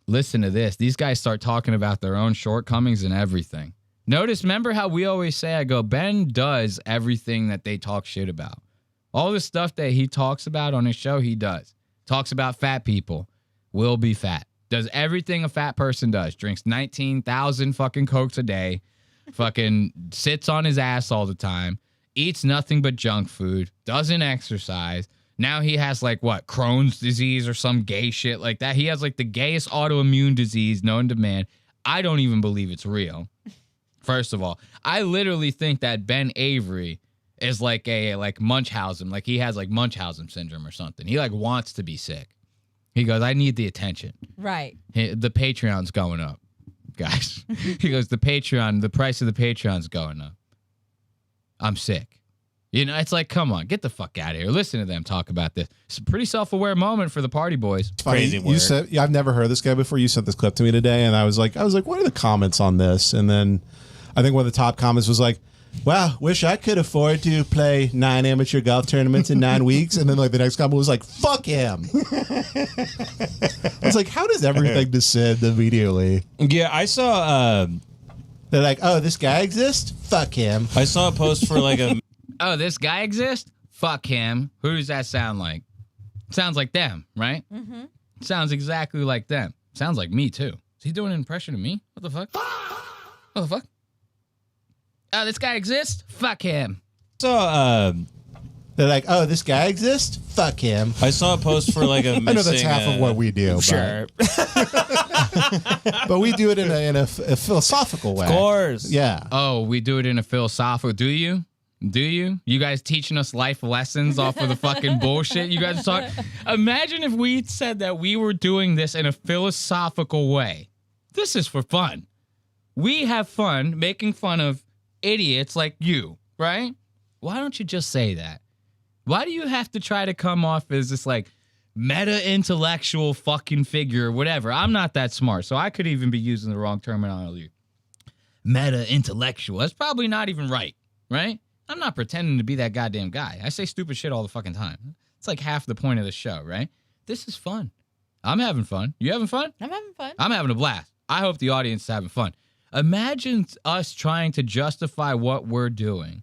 Listen to this. These guys start talking about their own shortcomings and everything. Notice, remember how we always say, I go, Ben does everything that they talk shit about. All the stuff that he talks about on his show, he does. Talks about fat people. Will be fat. Does everything a fat person does. Drinks 19,000 fucking Cokes a day. Fucking sits on his ass all the time. eats nothing but junk food, doesn't exercise. Now he has like what, Crohn's disease or some gay shit like that. He has like the gayest autoimmune disease known to man. I don't even believe it's real. First of all, I literally think that Ben Avery is like a Munchausen, like he has like Munchausen syndrome or something. He like wants to be sick. He goes, I need the attention. Right. The Patreon's going up, guys. He goes, the price of the Patreon's going up. I'm sick. You know, it's like, come on, get the fuck out of here. Listen to them talk about this. It's a pretty self-aware moment for the party boys. Crazy word. You said, yeah, I've never heard this guy before. You sent this clip to me today, and I was like, what are the comments on this? And then I think one of the top comments was like, wow, wish I could afford to play 9 amateur golf tournaments in 9 weeks. And then like the next comment was like, fuck him. It's like, how does everything descend immediately? Yeah, I saw they're like, oh, this guy exists? Fuck him. I saw a post for like a oh, this guy exists? Fuck him. Who does that sound like? Sounds like them, right? Mm-hmm. Sounds exactly like them. Sounds like me too. Is he doing an impression of me? What the fuck? What the fuck? Oh, this guy exists? Fuck him. So, they're like, oh, this guy exists? Fuck him. I saw a post for like a missing, I know that's half of what we do. Sure. But we do it in a philosophical way. Of course. Yeah. Oh, we do it in a philosophical. Do you? Do you? You guys teaching us life lessons off of the fucking bullshit you guys talk? Imagine if we said that we were doing this in a philosophical way. This is for fun. We have fun making fun of idiots like you, right? Why don't you just say that? Why do you have to try to come off as this like meta-intellectual fucking figure or whatever? I'm not that smart, so I could even be using the wrong terminology. Meta-intellectual. That's probably not even right? I'm not pretending to be that goddamn guy. I say stupid shit all the fucking time. It's like half the point of the show, right? This is fun. I'm having fun. You having fun? I'm having fun. I'm having a blast. I hope the audience is having fun. Imagine us trying to justify what we're doing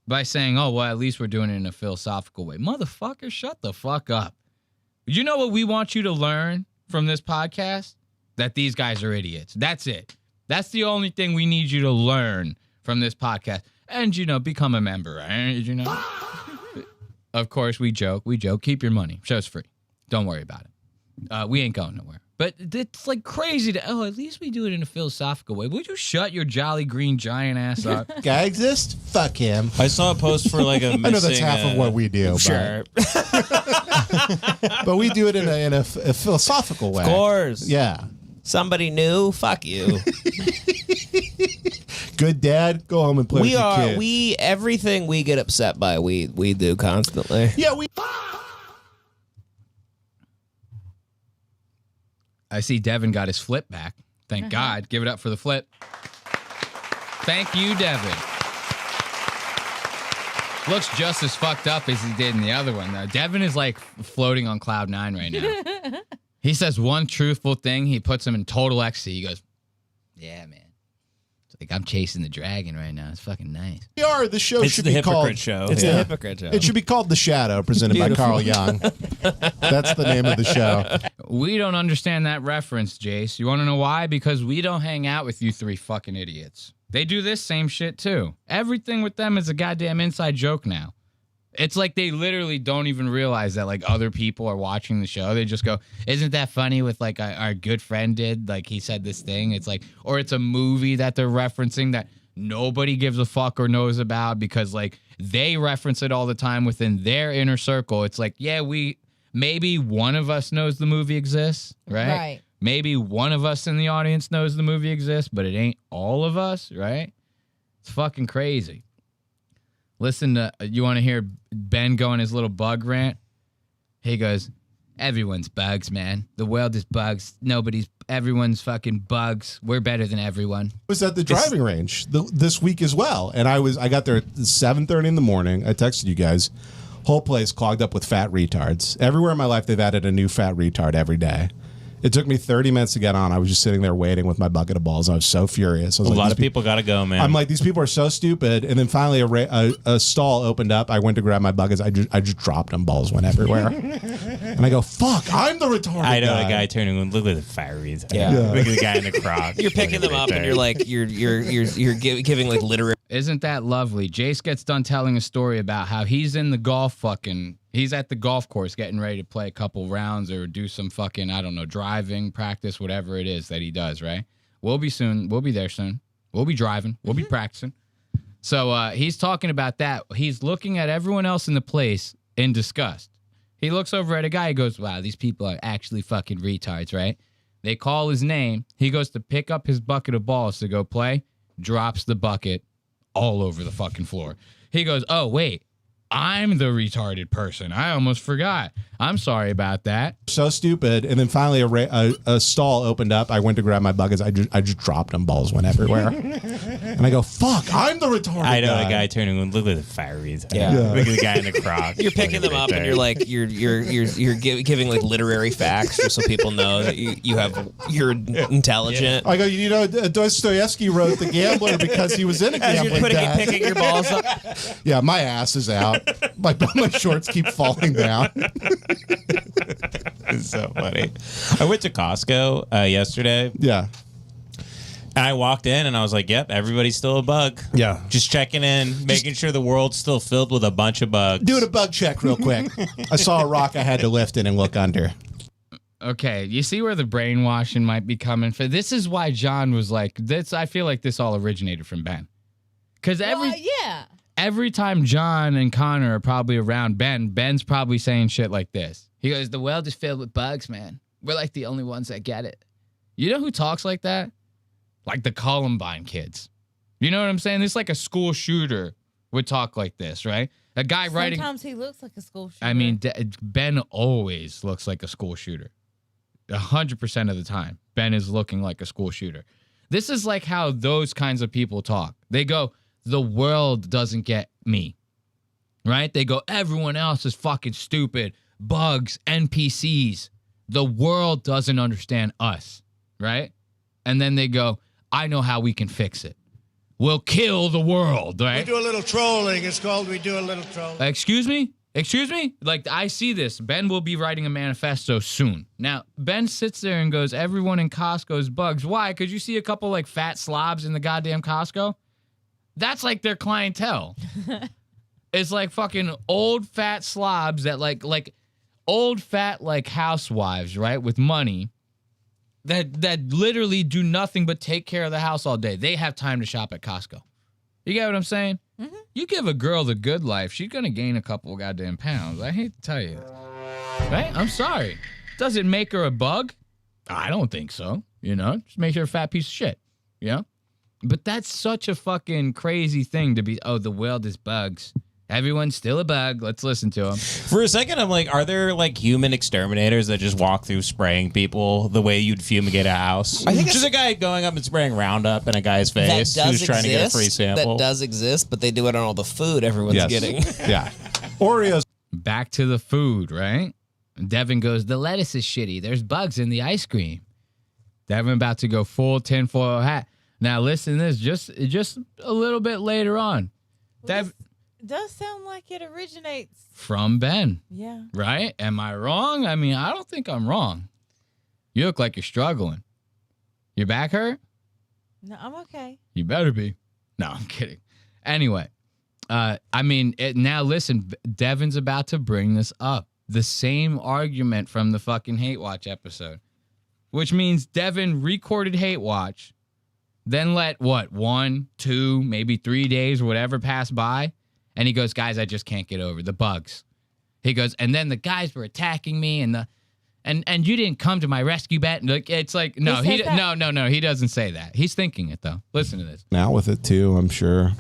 by saying, oh, well, at least we're doing it in a philosophical way. Motherfucker, shut the fuck up. You know what we want you to learn from this podcast? That these guys are idiots. That's it. That's the only thing we need you to learn from this podcast. And, you know, become a member, right? You know? Of course, we joke. Keep your money. Show's free. Don't worry about it. We ain't going nowhere. But it's like crazy to, oh, at least we do it in a philosophical way. Would you shut your jolly green giant ass up? Guy exists? Fuck him. I saw a post for like a missing, I know that's half of what we do. Sure. But we do it in a philosophical way. Of course. Yeah. Somebody new? Fuck you. Good dad, go home and play with your kid. Everything we get upset by, we do constantly. Yeah, we. I see Devin got his flip back. Thank God. Give it up for the flip. Thank you, Devin. Looks just as fucked up as he did in the other one, though. Devin is like floating on cloud 9 right now. He says one truthful thing. He puts him in total ecstasy. He goes, yeah, man. It's like I'm chasing the dragon right now. It's fucking nice. We are. The show should be called... It's the Hypocrite Show. It should be called The Shadow, presented by Carl Young. That's the name of the show. We don't understand that reference, Jace. You want to know why? Because we don't hang out with you three fucking idiots. They do this same shit, too. Everything with them is a goddamn inside joke now. It's like they literally don't even realize that like other people are watching the show. They just go, isn't that funny with like our good friend did? Like he said this thing. It's like, or it's a movie that they're referencing that nobody gives a fuck or knows about because like they reference it all the time within their inner circle. It's like, yeah, maybe one of us knows the movie exists, right? Right. Maybe one of us in the audience knows the movie exists, but it ain't all of us, right? It's fucking crazy. Listen to, you want to hear Ben go on his little bug rant? He goes, everyone's bugs, man. The world is bugs. Everyone's fucking bugs. We're better than everyone. I was at the driving range this week as well. And I got there at 7:30 in the morning. I texted you guys. Whole place clogged up with fat retards. Everywhere in my life, they've added a new fat retard every day. It took me 30 minutes to get on. I was just sitting there waiting with my bucket of balls. I was so furious. I was a lot of people got to go, man. I'm like, these people are so stupid. And then finally a stall opened up. I went to grab my buckets. I just dropped them. Balls went everywhere. And I go, fuck, I'm the retarded I know guy. a guy turning and look at the fires. Yeah. Look at the guy in the croc. You're picking them up and you're like, you're giving like literary. Isn't that lovely? Jace gets done telling a story about how he's in the he's at the golf course getting ready to play a couple rounds or do some fucking, I don't know, driving practice, whatever it is that he does, right? We'll be there soon. We'll be driving. We'll be practicing. So he's talking about that. He's looking at everyone else in the place in disgust. He looks over at a guy. He goes, wow, these people are actually fucking retards, right? They call his name. He goes to pick up his bucket of balls to go play, drops the bucket all over the fucking floor. He goes, oh, wait, I'm the retarded person. I almost forgot. I'm sorry about that. So stupid. And then finally a stall opened up. I went to grab my buckets. I just dropped them. Balls went everywhere. And I go, fuck, I'm the retarded I know guy. a guy turning and look at the fires. Yeah. Look at the guy in the croc. You're picking them up and you're like you're giving like literary facts just so people know that you're intelligent. I go, you know, Dostoevsky wrote The Gambler because he was in a gambling debt. Picking your balls up. Yeah, my ass is out. My shorts keep falling down. It's so funny. I went to Costco yesterday. Yeah. And I walked in and I was like, yep, everybody's still a bug. Yeah. Just checking in, making sure the world's still filled with a bunch of bugs. Doing a bug check real quick. I saw a rock. I had to lift it and look under. Okay, you see where the brainwashing might be coming from? This is why John was like, this. I feel like this all originated from Ben. Because every time John and Connor are probably around Ben's probably saying shit like this. He goes, the world is filled with bugs, man. We're like the only ones that get it. You know who talks like that? Like the Columbine kids. You know what I'm saying? It's like a school shooter would talk like this, right? A guy writing. Sometimes he looks like a school shooter. I mean, Ben always looks like a school shooter. 100% of the time, Ben is looking like a school shooter. This is like how those kinds of people talk. They go, the world doesn't get me, right? They go, everyone else is fucking stupid. Bugs, NPCs. The world doesn't understand us, right? And then they go, I know how we can fix it. We'll kill the world, right? We do a little trolling. It's called we do a little trolling. Excuse me? Like, I see this. Ben will be writing a manifesto soon. Now, Ben sits there and goes, everyone in Costco's bugs. Why? Because you see a couple, like, fat slobs in the goddamn Costco? That's, like, their clientele. It's, like, fucking old, fat slobs that, like old, fat, like, housewives, right, with money that literally do nothing but take care of the house all day. They have time to shop at Costco. You get what I'm saying? Mm-hmm. You give a girl the good life, she's going to gain a couple goddamn pounds. I hate to tell you. Right? I'm sorry. Does it make her a bug? I don't think so. You know? Just makes her a fat piece of shit. You know? But that's such a fucking crazy thing to be, oh, the world is bugs. Everyone's still a bug. Let's listen to them. For a second, I'm like, are there like human exterminators that just walk through spraying people the way you'd fumigate a house? I think just a guy going up and spraying Roundup in a guy's face who's trying to get a free sample. That does exist, but they do it on all the food everyone's getting. Yeah. Oreos. Back to the food, right? Devin goes, the lettuce is shitty. There's bugs in the ice cream. Devin about to go full tinfoil hat. Now listen to this, just a little bit later on. It does sound like it originates from Ben. Yeah. Right? Am I wrong? I mean, I don't think I'm wrong. You look like you're struggling. Your back hurt? No, I'm okay. You better be. No, I'm kidding. Anyway, I mean, now listen, Devin's about to bring this up. The same argument from the fucking Hate Watch episode, which means Devin recorded Hate Watch, then let 1, 2, maybe 3 days, whatever, pass by. And he goes, guys, I just can't get over the bugs. He goes, and then the guys were attacking me, and you didn't come to my rescue, Bet. It's like, no, no, he doesn't say that. He's thinking it though. Listen to this. Now with it too, I'm sure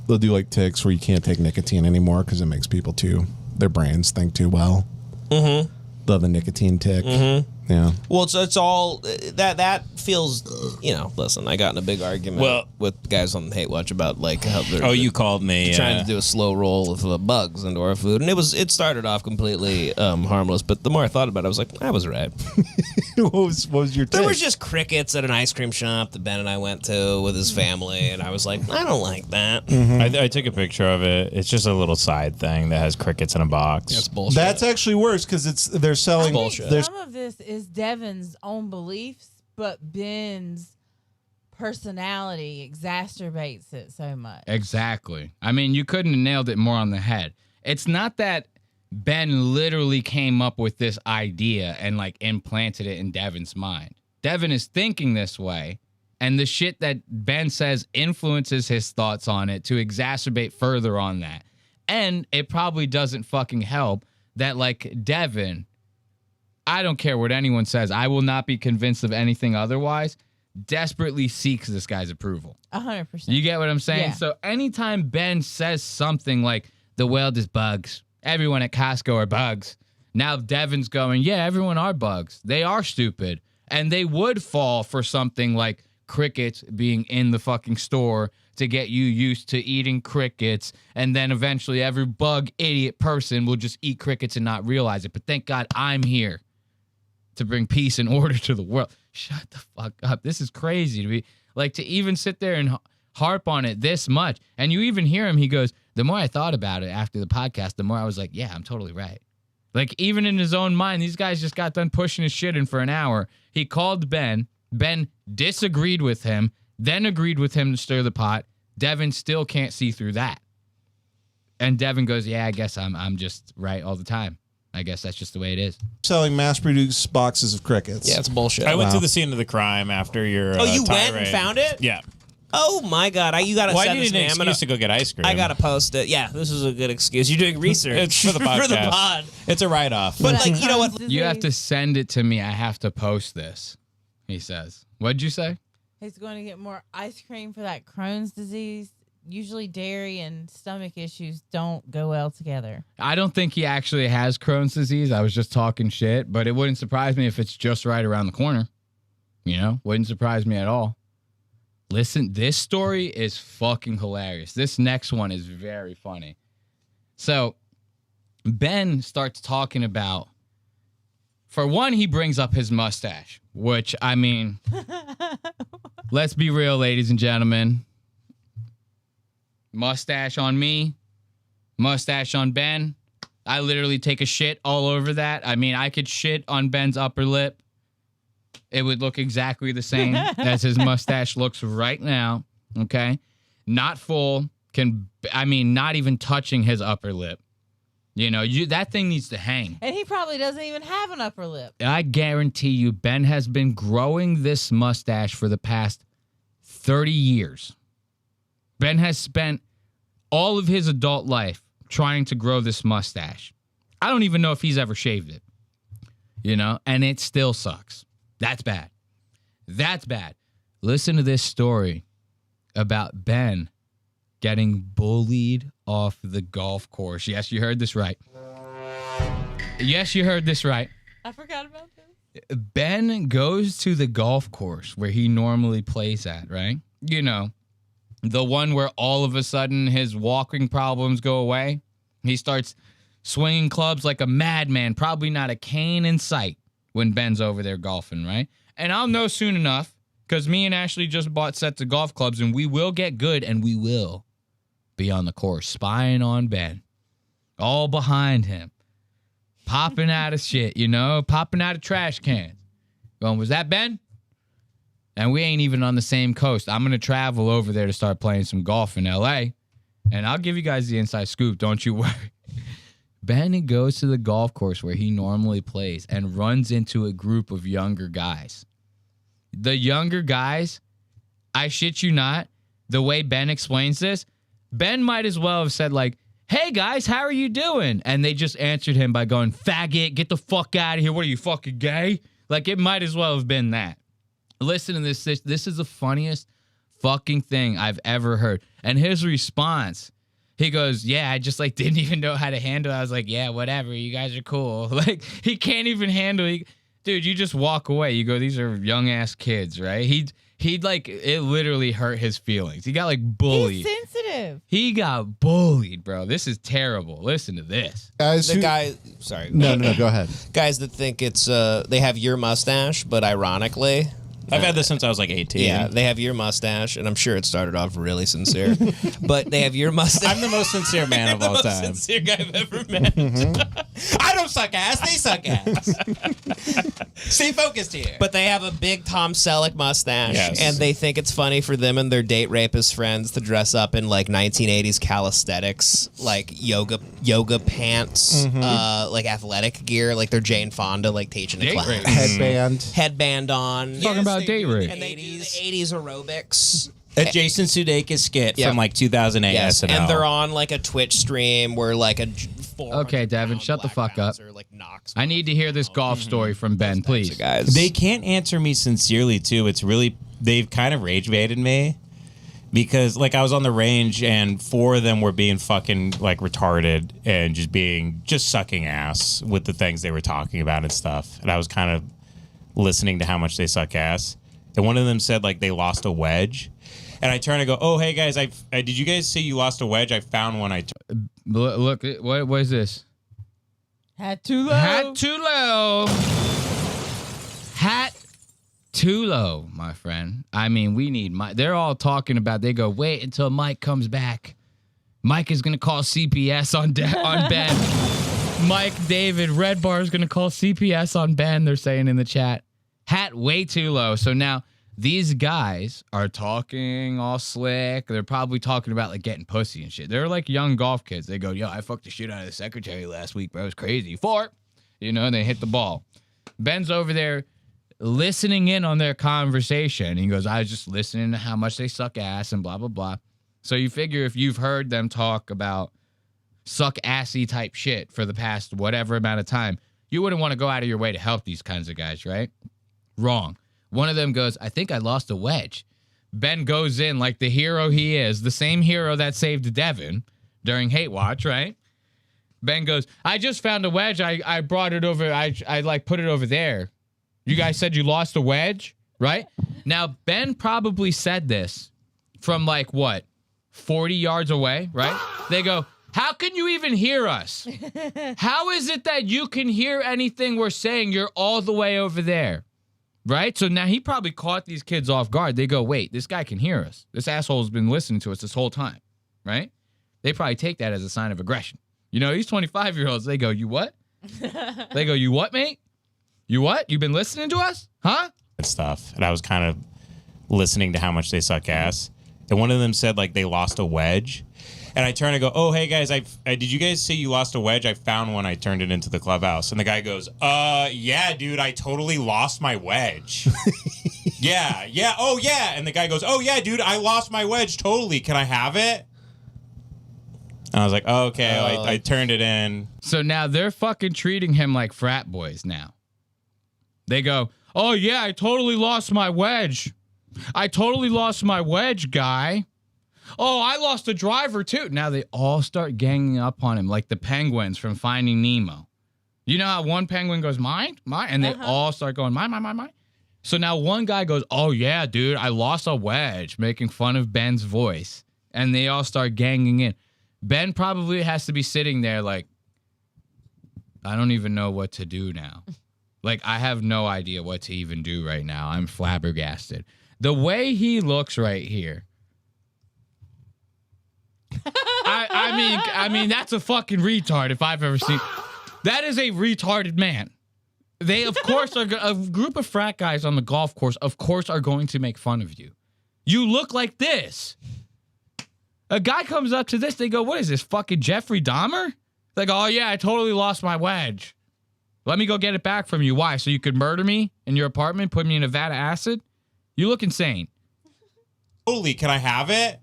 they'll do like ticks where you can't take nicotine anymore because it makes people their brains think too well. Mm-hmm. Love the nicotine tick. Mm-hmm. Yeah. Well, it's all that feels. Listen, I got in a big argument with guys on Hate Watch about like how they're. You called me trying to do a slow roll of the bugs into our food, and it started off completely harmless. But the more I thought about it, I was like, I was right. what was your take? There was just crickets at an ice cream shop that Ben and I went to with his family, and I was like, I don't like that. Mm-hmm. I took a picture of it. It's just a little side thing that has crickets in a box. That's bullshit. That's actually worse because they're selling bullshit. Some of this is Devin's own beliefs, but Ben's personality exacerbates it so much. Exactly. I mean, you couldn't have nailed it more on the head. It's not that Ben literally came up with this idea and like implanted it in Devin's mind. Devin is thinking this way, and the shit that Ben says influences his thoughts on it to exacerbate further on that. And it probably doesn't fucking help that like Devin, I don't care what anyone says, I will not be convinced of anything otherwise, desperately seeks this guy's approval. 100%. You get what I'm saying? Yeah. So anytime Ben says something like, the world is bugs, everyone at Costco are bugs, now Devin's going, yeah, everyone are bugs. They are stupid. And they would fall for something like crickets being in the fucking store to get you used to eating crickets. And then eventually every bug idiot person will just eat crickets and not realize it. But thank God I'm here to bring peace and order to the world. Shut the fuck up. This is crazy to be like, to even sit there and harp on it this much. And you even hear him. He goes, the more I thought about it after the podcast, the more I was like, yeah, I'm totally right. Like, even in his own mind, these guys just got done pushing his shit in for an hour. He called Ben. Ben disagreed with him, then agreed with him to stir the pot. Devin still can't see through that. And Devin goes, yeah, I guess I'm just right all the time. I guess that's just the way it is. Selling mass-produced boxes of crickets. Yeah, it's bullshit. I went to the scene of the crime after your you went tirade. and found it? Yeah. Oh my God! You got to Why set do you this need an name. excuse to go get ice cream? I got to post it. Yeah, this is a good excuse. You're doing research. It's for the podcast. For the pod. It's a write-off. But like, you know what? You have to send it to me. I have to post this, he says. What'd you say? He's going to get more ice cream for that Crohn's disease. Usually dairy and stomach issues don't go well together. I don't think he actually has Crohn's disease. I was just talking shit, but it wouldn't surprise me if it's just right around the corner. You know, wouldn't surprise me at all. Listen, this story is fucking hilarious. This next one is very funny. So Ben starts talking about, for one, he brings up his mustache, which, I mean, let's be real, ladies and gentlemen. Mustache on me, mustache on Ben. I literally take a shit all over that. I mean, I could shit on Ben's upper lip. It would look exactly the same as his mustache looks right now. Okay. Not full. Not even touching his upper lip. You know, that thing needs to hang. And he probably doesn't even have an upper lip. I guarantee you, Ben has been growing this mustache for the past 30 years. Ben has spent all of his adult life trying to grow this mustache. I don't even know if he's ever shaved it. You know, and it still sucks. That's bad. That's bad. Listen to this story about Ben getting bullied off the golf course. Yes, you heard this right. Yes, you heard this right. I forgot about this. Ben goes to the golf course where he normally plays at, right? You know, the one where all of a sudden his walking problems go away. He starts swinging clubs like a madman, probably not a cane in sight when Ben's over there golfing, right? And I'll know soon enough, because me and Ashley just bought sets of golf clubs, and we will get good, and we will be on the course, spying on Ben, all behind him, popping out of shit, you know, popping out of trash cans. Going, was that Ben? And we ain't even on the same coast. I'm going to travel over there to start playing some golf in L.A., and I'll give you guys the inside scoop, don't you worry. Ben goes to the golf course where he normally plays and runs into a group of younger guys. The younger guys, I shit you not, the way Ben explains this, Ben might as well have said like, hey guys, how are you doing? And they just answered him by going, faggot, get the fuck out of here. What are you, fucking gay? Like, it might as well have been that. Listen to this. This is the funniest fucking thing I've ever heard. And his response, he goes, yeah, I just like didn't even know how to handle it. I was like, yeah, whatever. You guys are cool. Like, he can't even handle it. Dude, you just walk away. You go, these are young ass kids, right? He'd like, it literally hurt his feelings. He got like bullied. He's sensitive. He got bullied, bro. This is terrible. Listen to this. Guys, sorry. No, go ahead. Guys that think it's, they have your mustache, but ironically, I've had this since I was like 18. Yeah, they have your mustache, and I'm sure it started off really sincere. But they have your mustache. I'm the most sincere man of all time. Sincere guy I've ever met. I don't suck ass. They suck ass. Stay focused here. But they have a big Tom Selleck mustache, Yes. and they think it's funny for them and their date rapist friends to dress up in like 1980s calisthenics, like yoga pants, like athletic gear, like they're Jane Fonda, like teaching a Date class. rape. Headband on. Talking about date rape. And they do the 80s aerobics. A Jason Sudeikis skit from like 2008 Yes, SNL. and they're on like a Twitch stream where like a Okay, Devin, shut the fuck up. I need to hear this golf story from Ben, please. They can't answer me sincerely too. It's really they've kind of rage baited me because like I was on the range and 4 of them were being fucking like retarded and just sucking ass with the things they were talking about and stuff. And I was kind of listening to how much they suck ass. And one of them said like they lost a wedge. And I turn and go, oh, hey, guys, did you guys say you lost a wedge? I found one. Look, what is this? Hat too low. Hat too low. Hat too low, my friend. I mean, we need Mike. They're all talking about, they go, wait until Mike comes back. Mike is going to call CPS on Ben. Mike, David, Red Bar is going to call CPS on Ben, they're saying in the chat. Hat way too low. So now these guys are talking all slick. They're probably talking about like getting pussy and shit. They're like young golf kids. They go, yo, I fucked the shit out of the secretary last week, bro. It was crazy. 4, and they hit the ball. Ben's over there listening in on their conversation. He goes, I was just listening to how much they suck ass and blah, blah, blah. So you figure if you've heard them talk about suck assy type shit for the past whatever amount of time, you wouldn't want to go out of your way to help these kinds of guys, right? Wrong. One of them goes, I think I lost a wedge. Ben goes in like the hero he is, the same hero that saved Devin during Hate Watch, right? Ben goes, I just found a wedge. I brought it over. I like put it over there. You guys said you lost a wedge, right? Now, Ben probably said this from like what, 40 yards away, right? They go, how can you even hear us? How is it that you can hear anything we're saying? You're all the way over there. Right? So now he probably caught these kids off guard. They go, wait, this guy can hear us. This asshole's been listening to us this whole time. Right? They probably take that as a sign of aggression. These 25-year-olds, they go, you what? They go, you what, mate? You what? You been listening to us? Huh? And stuff. And I was kind of listening to how much they suck ass. And one of them said like they lost a wedge. And I turn and go, oh, hey, guys, did you guys say you lost a wedge? I found one. I turned it into the clubhouse. And the guy goes, yeah, dude, I totally lost my wedge. yeah. Oh, yeah. And the guy goes, oh, yeah, dude, I lost my wedge. Totally. Can I have it? And I was like, oh, okay. I turned it in. So now they're fucking treating him like frat boys now. They go, oh, yeah, I totally lost my wedge. I totally lost my wedge, guy. Oh, I lost a driver, too. Now they all start ganging up on him like the penguins from Finding Nemo. You know how one penguin goes, mine? And they all start going, mine. So now one guy goes, oh, yeah, dude, I lost a wedge, making fun of Ben's voice. And they all start ganging in. Ben probably has to be sitting there like, I don't even know what to do now. Like, I have no idea what to even do right now. I'm flabbergasted. The way he looks right here. I mean, that's a fucking retard if I've ever seen. That is a retarded man. They, of course, are a group of frat guys on the golf course, of course, are going to make fun of you. You look like this. A guy comes up to this, they go, what is this, fucking Jeffrey Dahmer? They go, oh, yeah, I totally lost my wedge. Let me go get it back from you. Why? So you could murder me in your apartment, put me in a vat of acid? You look insane. Totally. Can I have it?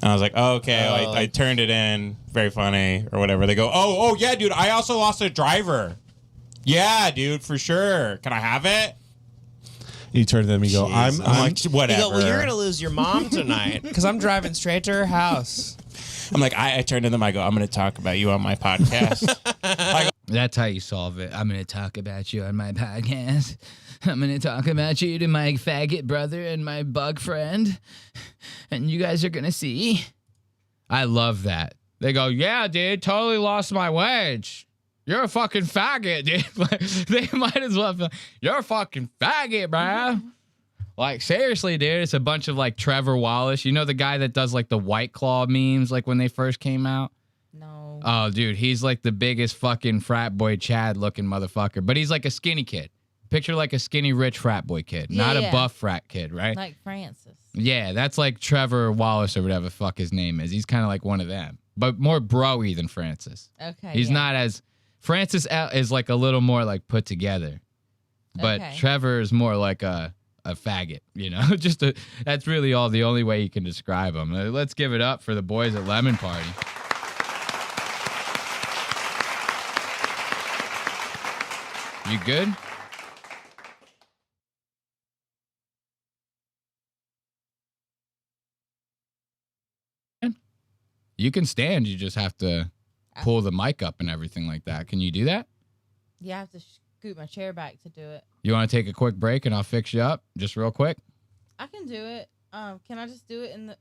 And I was like, oh, okay. I turned it in. Very funny or whatever. They go, oh, yeah, dude. I also lost a driver. Yeah, dude, for sure. Can I have it? You turn to them and you go, I'm like, whatever. You go, well, you're going to lose your mom tonight because I'm driving straight to her house. I'm like, I turn to them. I go, I'm going to talk about you on my podcast. That's how you solve it. I'm going to talk about you on my podcast. I'm going to talk about you to my faggot brother and my bug friend. And you guys are going to see. I love that. They go, yeah, dude, totally lost my wedge. You're a fucking faggot, dude. They might as well be like, you're a fucking faggot, bro. Like, seriously, dude, it's a bunch of, like, Trevor Wallace. You know the guy that does, like, the White Claw memes, like, when they first came out? No. Oh, dude, he's, like, the biggest fucking frat boy Chad-looking motherfucker. But he's, like, a skinny kid. Picture, like, a skinny, rich frat boy kid. Not a buff frat kid, right? Like Francis. Yeah, that's, like, Trevor Wallace or whatever the fuck his name is. He's kind of like one of them. But more bro-y than Francis. Okay, He's not as... Francis is, like, a little more, like, put together. But Trevor is more like a faggot, you know? That's really the only way you can describe him. Let's give it up for the boys at Lemon Party. You good? You can stand, you just have to pull the mic up and everything like that. Can you do that? Yeah, I have to scoot my chair back to do it. You want to take a quick break and I'll fix you up just real quick? I can do it. Can I just do it in the...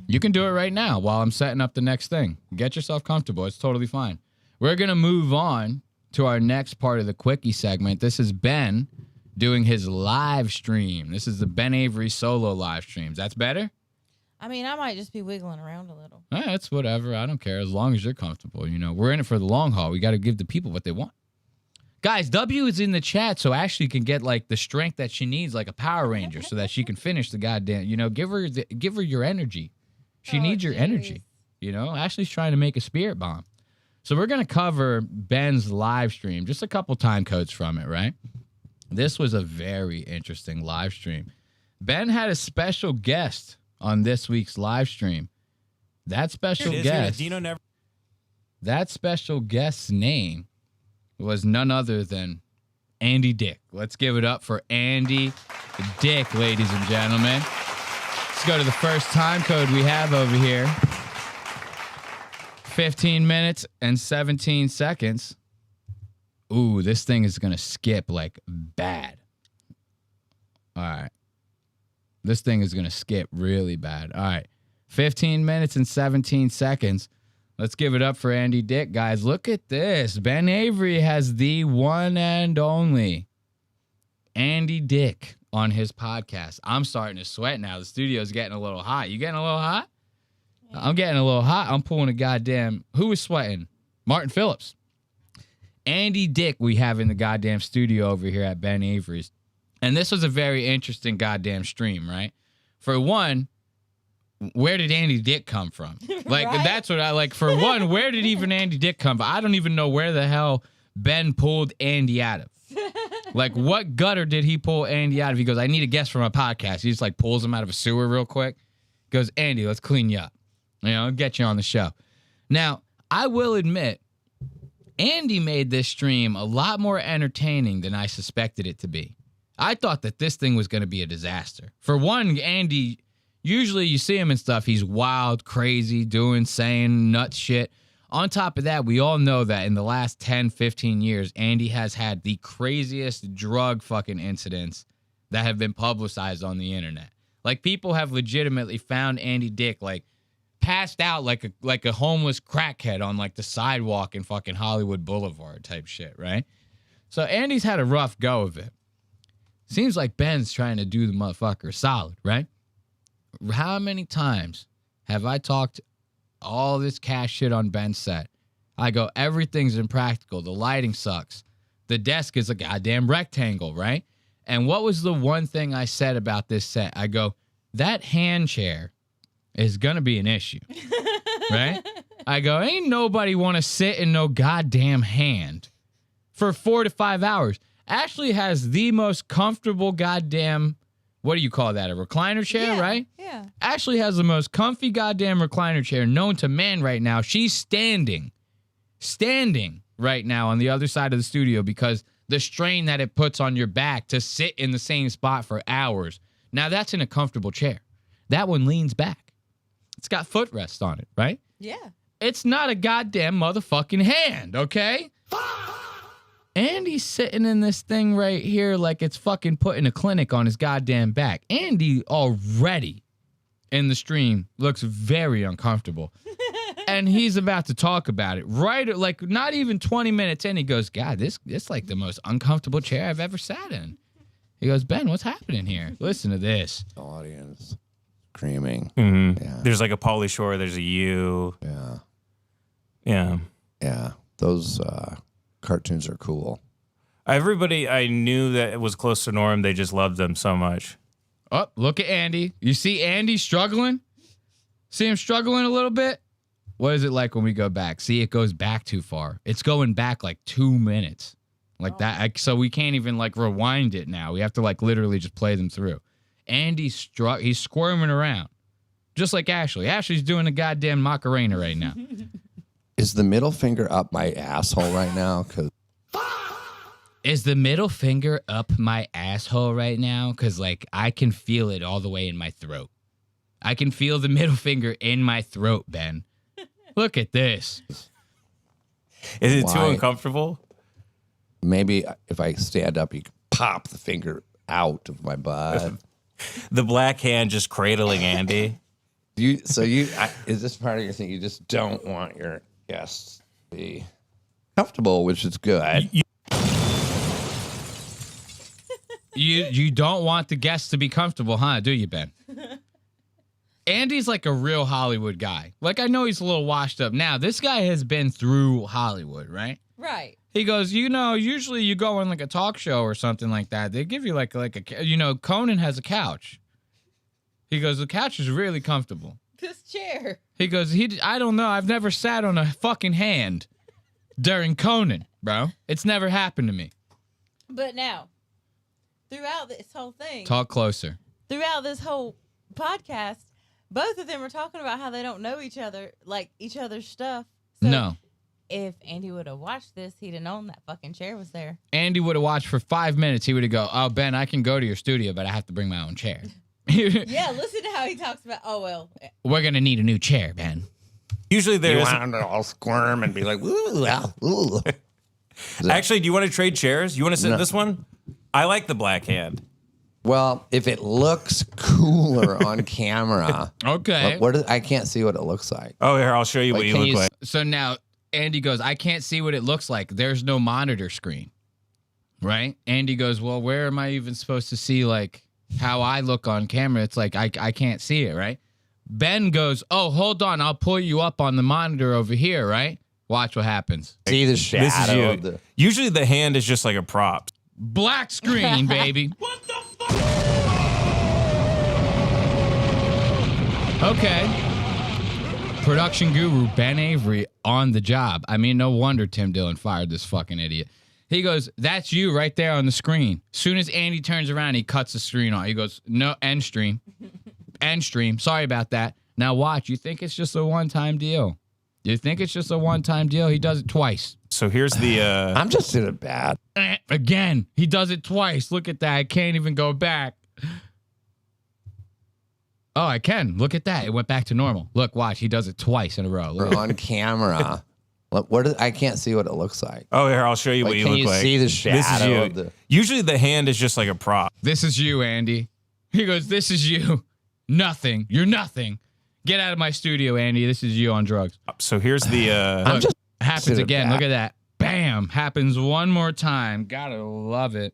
You can do it right now while I'm setting up the next thing. Get yourself comfortable. It's totally fine. We're going to move on to our next part of the Quickie segment. This is Ben doing his live stream. This is the Ben Avery solo live streams. That's better? I mean, I might just be wiggling around a little. It's whatever. I don't care as long as you're comfortable. You know, we're in it for the long haul. We got to give the people what they want. Guys, W is in the chat so Ashley can get like the strength that she needs, like a Power Ranger, so that she can finish the goddamn. You know, give her your energy. She needs your energy. You know, Ashley's trying to make a spirit bomb. So we're gonna cover Ben's live stream, just a couple time codes from it, right? This was a very interesting live stream. Ben had a special guest on this week's live stream. That special guest. That special guest's name was none other than Andy Dick. Let's give it up for Andy Dick, ladies and gentlemen. Let's go to the first time code we have over here. 15 minutes and 17 seconds. Ooh, this thing is going to skip like bad. All right. This thing is going to skip really bad. All right. 15 minutes and 17 seconds. Let's give it up for Andy Dick, guys. Look at this. Ben Avery has the one and only Andy Dick on his podcast. I'm starting to sweat now. The studio's getting a little hot. You getting a little hot? Yeah. I'm getting a little hot. I'm pulling a goddamn... Who was sweating? Martin Phillips. Andy Dick we have in the goddamn studio over here at Ben Avery's. And this was a very interesting goddamn stream, right? For one... Where did Andy Dick come from? Like, right? That's what I like. For one, where did even Andy Dick come from? I don't even know where the hell Ben pulled Andy out of. Like, what gutter did he pull Andy out of? He goes, I need a guest for my podcast. He just, like, pulls him out of a sewer real quick. Goes, Andy, let's clean you up. You know, get you on the show. Now, I will admit, Andy made this stream a lot more entertaining than I suspected it to be. I thought that this thing was going to be a disaster. For one, Andy... Usually you see him and stuff, he's wild, crazy, saying nuts shit. On top of that, we all know that in the last 10, 15 years, Andy has had the craziest drug fucking incidents that have been publicized on the internet. Like, people have legitimately found Andy Dick, like, passed out like a homeless crackhead on, like, the sidewalk in fucking Hollywood Boulevard type shit, right? So Andy's had a rough go of it. Seems like Ben's trying to do the motherfucker solid, right? How many times have I talked all this cash shit on Ben's set? I go, everything's impractical. The lighting sucks. The desk is a goddamn rectangle, right? And what was the one thing I said about this set? I go, that hand chair is going to be an issue, right? I go, ain't nobody want to sit in no goddamn hand for 4 to 5 hours. Ashley has the most comfortable goddamn... What do you call that? A recliner chair, right? Yeah. Ashley has the most comfy goddamn recliner chair known to man right now. She's standing right now on the other side of the studio because the strain that it puts on your back to sit in the same spot for hours. Now, that's in a comfortable chair. That one leans back. It's got footrests on it, right? Yeah. It's not a goddamn motherfucking hand, okay? Andy's sitting in this thing right here like it's fucking putting a clinic on his goddamn back. Andy already in the stream looks very uncomfortable. And he's about to talk about it. Right, like not even 20 minutes in, he goes, God, this like the most uncomfortable chair I've ever sat in. He goes, Ben, what's happening here? Listen to this. Audience screaming. Mm-hmm. Yeah. There's like a Pauly Shore. There's a you. Yeah. Yeah. Yeah. Those cartoons are cool. Everybody I knew that was close to Norm, they just loved them so much. Oh, look at Andy. You see Andy struggling? See him struggling a little bit? What is it like when we go back? See, it goes back too far. It's going back like 2 minutes. Like that. So we can't even like rewind it now. We have to like literally just play them through. Andy's he's squirming around. Just like Ashley. Ashley's doing a goddamn Macarena right now. Is the middle finger up my asshole right now? Is the middle finger up my asshole right now? Because, like, I can feel it all the way in my throat. I can feel the middle finger in my throat, Ben. Look at this. Is it too uncomfortable? Maybe if I stand up, you can pop the finger out of my butt. The black hand just cradling Andy. Is this part of your thing? You just don't want your guests to be comfortable, which is good. You don't want the guests to be comfortable, huh? Do you, Ben? Andy's like a real Hollywood guy. Like, I know he's a little washed up now. This guy has been through Hollywood, right? Right. He goes, usually you go on like a talk show or something like that. They give you like Conan has a couch. He goes, the couch is really comfortable. This chair. He goes, I don't know. I've never sat on a fucking hand during Conan, bro. It's never happened to me. But now, throughout this whole thing. Talk closer. Throughout this whole podcast, both of them are talking about how they don't know each other, like each other's stuff. So no. If Andy would have watched this, he'd have known that fucking chair was there. Andy would have watched for 5 minutes. He would have go, oh, Ben, I can go to your studio, but I have to bring my own chair. Yeah, listen to how he talks about, We're going to need a new chair, Ben. Usually there is. You want to all squirm and be like, ooh, ooh. Actually, do you want to trade chairs? You want to sit in this one? I like the black hand. Well, if it looks cooler on camera. Okay. I can't see what it looks like. Oh, here, I'll show you what you look like. So now Andy goes, I can't see what it looks like. There's no monitor screen. Right? Andy goes, well, where am I even supposed to see like how I look on camera? It's like I can't see it, right? Ben goes, oh, hold on. I'll pull you up on the monitor over here, right? Watch what happens. See the shadow of the... Usually the hand is just like a prop. Black screen, baby. What the fuck? Okay. Production guru Ben Avery on the job. I mean, no wonder Tim Dillon fired this fucking idiot. He goes, that's you right there on the screen. Soon as Andy turns around, he cuts the screen off. He goes, no, end stream. End stream. Sorry about that. Now watch. You think it's just a one-time deal? You think it's just a one-time deal? He does it twice. So here's the... I'm just in a bad... Again, he does it twice. Look at that. I can't even go back. Oh, I can. Look at that. It went back to normal. Look, watch. He does it twice in a row. We're on camera. I can't see what it looks like. Oh, here, I'll show you what you look like. Can you see the shadow of the... Usually the hand is just like a prop. This is you, Andy. He goes, this is you. Nothing. You're nothing. Get out of my studio, Andy. This is you on drugs. So here's the... Look, happens again. Look at that. Bam. Happens one more time. Gotta love it.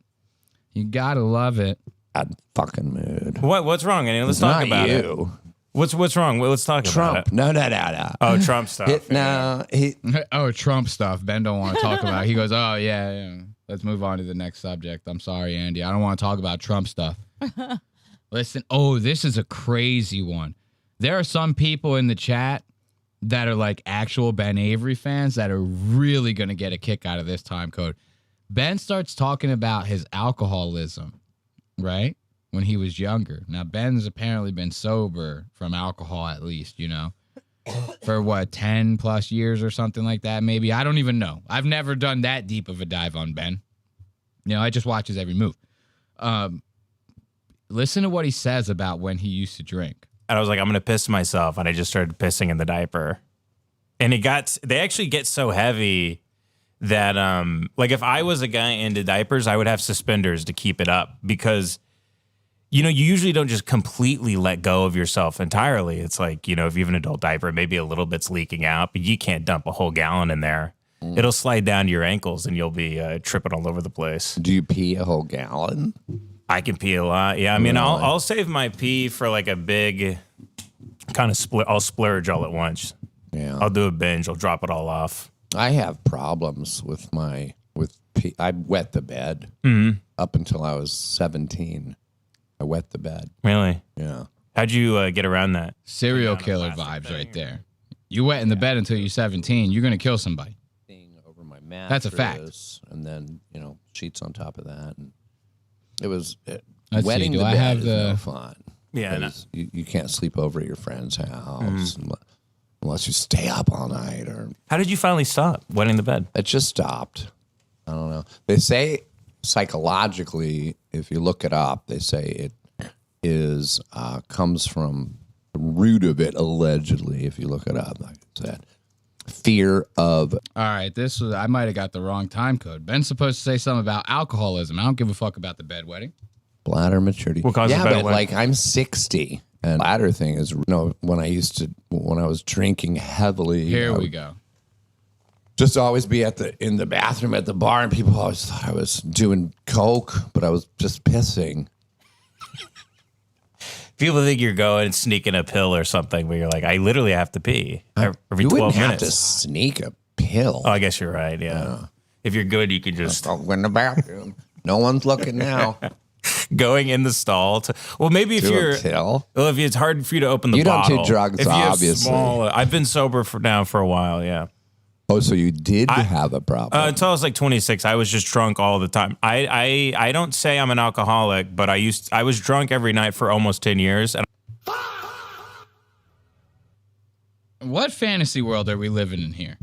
You gotta love it. Bad fucking mood. What's wrong, Andy? Let's talk about it. What's wrong? Well, let's talk about it. No. Oh, Trump stuff. Trump stuff. Ben don't want to talk about it. He goes, oh, yeah. Let's move on to the next subject. I'm sorry, Andy. I don't want to talk about Trump stuff. Listen. Oh, this is a crazy one. There are some people in the chat that are like actual Ben Avery fans that are really going to get a kick out of this time code. Ben starts talking about his alcoholism, right? When he was younger. Now, Ben's apparently been sober from alcohol at least, for what, 10 plus years or something like that, maybe. I don't even know. I've never done that deep of a dive on Ben. I just watch his every move. Listen to what he says about when he used to drink. And I was like, I'm going to piss myself. And I just started pissing in the diaper. And they actually get so heavy that, like if I was a guy into diapers, I would have suspenders to keep it up because you usually don't just completely let go of yourself entirely. It's like, if you have an adult diaper, maybe a little bit's leaking out, but you can't dump a whole gallon in there. It'll slide down to your ankles and you'll be tripping all over the place. Do you pee a whole gallon? I can pee a lot. Yeah, I mean, I'll save my pee for like a big kind of I'll splurge all at once. Yeah. I'll do a binge. I'll drop it all off. I have problems with pee. I wet the bed up until I was 17. I wet the bed. Really? Yeah. How'd you get around that? Serial killer vibes right there. You wet in the bed until you're 17. You're going to kill somebody. Over my mattress. That's a fact. And then, sheets on top of that. And it was Let's wetting see, do the I bed have is the- no fun. Yeah, no. You can't sleep over at your friend's house unless you stay up all night. Or How did you finally stop wetting the bed? it just stopped. I don't know. They say psychologically, if you look it up, they say it is comes from the root of it allegedly. If you look it up, like I said, fear of. All right, I might have got the wrong time code. Ben's supposed to say something about alcoholism. I don't give a fuck about the bedwetting. Bladder maturity. What causes yeah, bedwetting? but like I'm 60, and bladder thing is when I was drinking heavily. Here we go. Just always be in the bathroom at the bar, and people always thought I was doing coke, but I was just pissing. People think you're going and sneaking a pill or something, but you're like, I literally have to pee every You 12 wouldn't minutes. have to sneak a pill. Oh, I guess you're right. Yeah. If you're good, you can just I'll go in the bathroom. No one's looking now. going in the stall. Well, maybe if Do a you're pill? well, if it's hard for you to open the You don't do bottle. drugs, if you have obviously. I've been sober for a while. Yeah. Oh, so you did have a problem? Until I was like 26, I was just drunk all the time. I don't say I'm an alcoholic, but I was drunk every night for almost 10 years. And What fantasy world are we living in here?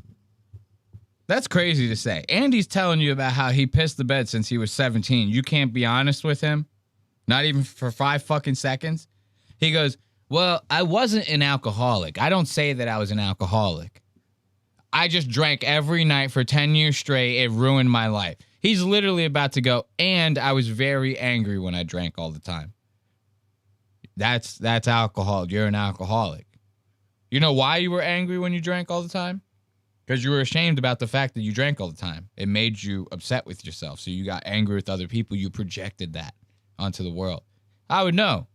That's crazy to say. Andy's telling you about how he pissed the bed since he was 17. You can't be honest with him? Not even for 5 fucking seconds? He goes, well, I wasn't an alcoholic. I don't say that I was an alcoholic. I just drank every night for 10 years straight. It ruined my life. He's literally about to go, and I was very angry when I drank all the time. That's alcohol. You're an alcoholic. You know why you were angry when you drank all the time? Because you were ashamed about the fact that you drank all the time. It made you upset with yourself. So you got angry with other people. You projected that onto the world. I would know.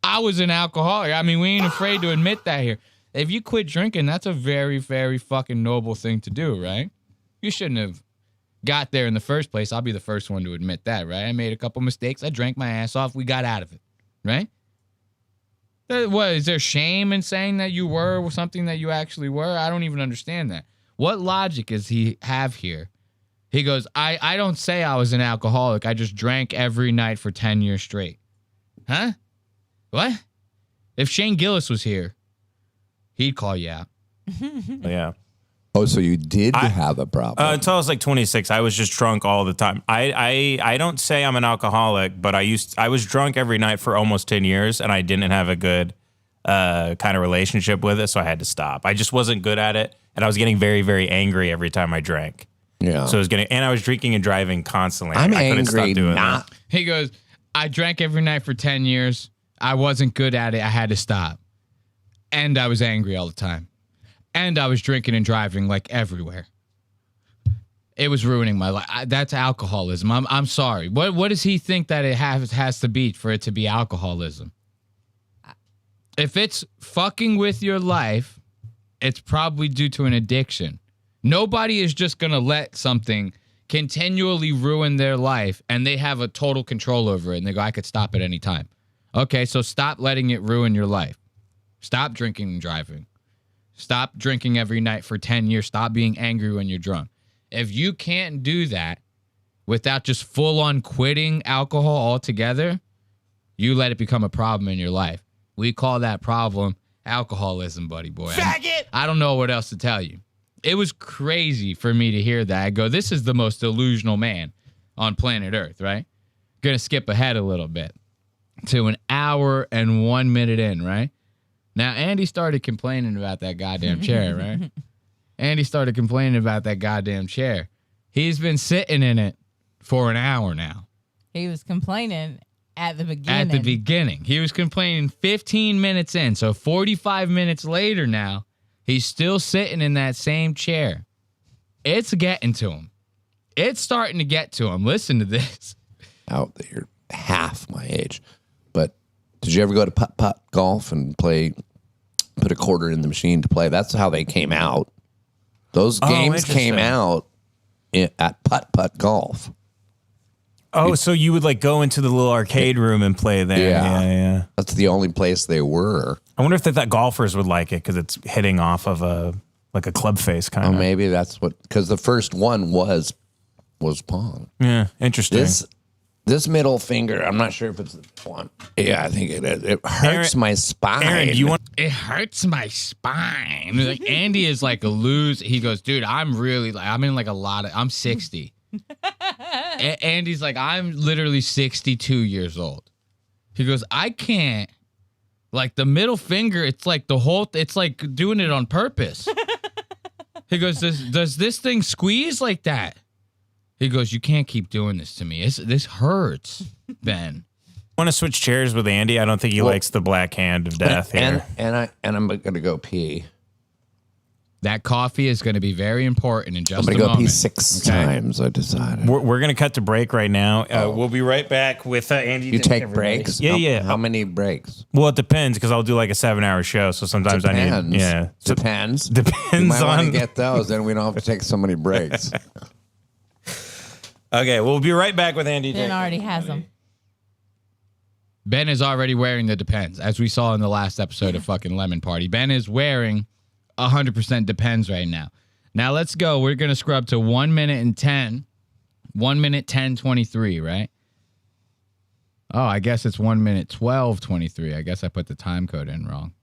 I was an alcoholic. I mean, we ain't afraid to admit that here. If you quit drinking, that's a very, very fucking noble thing to do, right? You shouldn't have got there in the first place. I'll be the first one to admit that, right? I made a couple mistakes. I drank my ass off. We got out of it, right? What, is there shame in saying that you were something that you actually were? I don't even understand that. What logic does he have here? He goes, I don't say I was an alcoholic. I just drank every night for 10 years straight. Huh? What? If Shane Gillis was here, he'd call you out. yeah. Oh, so you did have a problem? Until I was like 26, I was just drunk all the time. I don't say I'm an alcoholic, but I was drunk every night for almost 10 years, and I didn't have a good kind of relationship with it, so I had to stop. I just wasn't good at it, and I was getting very, very angry every time I drank. Yeah. So I was drinking and driving constantly. I'm I couldn't angry stop doing not. that. He goes, I drank every night for 10 years. I wasn't good at it. I had to stop. And I was angry all the time. And I was drinking and driving like everywhere. It was ruining my life. That's alcoholism. I'm sorry. What does he think that it has to be for it to be alcoholism? If it's fucking with your life, it's probably due to an addiction. Nobody is just going to let something continually ruin their life and they have a total control over it and they go, I could stop at any time. Okay, so stop letting it ruin your life. Stop drinking and driving. Stop drinking every night for 10 years. Stop being angry when you're drunk. If you can't do that without just full on quitting alcohol altogether, you let it become a problem in your life. We call that problem alcoholism, buddy boy. Faggot! I don't know what else to tell you. It was crazy for me to hear that. I go, this is the most delusional man on planet Earth, right? Gonna skip ahead a little bit to an hour and 1 minute in, right? Now, Andy started complaining about that goddamn chair, right? Andy started complaining about that goddamn chair. He's been sitting in it for an hour now. He was complaining At the beginning. At the beginning. He was complaining 15 minutes in. So 45 minutes later now, he's still sitting in that same chair. It's getting to him. It's starting to get to him. Listen to this. Out there, half my age. But did you ever go to putt-putt golf and put a quarter in the machine to play? That's how they came out. Those games came out at putt-putt golf. Oh, so you would like go into the little arcade room and play there? Yeah. That's the only place they were. I wonder if they thought golfers would like it because it's hitting off of a club face kind of. Oh, maybe that's what. Because the first one was Pong. Yeah, interesting. This middle finger, I'm not sure if it's the one. Yeah, I think it is. It hurts my spine. Aaron, it hurts my spine. Like Andy is like a loser. He goes, dude, I'm in like a lot of. I'm 60. Andy's like, I'm literally 62 years old. He goes, I can't. Like the middle finger, it's like it's like doing it on purpose. He goes, does this thing squeeze like that? He goes, you can't keep doing this to me. This hurts, Ben. Want to switch chairs with Andy? I don't think he likes the black hand of death here. And I'm going to go pee. That coffee is going to be very important in just a moment. I'm going to go pee 6 times, I decided. We're going to cut to break right now. We'll be right back with Andy. You take breaks? Yeah. How many breaks? Well, it depends because I'll do like a 7-hour show. So sometimes I need. Yeah. Depends. Depends you might want on. to get those, then we don't have to take so many breaks. Okay, we'll be right back with Andy. Ben already has them. Ben is already wearing the Depends, as we saw in the last episode of fucking Lemon Party. Ben is wearing 100% Depends right now. Now let's go. We're going to scrub to 1 minute and 10. 1 minute 10:23, right? Oh, I guess it's 1 minute 12:23. I guess I put the time code in wrong.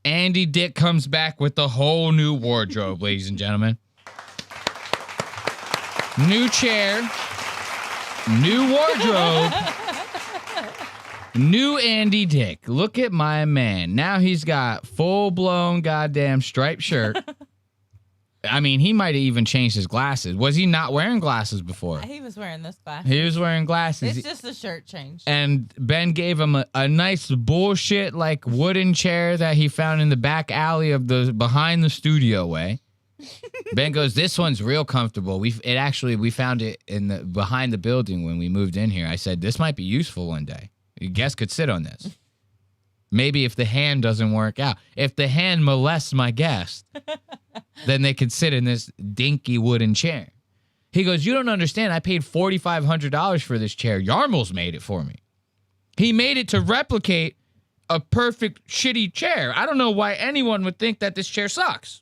Andy Dick comes back with the whole new wardrobe, ladies and gentlemen. New chair, new wardrobe, new Andy Dick. Look at my man. Now he's got full-blown goddamn striped shirt. I mean, he might have even changed his glasses. Was he not wearing glasses before? He was wearing this glasses. He was wearing glasses. It's just a shirt change. And Ben gave him a nice bullshit like wooden chair that he found in the back alley of behind the studio way. Ben goes, this one's real comfortable. We found it behind the building when we moved in here. I said, this might be useful one day. Your guest could sit on this. Maybe if the hand doesn't work out. If the hand molests my guest, then they could sit in this dinky wooden chair. He goes, you don't understand. I paid $4,500 for this chair. Yarmul's made it for me. He made it to replicate a perfect shitty chair. I don't know why anyone would think that this chair sucks.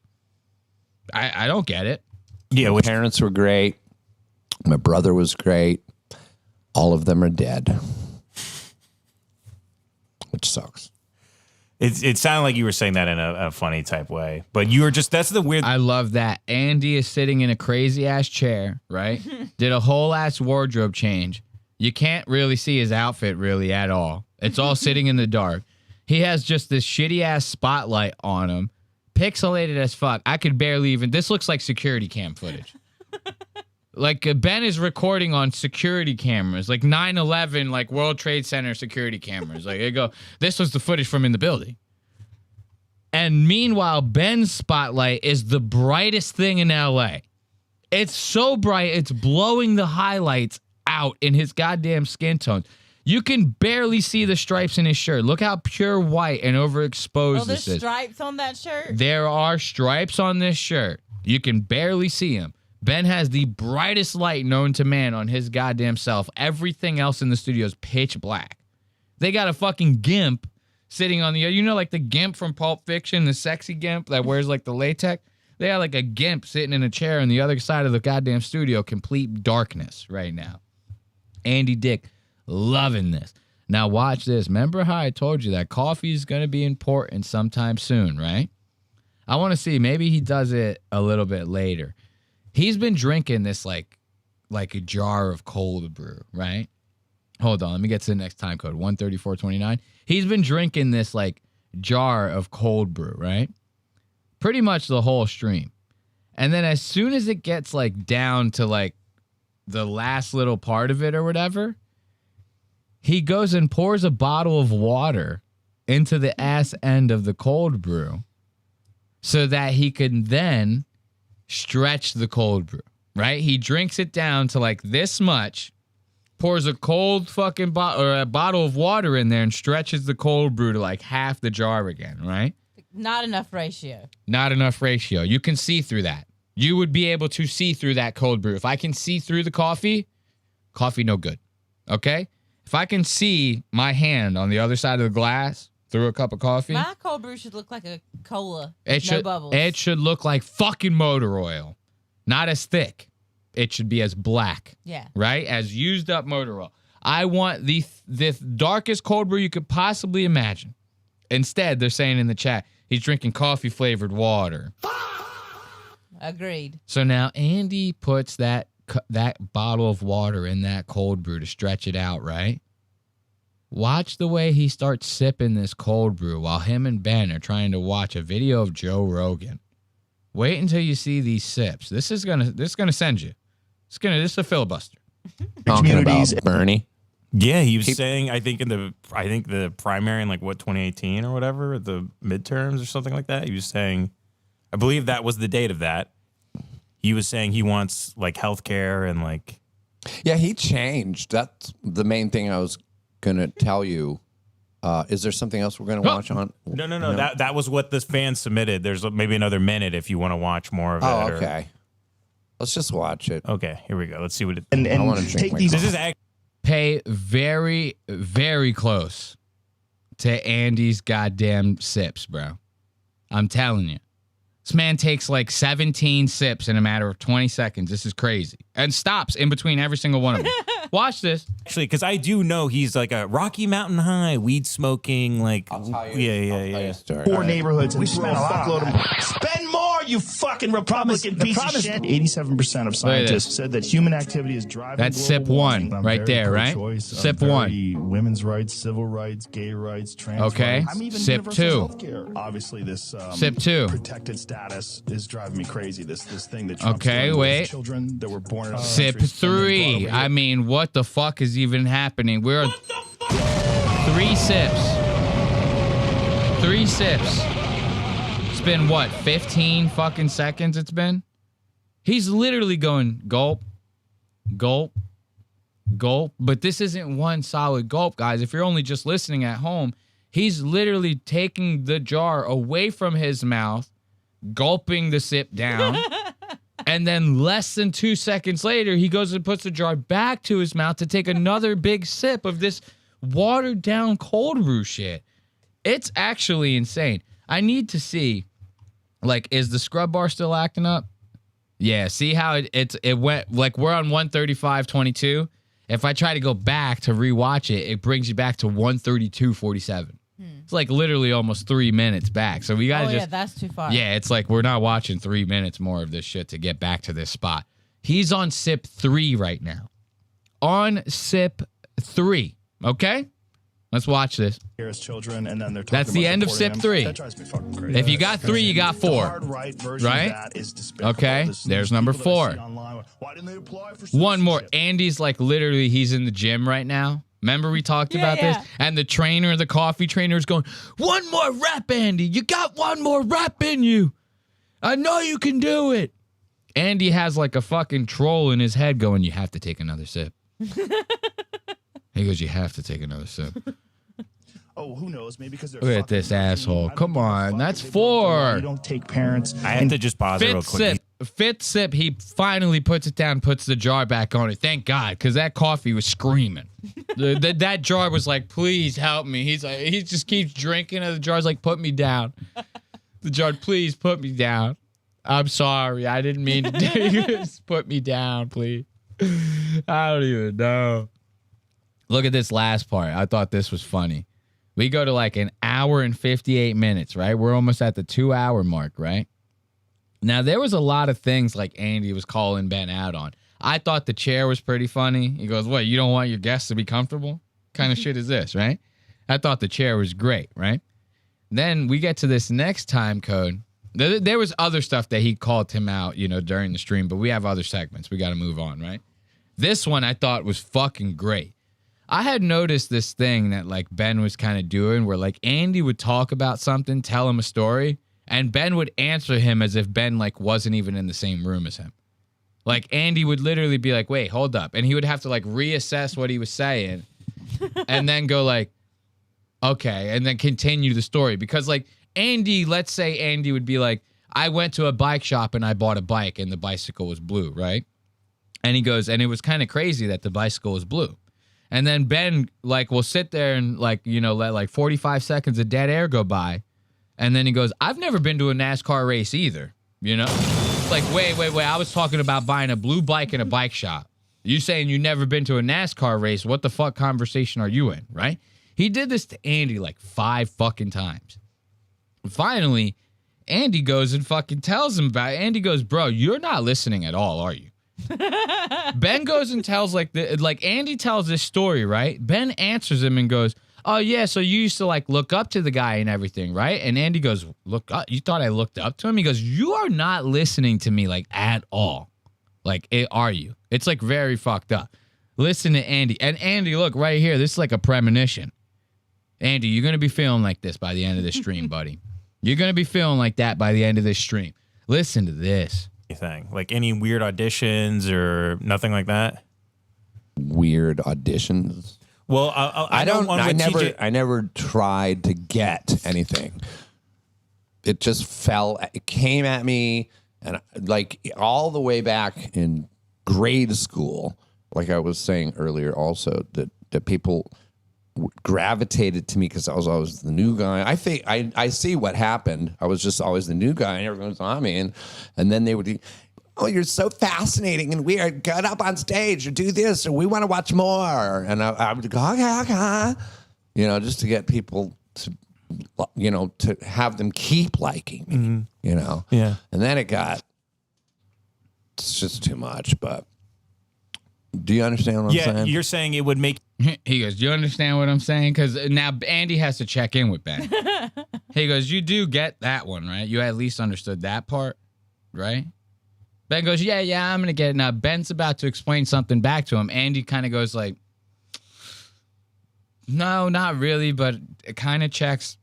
I don't get it. Yeah, my parents were great. My brother was great. All of them are dead, which sucks. It sounded like you were saying that in a funny type way, but you were that's the weird. I love that. Andy is sitting in a crazy ass chair, right? Did a whole ass wardrobe change. You can't really see his outfit really at all. It's all sitting in the dark. He has just this shitty ass spotlight on him. Pixelated as fuck. I could barely even. This looks like security cam footage. Like Ben is recording on security cameras, like 9/11, like World Trade Center security cameras. Like they go, this was the footage from in the building. And meanwhile, Ben's spotlight is the brightest thing in LA. It's so bright, it's blowing the highlights out in his goddamn skin tone. You can barely see the stripes in his shirt. Look how pure white and overexposed this is. There's stripes on that shirt? There are stripes on this shirt. You can barely see them. Ben has the brightest light known to man on his goddamn self. Everything else in the studio is pitch black. They got a fucking gimp sitting on the, like the gimp from Pulp Fiction, the sexy gimp that wears like the latex. They have like a gimp sitting in a chair on the other side of the goddamn studio, complete darkness right now. Andy Dick. Loving this. Now watch this. Remember how I told you that coffee is going to be important sometime soon, right? I want to see. Maybe he does it a little bit later. He's been drinking this like a jar of cold brew, right? Hold on. Let me get to the next time code. 134.29. He's been drinking this like jar of cold brew, right? Pretty much the whole stream. And then as soon as it gets like down to like the last little part of it or whatever, he goes and pours a bottle of water into the ass end of the cold brew so that he can then stretch the cold brew, right? He drinks it down to like this much, pours a cold fucking a bottle of water in there and stretches the cold brew to like half the jar again, right? Not enough ratio. Not enough ratio. You can see through that. You would be able to see through that cold brew. If I can see through the coffee no good. Okay? If I can see my hand on the other side of the glass through a cup of coffee, My cold brew should look like a cola. it No bubbles. should look like fucking motor oil. Not as thick. It should be as black. Yeah. Right? As used up motor oil. I want the darkest cold brew you could possibly imagine. Instead, they're saying in the chat, he's drinking coffee flavored water. Agreed. So now Andy puts that bottle of water in that cold brew to stretch it out, right? Watch the way he starts sipping this cold brew while him and Ben are trying to watch a video of Joe Rogan. Wait until you see these sips. This is gonna send you. This is a filibuster. Talking about Bernie. Yeah, he was saying I think the primary in like 2018 or whatever, the midterms or something like that. He was saying, I believe that was the date of that. He was saying he wants like healthcare and like. Yeah, he changed. That's the main thing I was gonna tell you. Is there something else we're gonna watch on? No. That was what this fan submitted. There's maybe another minute if you want to watch more of it. Oh, okay. Let's just watch it. Okay, here we go. Let's see what it. And I want to drink my these. coffee. This is Pay very, very close to Andy's goddamn sips, bro. I'm telling you. This man takes like 17 sips in a matter of 20 seconds. This is crazy. And stops in between every single one of them. Watch this. Actually, because I do know he's like a Rocky Mountain High, weed smoking, like. Yeah. 4 neighborhoods. We spent a fuckload of money. Spend more, you fucking Republican piece of shit. 87% of scientists said that human activity is driving. That's sip one right there, right? Sip one. Women's rights, civil rights, gay rights, trans Okay. rights. I'm even Sip universal two. healthcare. Obviously, this Sip two. protected status is driving me crazy. This thing that Okay, wait. children that were born in Sip three. I mean, what the fuck is even happening? We're on 3 sips. 3 sips. It's been what, 15 fucking seconds it's been? He's literally going gulp, gulp, gulp. But this isn't one solid gulp, guys. If you're only just listening at home, he's literally taking the jar away from his mouth, gulping the sip down. And then less than 2 seconds later, he goes and puts the jar back to his mouth to take another big sip of this watered down cold brew shit. It's actually insane. I need to see, like, is the scrub bar still acting up? Yeah, see how it went, like, we're on 135.22. If I try to go back to rewatch it, it brings you back to 132.47. It's like literally almost 3 minutes back. So we gotta yeah, that's too far. Yeah, it's like we're not watching 3 minutes more of this shit to get back to this spot. He's on sip 3 right now. On sip 3. Okay? Let's watch this. As children, and then they're talking That's the about end of supporting sip them. 3. That drives me fucking crazy. If you got 3, you got 4. The hard right version of that is despicable. Okay, This- there's these number people that I 4. see online, why didn't they apply for One more. Andy's like literally, he's in the gym right now. Remember we talked about this? And the trainer, the coffee trainer is going, 1 more rep, Andy. You got 1 more rep in you. I know you can do it. Andy has like a fucking troll in his head going, you have to take another sip. He goes, you have to take another sip. Oh, who knows? Maybe because they're Look at this asshole. Come on. That's 4. You don't take parents. I have to just pause it real quick. Fifth sip, he finally puts it down, puts the jar back on it. Thank God, because that coffee was screaming. That jar was like, please help me. He's like, he just keeps drinking, and the jar's like, put me down. The jar, please put me down. I'm sorry. I didn't mean to do this. Put me down, please. I don't even know. Look at this last part. I thought this was funny. We go to like an hour and 58 minutes, right? We're almost at the 2-hour mark, right? Now, there was a lot of things like Andy was calling Ben out on. I thought the chair was pretty funny. He goes, what, you don't want your guests to be comfortable? What kind of shit is this, right? I thought the chair was great, right? Then we get to this next time code. There was other stuff that he called him out, during the stream, but we have other segments. We got to move on, right? This one I thought was fucking great. I had noticed this thing that like Ben was kind of doing where like Andy would talk about something, tell him a story, and Ben would answer him as if Ben like wasn't even in the same room as him. Like Andy would literally be like, wait, hold up. And he would have to like reassess what he was saying and then go like, okay, and then continue the story. Because like Andy, let's say Andy would be like, I went to a bike shop and I bought a bike and the bicycle was blue, right? And he goes, and it was kind of crazy that the bicycle was blue. And then Ben like will sit there and like, you know, let like 45 seconds of dead air go by. And then he goes, I've never been to a NASCAR race either, you know? Like, wait. I was talking about buying a blue bike in a bike shop. You saying you never been to a NASCAR race? What the fuck conversation are you in, right? He did this to Andy like 5 fucking times. Finally, Andy goes and fucking tells him about it. Andy goes, bro, you're not listening at all, are you? Ben goes and tells like Andy tells this story, right? Ben answers him and goes, oh yeah, so you used to like look up to the guy and everything, right? And Andy goes, look up? You thought I looked up to him? He goes, you are not listening to me like at all. Like, are you? It's like very fucked up. Listen to Andy. And Andy, look right here. This is like a premonition. Andy, you're going to be feeling like this by the end of this stream, buddy. You're going to be feeling like that by the end of this stream. Listen to this. Anything like any weird auditions or nothing like that? Weird auditions? Well, I never tried to get anything. It just it came at me, and like all the way back in grade school, like I was saying earlier also, that people gravitated to me because I was always the new guy. I see what happened. I was just always the new guy, and everyone saw me, and then they would be, oh, you're so fascinating and weird. Get up on stage or do this, or we want to watch more. And I would go, okay, you know, just to get people to, you know, to have them keep liking me, you know. Yeah. And then it's just too much. But do you understand what I'm saying? Yeah, you're saying it would make. He goes, do you understand what I'm saying? Because now Andy has to check in with Ben. He goes, you do get that one, right? You at least understood that part, right? Ben goes, yeah, I'm going to get it. Now, Ben's about to explain something back to him. Andy kind of goes like, no, not really, but it kind of checks.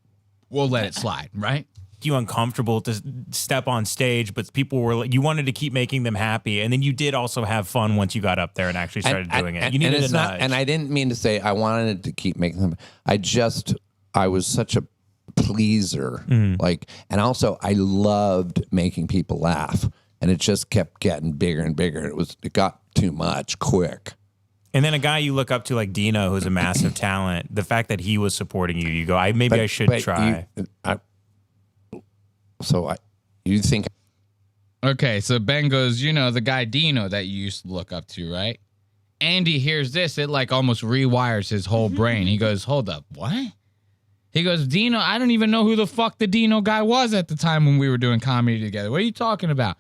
We'll let it slide, right? You uncomfortable to step on stage, but people were like, you wanted to keep making them happy, and then you did also have fun once you got up there and actually started doing it. You needed a nudge. And I didn't mean to say I wanted to keep making them. I was such a pleaser, like, and also I loved making people laugh, and it just kept getting bigger and bigger. It got too much quick. And then a guy you look up to like Dino, who's a massive talent, the fact that he was supporting you, you go, I should try. You think? Okay, so Ben goes, you know, the guy Dino that you used to look up to, right? Andy hears this, it like almost rewires his whole brain. He goes, hold up, what? He goes, Dino, I don't even know who the fuck the Dino guy was at the time when we were doing comedy together. What are you talking about?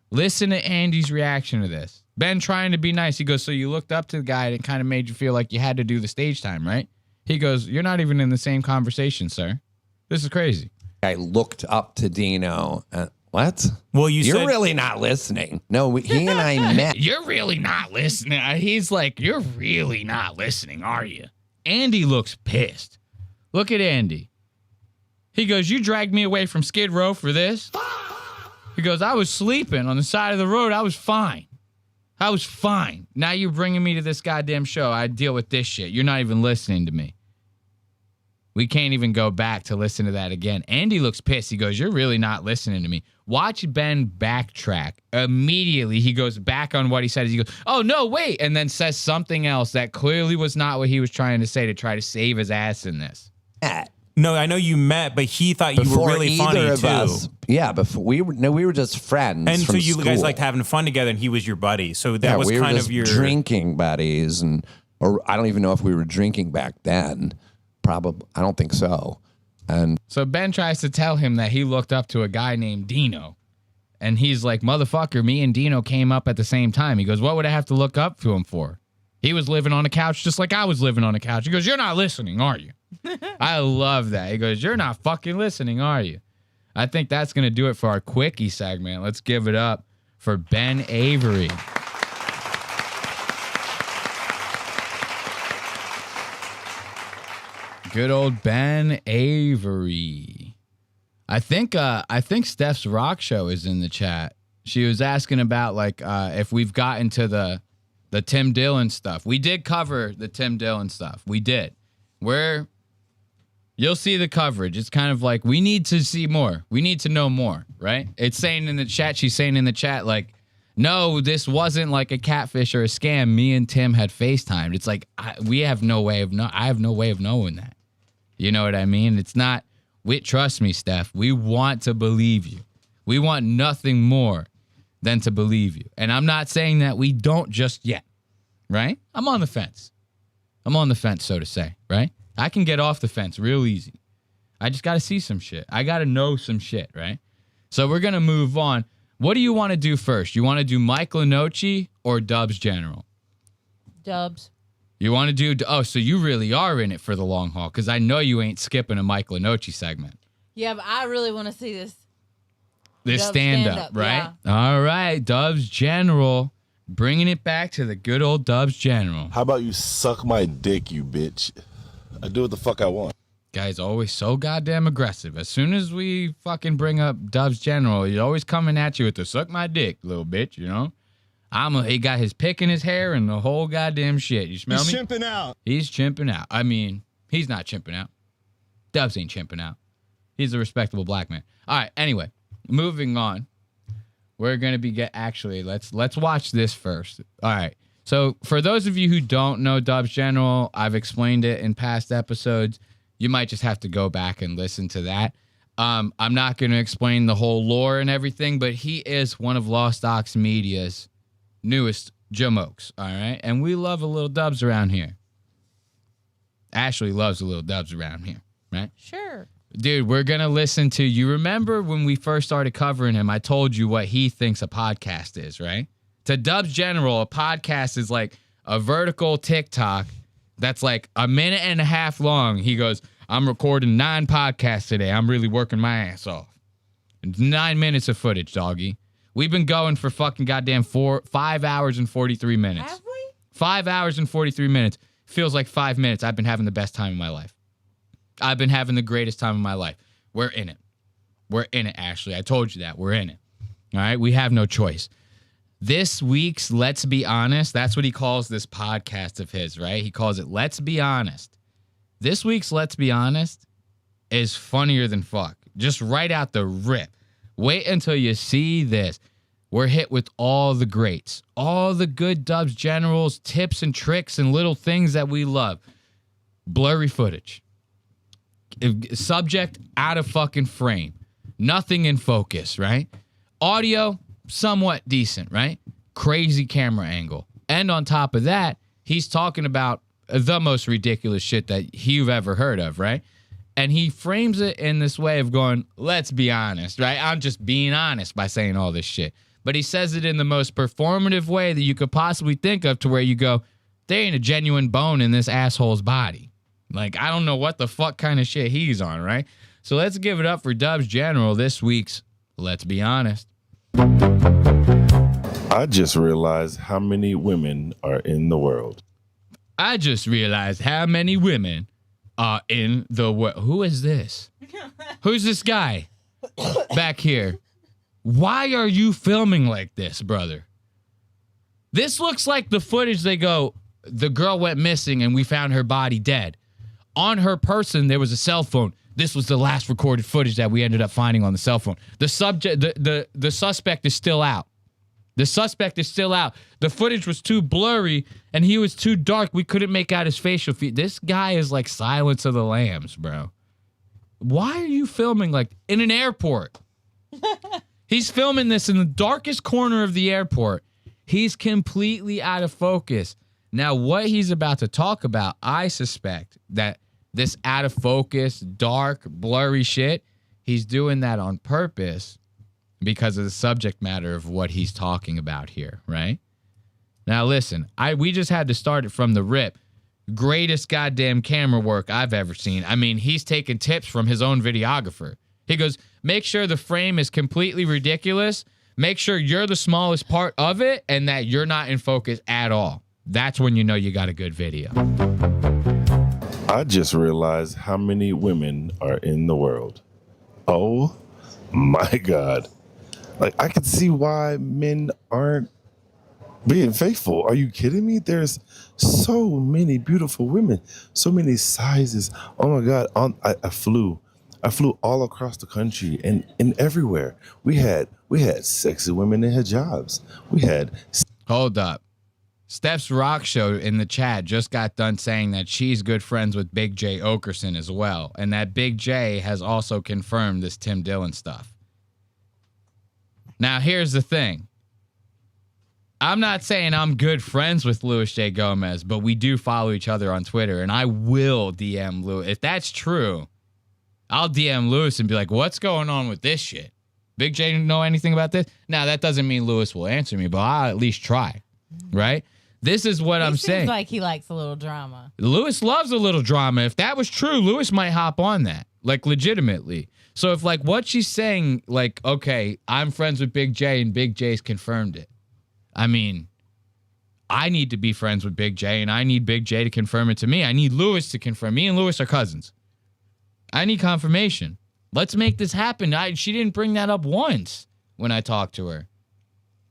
Listen to Andy's reaction to this. Ben trying to be nice. He goes, so you looked up to the guy and it kind of made you feel like you had to do the stage time, right? He goes, you're not even in the same conversation, sir. This is crazy. I looked up to Dino. What? Well, you're really not listening. No, he and I met. You're really not listening. He's like, you're really not listening, are you? Andy looks pissed. Look at Andy. He goes, you dragged me away from Skid Row for this? He goes, I was sleeping on the side of the road. I was fine. Now you're bringing me to this goddamn show. I deal with this shit. You're not even listening to me. We can't even go back to listen to that again. Andy looks pissed. He goes, you're really not listening to me. Watch Ben backtrack. Immediately, he goes back on what he said. He goes, oh, no, wait. And then says something else that clearly was not what he was trying to say to try to save his ass in this. No, I know you met, but he thought you were really funny, too. Us, yeah, before we were just friends. And so you school. guys liked having fun together, and he was your buddy. So that was kind of your drinking buddies, or I don't even know if we were drinking back then. Probably, I don't think so. And so Ben tries to tell him that he looked up to a guy named Dino, and he's like, "Motherfucker, me and Dino came up at the same time." He goes, "What would I have to look up to him for? He was living on a couch just like I was living on a couch." He goes, "You're not listening, are you?" I love that. He goes, "You're not fucking listening, are you?" I think that's gonna do it for our quickie segment. Let's give it up for Ben Avery. Good old Ben Avery. I think Steph's rock show is in the chat. She was asking about like if we've gotten to the Tim Dillon stuff. We did cover the Tim Dillon stuff. We did. You'll see the coverage. It's kind of like we need to see more. We need to know more, right? It's saying in the chat, she's saying in the chat, like, no, this wasn't like a catfish or a scam. Me and Tim had FaceTimed. It's like I have no way of knowing that. You know what I mean? It's not. Trust me, Steph. We want to believe you. We want nothing more than to believe you. And I'm not saying that we don't just yet, right? I'm on the fence. So to say, right? I can get off the fence real easy. I just got to see some shit. I got to know some shit, right? So we're going to move on. What do you want to do first? You want to do Mike Lenoci or Dubz General? Dubz. You want to do... Oh, so you really are in it for the long haul, because I know you ain't skipping a Mike Lenoci segment. Yeah, but I really want to see this. This stand-up, right? Yeah. All right, Dubz General. Bringing it back to the good old Dubz General. How about you suck my dick, you bitch? I do what the fuck I want. Guy's always so goddamn aggressive. As soon as we fucking bring up Dubz General, he's always coming at you with the suck my dick, little bitch, you know? He got his pick in his hair and the whole goddamn shit. You smell me? He's chimping out. He's chimping out. I mean, he's not chimping out. Dubz ain't chimping out. He's a respectable black man. All right, anyway, moving on. We're going to be let's watch this first. All right. So for those of you who don't know Dubz General, I've explained it in past episodes. You might just have to go back and listen to that. I'm not going to explain the whole lore and everything, but he is one of Lost Aux Media's newest jamokes, all right? And we love a little Dubz around here. Ashley loves a little Dubz around here, right? Sure. Dude, we're going to listen to, you remember when we first started covering him, I told you what he thinks a podcast is, right? To Dubz General, a podcast is like a vertical TikTok that's like a minute and a half long. He goes, I'm recording 9 podcasts today. I'm really working my ass off. 9 minutes of footage, doggy. We've been going for fucking goddamn 5 hours and 43 minutes. Have we? 5 hours and 43 minutes. Feels like 5 minutes. I've been having the best time of my life. I've been having the greatest time of my life. We're in it. We're in it, Ashley. I told you that. We're in it. All right? We have no choice. This week's Let's Be Honest, that's what he calls this podcast of his, right? He calls it Let's Be Honest. This week's Let's Be Honest is funnier than fuck. Just right out the rip. Wait until you see this. We're hit with all the greats, all the good Dubz Generals, tips and tricks and little things that we love. Blurry footage. Subject out of fucking frame. Nothing in focus, right? Audio, somewhat decent, right? Crazy camera angle. And on top of that, he's talking about the most ridiculous shit that you've ever heard of, right? And he frames it in this way of going, let's be honest, right? I'm just being honest by saying all this shit. But he says it in the most performative way that you could possibly think of, to where you go, there ain't a genuine bone in this asshole's body. Like, I don't know what the fuck kind of shit he's on, right? So let's give it up for Dubz General, this week's Let's Be Honest. I just realized how many women are in the world. I just realized how many women are in the world. Who is this? Who's this guy back here? Why are you filming like this, brother? This looks like the footage they go, the girl went missing and we found her body dead. On her person, there was a cell phone. This was the last recorded footage that we ended up finding on the cell phone. The suspect is still out. The suspect is still out. The footage was too blurry and he was too dark. We couldn't make out his facial features. This guy is like Silence of the Lambs, bro. Why are you filming like in an airport? He's filming this in the darkest corner of the airport. He's completely out of focus. Now, what he's about to talk about, I suspect that this out of focus, dark, blurry shit, he's doing that on purpose because of the subject matter of what he's talking about here, right? Now, listen, we just had to start it from the rip. Greatest goddamn camera work I've ever seen. I mean, he's taking tips from his own videographer. He goes, make sure the frame is completely ridiculous. Make sure you're the smallest part of it and that you're not in focus at all. That's when you know you got a good video. I just realized how many women are in the world. Oh my God. Like, I can see why men aren't being faithful. Are you kidding me? There's so many beautiful women, so many sizes. Oh my God. I flew all across the country and everywhere. We had sexy women in hijabs. We had. Hold up. Steph's rock show in the chat just got done saying that she's good friends with Big J Okerson as well, and that Big J has also confirmed this Tim Dillon stuff. Now, here's the thing. I'm not saying I'm good friends with Louis J. Gomez, but we do follow each other on Twitter, and I will DM Louis. If that's true, I'll DM Louis and be like, what's going on with this shit? Big J know anything about this? Now, that doesn't mean Louis will answer me, but I'll at least try, right? This is what I'm saying. Seems like he likes a little drama. Louis loves a little drama. If that was true, Louis might hop on that, like, legitimately. So if, like, what she's saying, like, okay, I'm friends with Big J and Big J's confirmed it. I mean, I need to be friends with Big J and I need Big J to confirm it to me. I need Louis to confirm. Me and Louis are cousins. I need confirmation. Let's make this happen. She didn't bring that up once when I talked to her.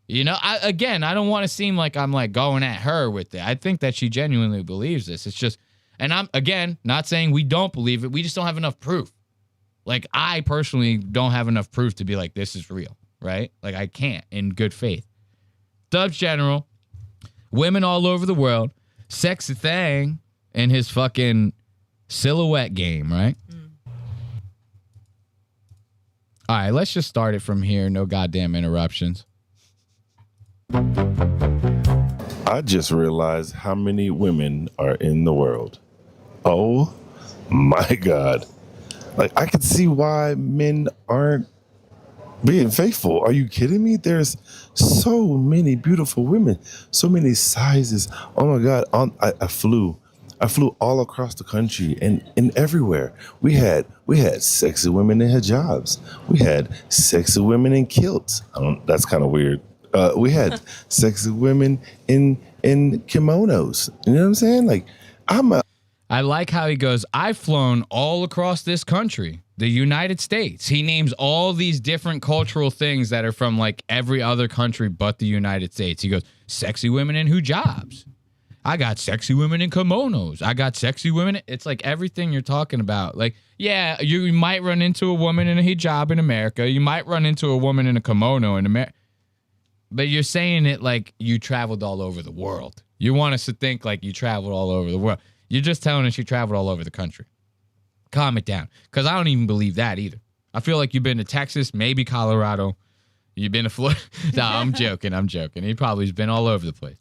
You know, I don't want to seem like I'm like going at her with it. I think that she genuinely believes this. It's just, and I'm, again, not saying we don't believe it. We just don't have enough proof. Like, I personally don't have enough proof to be like, this is real, right? Like, I can't in good faith. Dubz General, women all over the world, sexy thing in his fucking silhouette game, right? All right, let's just start it from here. No goddamn interruptions. I just realized how many women are in the world. Oh my God. Like, I can see why men aren't being faithful. Are you kidding me? There's so many beautiful women, so many sizes. Oh my God. I flew all across the country and everywhere. We had sexy women in hijabs. We had sexy women in kilts. That's kind of weird. We had sexy women in kimonos. You know what I'm saying? Like, I like how he goes, I've flown all across this country, the United States. He names all these different cultural things that are from like every other country but the United States. He goes, sexy women in hijabs. I got sexy women in kimonos. I got sexy women. It's like everything you're talking about. Like, yeah, you might run into a woman in a hijab in America. You might run into a woman in a kimono in America. But you're saying it like you traveled all over the world. You want us to think like you traveled all over the world. You're just telling us you traveled all over the country. Calm it down. Because I don't even believe that either. I feel like you've been to Texas, maybe Colorado. You've been to Florida. No, I'm joking. He probably's been all over the place.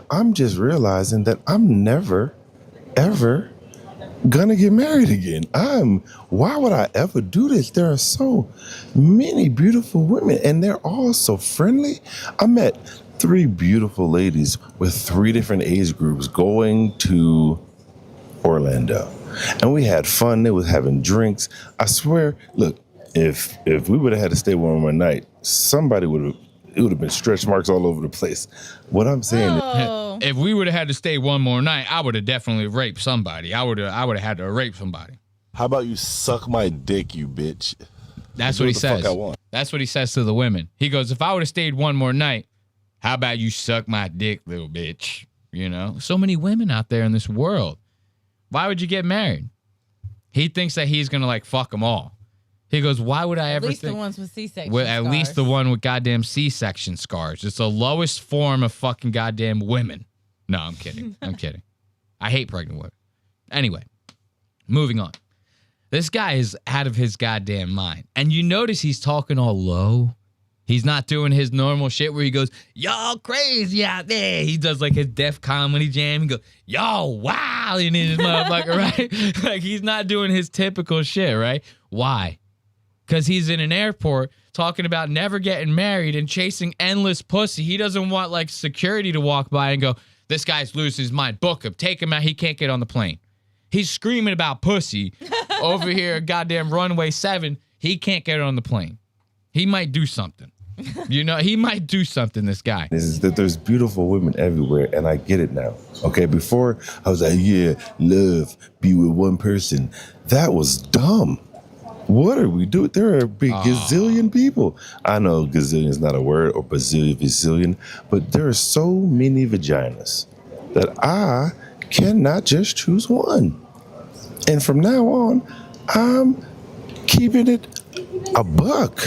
I'm just realizing that I'm never, ever gonna get married again. Why would I ever do this? There are so many beautiful women and they're all so friendly. I met 3 beautiful ladies with 3 different age groups going to Orlando. And we had fun. They was having drinks. I swear, look, if we would have had to stay one more night, it would have been stretch marks all over the place. What I'm saying is, if we would have had to stay one more night, I would have definitely raped somebody. I would have had to rape somebody. How about you suck my dick, you bitch? That's what he says. That's what he says to the women. He goes, if I would have stayed one more night, how about you suck my dick, little bitch? You know, so many women out there in this world. Why would you get married? He thinks that he's going to like fuck them all. He goes, why would I ever think? At least the ones with C-section scars. At least the one with goddamn C-section scars. It's the lowest form of fucking goddamn women. No, I'm kidding. I hate pregnant women. Anyway, moving on. This guy is out of his goddamn mind. And you notice he's talking all low. He's not doing his normal shit where he goes, y'all crazy out there. He does like his Def Comedy Jam. He goes, y'all wild in his motherfucker, right? Like he's not doing his typical shit, right? Why? Because he's in an airport talking about never getting married and chasing endless pussy. He doesn't want like security to walk by and go, this guy's losing his mind. Book him. Take him out. He can't get on the plane. He's screaming about pussy over here at goddamn runway 7. He can't get on the plane. He might do something. You know, he might do something, this guy. Is that there's beautiful women everywhere, and I get it now. Okay, before I was like, yeah, love, be with one person. That was dumb. What are we doing? There are a big gazillion people. I know gazillion is not a word, or bazillion, but there are so many vaginas that I cannot just choose one. And from now on, I'm keeping it a buck.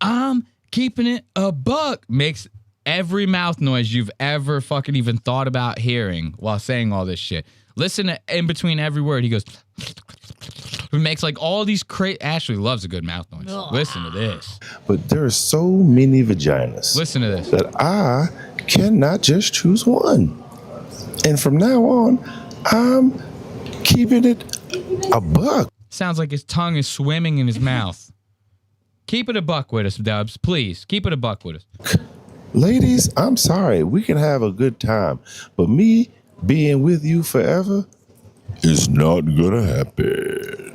I'm keeping it a buck. Makes every mouth noise you've ever fucking even thought about hearing while saying all this shit. Listen to in between every word. He goes, it makes like all these Ashley loves a good mouth noise. Listen to this. But there are so many vaginas. Listen to this. That I cannot just choose one. And from now on, I'm keeping it a buck. Sounds like his tongue is swimming in his mouth. Keep it a buck with us, Dubs. Please, keep it a buck with us. Ladies, I'm sorry. We can have a good time. But me being with you forever is not gonna happen.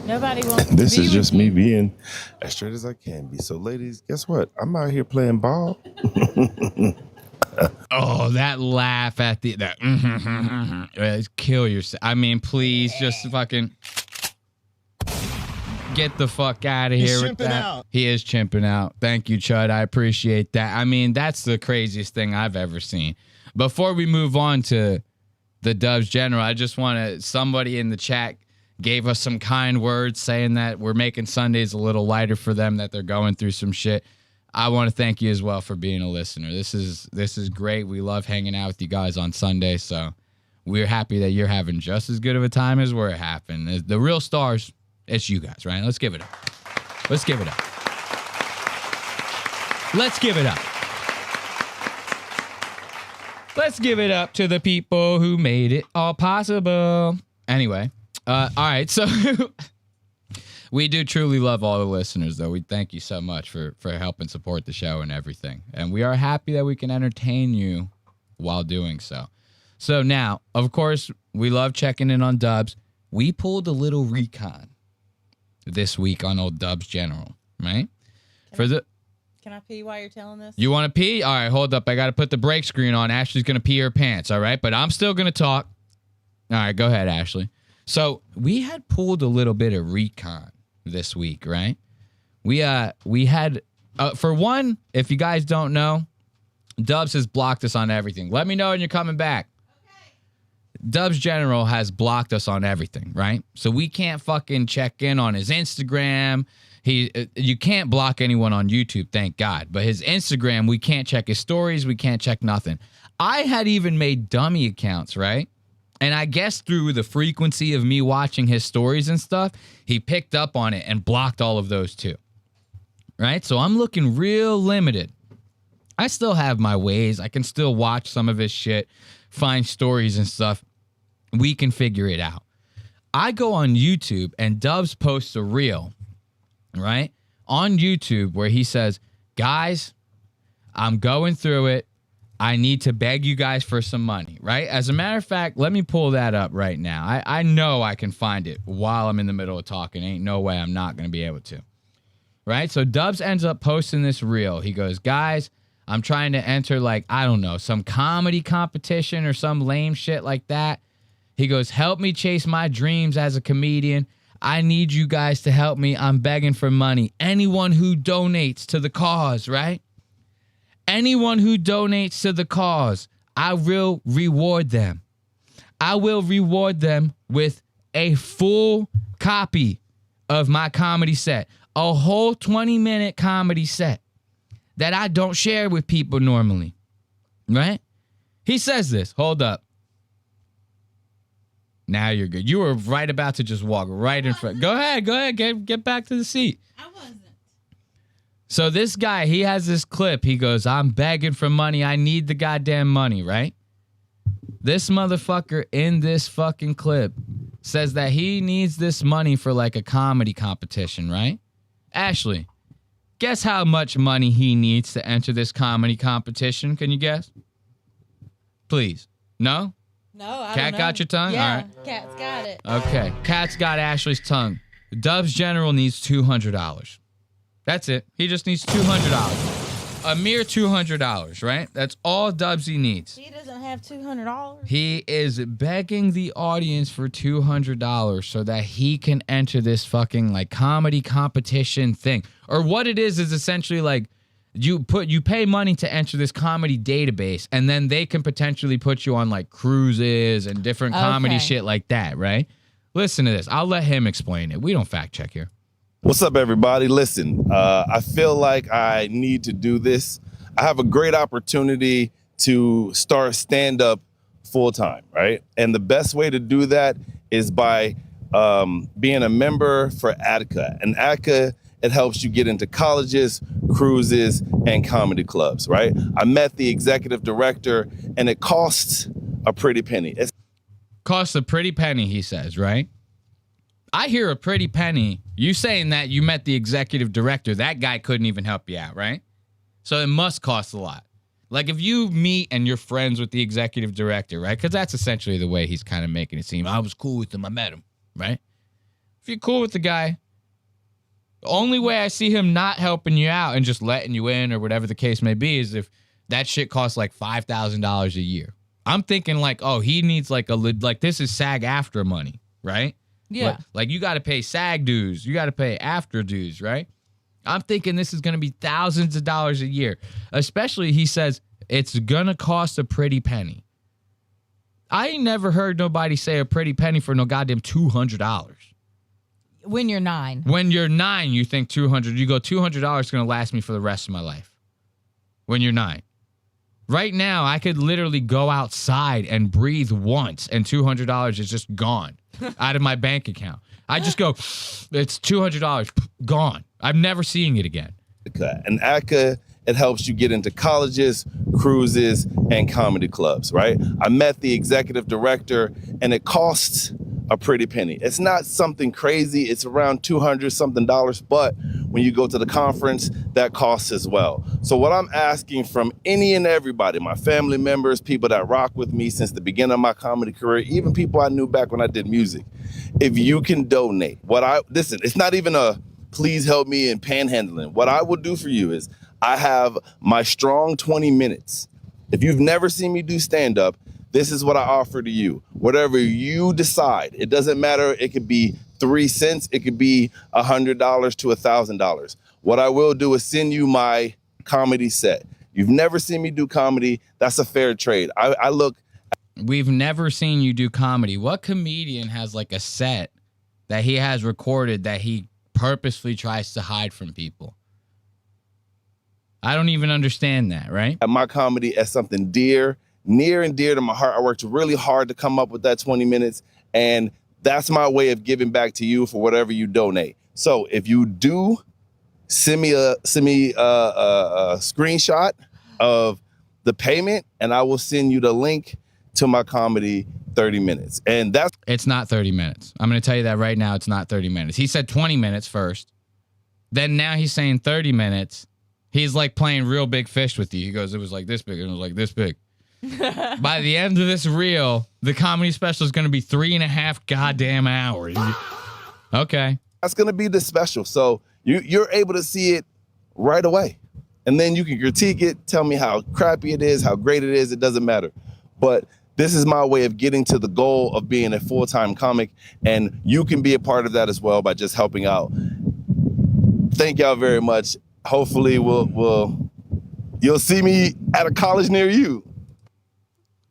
Nobody wants to This be is just with me you. being as straight as I can be. So, ladies, guess what? I'm out here playing ball. Oh, that laugh at that kill yourself. I mean, please just fucking get the fuck out of here with that. Out. He is chimping out. Thank you, Chud. I appreciate that. I mean, that's the craziest thing I've ever seen. Before we move on to the Dubz General, I just want to, somebody in the chat gave us some kind words saying that we're making Sundays a little lighter for them, that they're going through some shit. I want to thank you as well for being a listener. This is great. We love hanging out with you guys on Sunday, so we're happy that you're having just as good of a time as we're having. The real stars, it's you guys, right? Let's give it up. Let's give it up. Let's give it up. Let's give it up to the people who made it all possible. Anyway, all right, so we do truly love all the listeners, though. We thank you so much for helping support the show and everything. And we are happy that we can entertain you while doing so. So now, of course, we love checking in on Dubs. We pulled a little recon this week on old Dubz General, right? Can I pee while you're telling this? You want to pee? All right, hold up. I got to put the break screen on. Ashley's going to pee her pants, all right? But I'm still going to talk. All right, go ahead, Ashley. So we had pulled a little bit of recon this week, right? We had, for one, if you guys don't know, Dubs has blocked us on everything. Let me know when you're coming back. Dubz General has blocked us on everything, right? So we can't fucking check in on his Instagram. You can't block anyone on YouTube, thank God. But his Instagram, we can't check his stories. We can't check nothing. I had even made dummy accounts, right? And I guess through the frequency of me watching his stories and stuff, he picked up on it and blocked all of those too, right? So I'm looking real limited. I still have my ways. I can still watch some of his shit, find stories and stuff. We can figure it out. I go on YouTube and Dubs posts a reel, right? On YouTube where he says, guys, I'm going through it. I need to beg you guys for some money, right? As a matter of fact, let me pull that up right now. I know I can find it while I'm in the middle of talking. Ain't no way I'm not going to be able to, right? So Dubs ends up posting this reel. He goes, guys, I'm trying to enter like, I don't know, some comedy competition or some lame shit like that. He goes, help me chase my dreams as a comedian. I need you guys to help me. I'm begging for money. Anyone who donates to the cause, right? Anyone who donates to the cause, I will reward them. I will reward them with a full copy of my comedy set. A whole 20-minute comedy set that I don't share with people normally, right? He says this. Hold up. Now you're good. You were right about to just walk right in front. Go ahead. Get back to the seat. I wasn't. So this guy, he has this clip. He goes, I'm begging for money. I need the goddamn money, right? This motherfucker in this fucking clip says that he needs this money for like a comedy competition, right? Ashley, guess how much money he needs to enter this comedy competition? Can you guess? Please. No? No, I Cat don't know. got your tongue? Yeah, All right. Cat's got it. Okay. Cat's got Ashley's tongue. Dubz General needs $200. That's it. He just needs $200. A mere $200, right? That's all Dubsy needs. He doesn't have $200. He is begging the audience for $200 so that he can enter this fucking like comedy competition thing. Or what it is essentially like you pay money to enter this comedy database, and then they can potentially put you on like cruises and different comedy shit like that, right? Listen to this. I'll let him explain it. We don't fact check here. What's up, everybody? Listen, I feel like I need to do this. I have a great opportunity to start stand-up full-time, right? And the best way to do that is by being a member for ADCA. And ADCA, it helps you get into colleges, cruises, and comedy clubs, right? I met the executive director, and it costs a pretty penny. It costs a pretty penny, he says, right? I hear a pretty penny. You saying that you met the executive director, that guy couldn't even help you out, right? So it must cost a lot. Like if you meet and you're friends with the executive director, right? Because that's essentially the way he's kind of making it seem. I was cool with him. I met him, right? If you're cool with the guy, the only way I see him not helping you out and just letting you in or whatever the case may be is if that shit costs like $5,000 a year. I'm thinking like, oh, he needs like this is SAG-AFTRA money, right? Yeah. Like you got to pay SAG dues. You got to pay after dues, right? I'm thinking this is going to be thousands of dollars a year. Especially, he says, it's going to cost a pretty penny. I ain't never heard nobody say a pretty penny for no goddamn $200. When you're 9. When you're 9, you think $200. You go, $200 is going to last me for the rest of my life. When you're 9. Right now, I could literally go outside and breathe once, and $200 is just gone out of my bank account. I just go, it's $200 gone. I'm never seeing it again. And ADCA, it helps you get into colleges, cruises, and comedy clubs, right? I met the executive director, and it costs a pretty penny. It's not something crazy. It's around $200 something, but when you go to the conference, that costs as well. So what I'm asking from any and everybody, my family members, people that rock with me since the beginning of my comedy career, even people I knew back when I did music, if you can donate, listen, it's not even a please help me in panhandling. What I will do for you is I have my strong 20 minutes. If you've never seen me do stand-up, this is what I offer to you. Whatever you decide, it doesn't matter. It could be 3 cents. It could be $100 to $1,000. What I will do is send you my comedy set. You've never seen me do comedy. That's a fair trade. We've never seen you do comedy. What comedian has like a set that he has recorded that he purposely tries to hide from people? I don't even understand that, right? My comedy as something near and dear to my heart. I worked really hard to come up with that 20 minutes, and that's my way of giving back to you for whatever you donate. So if you do send me a screenshot of the payment, and I will send you the link to my comedy 30 minutes. And it's not 30 minutes. I'm going to tell you that right now. It's not 30 minutes. He said 20 minutes first. Then now he's saying 30 minutes. He's like playing real big fish with you. He goes, it was like this big, and it was like this big. By the end of this reel, the comedy special is going to be 3.5 goddamn hours. Okay. That's going to be the special. So you're able to see it right away. And then you can critique it, tell me how crappy it is, how great it is. It doesn't matter. But this is my way of getting to the goal of being a full-time comic. And you can be a part of that as well by just helping out. Thank y'all very much. Hopefully you'll see me at a college near you.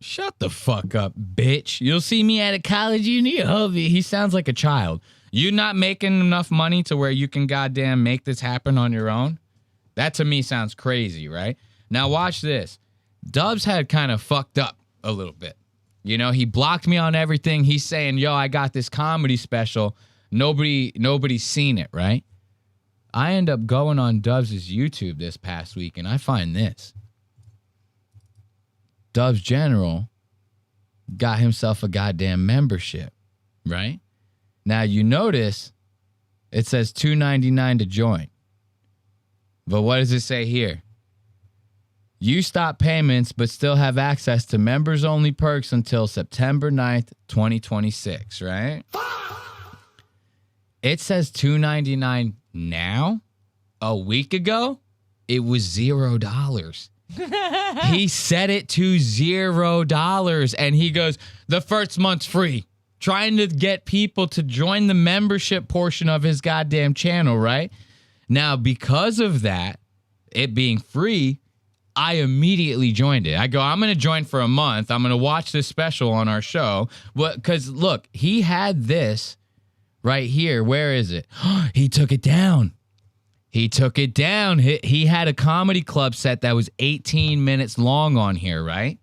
Shut the fuck up, bitch. You'll see me at a college you near. He sounds like a child. You not making enough money to where you can goddamn make this happen on your own? That to me sounds crazy, right? Now watch this. Dubz had kind of fucked up a little bit. You know, he blocked me on everything. He's saying, yo, I got this comedy special. Nobody's seen it, right? I end up going on Dubz's YouTube this past week, and I find this. Dubz General got himself a goddamn membership, right? Now, you notice it says $2.99 to join. But what does it say here? You stop payments, but still have access to members-only perks until September 9th, 2026, right? It says $2.99 now, A week ago, it was $0. He set it to $0 and he goes, the first month's free. Trying to get people to join the membership portion of his goddamn channel, right? Now, because of that, it being free, I immediately joined it. I go, I'm going to join for a month. I'm going to watch this special on our show. Because, look, he had this right here. Where is it? He took it down. He took it down. He had a comedy club set that was 18 minutes long on here, right?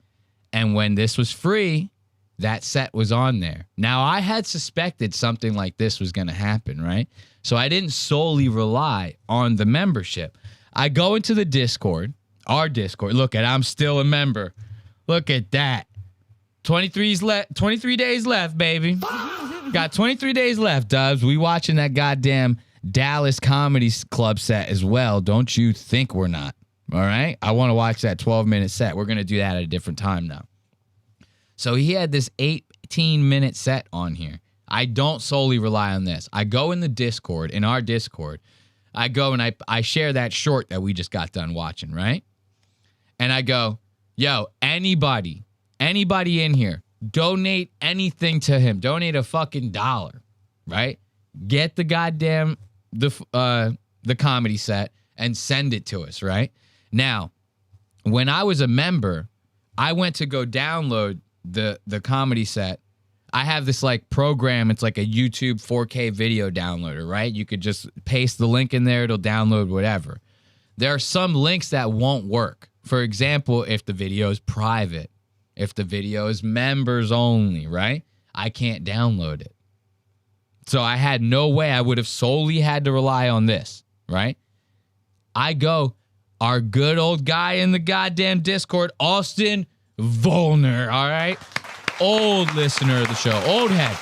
And when this was free, that set was on there. Now, I had suspected something like this was going to happen, right? So I didn't solely rely on the membership. I go into the Discord, our Discord. Look at, I'm still a member. Look at that. 23 days left, baby. Got 23 days left, Dubs. We watching that goddamn Dallas Comedy Club set as well. Don't you think we're not? All right? I want to watch that 12-minute set. We're going to do that at a different time now. So he had this 18-minute set on here. I don't solely rely on this. I go in the Discord, in our Discord. I go and I share that short that we just got done watching, right? And I go, yo, anybody in here, donate anything to him. Donate a fucking $1, right? Get the goddamn the comedy set and send it to us, right? Now, when I was a member, I went to go download the comedy set. I have this like program. It's like a YouTube 4K video downloader, right? You could just paste the link in there. It'll download whatever. There are some links that won't work. For example, if the video is private, if the video is members only, right? I can't download it. So I had no way. I would have solely had to rely on this, right? I go, our good old guy in the goddamn Discord, Austin Volner, all right? Old listener of the show, old head.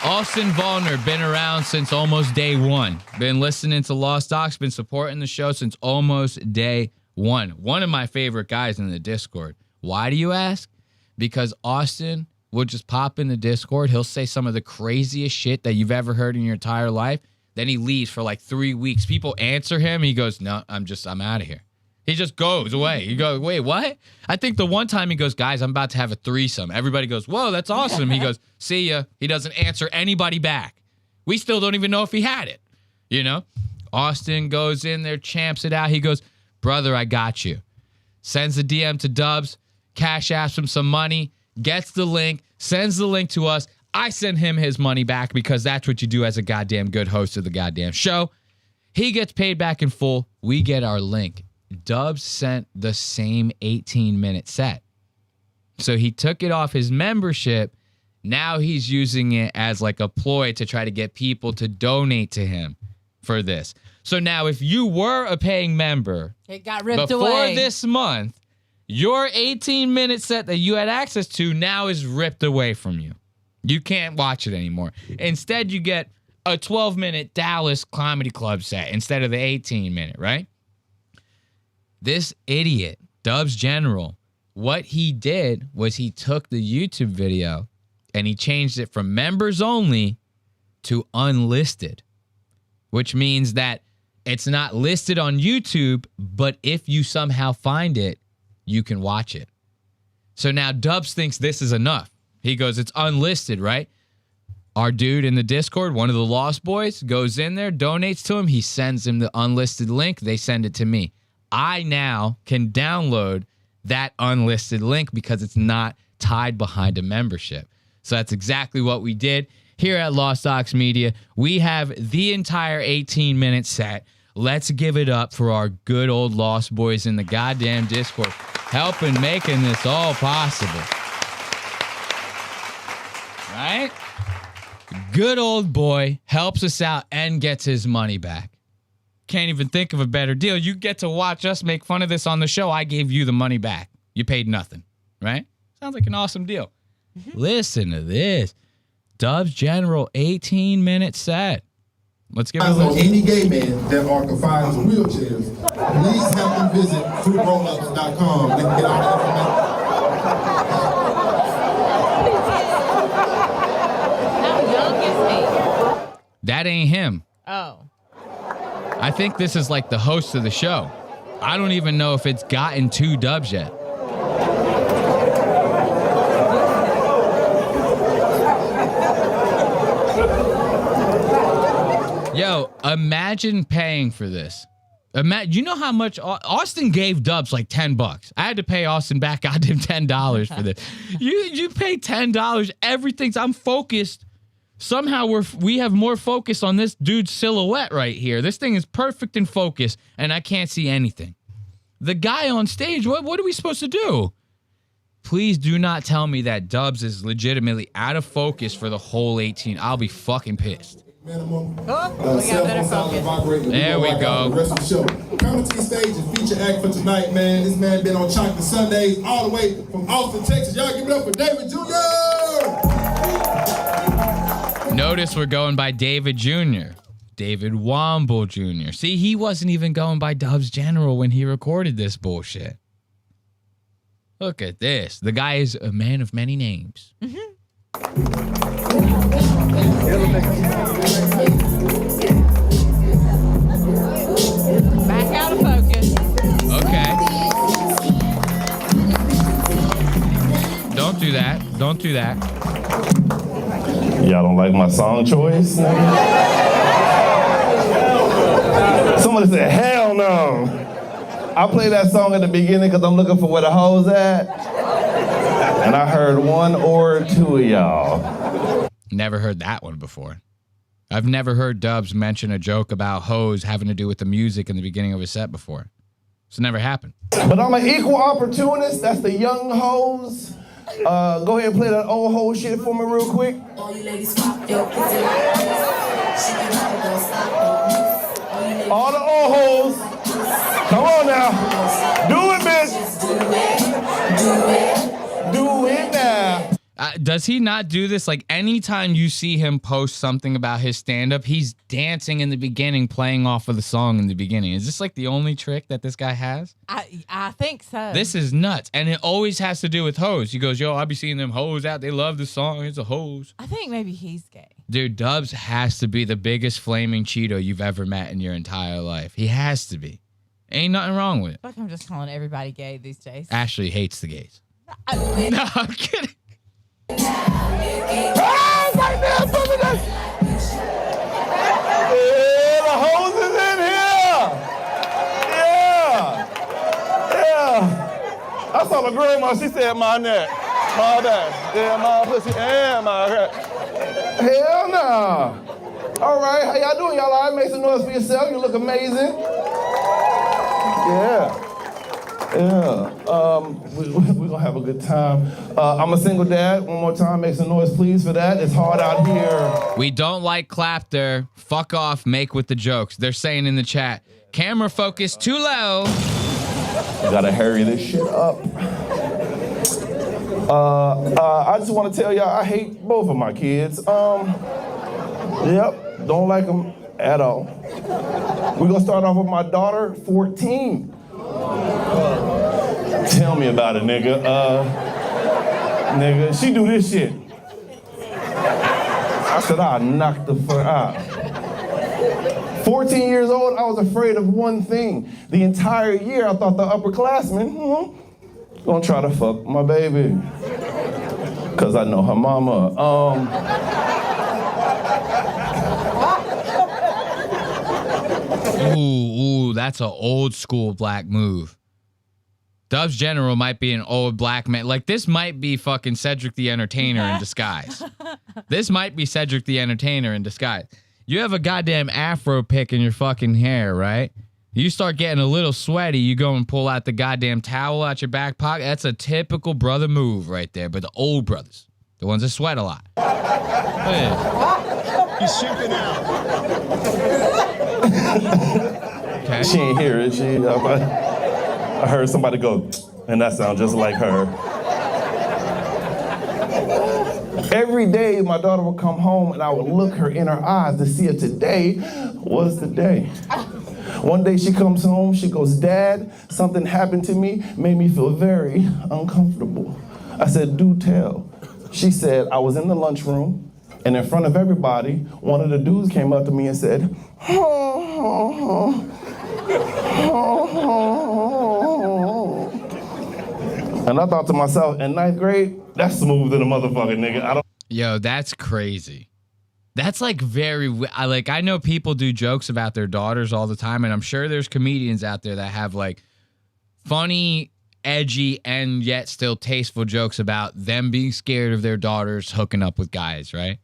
Austin Volner, been around since almost day one. Been listening to Lost Aux, been supporting the show since almost day one. One of my favorite guys in the Discord. Why do you ask? Because Austin will just pop in the Discord. He'll say some of the craziest shit that you've ever heard in your entire life. Then he leaves for like 3 weeks. People answer him. He goes, no, I'm out of here. He just goes away. You go, wait, what? I think the one time he goes, guys, I'm about to have a threesome. Everybody goes, whoa, that's awesome. He goes, see ya. He doesn't answer anybody back. We still don't even know if he had it. You know? Austin goes in there, champs it out. He goes, brother, I got you. Sends a DM to Dubz. Cash asks him some money. Gets the link. Sends the link to us. I send him his money back because that's what you do as a goddamn good host of the goddamn show. He gets paid back in full. We get our link. Dubz sent the same 18-minute set. So he took it off his membership. Now he's using it as like a ploy to try to get people to donate to him for this. So now if you were a paying member, it got ripped before away. this month, your 18-minute set that you had access to now is ripped away from you. You can't watch it anymore. Instead, you get a 12-minute Dallas Comedy Club set instead of the 18-minute, right? This idiot, Dubz General, what he did was he took the YouTube video and he changed it from members only to unlisted, which means that it's not listed on YouTube, but if you somehow find it, you can watch it. So now Dubz thinks this is enough. He goes, it's unlisted, right? Our dude in the Discord, one of the Lost Boys, goes in there, donates to him. He sends him the unlisted link. They send it to me. I now can download that unlisted link because it's not tied behind a membership. So that's exactly what we did here at Lost Aux Media. We have the entire 18-minute set. Let's give it up for our good old Lost Boys in the goddamn Discord, helping making this all possible. Right? Good old boy helps us out and gets his money back. Can't even think of a better deal. You get to watch us make fun of this on the show. I gave you the money back. You paid nothing, right? Sounds like an awesome deal. Listen to this. Dubz General 18-minute set. Let's give it a listen. Any gay men that are confined to wheelchairs, please help them visit fruitrollups.com and get all the How young is he? That ain't him. Oh. I think this is like the host of the show. I don't even know if it's gotten to Dubz yet. Yo, imagine paying for this. You know how much Austin gave Dubz like $10. I had to pay Austin back goddamn $10 for this. You pay $10. Everything's. I'm focused. Somehow we have more focus on this dude's silhouette right here. This thing is perfect in focus, and I can't see anything. The guy on stage. What are we supposed to do? Please do not tell me that Dubz is legitimately out of focus for the whole 18. I'll be fucking pissed. Minimum. We got better focus. There we go. The rest of the show. Coming to the stage and feature act for tonight, man. This man been on Chocolate Sundays all the way from Austin, Texas. Y'all give it up for David Jr. Notice we're going by David Jr. David Womble Jr. See, he wasn't even going by Dubz General when he recorded this bullshit. Look at this. The guy is a man of many names. Back out of focus. Okay. Don't do that. Don't do that. Y'all don't like my song choice? Somebody said, hell no. I play that song at the beginning because I'm looking for where the hoes at. And I heard one or two of y'all. Never heard that one before. I've never heard Dubz mention a joke about hoes having to do with the music in the beginning of his set before. It's never happened. But I'm an equal opportunist. That's the young hoes. Go ahead and play that old hoe shit for me real quick. All the old hoes. Come on now. Do it, bitch. Do it now. Does he not do this? Like, anytime you see him post something about his stand-up, he's dancing in the beginning, playing off of the song in the beginning. Is this like the only trick that this guy has? I think so. This is nuts. And it always has to do with hoes. He goes, yo, I be seeing them hoes out. They love this song. It's a hose. I think maybe he's gay. Dude, Dubz has to be the biggest flaming Cheeto you've ever met in your entire life. He has to be. Ain't nothing wrong with it. Like I'm just calling everybody gay these days. Ashley hates the gays. No, I'm kidding. Yeah, the hoes is in here. Yeah. I saw the grandma. She said my neck, my back, yeah, my pussy, and my head. Hell nah. All right, how y'all doing? Y'all all right? Make some noise for yourself. You look amazing. Yeah. We're gonna have a good time. I'm a single dad. One more time, make some noise, please, for that. It's hard out here. We don't like clapter. Fuck off, make with the jokes. They're saying in the chat, camera focus too low. You gotta hurry this shit up. I just want to tell y'all, I hate both of my kids. Yep, don't like them at all. We're gonna start off with my daughter, 14. Tell me about it, nigga. Nigga, she do this shit. I said, I'll knock the fuck out. 14 years old, I was afraid of one thing. The entire year, I thought the upperclassmen, gonna try to fuck my baby. Cause I know her mama. Ooh, that's an old school black move. Dubz General might be an old black man. Like, this might be fucking Cedric the Entertainer in disguise. This might be Cedric the Entertainer in disguise. You have a goddamn afro pick in your fucking hair, right? You start getting a little sweaty, you go and pull out the goddamn towel out your back pocket. That's a typical brother move right there. But the old brothers, the ones that sweat a lot. He's shipping out. Okay. She ain't here, is she? I heard somebody go, and that sounds just like her. Every day, my daughter would come home, and I would look her in her eyes to see if today was the day. One day she comes home, she goes, Dad, something happened to me, made me feel very uncomfortable. I said, do tell. She said, I was in the lunchroom, And in front of everybody, one of the dudes came up to me and said, and I thought to myself, in 9th grade, that's smooth than a motherfucking nigga. I don't. Yo, that's crazy. That's like I know people do jokes about their daughters all the time, and I'm sure there's comedians out there that have like funny, edgy, and yet still tasteful jokes about them being scared of their daughters hooking up with guys, right?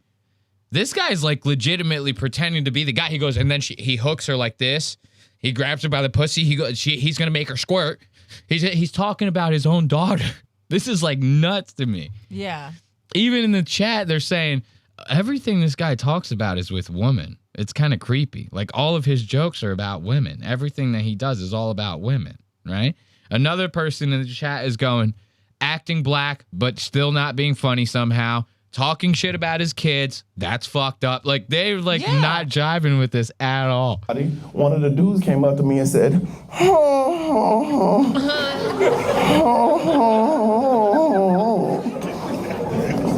This guy's like legitimately pretending to be the guy. He goes, and then he hooks her like this. He grabs her by the pussy. He's gonna make her squirt. He's talking about his own daughter. This is like nuts to me. Yeah. Even in the chat, they're saying everything this guy talks about is with women. It's kind of creepy. Like all of his jokes are about women. Everything that he does is all about women, right? Another person in the chat is going, acting black, but still not being funny somehow. Talking shit about his kids. That's fucked up. Like they're like not jiving with this at all. One of the dudes came up to me and said,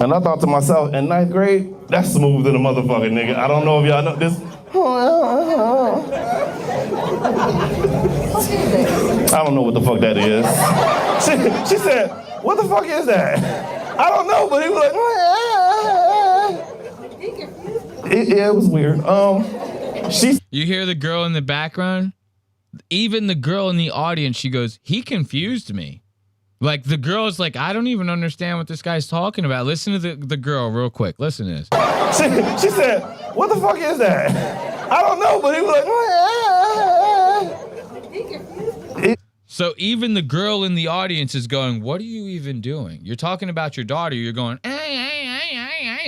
and I thought to myself, in 9th grade, that's smooth than a motherfucking nigga. I don't know if y'all know this. I don't know what the fuck that is. She said, what the fuck is that? I don't know, but he was like, it was weird. You hear the girl in the background? Even the girl in the audience, she goes, he confused me. Like the girl's like, I don't even understand what this guy's talking about. Listen to the girl real quick. Listen to this. She said, what the fuck is that? I don't know, but he was like, so even the girl in the audience is going, what are you even doing? You're talking about your daughter. You're going,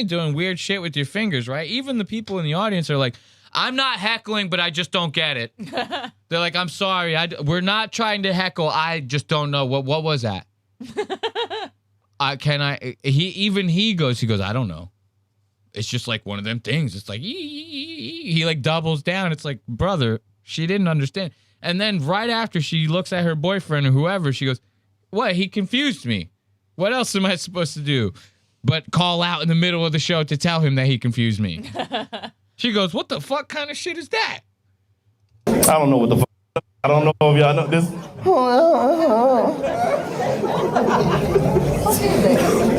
doing weird shit with your fingers, right? Even the people in the audience are like, I'm not heckling, but I just don't get it. They're like, I'm sorry. We're not trying to heckle. I just don't know. What was that? He goes, I don't know. It's just like one of them things. It's like, he like doubles down. It's like, brother, she didn't understand. And then right after she looks at her boyfriend or whoever, she goes, what? He confused me. What else am I supposed to do but call out in the middle of the show to tell him that he confused me? She goes, what the fuck kind of shit is that? I don't know what the fuck. I don't know if y'all know this.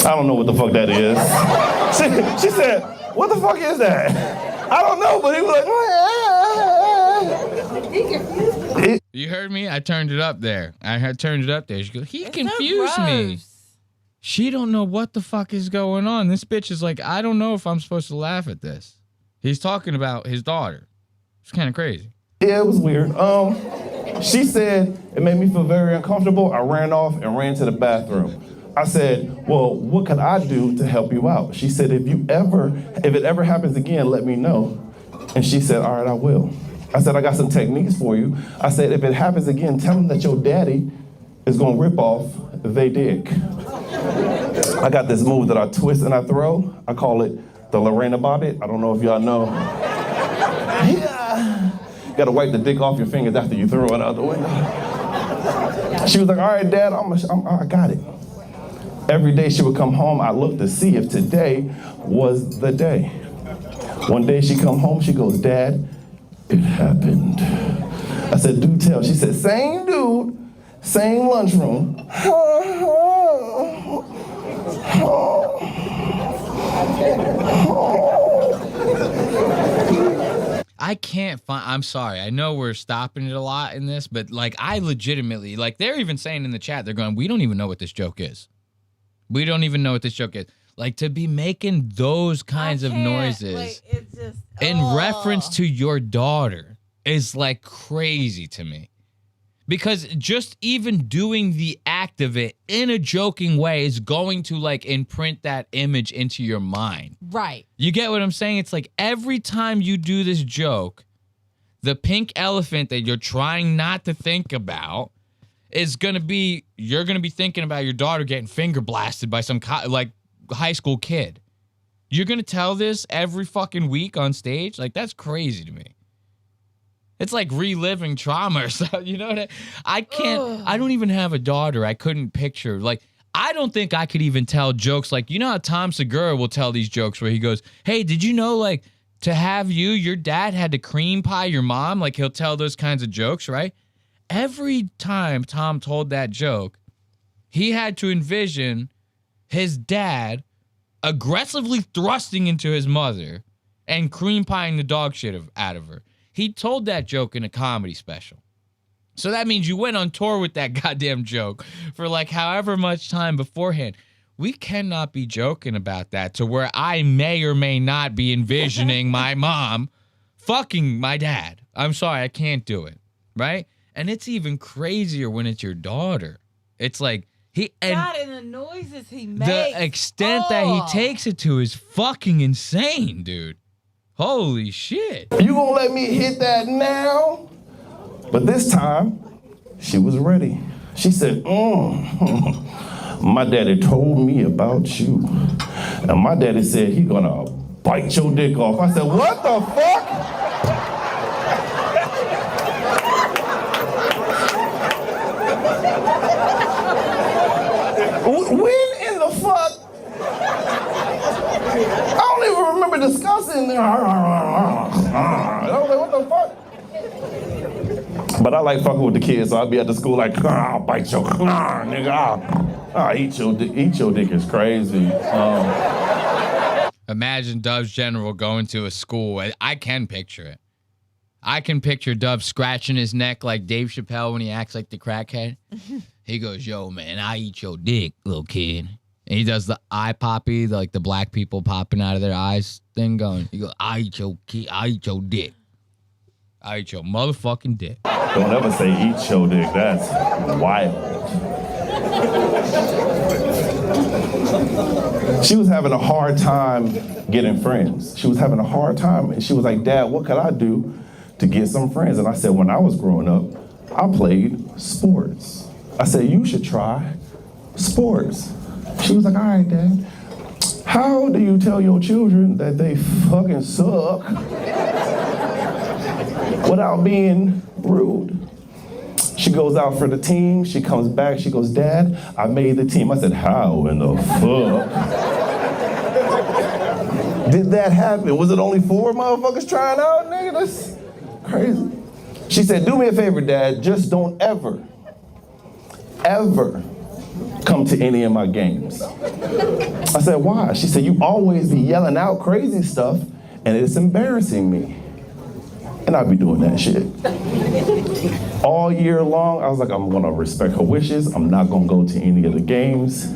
I don't know what the fuck that is. She said, what the fuck is that? I don't know, but he was like, you heard me? I turned it up there. She goes, he confused me. She don't know what the fuck is going on. This bitch is like, I don't know if I'm supposed to laugh at this. He's talking about his daughter. It's kind of crazy. Yeah, it was weird. She said it made me feel very uncomfortable. I ran off and ran to the bathroom. I said, well, what could I do to help you out? She said, if it ever happens again, let me know. And she said, all right, I will. I said, I got some techniques for you. I said, if it happens again, tell them that your daddy is going to rip off they dick. I got this move that I twist and I throw. I call it the Lorena Bobbitt. I don't know if y'all know. You gotta wipe the dick off your fingers after you throw it out the window. She was like, all right, Dad, I got it. Every day she would come home, I looked to see if today was the day. One day she come home, she goes, Dad, it happened. I said, do tell. She said, same dude, same lunchroom. I can't find, I'm sorry. I know we're stopping it a lot in this, but like I legitimately, like they're even saying in the chat, they're going, we don't even know what this joke is. We don't even know what this joke is. Like to be making those kinds of noises like, it's just, in reference to your daughter is like crazy to me. Because just even doing the act of it in a joking way is going to like imprint that image into your mind. Right. You get what I'm saying? It's like every time you do this joke, the pink elephant that you're trying not to think about is going to be, you're going to be thinking about your daughter getting finger blasted by some like high school kid. You're going to tell this every fucking week on stage? Like that's crazy to me. It's like reliving trauma or something, you know what I can't, I don't even have a daughter. I couldn't picture, like, I don't think I could even tell jokes like, you know how Tom Segura will tell these jokes where he goes, hey, did you know, like, to have your dad had to cream pie your mom? Like, he'll tell those kinds of jokes, right? Every time Tom told that joke, he had to envision his dad aggressively thrusting into his mother and cream pieing the dog shit out of her. He told that joke in a comedy special. So that means you went on tour with that goddamn joke for like however much time beforehand. We cannot be joking about that to where I may or may not be envisioning my mom fucking my dad. I'm sorry, I can't do it, right? And it's even crazier when it's your daughter. It's like God, and the noises he makes. The extent that he takes it to is fucking insane, dude. Holy shit. You gonna let me hit that now? But this time, she was ready. She said, my daddy told me about you. And my daddy said he gonna bite your dick off. I said, what the fuck? When in the fuck? I don't even remember discussing. I was like, what the fuck? But I like fucking with the kids, so I'd be at the school like, I'll bite your nigga. Eat your dick is crazy. Imagine Dubz General going to a school. I can picture it. I can picture Dubz scratching his neck like Dave Chappelle when he acts like the crackhead. He goes, yo, man, I eat your dick, little kid. And he does the eye poppy, like the black people popping out of their eyes thing going. He goes, I eat your kid, I eat your dick. I eat your motherfucking dick. Don't ever say eat your dick. That's wild. She was having a hard time getting friends. She was having a hard time. And she was like, Dad, what could I do to get some friends? And I said, when I was growing up, I played sports. I said, you should try sports. She was like, all right, Dad. How do you tell your children that they fucking suck without being rude? She goes out for the team. She comes back. She goes, Dad, I made the team. I said, how in the fuck did that happen? Was it only 4 motherfuckers trying out, nigga? That's crazy. She said, do me a favor, Dad. Just don't ever come to any of my games. I said, why? She said, you always be yelling out crazy stuff, and it's embarrassing me. And I'd be doing that shit. All year long, I was like, I'm gonna respect her wishes. I'm not gonna go to any of the games.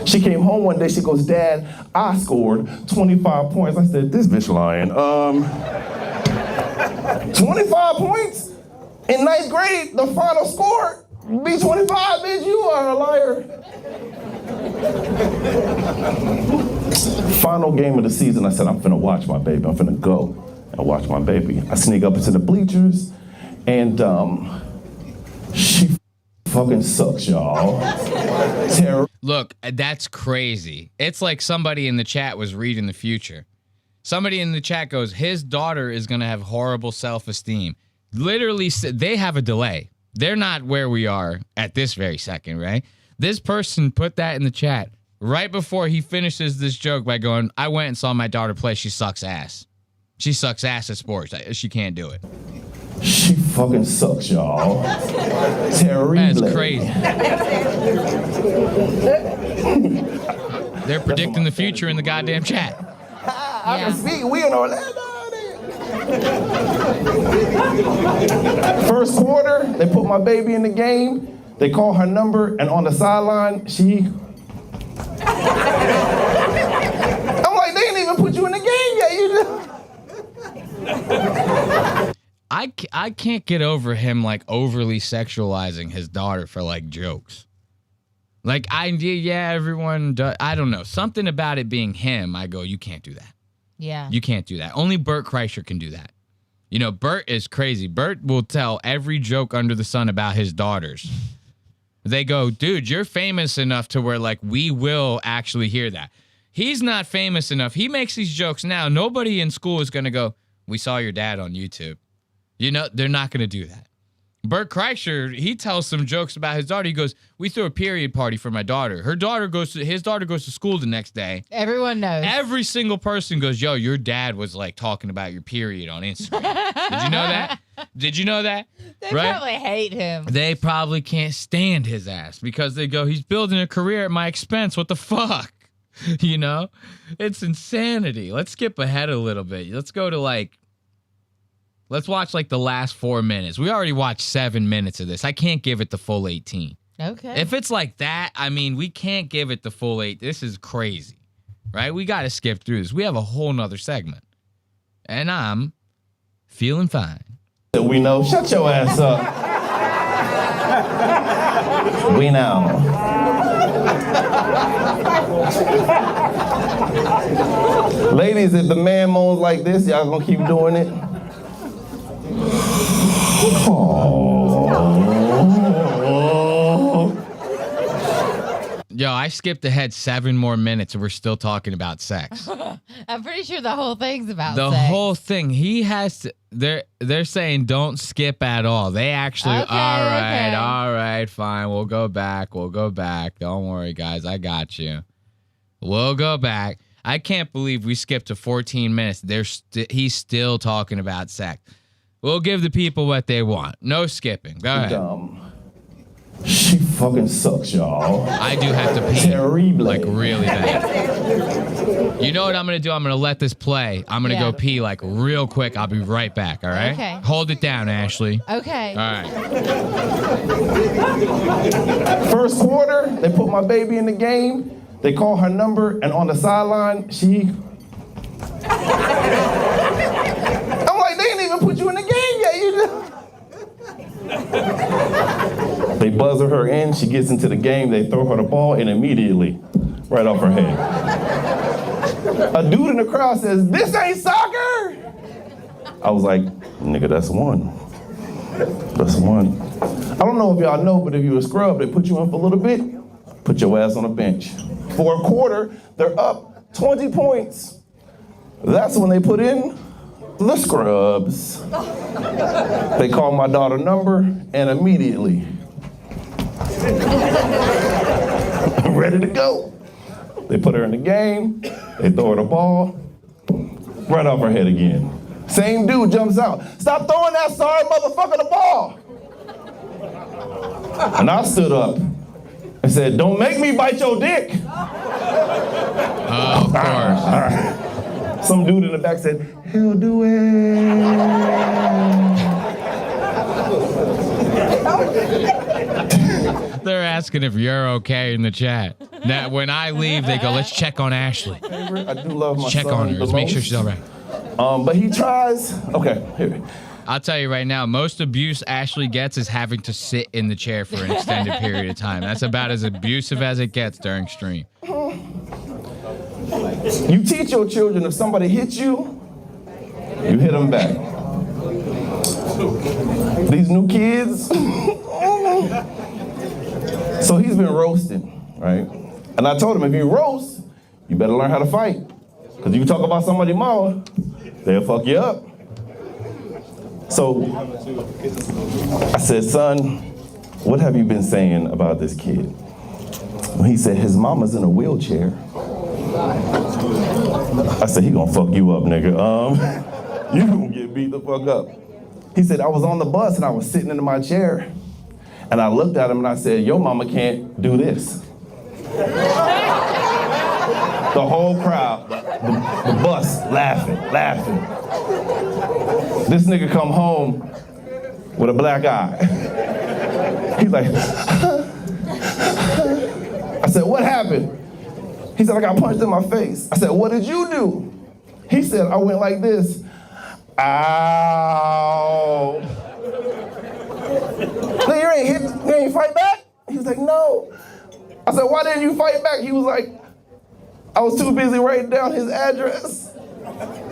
She came home one day, she goes, Dad, I scored 25 points. I said, this bitch lying. 25 points? In 9th grade, the final score be 25, bitch, you are a liar. Final game of the season, I said, I'm finna watch my baby. I'm finna go and watch my baby. I sneak up into the bleachers, and she fucking sucks, y'all. Look, that's crazy. It's like somebody in the chat was reading the future. Somebody in the chat goes, his daughter is going to have horrible self-esteem. Literally, they have a delay. They're not where we are at this very second, right? This person put that in the chat right before he finishes this joke by going, I went and saw my daughter play. She sucks ass. She sucks ass at sports. She can't do it. She fucking sucks, y'all. Terrible. That's crazy. They're predicting the future in the goddamn chat. I can speak. We in Orlando. First quarter, they put my baby in the game. They call her number, and on the sideline, she. I'm like, they didn't even put you in the game yet. You just. I can't get over him like overly sexualizing his daughter for like jokes. Like everyone does. I don't know. Something about it being him, I go, you can't do that. Yeah. You can't do that. Only Bert Kreischer can do that. You know, Bert is crazy. Bert will tell every joke under the sun about his daughters. They go, dude, you're famous enough to where like we will actually hear that. He's not famous enough. He makes these jokes now. Nobody in school is going to go, we saw your dad on YouTube. You know, they're not going to do that. Bert Kreischer, he tells some jokes about his daughter. He goes, "We threw a period party for my daughter. His daughter goes to school the next day. Everyone knows. Every single person goes, yo, your dad was like talking about your period on Instagram. Did you know that? Did you know that? They probably hate him. They probably can't stand his ass because they go, he's building a career at my expense. What the fuck? You know? It's insanity. Let's skip ahead a little bit. Let's go to let's watch the last 4 minutes. We already watched 7 minutes of this. I can't give it the full 18. Okay. If it's like that, I mean, we can't give it the full 8. This is crazy, right? We got to skip through this. We have a whole nother segment. And I'm feeling fine. We know. Shut your ass up. We know. Ladies, if the man moans like this, y'all gonna keep doing it? Yo, I skipped ahead 7 more minutes and we're still talking about sex. I'm pretty sure the whole thing's about The sex. whole thing. He has to, they're saying don't skip at all. They actually, all right, fine. We'll go back. Don't worry, guys. I got you. We'll go back. I can't believe we skipped to 14 minutes. He's still talking about sex. We'll give the people what they want. No skipping. Go ahead. She fucking sucks, y'all. I do have to pee. Terrible. Really bad. You know what I'm going to do? I'm going to let this play. I'm going to go pee real quick. I'll be right back, all right? Okay. Hold it down, Ashley. Okay. All right. First quarter, they put my baby in the game. They call her number, and on the sideline, I'm like, they didn't even put you in the game yet. They buzzer her in. She gets into the game. They throw her the ball, and immediately, right off her head. A dude in the crowd says, "This ain't soccer." I was like, nigga, that's one. That's one. I don't know if y'all know, but if you a scrub, they put you in for a little bit, put your ass on a bench. For a quarter, they're up 20 points. That's when they put in the scrubs. They call my daughter number, and immediately, I'm ready to go. They put her in the game, they throw her the ball, right off her head again. Same dude jumps out. "Stop throwing that sorry motherfucker the ball." And I stood up and said, "Don't make me bite your dick." Of course. Some dude in the back said, "He'll do it." They're asking if you're okay in the chat. Now, when I leave, they go, "Let's check on Ashley." I do love my Let's check son on her. the Let's make sure most. she's all right. But he tries. Okay, here. I'll tell you right now, most abuse Ashley gets is having to sit in the chair for an extended period of time. That's about as abusive as it gets during stream. You teach your children if somebody hits you, you hit them back. These new kids. So he's been roasting, right? And I told him, if you roast, you better learn how to fight. Because if you talk about somebody's mama, they'll fuck you up. So I said, "Son, what have you been saying about this kid?" He said, "His mama's in a wheelchair." I said, "He gonna fuck you up, nigga. You gonna get beat the fuck up." He said, "I was on the bus and I was sitting in my chair and I looked at him and I said, your mama can't do this." The whole crowd, the bus, laughing. This nigga come home with a black eye. He's like, I said, "What happened?" He said, "I got punched in my face." I said, "What did you do?" He said, "I went like this. Ow." "No, you ain't fight back?" He was like, "No." I said, "Why didn't you fight back?" He was like, "I was too busy writing down his address."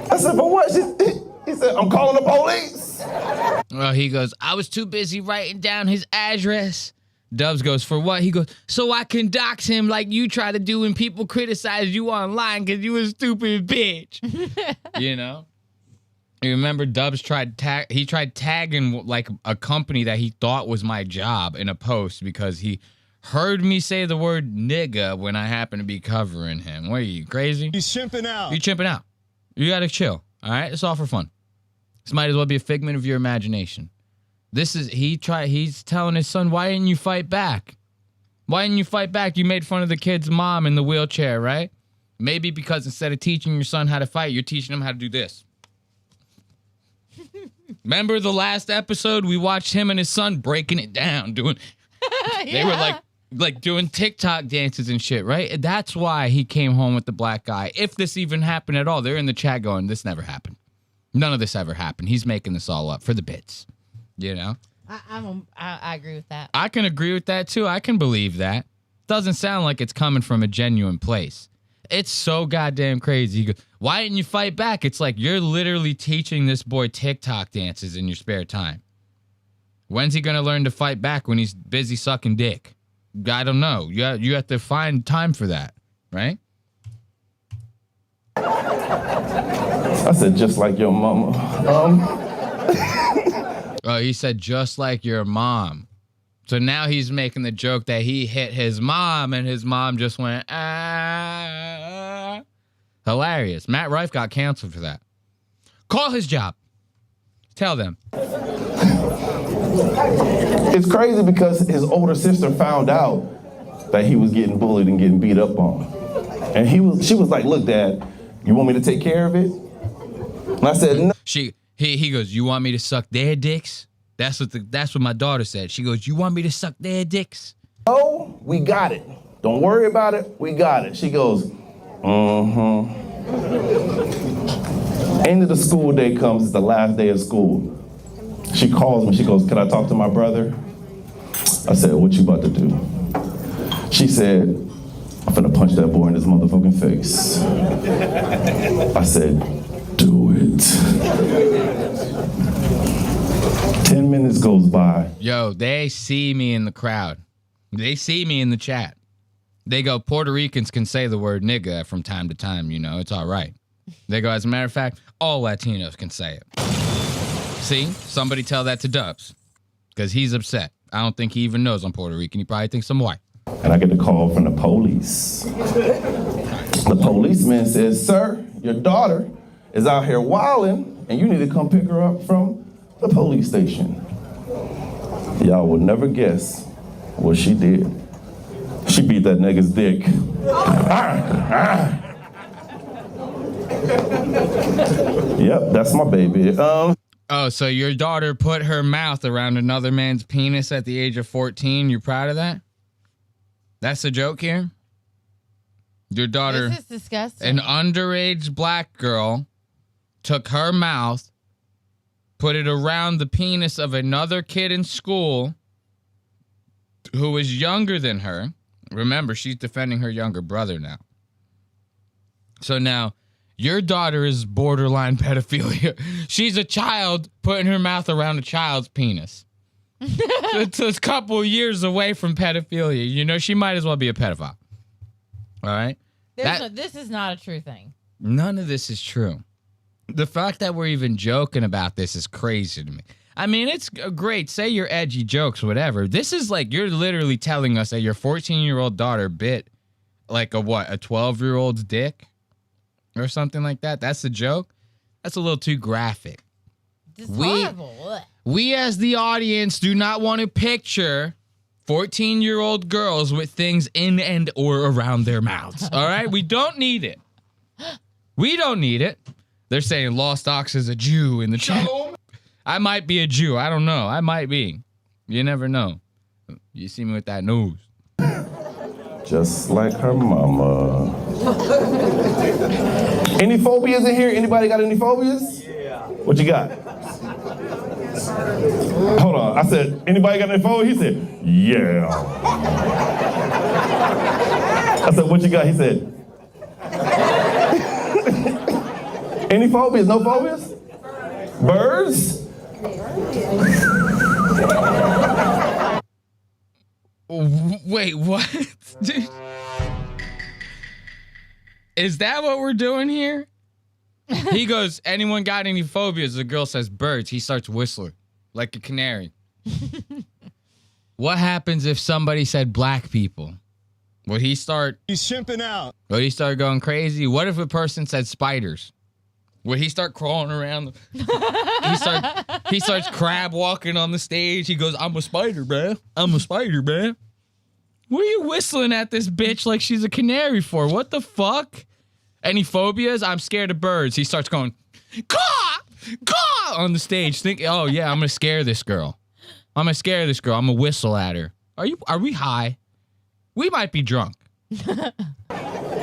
I said, "For what?" He said, "I'm calling the police." Well, he goes, "I was too busy writing down his address." Dubz goes, "For what?" He goes, "So I can dox him like you try to do when people criticize you online because you a stupid bitch." You know? You remember Dubz tried tagging like a company that he thought was my job in a post because he heard me say the word nigga when I happened to be covering him. What are you, crazy? He's chimping out. You chimping out. You gotta chill. All right, it's all for fun. This might as well be a figment of your imagination. He's telling his son, why didn't you fight back? Why didn't you fight back? You made fun of the kid's mom in the wheelchair, right? Maybe because instead of teaching your son how to fight, you're teaching him how to do this. Remember the last episode? We watched him and his son breaking it down, doing. They were like doing TikTok dances and shit, right? That's why he came home with the black guy. If this even happened at all, they're in the chat going, "This never happened. None of this ever happened. He's making this all up for the bits." You know. I agree with that. I can agree with that too. I can believe that. Doesn't sound like it's coming from a genuine place. It's so goddamn crazy. You go, why didn't you fight back? It's like you're literally teaching this boy TikTok dances in your spare time. When's he going to learn to fight back when he's busy sucking dick? I don't know. You have to find time for that, right? I said, just like your mama. Oh, he said, just like your mom. So now he's making the joke that he hit his mom and his mom just went, ah. Hilarious. Matt Rife got canceled for that. Call his job. Tell them. It's crazy because his older sister found out that he was getting bullied and getting beat up on. And she was like, look, Dad, you want me to take care of it? And I said, no. He goes, you want me to suck their dicks? That's what my daughter said. She goes, you want me to suck their dicks? Oh, we got it. Don't worry about it. We got it. She goes, End of the school day comes. It's the last day of school. She calls me. She goes, can I talk to my brother? I said, what you about to do? She said, I'm finna punch that boy in his motherfucking face. I said, do it. 10 minutes goes by. Yo, they see me in the crowd. They see me in the chat. They go, Puerto Ricans can say the word nigga from time to time, you know, it's all right. They go, as a matter of fact, all Latinos can say it. See? Somebody tell that to Dubz. Because he's upset. I don't think he even knows I'm Puerto Rican. He probably thinks I'm white. And I get a call from the police. The policeman says, sir, your daughter is out here wilding, and you need to come pick her up from the police station. Y'all will never guess what she did. She beat that nigga's dick. Yep, that's my baby. Oh, so your daughter put her mouth around another man's penis at the age of 14. You proud of that? That's the joke here? Your daughter, this is disgusting. An underage black girl, took her mouth, put it around the penis of another kid in school who was younger than her. Remember, she's defending her younger brother now. So now, your daughter is borderline pedophilia. She's a child putting her mouth around a child's penis. It's a couple years away from pedophilia. You know, she might as well be a pedophile. All right? This is not a true thing. None of this is true. The fact that we're even joking about this is crazy to me. I mean, it's great. Say your edgy jokes, whatever. This is like you're literally telling us that your 14-year-old daughter bit like a 12-year-old's dick or something like that. That's the joke. That's a little too graphic. This is horrible. We as the audience do not want to picture 14-year-old girls with things in and or around their mouths. All right? We don't need it. We don't need it. They're saying Lost Aux is a Jew in the chat. I might be a Jew. I don't know. I might be. You never know. You see me with that nose. Just like her mama. Any phobias in here? Anybody got any phobias? Yeah. What you got? Hold on. I said, anybody got any phobias? He said, yeah. I said, what you got? He said, any phobias? No phobias? Birds? Wait, what? Dude. Is that what we're doing here? He goes, anyone got any phobias? The girl says birds. He starts whistling like a canary. What happens if somebody said black people? Would he start? He's shimping out. Would he start going crazy? What if a person said spiders? Would he start crawling around? He starts crab walking on the stage. He goes, I'm a spider, man. I'm a spider, man. What are you whistling at this bitch like she's a canary for? What the fuck? Any phobias? I'm scared of birds. He starts going, caw, caw, on the stage. Oh yeah, I'm gonna scare this girl. I'm gonna scare this girl. I'm gonna whistle at her. Are we high? We might be drunk.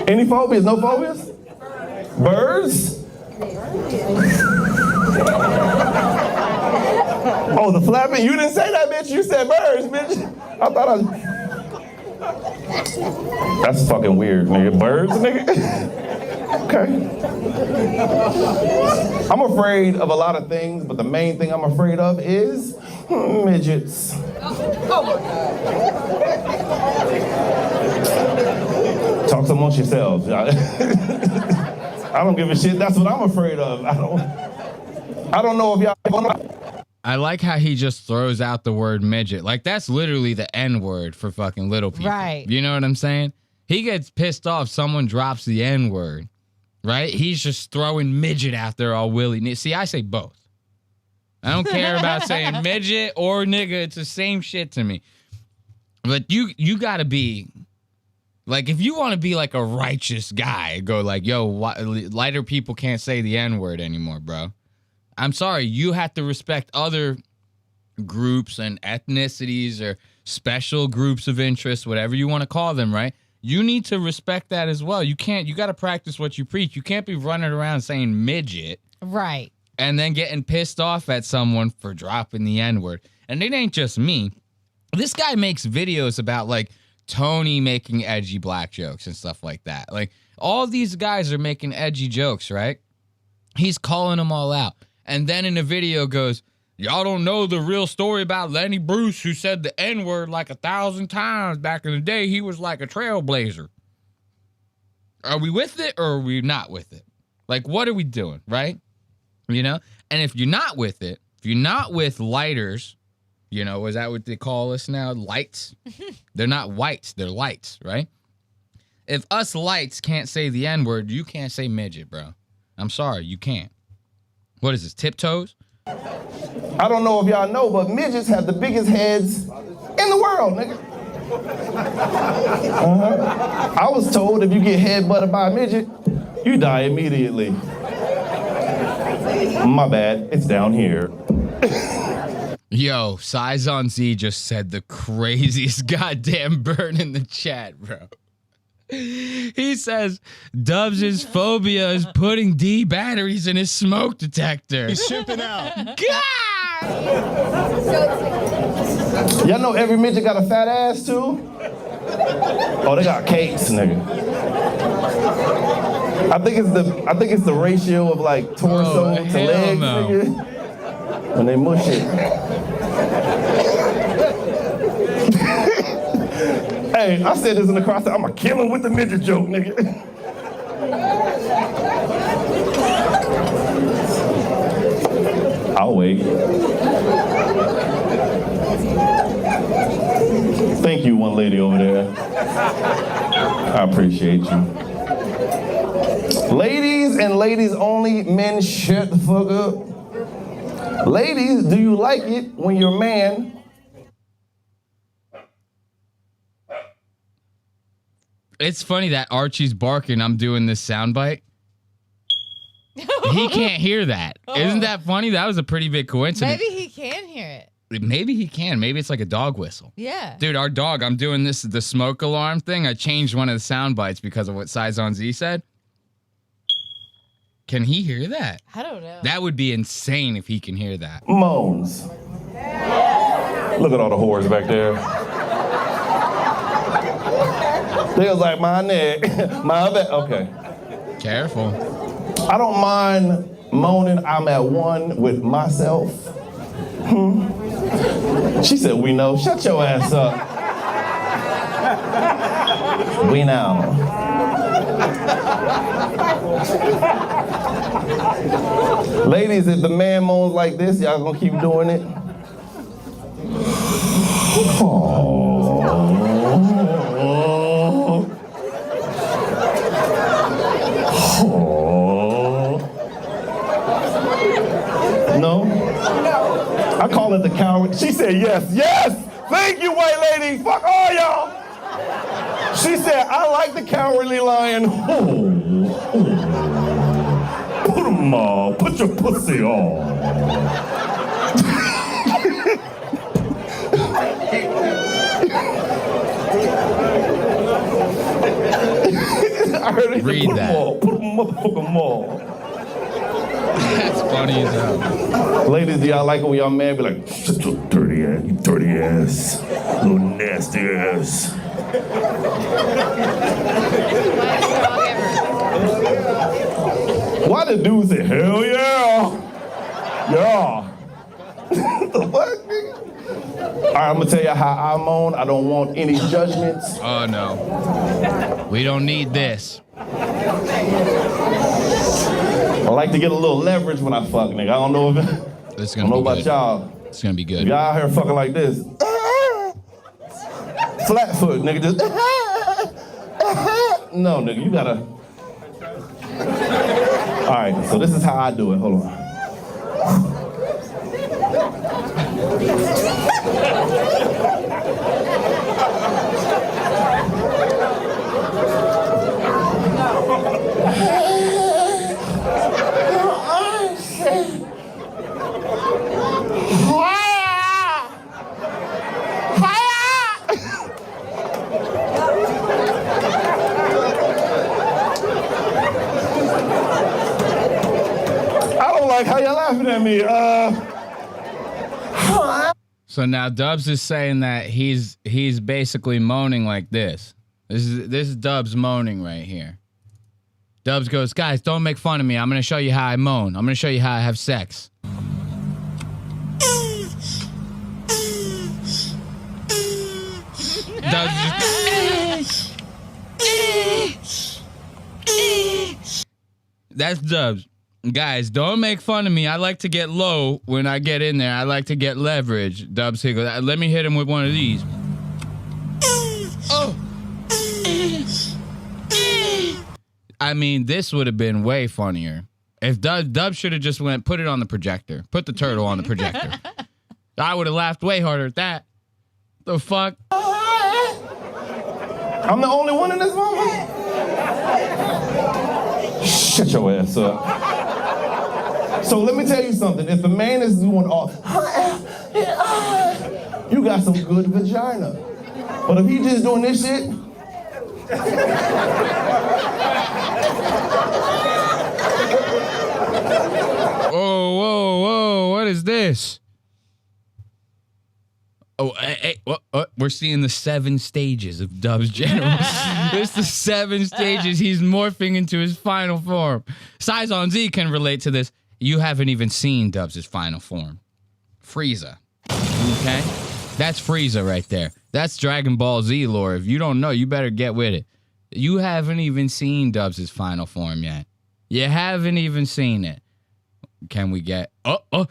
Any phobias? No phobias? Birds? Oh, the flapping? You didn't say that, bitch. You said birds, bitch. I thought That's fucking weird, nigga. Birds, nigga? Okay. I'm afraid of a lot of things, but the main thing I'm afraid of is midgets. Oh my God. Talk amongst yourselves. I don't give a shit. That's what I'm afraid of. I don't know if y'all. I like how he just throws out the word midget. Like, that's literally the N-word for fucking little people. Right. You know what I'm saying? He gets pissed off someone drops the N-word, right? He's just throwing midget out there all willy-nilly. See, I say both. I don't care about saying midget or nigga. It's the same shit to me. But you got to be... Like, if you want to be like a righteous guy, go like, yo, lighter people can't say the N-word anymore, bro. I'm sorry, you have to respect other groups and ethnicities or special groups of interest, whatever you want to call them, right? You need to respect that as well. You got to practice what you preach. You can't be running around saying midget. Right. And then getting pissed off at someone for dropping the N-word. And it ain't just me. This guy makes videos about, like, Tony making edgy black jokes and stuff like that. Like, all these guys are making edgy jokes, right? He's calling them all out. And then in the video goes, y'all don't know the real story about Lenny Bruce, who said the N-word like 1,000 times back in the day. He was like a trailblazer. Are we with it or are we not with it? Like, what are we doing, right? You know? And if you're not with it, if you're not with lighters, you know, is that what they call us now? Lights? They're not whites, they're lights, right? If us lights can't say the N-word, you can't say midget, bro. I'm sorry, you can't. What is this, tiptoes? I don't know if y'all know, but midgets have the biggest heads in the world, nigga. I was told if you get headbutted by a midget, you die immediately. My bad, it's down here. Yo, Size on Z just said the craziest goddamn burn in the chat, bro. He says Dubs' phobia is putting D batteries in his smoke detector. He's shipping out. God! Y'all know every midget got a fat ass too? Oh, they got cakes, nigga. I think it's the ratio of like torso to legs, nigga. When they mush it. Hey, I said this in the cross. I'm a killer with the midget joke, nigga. I'll wait. Thank you, one lady over there. I appreciate you. Ladies and ladies only, men shut the fuck up. Ladies, do you like it when your man... It's funny that Archie's barking. I'm doing this soundbite. He can't hear that. Isn't that funny? That was a pretty big coincidence. Maybe he can hear it. Maybe he can. Maybe it's like a dog whistle. Yeah. Dude, our dog, I'm doing the smoke alarm thing. I changed one of the sound bites because of what Size on Z said. Can he hear that? I don't know. That would be insane if he can hear that. Moans. Look at all the whores back there. They was like, my neck, my back. Okay. Careful. I don't mind moaning. I'm at one with myself. She said, we know. Shut your ass up. We know. Ladies, if the man moans like this, y'all gonna keep doing it? No? I call it the coward. She said yes. Yes! Thank you, white lady. Fuck all y'all. She said, I like the cowardly lion. Put 'em on. Put your pussy on. I heard it. Read Put 'em that. on. Put 'em motherfucking on. That's funny as hell. Ladies, do y'all like it when y'all man be like, shut your dirty ass, you dirty ass, little nasty ass. Why the dude say, hell yeah? Yeah. The fuck, nigga? All right, I'm gonna tell you how I moan. I don't want any judgments. Oh, no. We don't need this. I like to get a little leverage when I fuck, nigga. I don't know if It's I gonna don't know be about good. y'all. It's gonna be good. Y'all out here fucking like this. Flat foot, nigga. Just no, nigga, you gotta. All right, so this is how I do it. Hold on. How y'all laughing at me? So now Dubz is saying that he's basically moaning like this. This is Dubz moaning right here. Dubz goes, guys, don't make fun of me. I'm gonna show you how I moan. I'm gonna show you how I have sex. That's Dubz. Guys, don't make fun of me. I like to get low when I get in there. I like to get leverage. Dubz here goes, let me hit him with one of these. Oh. I mean, this would have been way funnier. If Dubz should have just went, put it on the projector. Put the turtle on the projector. I would have laughed way harder at that. The fuck? I'm the only one in this moment? Shut your ass up. So let me tell you something. If the man is doing all, you got some good vagina. But if he just doing this shit, whoa, what is this? Oh, hey, we're seeing the 7 stages of Dubz General. It's the 7 stages. He's morphing into his final form. Size on Z can relate to this. You haven't even seen Dubz' final form. Frieza. Okay? That's Frieza right there. That's Dragon Ball Z lore. If you don't know, you better get with it. You haven't even seen Dubs' final form yet. You haven't even seen it. Can we get... Oh! It's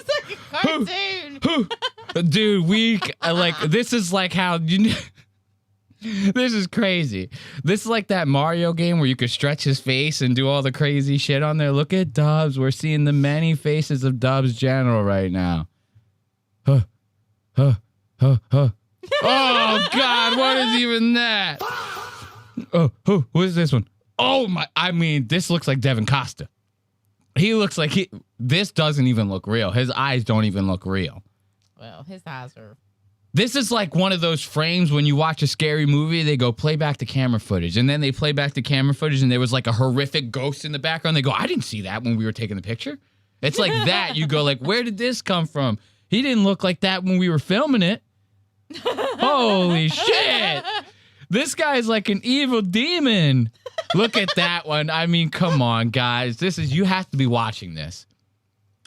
like a cartoon. Dude, this is like how you... This is crazy. This is like that Mario game where you could stretch his face and do all the crazy shit on there. Look at Dubz. We're seeing the many faces of Dubz General right now. Oh, God. What is even that? Oh, who is this one? Oh, my. I mean, this looks like Devin Costa. He looks like this doesn't even look real. His eyes don't even look real. Well, his eyes are... This is like one of those frames when you watch a scary movie, they go play back the camera footage. And then they play back the camera footage and there was like a horrific ghost in the background. They go, I didn't see that when we were taking the picture. It's like that. You go like, where did this come from? He didn't look like that when we were filming it. Holy shit. This guy's like an evil demon. Look at that one. I mean, come on, guys. You have to be watching this.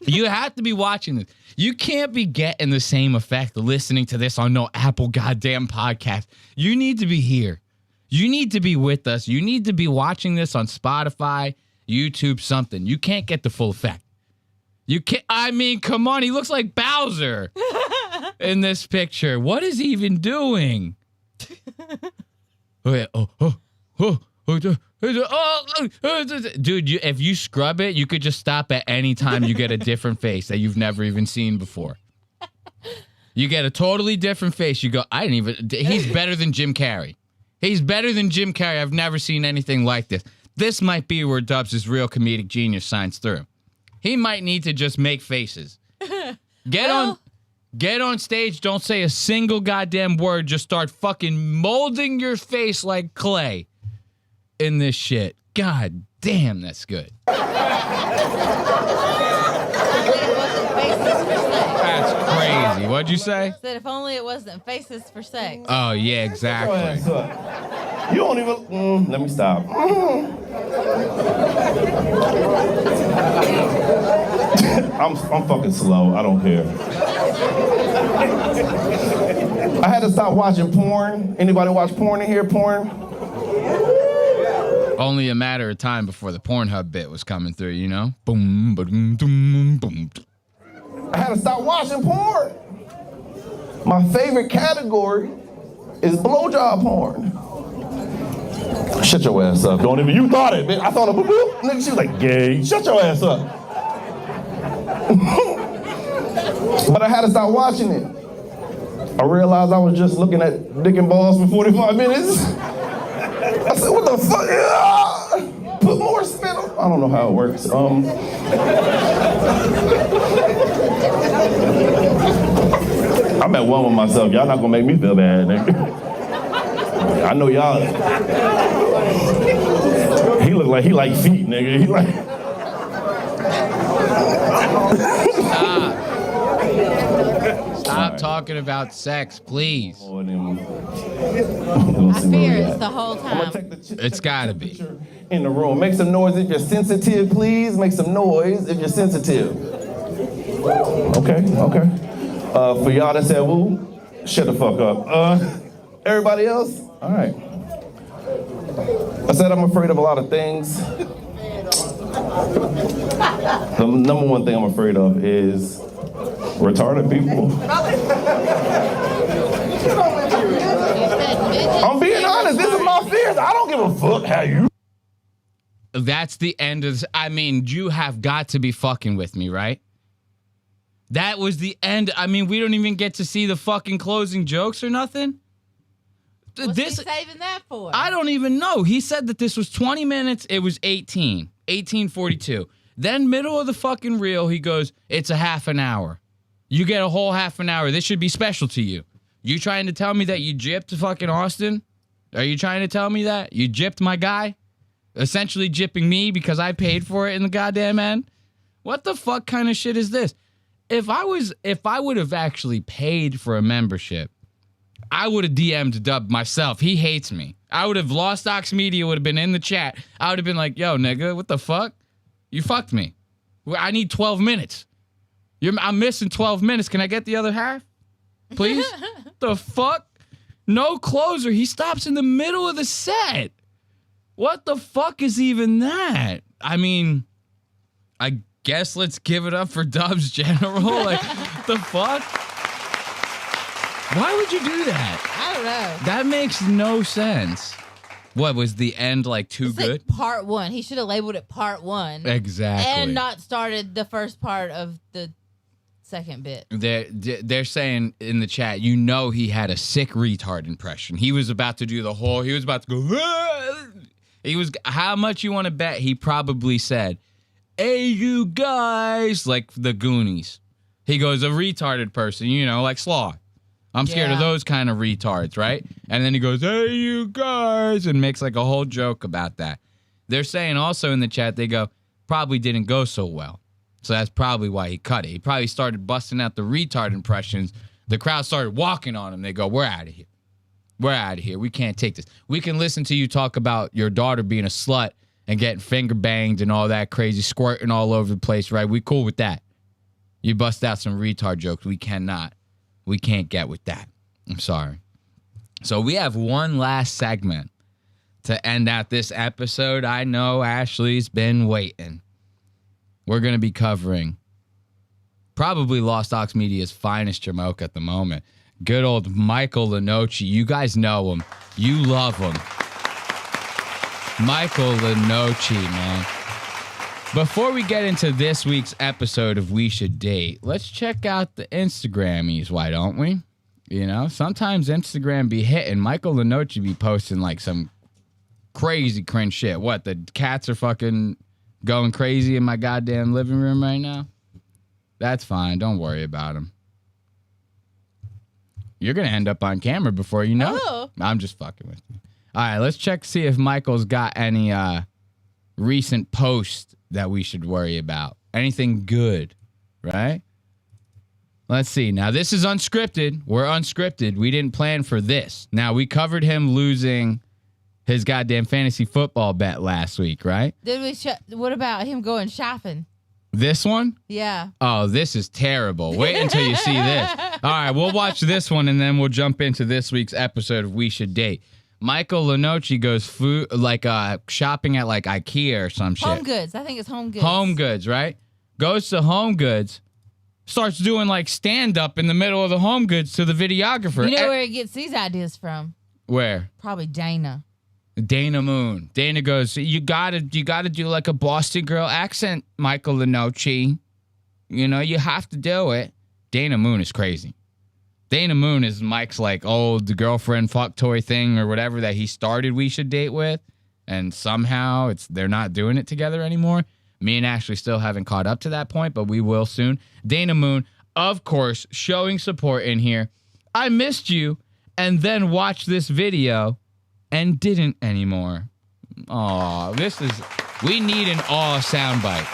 You have to be watching this. You can't be getting the same effect listening to this on no Apple goddamn podcast. You need to be here. You need to be with us. You need to be watching this on Spotify, YouTube, something. You can't get the full effect. You can't. I mean, come on. He looks like Bowser in this picture. What is he even doing? Dude, if you scrub it, you could just stop at any time you get a different face that you've never even seen before. You get a totally different face. You go, he's better than Jim Carrey. He's better than Jim Carrey. I've never seen anything like this. This might be where Dubs' real comedic genius shines through. He might need to just make faces. Get on stage. Don't say a single goddamn word. Just start fucking molding your face like clay in this shit. God damn, that's good. That's crazy. What'd you say? Said if only it wasn't faces for sex. Oh, yeah, exactly. You don't even. Let me stop. I'm fucking slow. I don't care. I had to stop watching porn. Anybody watch porn in here? Porn? Only a matter of time before the Pornhub bit was coming through, you know? Boom, boom, boom, boom. I had to stop watching porn. My favorite category is blowjob porn. Shut your ass up. Don't even, you thought it, man. I thought it, boop. Nigga, she was like, gay. Shut your ass up. But I had to stop watching it. I realized I was just looking at dick and balls for 45 minutes. I said, what the fuck? Put more spin on. I don't know how it works. I'm at one with myself. Y'all not gonna make me feel bad, nigga. I know y'all. He look like he like feet, nigga. He like. Stop talking about sex, please. I fear it's the whole time. It's gotta be. In the room. Make some noise if you're sensitive, please. Make some noise if you're sensitive. Okay. For y'all that said woo, shut the fuck up. Everybody else? All right. I said I'm afraid of a lot of things. The number one thing I'm afraid of is retarded people. I'm being honest. This is my fears. I don't give a fuck how you. That's the end of this. I mean, you have got to be fucking with me, right? That was the end. I mean, we don't even get to see the fucking closing jokes or nothing. What's he saving that for? I don't even know. He said that this was 20 minutes. It was 18:42. Then middle of the fucking reel, he goes, it's a half an hour. You get a whole half an hour. This should be special to you. You trying to tell me that you gypped fucking Austin? Are you trying to tell me that? You gypped my guy? Essentially gypping me because I paid for it in the goddamn end? What the fuck kind of shit is this? If I would have actually paid for a membership, I would have DM'd Dub myself. He hates me. I would have Lost Aux Media would have been in the chat. I would have been like, yo, nigga, what the fuck? You fucked me. I need 12 minutes. I'm missing 12 minutes. Can I get the other half? Please? The fuck? No closer. He stops in the middle of the set. What the fuck is even that? I mean, I guess let's give it up for Dubz General. Like, the fuck? Why would you do that? I don't know. That makes no sense. What, was the end like too It's good? like part one. He should have labeled it part one. Exactly. And not started the first part of the second bit. They're saying in the chat, you know, he had a sick retard impression. He was about to do the whole, he was about to go, ah! How much you want to bet he probably said, hey, you guys, like the Goonies. He goes, a retarded person, you know, like Slaw. I'm scared of those kind of retards, right? And then he goes, hey, you guys, and makes like a whole joke about that. They're saying also in the chat, they go, probably didn't go so well. So that's probably why he cut it. He probably started busting out the retard impressions. The crowd started walking on him. They go, we're out of here. We're out of here. We can't take this. We can listen to you talk about your daughter being a slut and getting finger banged and all that crazy squirting all over the place, right? We cool with that. You bust out some retard jokes. We cannot. We can't get with that. I'm sorry. So we have one last segment to end out this episode. I know Ashley's been waiting. We're going to be covering probably Lost Aux Media's finest Jamoke at the moment. Good old Michael Lenoci. You guys know him. You love him. Michael Lenoci, man. Before we get into this week's episode of We Should Date, let's check out the Instagrammies, why don't we? You know, sometimes Instagram be hitting. Michael Lenoci be posting like some crazy cringe shit. What, the cats are fucking going crazy in my goddamn living room right now? That's fine. Don't worry about them. You're going to end up on camera before you know it. I'm just fucking with you. All right, let's check to see if Michael's got any recent posts that we should worry about. Anything good, right? Let's see. Now, this is unscripted. We're unscripted. We didn't plan for this. Now, we covered him losing his goddamn fantasy football bet last week, right? Did we? What about him going shopping? This one? Yeah. Oh, this is terrible. Wait until you see this. All right, we'll watch this one, and then we'll jump into this week's episode of We Should Date. Michael Lenoci goes shopping at like IKEA or some shit. Home Goods. I think it's Home Goods. Home Goods, right? Goes to Home Goods, starts doing like stand-up in the middle of the Home Goods to the videographer. You know where he gets these ideas from? Where? Probably Dana. Dana Moon. Dana goes, you gotta do like a Boston girl accent, Michael Lenoci. You know, you have to do it. Dana Moon is crazy. Dana Moon is Mike's like old girlfriend fuck toy thing or whatever that he started We Should Date with, and somehow they're not doing it together anymore. Me and Ashley still haven't caught up to that point, but we will soon. Dana Moon, of course, showing support in here. I missed you and then watched this video and didn't anymore. Aw, we need an aw soundbite.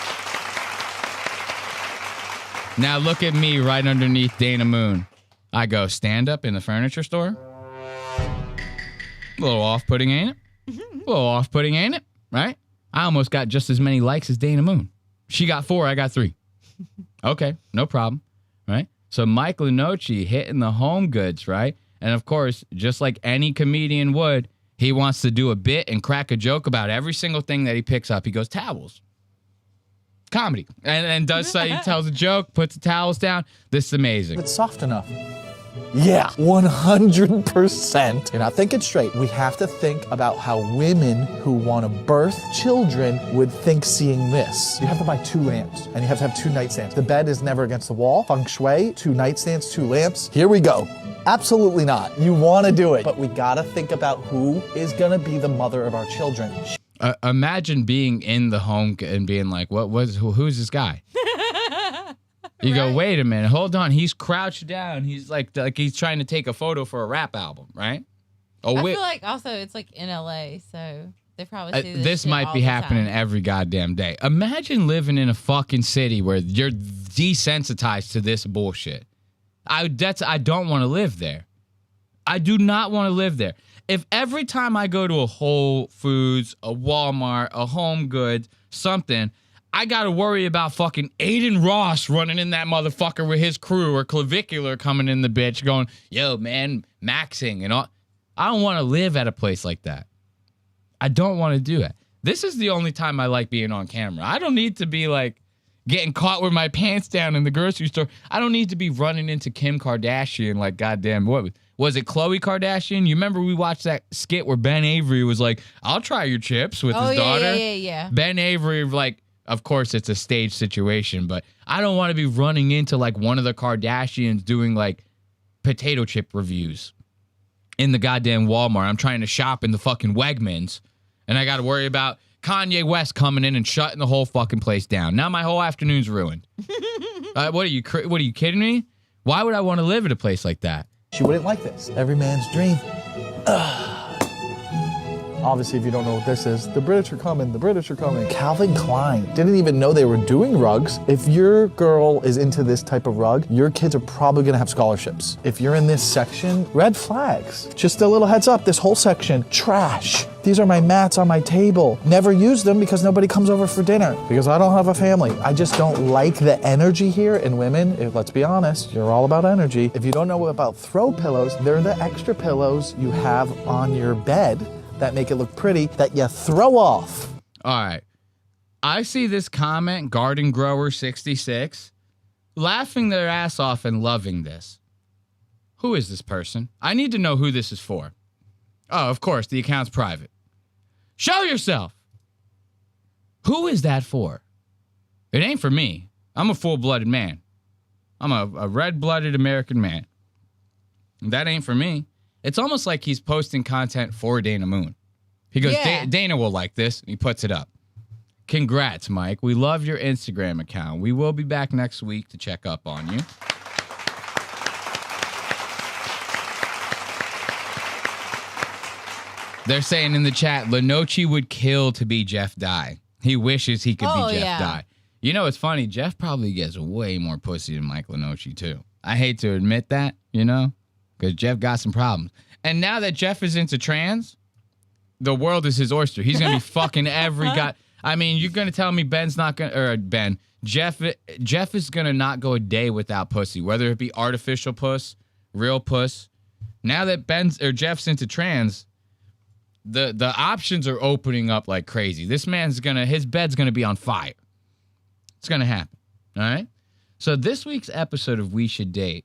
Now look at me right underneath Dana Moon. I go, stand up in the furniture store. A little off-putting, ain't it? A little off-putting, ain't it? Right? I almost got just as many likes as Dana Moon. She got 4, I got 3. Okay, no problem. Right? So Mike Lenoci hitting the Home Goods, right? And of course, just like any comedian would, he wants to do a bit and crack a joke about every single thing that he picks up. He goes, towels. Comedy. And does say, he tells a joke, puts the towels down. This is amazing. It's soft enough. Yeah, 100%. You're not thinking straight. We have to think about how women who want to birth children would think seeing this. You have to buy 2 lamps, and you have to have 2 nightstands. The bed is never against the wall. Feng shui, 2 nightstands, 2 lamps. Here we go. Absolutely not. You want to do it, but we got to think about who is going to be the mother of our children. Imagine being in the home and being like, who's this guy? You go, wait a minute, hold on. He's crouched down. He's like he's trying to take a photo for a rap album, right? I feel like also it's like in LA, so they probably see this might be happening every goddamn day. Imagine living in a fucking city where you're desensitized to this bullshit. I don't want to live there. I do not want to live there. If every time I go to a Whole Foods, a Walmart, a Home Goods, something, I got to worry about fucking Aiden Ross running in that motherfucker with his crew or Clavicular coming in the bitch going, yo, man, maxing and all. I don't want to live at a place like that. I don't want to do that. This is the only time I like being on camera. I don't need to be like getting caught with my pants down in the grocery store. I don't need to be running into Kim Kardashian like goddamn, what was it, Khloe Kardashian? You remember we watched that skit where Ben Avery was like, I'll try your chips with his daughter? Yeah. Ben Avery, like, of course it's a stage situation, but I don't want to be running into like one of the Kardashians doing like potato chip reviews in the goddamn Walmart. I'm trying to shop in the fucking Wegmans, and I got to worry about Kanye West coming in and shutting the whole fucking place down. Now my whole afternoon's ruined. What are you kidding me? Why would I want to live at a place like that? She wouldn't like this. Every man's dream. Obviously, if you don't know what this is, the British are coming, the British are coming. Calvin Klein didn't even know they were doing rugs. If your girl is into this type of rug, your kids are probably gonna have scholarships. If you're in this section, red flags. Just a little heads up, this whole section, trash. These are my mats on my table. Never use them because nobody comes over for dinner. Because I don't have a family. I just don't like the energy here. And women, let's be honest, you're all about energy. If you don't know about throw pillows, they're the extra pillows you have on your bed that make it look pretty that you throw off. All right. I see this comment, Garden Grower 66, laughing their ass off and loving this. Who is this person? I need to know who this is for. Oh, of course, the account's private. Show yourself. Who is that for? It ain't for me. I'm a full-blooded man. I'm a red-blooded American man. That ain't for me. It's almost like he's posting content for Dana Moon. He goes, Dana will like this, and he puts it up. Congrats, Mike. We love your Instagram account. We will be back next week to check up on you. They're saying in the chat, Lenoci would kill to be Jeff Dye. He wishes he could be Jeff Dye. You know, it's funny. Jeff probably gets way more pussy than Mike Lenoci, too. I hate to admit that, you know, because Jeff got some problems. And now that Jeff is into trans, the world is his oyster. He's going to be fucking every guy. I mean, you're going to tell me Ben's not going to, or Ben, Jeff is going to not go a day without pussy, whether it be artificial puss, real puss. Now that Jeff's into trans, the options are opening up like crazy. This man's his bed's going to be on fire. It's going to happen. All right. So this week's episode of We Should Date,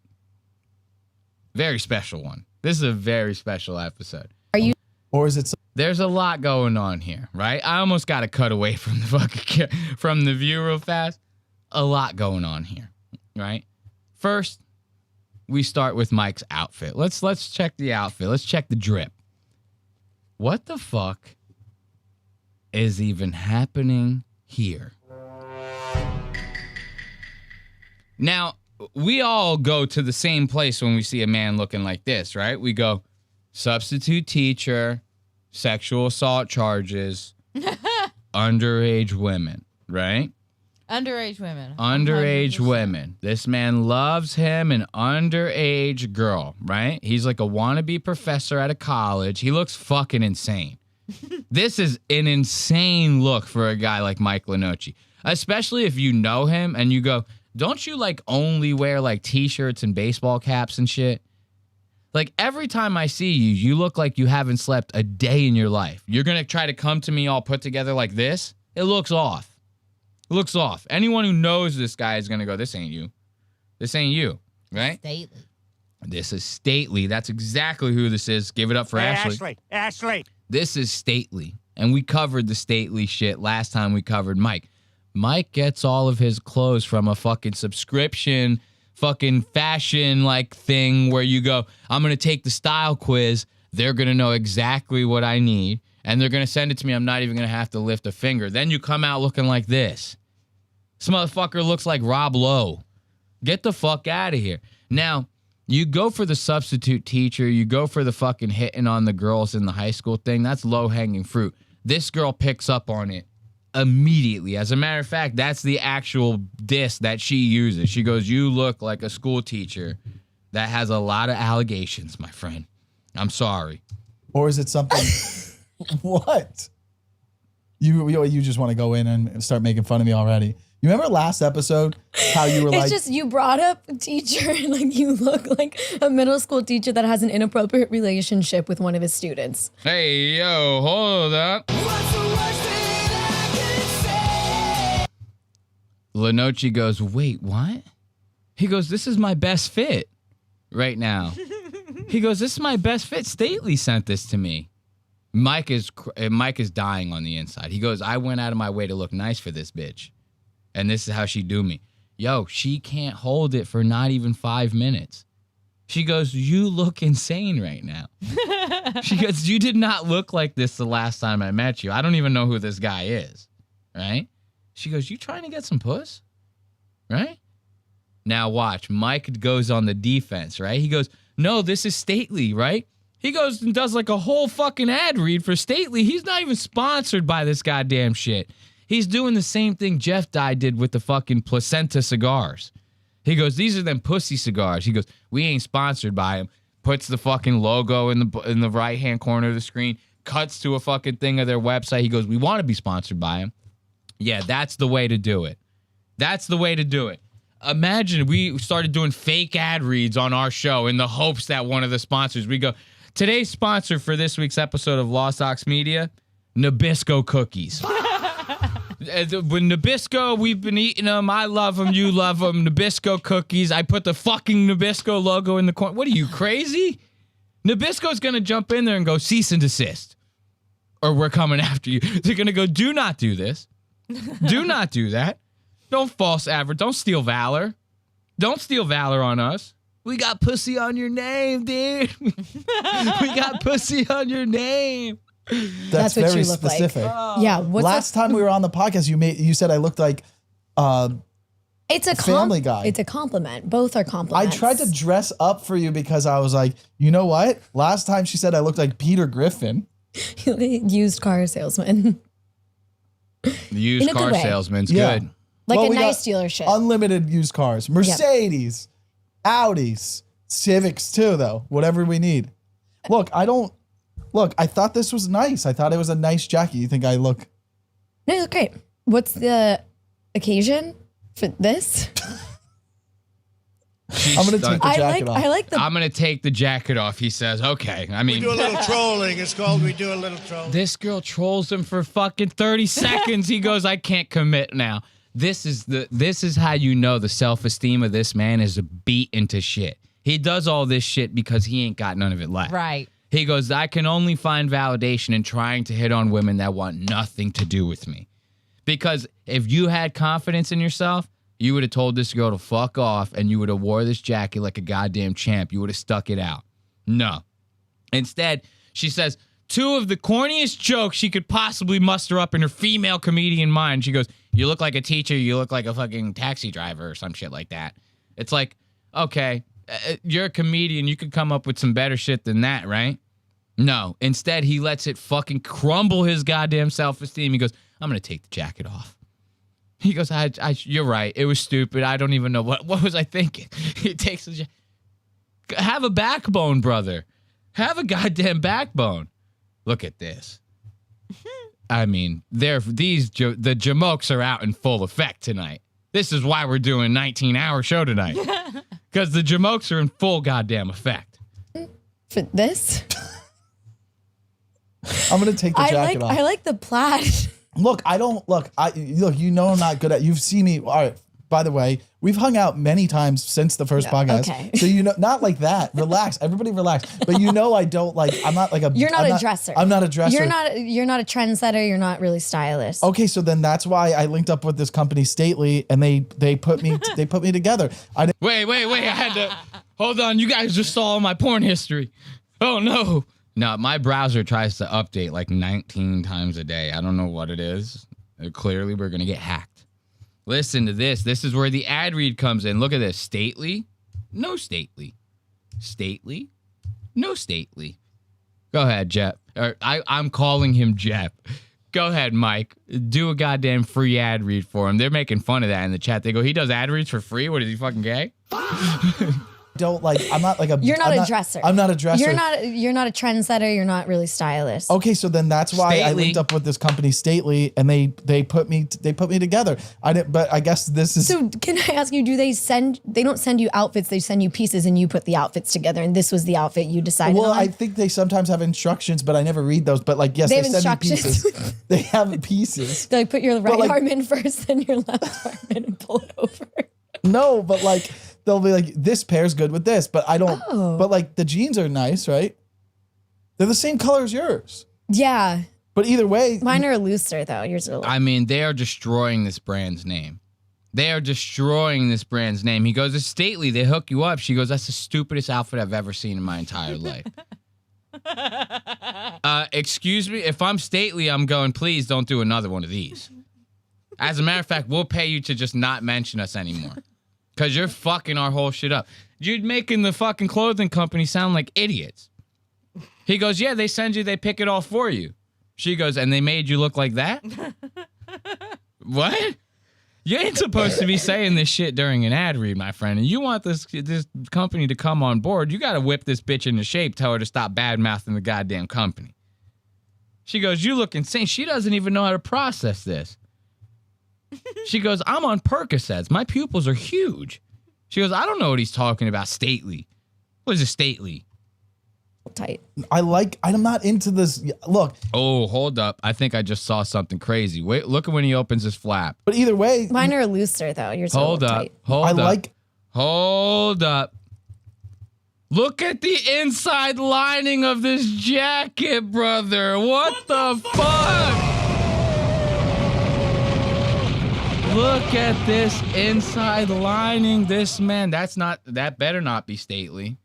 very special one. This is a very special episode. Or is it? There's a lot going on here, right? I almost got to cut away from the view real fast. A lot going on here, right? First, we start with Mike's outfit. Let's check the outfit. Let's check the drip. What the fuck is even happening here? Now, we all go to the same place when we see a man looking like this, right? We go, substitute teacher, sexual assault charges, underage women, right? Underage women. Underage 100%. Women. This man loves him, an underage girl, right? He's like a wannabe professor at a college. He looks fucking insane. This is an insane look for a guy like Mike Lenoci, especially if you know him and you go, don't you like only wear like t-shirts and baseball caps and shit? Like every time I see you, you look like you haven't slept a day in your life. You're going to try to come to me all put together like this? It looks off. It looks off. Anyone who knows this guy is going to go, this ain't you. This ain't you, right? Stately. This is Stately. That's exactly who this is. Give it up for Ashley. Ashley. This is Stately. And we covered the Stately shit last time we covered Mike. Mike gets all of his clothes from a fucking subscription, fucking fashion like thing where you go, I'm going to take the style quiz. They're going to know exactly what I need. And they're going to send it to me. I'm not even going to have to lift a finger. Then you come out looking like this. This motherfucker looks like Rob Lowe. Get the fuck out of here. Now, you go for the substitute teacher. You go for the fucking hitting on the girls in the high school thing. That's low-hanging fruit. This girl picks up on it immediately. As a matter of fact, that's the actual diss that she uses. She goes, you look like a school teacher that has a lot of allegations, my friend. I'm sorry. Or is it something... What? You just want to go in and start making fun of me already. You remember last episode how you were it's just you brought up a teacher like you look like a middle school teacher that has an inappropriate relationship with one of his students. Hey, yo, hold up. Lenoci goes, wait, what? He goes, this is my best fit right now. He goes, this is my best fit. Stately sent this to me. Mike is dying on the inside. He goes, I went out of my way to look nice for this bitch. And this is how she do me. Yo, she can't hold it for not even 5 minutes. She goes, you look insane right now. She goes, you did not look like this the last time I met you. I don't even know who this guy is. Right? She goes, you trying to get some puss? Right? Now watch. Mike goes on the defense, right? He goes, no, this is Stately, right? He goes and does like a whole fucking ad read for Stately. He's not even sponsored by this goddamn shit. He's doing the same thing Jeff Dye did with the fucking placenta cigars. He goes, these are them pussy cigars. He goes, we ain't sponsored by him. Puts the fucking logo in the right-hand corner of the screen. Cuts to a fucking thing of their website. He goes, we want to be sponsored by him. Yeah, that's the way to do it. That's the way to do it. Imagine we started doing fake ad reads on our show in the hopes that one of the sponsors, we go, Today's sponsor for this week's episode of Lost Aux Media, Nabisco cookies. With Nabisco, we've been eating them. I love them. You love them. Nabisco cookies. I put the fucking Nabisco logo in the corner. What are you, crazy? Nabisco's going to jump in there and go cease and desist. Or we're coming after you. They're going to go, do not do this. Do not do that. Don't false advert. Don't steal valor. Don't steal valor on us. We got pussy on your name, dude. We got pussy on your name. That's what very you look like. specific. Yeah. What's Last time we were on the podcast, you said I looked like it's a Family Guy. It's a compliment. Both are I compliments. tried to dress up for you because I was like, you know what? Last time she said I looked like Peter Griffin. Used car salesman. The used In a good car way. salesman's Yeah. good. Like Well, a we nice got dealership. Unlimited used cars. Mercedes, Audis, Civics too, though. Whatever we need. Look, I thought this was nice. I thought it was a nice jacket. You think I look No, you look great. What's the occasion for this? I'm gonna take the jacket off. I like the I'm going to take the jacket off, he says. Okay. I mean, We do a little trolling. It's called we do a little trolling. this girl trolls him for fucking 30 seconds. He goes, I can't commit now. This is how you know the self-esteem of this man is beat into shit. He does all this shit because he ain't got none of it left. Right. He goes, I can only find validation in trying to hit on women that want nothing to do with me. Because if you had confidence in yourself, you would have told this girl to fuck off and you would have wore this jacket like a goddamn champ. You would have stuck it out. No. Instead, she says two of the corniest jokes she could possibly muster up in her female comedian mind. She goes, you look like a teacher. You look like a fucking taxi driver or some shit like that. It's like, okay, you're a comedian. You could come up with some better shit than that, right? No. Instead, he lets it fucking crumble his goddamn self-esteem. He goes, I'm going to take the jacket off. He goes, you're right. It was stupid. I don't even know. What was I thinking? He takes the jacket. Have a backbone, brother. Have a goddamn backbone. Look at this. I mean, the jamokes are out in full effect tonight. This is why we're doing a 19-hour show tonight. Because the jamokes are in full goddamn effect. for this. I'm gonna take the jacket off. I like the plaid. Look, you know I'm not good at. You've seen me. All right. By the way, we've hung out many times since the first podcast. okay. So you know, not like that. Relax, everybody, relax. But you know, I don't like. I'm not like a. You're not a dresser. I'm not a dresser. You're not a trendsetter. You're not really stylish. Okay, so then that's why I linked up with this company, Stately, and they put me together. Wait! I had to hold on. You guys just saw my porn history. Oh no! No, my browser tries to update like 19 times a day. I don't know what it is. Clearly, we're gonna get hacked. Listen to this. This is where the ad read comes in. Look at this. Stately, no stately. Stately, no stately. Go ahead, Jeff. I'm calling him Jeff. Go ahead, Mike. Do a goddamn free ad read for him. They're making fun of that in the chat. They go, he does ad reads for free? What, is he fucking gay? Don't like. I'm not like a. You're not a dresser. I'm not a dresser. You're not a trendsetter. You're not really stylish. Okay, so then that's why I linked up with this company, Stately, and they put me together. But I guess this is. So can I ask you? They don't send you outfits. They send you pieces, and you put the outfits together. And this was the outfit you decided Well, on. I think they sometimes have instructions, but I never read those. But like, yes, They they have send me instructions. pieces. They have pieces. They put your right like- arm in first, then your left arm in, and pull it over. No, but like they'll be like, this pair's good with this, but I don't. Oh. But like the jeans are nice, right? They're the same color as yours. Yeah. But either way, Mine are looser though. Yours are. I mean, they are destroying this brand's name. They are destroying this brand's name. He goes, it's Stately. They hook you up. She goes, that's the stupidest outfit I've ever seen in my entire life. Excuse me, if I'm Stately, I'm going, please don't do another one of these. As a matter of fact, we'll pay you to just not mention us anymore. Because you're fucking our whole shit up. You're making the fucking clothing company sound like idiots. He goes, yeah, they send you, they pick it all for you. She goes, and they made you look like that? What? You ain't supposed to be saying this shit during an ad read, my friend. And you want this company to come on board, you got to whip this bitch into shape, tell her to stop bad-mouthing the goddamn company. She goes, you look insane. She doesn't even know how to process this. She goes, I'm on Percocets. My pupils are huge. She goes, I don't know what he's talking about. Stately. What is a stately? tight. I'm not into this. Look. Oh, hold up. I think I just saw something crazy. Wait, look at when he opens his flap. But either way. Mine are looser though. Yours hold are up. tight. Hold up. Hold up. Look at the inside lining of this jacket, brother. What the fuck? Look at this inside lining. This man, that better not be Stately.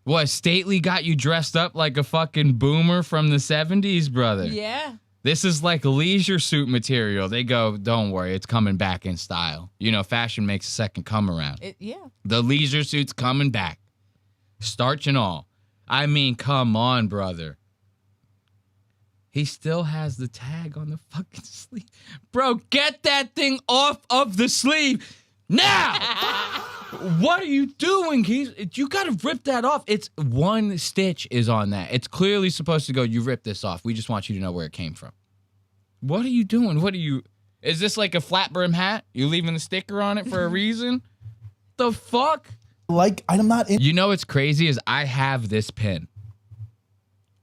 What, Stately got you dressed up like a fucking boomer from the 70s, brother? Yeah. This is like leisure suit material. They go, don't worry, it's coming back in style. You know, fashion makes a second come around. Yeah. The leisure suit's coming back. Starch and all. I mean, come on, brother. He still has the tag on the fucking sleeve. Bro, get that thing off of the sleeve now! What are you doing? You gotta rip that off. It's one stitch is on that. It's clearly supposed to go, you rip this off. We just want you to know where it came from. What are you doing? Is this like a flat brim hat? You leaving the sticker on it for a reason? The fuck? I'm not in. You know what's crazy is I have this pin.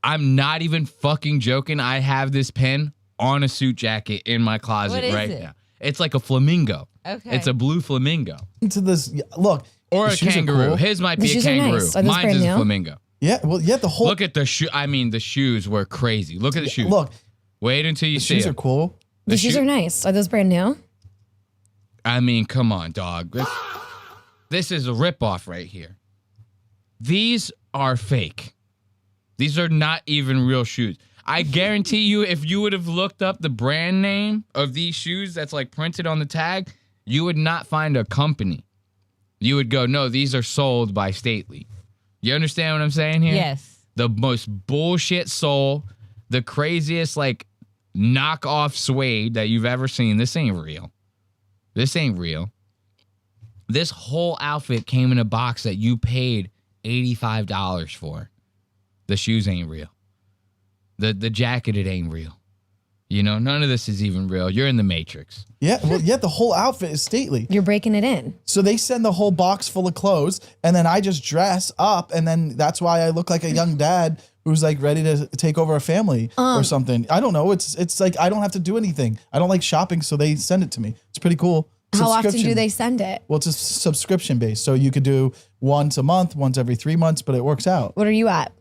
I'm not even fucking joking. I have this pin on a suit jacket in my closet right now. It's like a flamingo. Okay. It's a blue flamingo. Into this, look. Or a kangaroo. Cool. His might be a kangaroo. Mine's is a flamingo. Yeah, well, yeah, the whole. Look at the shoe. I mean, the shoes were crazy. Look at the shoes. Look. Wait until you see shoes it. are cool. The shoes are nice. Are those brand new? I mean, come on, dog. This is a ripoff right here. These are fake. These are not even real shoes. I guarantee you, if you would have looked up the brand name of these shoes that's like printed on the tag, you would not find a company. You would go, no, these are sold by Stately. You understand what I'm saying here? Yes. The most bullshit sole, the craziest like knockoff suede that you've ever seen. This ain't real. This ain't real. This whole outfit came in a box that you paid $85 for. The shoes ain't real. The jacket, it ain't real. You know, none of this is even real. You're in the Matrix. Yeah, well, yeah, the whole outfit is Stately. You're breaking it in. So they send the whole box full of clothes, and then I just dress up, and then that's why I look like a young dad who's like ready to take over a family or something. I don't know. It's like I don't have to do anything. I don't like shopping, so they send it to me. It's pretty cool. How often do they send it? Well, it's a subscription based, so you could do once a month, once every 3 months, but it works out. What are you at?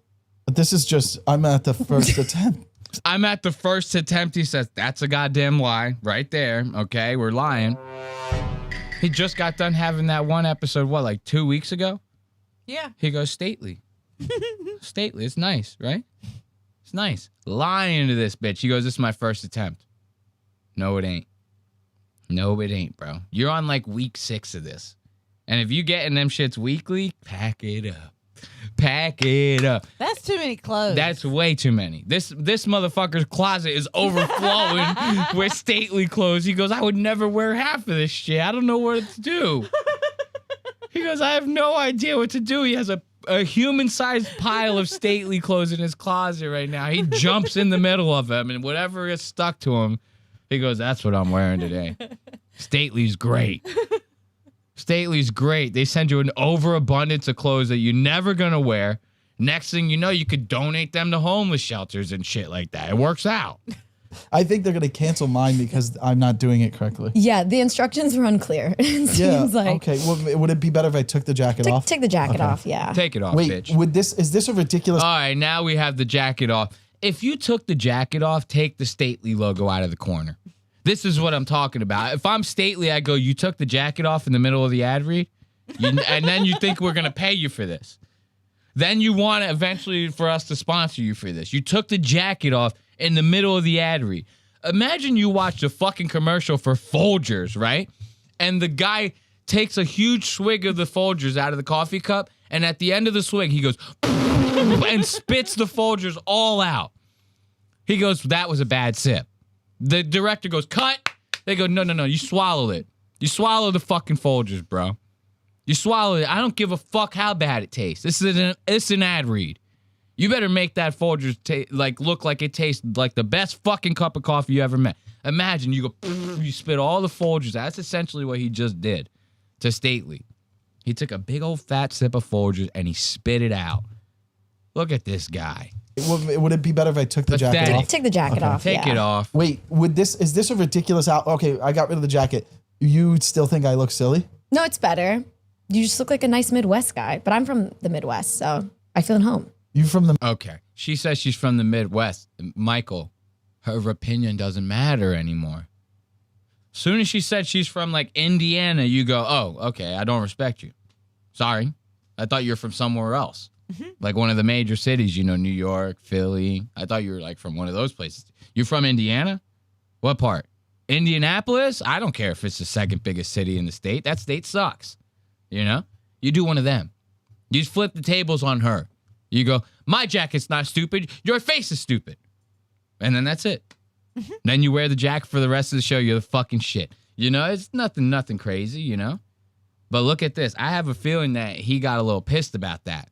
But this is just, I'm at the first attempt. I'm at the first attempt. He says, that's a goddamn lie right there. Okay, we're lying. He just got done having that one episode, what, like 2 weeks ago? Yeah. He goes, Stately. Stately, it's nice, right? It's nice. Lying to this bitch. He goes, this is my first attempt. No, it ain't. No, it ain't, bro. You're on like week 6 of this. And if you getting them shits weekly, pack it up. Pack it up. That's too many clothes. That's way too many. This motherfucker's closet is overflowing with Stately clothes. He goes, I would never wear half of this shit. I don't know what to do. He goes, I have no idea what to do. He has a human-sized pile of Stately clothes in his closet right now. He jumps in the middle of them, and whatever is stuck to him, he goes, that's what I'm wearing today. Stately's great. Stately's great. They send you an overabundance of clothes that you're never going to wear. Next thing you know, you could donate them to homeless shelters and shit like that. It works out. I think they're going to cancel mine because I'm not doing it correctly. Yeah, the instructions were unclear. It seems like. Okay. Well, would it be better if I took the jacket off? Take the jacket off, yeah. Take it off, Wait, bitch. is this a ridiculous? All right, now we have the jacket off. If you took the jacket off, take the Stately logo out of the corner. This is what I'm talking about. If I'm Stately, I go, you took the jacket off in the middle of the ad read, and then you think we're going to pay you for this. Then you want to eventually for us to sponsor you for this. You took the jacket off in the middle of the ad read. Imagine you watched a fucking commercial for Folgers, right? And the guy takes a huge swig of the Folgers out of the coffee cup, and at the end of the swig, he goes, and spits the Folgers all out. He goes, that was a bad sip. The director goes, cut. They go, no, you swallowed it. You swallowed the fucking Folgers, bro. You swallowed it. I don't give a fuck how bad it tastes. It's an ad read. You better make that Folgers look like it tastes like the best fucking cup of coffee you ever met. Imagine you go, you spit all the Folgers. That's essentially what he just did to Stately. He took a big old fat sip of Folgers and he spit it out. Look at this guy. Would it be better if I took the jacket off? Take the jacket off. Take it off. Wait, is this a ridiculous out? Okay, I got rid of the jacket. You still think I look silly? No, it's better. You just look like a nice Midwest guy, but I'm from the Midwest, so I feel at home. You from the... Okay. She says she's from the Midwest. Michael, her opinion doesn't matter anymore. Soon as she said she's from like Indiana, you go, oh, okay, I don't respect you. Sorry. I thought you were from somewhere else. Like one of the major cities, you know, New York, Philly. I thought you were like from one of those places. You're from Indiana? What part? Indianapolis? I don't care if it's the second biggest city in the state. That state sucks. You know? You do one of them. You just flip the tables on her. You go, my jacket's not stupid. Your face is stupid. And then that's it. Then you wear the jacket for the rest of the show. You're the fucking shit. You know, it's nothing crazy, you know? But look at this. I have a feeling that he got a little pissed about that.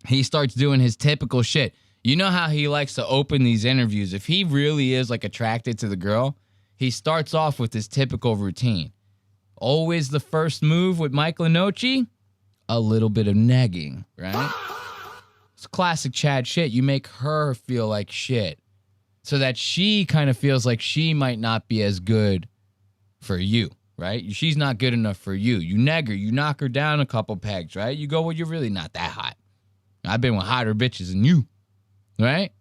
He starts doing his typical shit. You know how he likes to open these interviews. If he really is like attracted to the girl, he starts off with his typical routine. Always the first move with Mike Lenoci, a little bit of negging, right? It's classic Chad shit. You make her feel like shit so that she kind of feels like she might not be as good for you, right? She's not good enough for you. You neg her. You knock her down a couple pegs, right? You go, well, you're really not that hot. I've been with hotter bitches than you, right?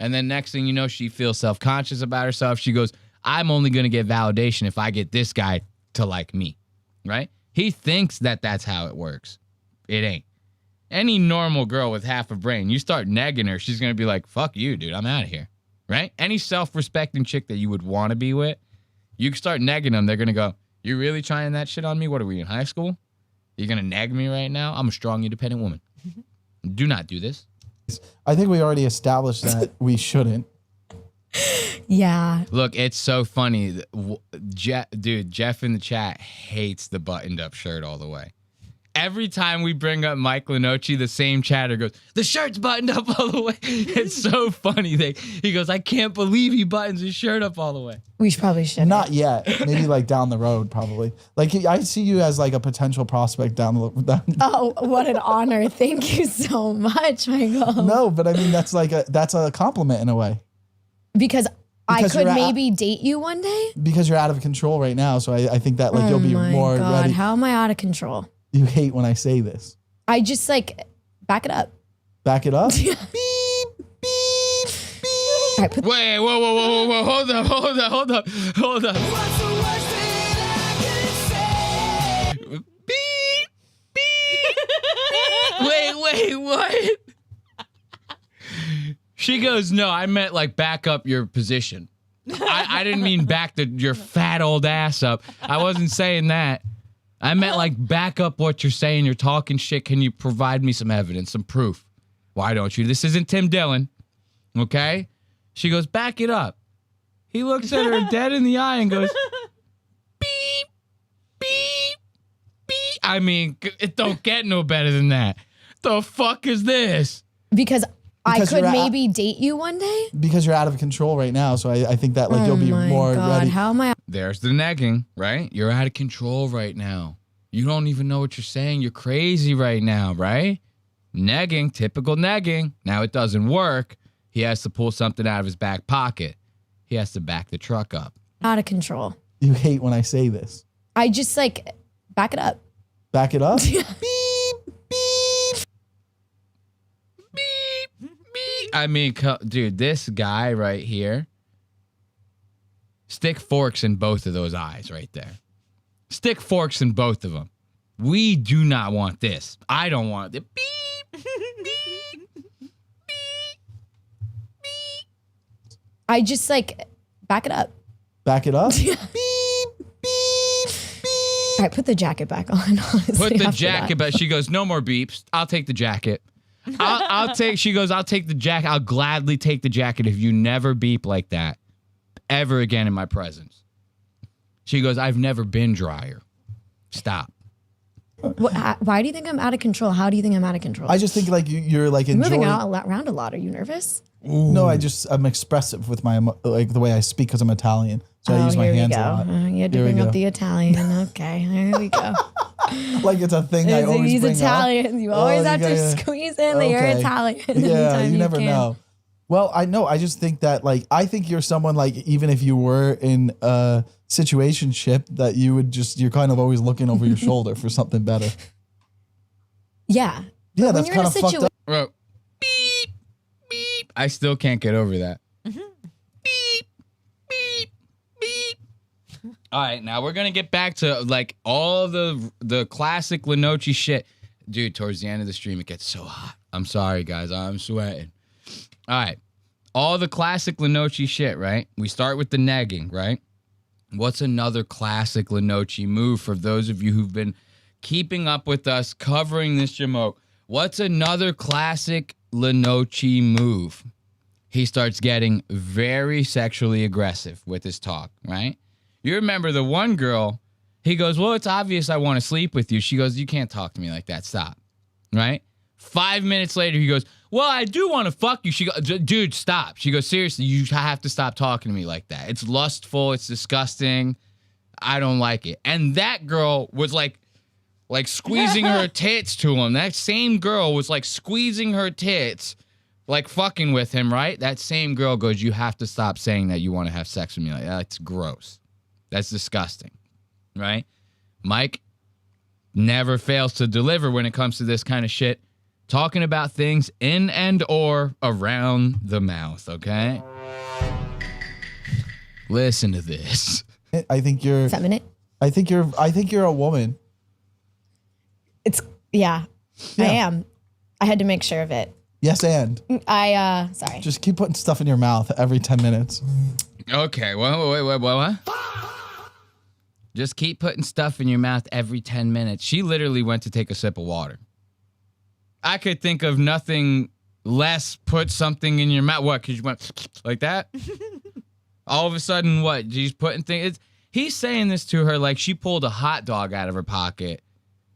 And then next thing you know, she feels self-conscious about herself. She goes, I'm only going to get validation if I get this guy to like me, right? He thinks that that's how it works. It ain't. Any normal girl with half a brain, you start negging her, she's going to be like, fuck you, dude. I'm out of here, right? Any self-respecting chick that you would want to be with, you can start negging them. They're going to go, you really trying that shit on me? What are we, in high school? You're going to neg me right now? I'm a strong, independent woman. Do not do this. I think we already established that we shouldn't. Yeah. Look, it's so funny. Dude, Jeff in the chat hates the buttoned up shirt all the way. Every time we bring up Mike Lenoci, the same chatter goes, the shirt's buttoned up all the way. It's so funny. He goes, I can't believe he buttons his shirt up all the way. We probably should. Not yet. Maybe like down the road, probably. Like I see you as like a potential prospect down the road. Oh, what an honor. Thank you so much, Michael. No, but I mean, that's a compliment in a way. Because I could maybe date you one day? Because you're out of control right now. So I think that like you'll be more ready. How am I out of control? You hate when I say this. I just like back it up. Back it up? Beep, beep, beep. All right, wait, whoa. Hold up. What's the worst thing I can say? Beep, beep. Wait, what? She goes, no, I meant like back up your position. I didn't mean back your fat old ass up. I wasn't saying that. I meant like back up what you're saying. You're talking shit. Can you provide me some evidence, some proof? Why don't you? This isn't Tim Dillon, okay? She goes, back it up. He looks at her dead in the eye and goes, beep, beep, beep. I mean, it don't get no better than that. The fuck is this? Because I could maybe date you one day? Because you're out of control right now. So I think that like you'll be more ready. How am I? There's the negging, right? You're out of control right now. You don't even know what you're saying. You're crazy right now, right? Negging, typical negging. Now it doesn't work. He has to pull something out of his back pocket. He has to back the truck up. Out of control. You hate when I say this. I just like back it up. Back it up? Beep, beep. I mean, dude, this guy right here, stick forks in both of those eyes right there. Stick forks in both of them. We do not want this. I don't want it. Beep, beep, beep, beep. I just like back it up. Back it up? Beep, beep, beep. All right, put the jacket back on. Honestly, put the jacket back. She goes, no more beeps. I'll take the jacket. She goes, I'll take the jacket. I'll gladly take the jacket if you never beep like that ever again in my presence. She goes, I've never been drier. Stop. Why do you think I'm out of control? How do you think I'm out of control? I just think like you're like enjoying. Moving around a lot. Are you nervous? Ooh. No, I'm expressive with my like the way I speak because I'm Italian. So I use my hands a lot. You had to bring up the Italian. Okay, here we go. Like it's a thing I always He's bring Italian. up. You always have to gotta- squeeze in that you're Okay. Italian. Yeah, anytime you never can. know. Well, I know. I just think that, like, I think you're someone, like, even if you were in a situationship, that you would you're kind of always looking over your shoulder for something better. Yeah. Yeah, But when that's you're in kind a of fucked up. Bro, beep, beep. I still can't get over that. All right, now we're gonna get back to like all the classic Lenoci shit, dude. Towards the end of the stream, it gets so hot. I'm sorry, guys. I'm sweating. All right, all the classic Lenoci shit, right? We start with the negging, right? What's another classic Lenoci move for those of you who've been keeping up with us covering this jamoke? What's another classic Lenoci move? He starts getting very sexually aggressive with his talk, right? You remember the one girl, he goes, well, it's obvious I want to sleep with you. She goes, you can't talk to me like that. Stop. Right? 5 minutes later, he goes, well, I do want to fuck you. She goes, dude, stop. She goes, seriously, you have to stop talking to me like that. It's lustful. It's disgusting. I don't like it. And that girl was like squeezing her tits to him. That same girl was like squeezing her tits, like fucking with him, right? That same girl goes, you have to stop saying that you want to have sex with me. Like, that's gross. That's disgusting, right? Mike never fails to deliver when it comes to this kind of shit. Talking about things in and or around the mouth, okay? Listen to this. I think you're feminine. I think you're a woman. Yeah, I am. I had to make sure of it. Yes, and Sorry. just keep putting stuff in your mouth every 10 minutes. Okay, what? Just keep putting stuff in your mouth every 10 minutes. She literally went to take a sip of water. I could think of nothing less put something in your mouth. What? Because you went like that? All of a sudden, what? She's putting things. He's saying this to her like she pulled a hot dog out of her pocket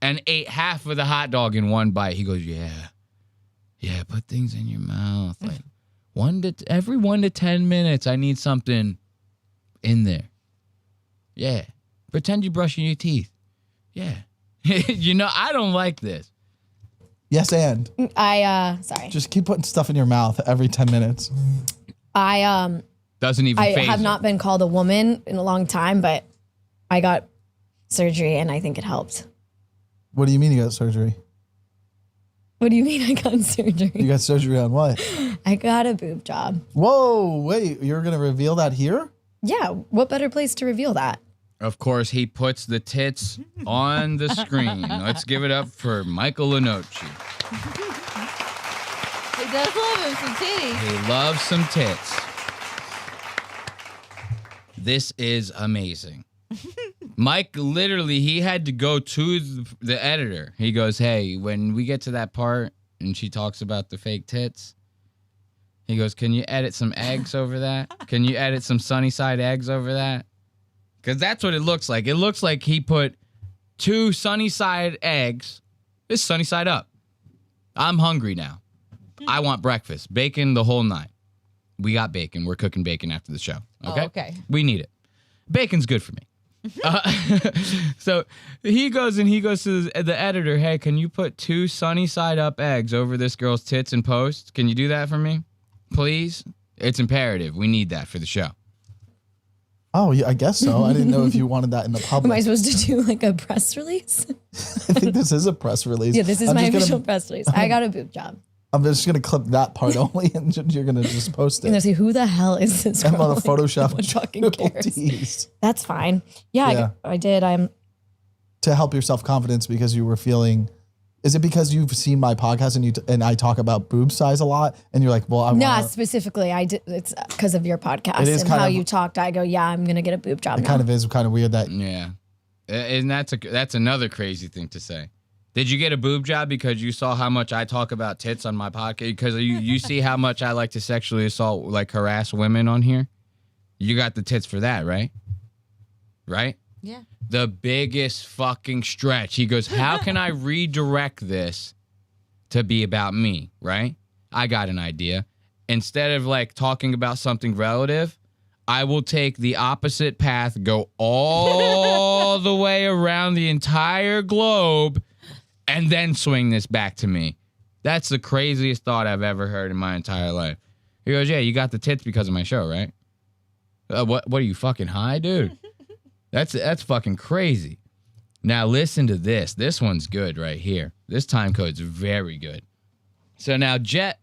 and ate half of the hot dog in one bite. He goes, yeah, put things in your mouth. Like every 1 to 10 minutes, I need something in there. Yeah. Pretend you're brushing your teeth. Yeah. I don't like this. Yes, and Sorry. just keep putting stuff in your mouth every 10 minutes. Doesn't even I faze have her. not been called a woman in a long time, but I got surgery and I think it helped. What do you mean you got surgery? What do you mean I got surgery? You got surgery on what? I got a boob job. Whoa, wait, you're going to reveal that here? Yeah, what better place to reveal that? Of course, he puts the tits on the screen. Let's give it up for Michael Lenoci. He does love him some titties. He loves some tits. This is amazing. Mike, literally, he had to go to the editor. He goes, hey, when we get to that part and she talks about the fake tits, he goes, can you edit some eggs over that? Can you edit some sunny side eggs over that? Because that's what it looks like. It looks like he put 2 sunny side eggs. This is sunny side up. I'm hungry now. I want breakfast. Bacon the whole night. We got bacon. We're cooking bacon after the show. Okay? Oh, okay. We need it. Bacon's good for me. So he goes to the editor. Hey, can you put 2 sunny side up eggs over this girl's tits in post? Can you do that for me? Please? It's imperative. We need that for the show. Oh, yeah, I guess so. I didn't know if you wanted that in the Am public. I supposed to do like a press release? I think this is a press release. Yeah, this is I'm my just gonna- official press release. I got a boob job. I'm just going to clip that part only, and you're going to just post And it. they say, who the hell is this? I'm girl? on a Like, Photoshop no one fucking triple cares. T's That's fine. Yeah, Yeah. I did. to help your self-confidence because you were feeling... Is it because you've seen my podcast and I talk about boob size a lot, and you're like, well, I No, want specifically, I did. It's because of your podcast It is and kind how of- you talked. I go, yeah, I'm gonna get a boob job. It now. kind of is kind of weird that... Yeah. And that's another crazy thing to say. Did you get a boob job because you saw how much I talk about tits on my podcast? Because you see how much I like to sexually assault, like harass women on here? You got the tits for that, right? Right? Yeah. The biggest fucking stretch. He goes, how can I redirect this to be about me, right? I got an idea. Instead of like talking about something relative, I will take the opposite path, go all all the way around the entire globe and then swing this back to me. That's the craziest thought I've ever heard in my entire life. He goes, yeah, you got the tits because of my show, right? What are you, fucking high, dude? That's fucking crazy. Now listen to this. This one's good right here. This time code's very good. So now Jeff,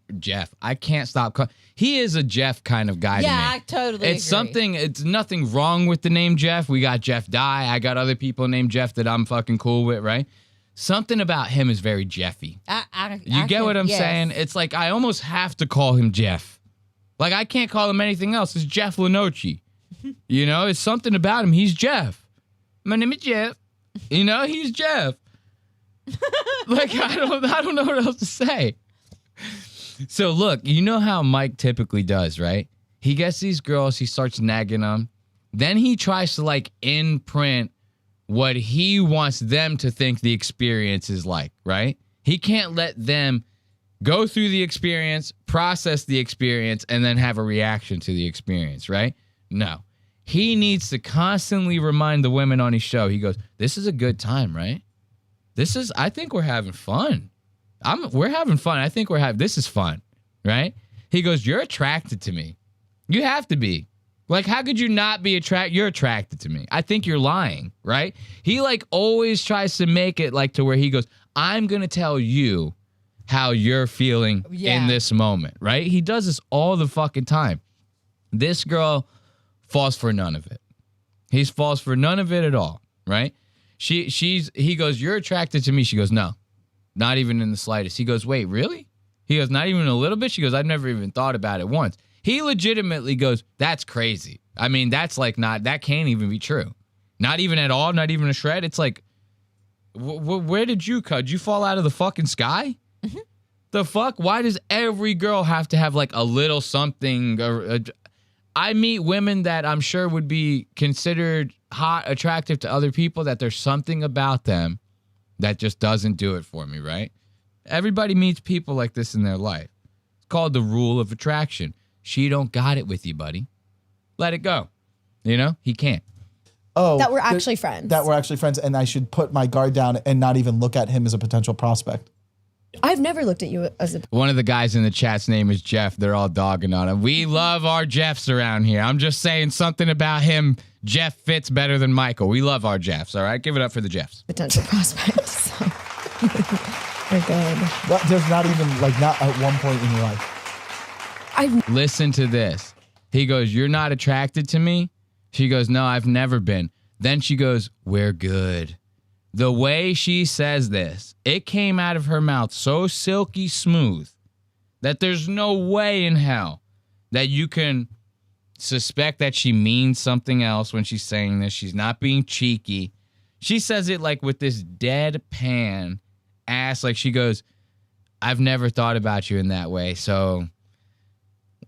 I can't stop he is a Jeff kind of guy to me. Yeah, I totally agree. It's nothing wrong with the name Jeff. We got Jeff Dye. I got other people named Jeff that I'm fucking cool with, right? Something about him is very Jeffy. You get what I'm saying? It's like I almost have to call him Jeff. Like I can't call him anything else. It's Jeff Lenoci. You know, it's something about him. He's Jeff. My name is Jeff. You know, he's Jeff. Like I don't know what else to say. So look, you know how Mike typically does, right? He gets these girls, he starts nagging them. Then he tries to like imprint what he wants them to think the experience is like, right? He can't let them go through the experience, process the experience, and then have a reaction to the experience, right? No. He needs to constantly remind the women on his show. He goes, this is a good time, right? I think we're having fun. We're having fun. I think this is fun, right? He goes, you're attracted to me. You have to be. Like, how could you not be attracted? You're attracted to me. I think you're lying, right? He like always tries to make it like to where he goes, I'm going to tell you how you're feeling in this moment, right? He does this all the fucking time. This girl falls for none of it. He falls for none of it at all, right? He goes, you're attracted to me. She goes, no, not even in the slightest. He goes, wait, really? He goes, not even a little bit? She goes, I've never even thought about it once. He legitimately goes, that's crazy. I mean, that's like that can't even be true. Not even at all, not even a shred. It's like, where did you cut? Did you fall out of the fucking sky? Mm-hmm. The fuck? Why does every girl have to have like a little something? I meet women that I'm sure would be considered hot, attractive to other people, that there's something about them that just doesn't do it for me, right? Everybody meets people like this in their life. It's called the rule of attraction. She don't got it with you, buddy. Let it go. You know? He can't. Oh, that we're actually friends. That we're actually friends, and I should put my guard down and not even look at him as a potential prospect. I've never looked at you as a... One of the guys in the chat's name is Jeff. They're all dogging on him. We love our Jeffs around here. I'm just saying something about him. Jeff fits better than Michael. We love our Jeffs, all right? Give it up for the Jeffs. Potential prospect, so... We're good. But there's not even, like, not at one point in your life. Listen to this. He goes, you're not attracted to me? She goes, no, I've never been. Then she goes, we're good. The way she says this, it came out of her mouth so silky smooth that there's no way in hell that you can suspect that she means something else when she's saying this. She's not being cheeky. She says it like with this deadpan ass, like she goes, I've never thought about you in that way, so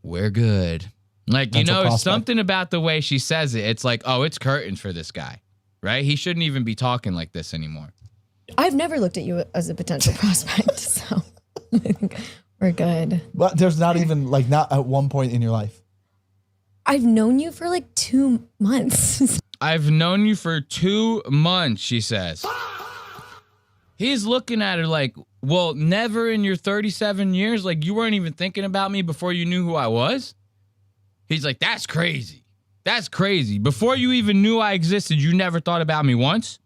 we're good. Like, you know, something about the way she says it, it's like, oh, it's curtains for this guy, right? He shouldn't even be talking like this anymore. I've never looked at you as a potential prospect, so I think we're good. But there's not even, like, not at one point in your life. I've known you for like 2 months. I've known you for 2 months, she says. He's looking at her like, well, never in your 37 years, like you weren't even thinking about me before you knew who I was? He's like, that's crazy. That's crazy. Before you even knew I existed, you never thought about me once?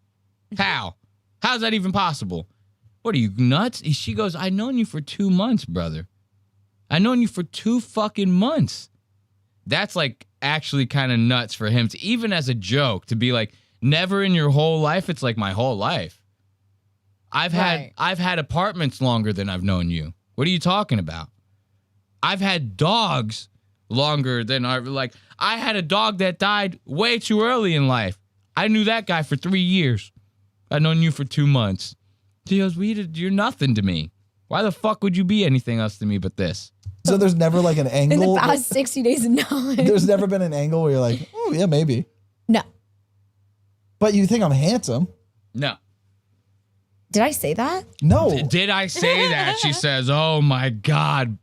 How? How's that even possible? What are you, nuts? She goes, I've known you for 2 months, brother. I've known you for 2 fucking months. That's like actually kind of nuts for him to, even as a joke, to be like, never in your whole life. It's like my whole life. I've had apartments longer than I've known you. What are you talking about? I've had dogs longer than I had a dog that died way too early in life. I knew that guy for 3 years. I've known you for 2 months. He goes, you're nothing to me. Why the fuck would you be anything else to me but this? So there's never like an angle. In the past 60 days, no. There's never been an angle where you're like, oh yeah, maybe. No. But you think I'm handsome? No. Did I say that? No. Did I say that? She says, oh my God.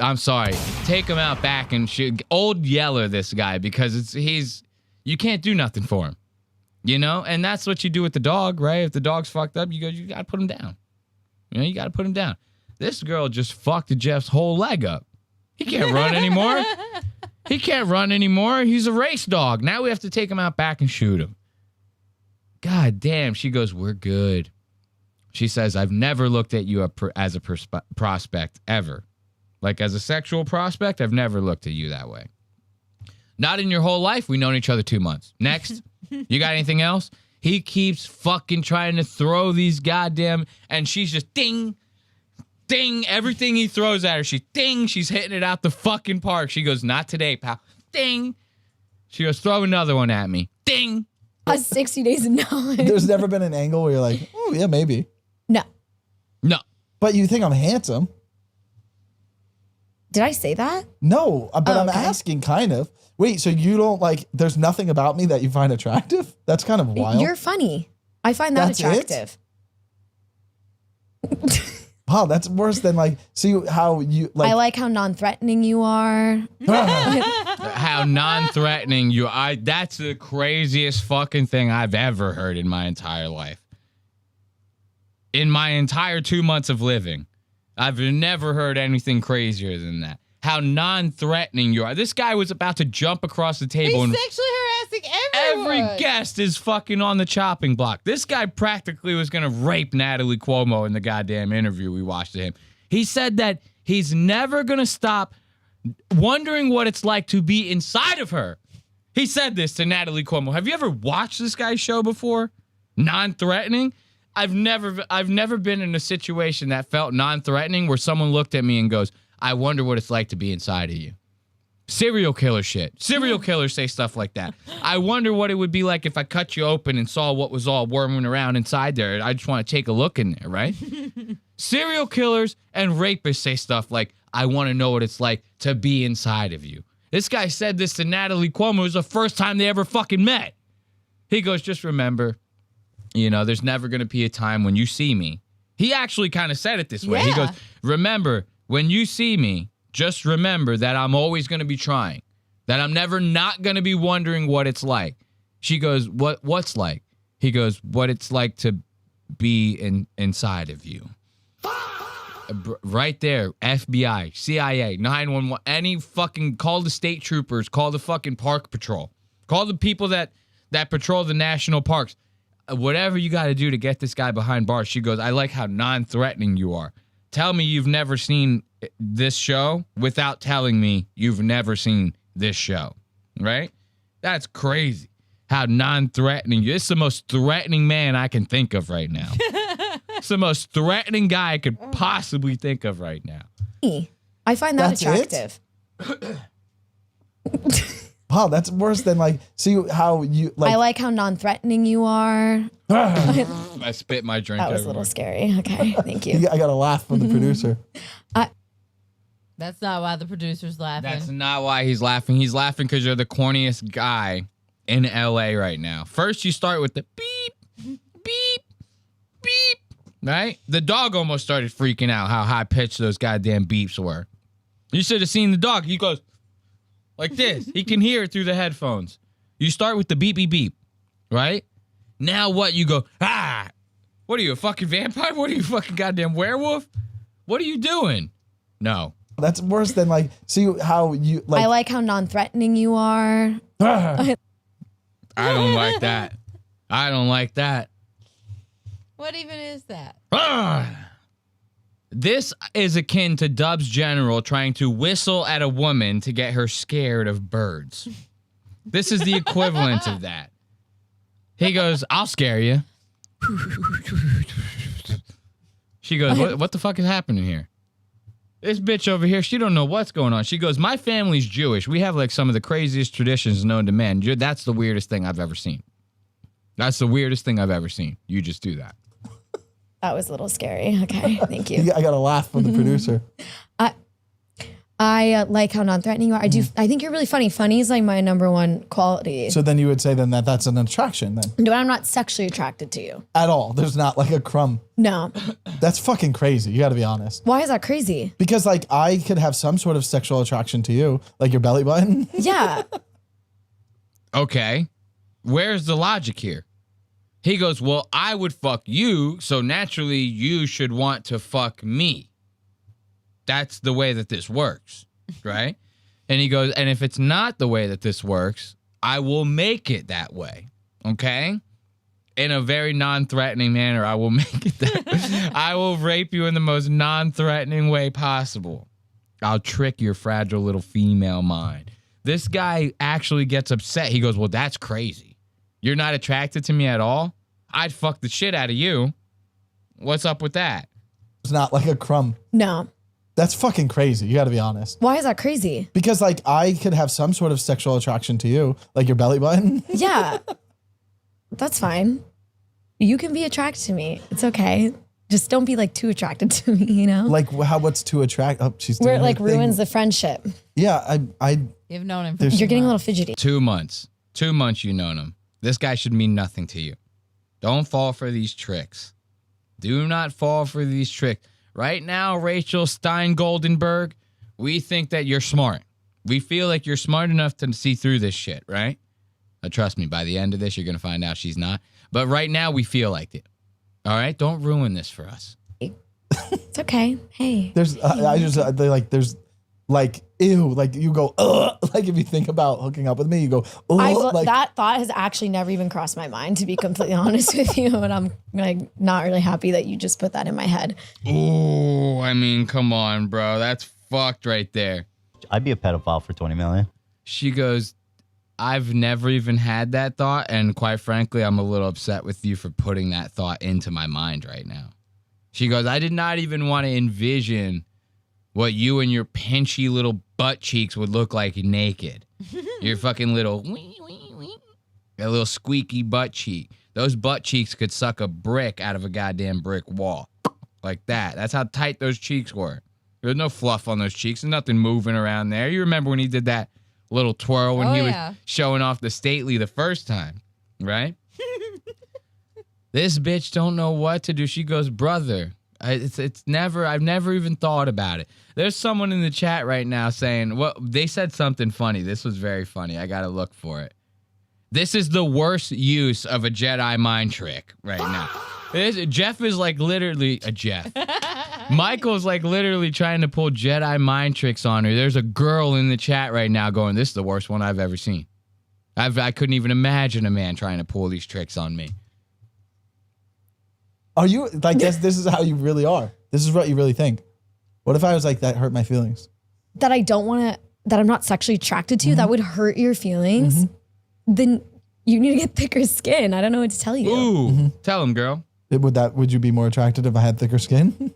I'm sorry. Take him out back and old Yeller this guy, because you can't do nothing for him. You know, and that's what you do with the dog, right? If the dog's fucked up, you got to put him down. You know, you got to put him down. This girl just fucked Jeff's whole leg up. He can't run anymore. He can't run anymore. He's a race dog. Now we have to take him out back and shoot him. God damn. She goes, we're good. She says, I've never looked at you as a prospect ever. Like as a sexual prospect, I've never looked at you that way. Not in your whole life. We've known each other 2 months. Next. You got anything else? He keeps fucking trying to throw these goddamn, and she's just ding, ding. Everything he throws at her, she's hitting it out the fucking park. She goes, not today, pal. Ding. She goes, throw another one at me. Ding. 60 days of knowledge. There's never been an angle where you're like, oh, yeah, maybe. No. No. But you think I'm handsome. Did I say that? No, but I'm asking kind of. Wait, so you don't like, there's nothing about me that you find attractive? That's kind of wild. You're funny. I find that attractive. Wow, that's worse than like, see how you like. I like how non-threatening you are. How non-threatening you are. That's the craziest fucking thing I've ever heard in my entire life. In my entire 2 months of living, I've never heard anything crazier than that. How non-threatening you are. This guy was about to jump across the table. He's and sexually harassing everyone. every guest is fucking on the chopping block. This guy practically was going to rape Natalie Cuomo in the goddamn interview we watched of him. He said that he's never going to stop wondering what it's like to be inside of her. He said this to Natalie Cuomo. Have you ever watched this guy's show before? Non-threatening? I've never been in a situation that felt non-threatening where someone looked at me and goes, I wonder what it's like to be inside of you. Serial killer shit. Serial killers say stuff like that. I wonder what it would be like if I cut you open and saw what was all worming around inside there. I just want to take a look in there, right? Serial killers and rapists say stuff like, I want to know what it's like to be inside of you. This guy said this to Natalie Cuomo. It was the first time they ever fucking met. He goes, just remember, you know, there's never going to be a time when you see me. He actually kind of said it this way. Yeah. He goes, remember, when you see me, just remember that I'm always going to be trying, that I'm never not going to be wondering what it's like. She goes, what's like? He goes, what it's like to be inside of you. Right there, FBI, CIA, 911, any fucking, call the state troopers, call the fucking park patrol, call the people that patrol the national parks. Whatever you got to do to get this guy behind bars. She goes, I like how non-threatening you are. Tell me you've never seen this show without telling me you've never seen this show, right? That's crazy. How non-threatening you. This is the most threatening man I can think of right now. It's the most threatening guy I could possibly think of right now. I find that attractive. Wow, that's worse than like, see how you like. I like how non-threatening you are. I spit my drink. That was a little scary. Okay, thank you. I got a laugh from the producer. That's not why the producer's laughing. That's not why he's laughing. He's laughing because you're the corniest guy in LA right now. First, you start with the beep, beep, beep, right? The dog almost started freaking out how high-pitched those goddamn beeps were. You should have seen the dog. He goes like this. He can hear it through the headphones. You start with the beep, beep, beep, right? Now what? You go, ah. What are you, a fucking vampire? What are you, fucking goddamn werewolf? What are you doing? No. That's worse than like, see how you like. I like how non-threatening you are. I don't like that. I don't like that. What even is that? This is akin to Dubz General trying to whistle at a woman to get her scared of birds. This is the equivalent of that. He goes, I'll scare you. She goes, what the fuck is happening here? This bitch over here, she don't know what's going on. She goes, my family's Jewish. We have like some of the craziest traditions known to man. That's the weirdest thing I've ever seen. That's the weirdest thing I've ever seen. You just do that. That was a little scary. Okay, thank you. I got a laugh from the producer. I like how non-threatening you are. I think you're really funny. Funny is like my number one quality. So then you would say then that's an attraction then? No, I'm not sexually attracted to you. At all. There's not like a crumb. No. That's fucking crazy. You got to be honest. Why is that crazy? Because like I could have some sort of sexual attraction to you, like your belly button. Yeah. Okay. Where's the logic here? He goes, well, I would fuck you, so naturally you should want to fuck me. That's the way that this works, right? And he goes, and if it's not the way that this works, I will make it that way, okay? In a very non-threatening manner, I will make it that I will rape you in the most non-threatening way possible. I'll trick your fragile little female mind. This guy actually gets upset. He goes, well, that's crazy. You're not attracted to me at all? I'd fuck the shit out of you. What's up with that? It's not like a crumb. No. That's fucking crazy. You got to be honest. Why is that crazy? Because like I could have some sort of sexual attraction to you, like your belly button. Yeah. That's fine. You can be attracted to me. It's okay. Just don't be like too attracted to me, you know? Like what's too attractive? Oh, she's Where doing it like her thing. ruins the friendship. Yeah, You've known him for You're getting a little fidgety. 2 months. 2 months you've known him. This guy should mean nothing to you. Don't fall for these tricks. Do not fall for these tricks. Right now, Rachel Stein-Goldenberg, we think that you're smart. We feel like you're smart enough to see through this shit, right? Trust me, by the end of this, you're going to find out she's not. But right now, we feel like it. All right? Don't ruin this for us. It's okay. Hey. There's there's like ew, like you go like if you think about hooking up with me, you go like, that thought has actually never even crossed my mind, to be completely honest with you, and I'm like not really happy that you just put that in my head. Oh, I mean, come on, bro. That's fucked right there. I'd be a pedophile for 20 million. She goes, I've never even had that thought, and quite frankly, I'm a little upset with you for putting that thought into my mind right now. She goes, I did not even want to envision what you and your pinchy little butt cheeks would look like naked. Your fucking little, that little squeaky butt cheek. Those butt cheeks could suck a brick out of a goddamn brick wall. Like that. That's how tight those cheeks were. There was no fluff on those cheeks and nothing moving around there. You remember when he did that little twirl when he was showing off the stately the first time, right? This bitch don't know what to do. She goes, brother, I've never even thought about it. There's someone in the chat right now saying, well, they said something funny. This was very funny. I got to look for it. This is the worst use of a Jedi mind trick right now. Jeff is like literally a Jeff. Michael's like literally trying to pull Jedi mind tricks on her. There's a girl in the chat right now going, this is the worst one I've ever seen. I couldn't even imagine a man trying to pull these tricks on me. are you like this is how you really are? This is what you really think? What if I was like, that hurt my feelings? That I don't want to, that I'm not sexually attracted to you, that would hurt your feelings, then you need to get thicker skin. I don't know what to tell you. Ooh, tell him, girl. Would you be more attracted if I had thicker skin?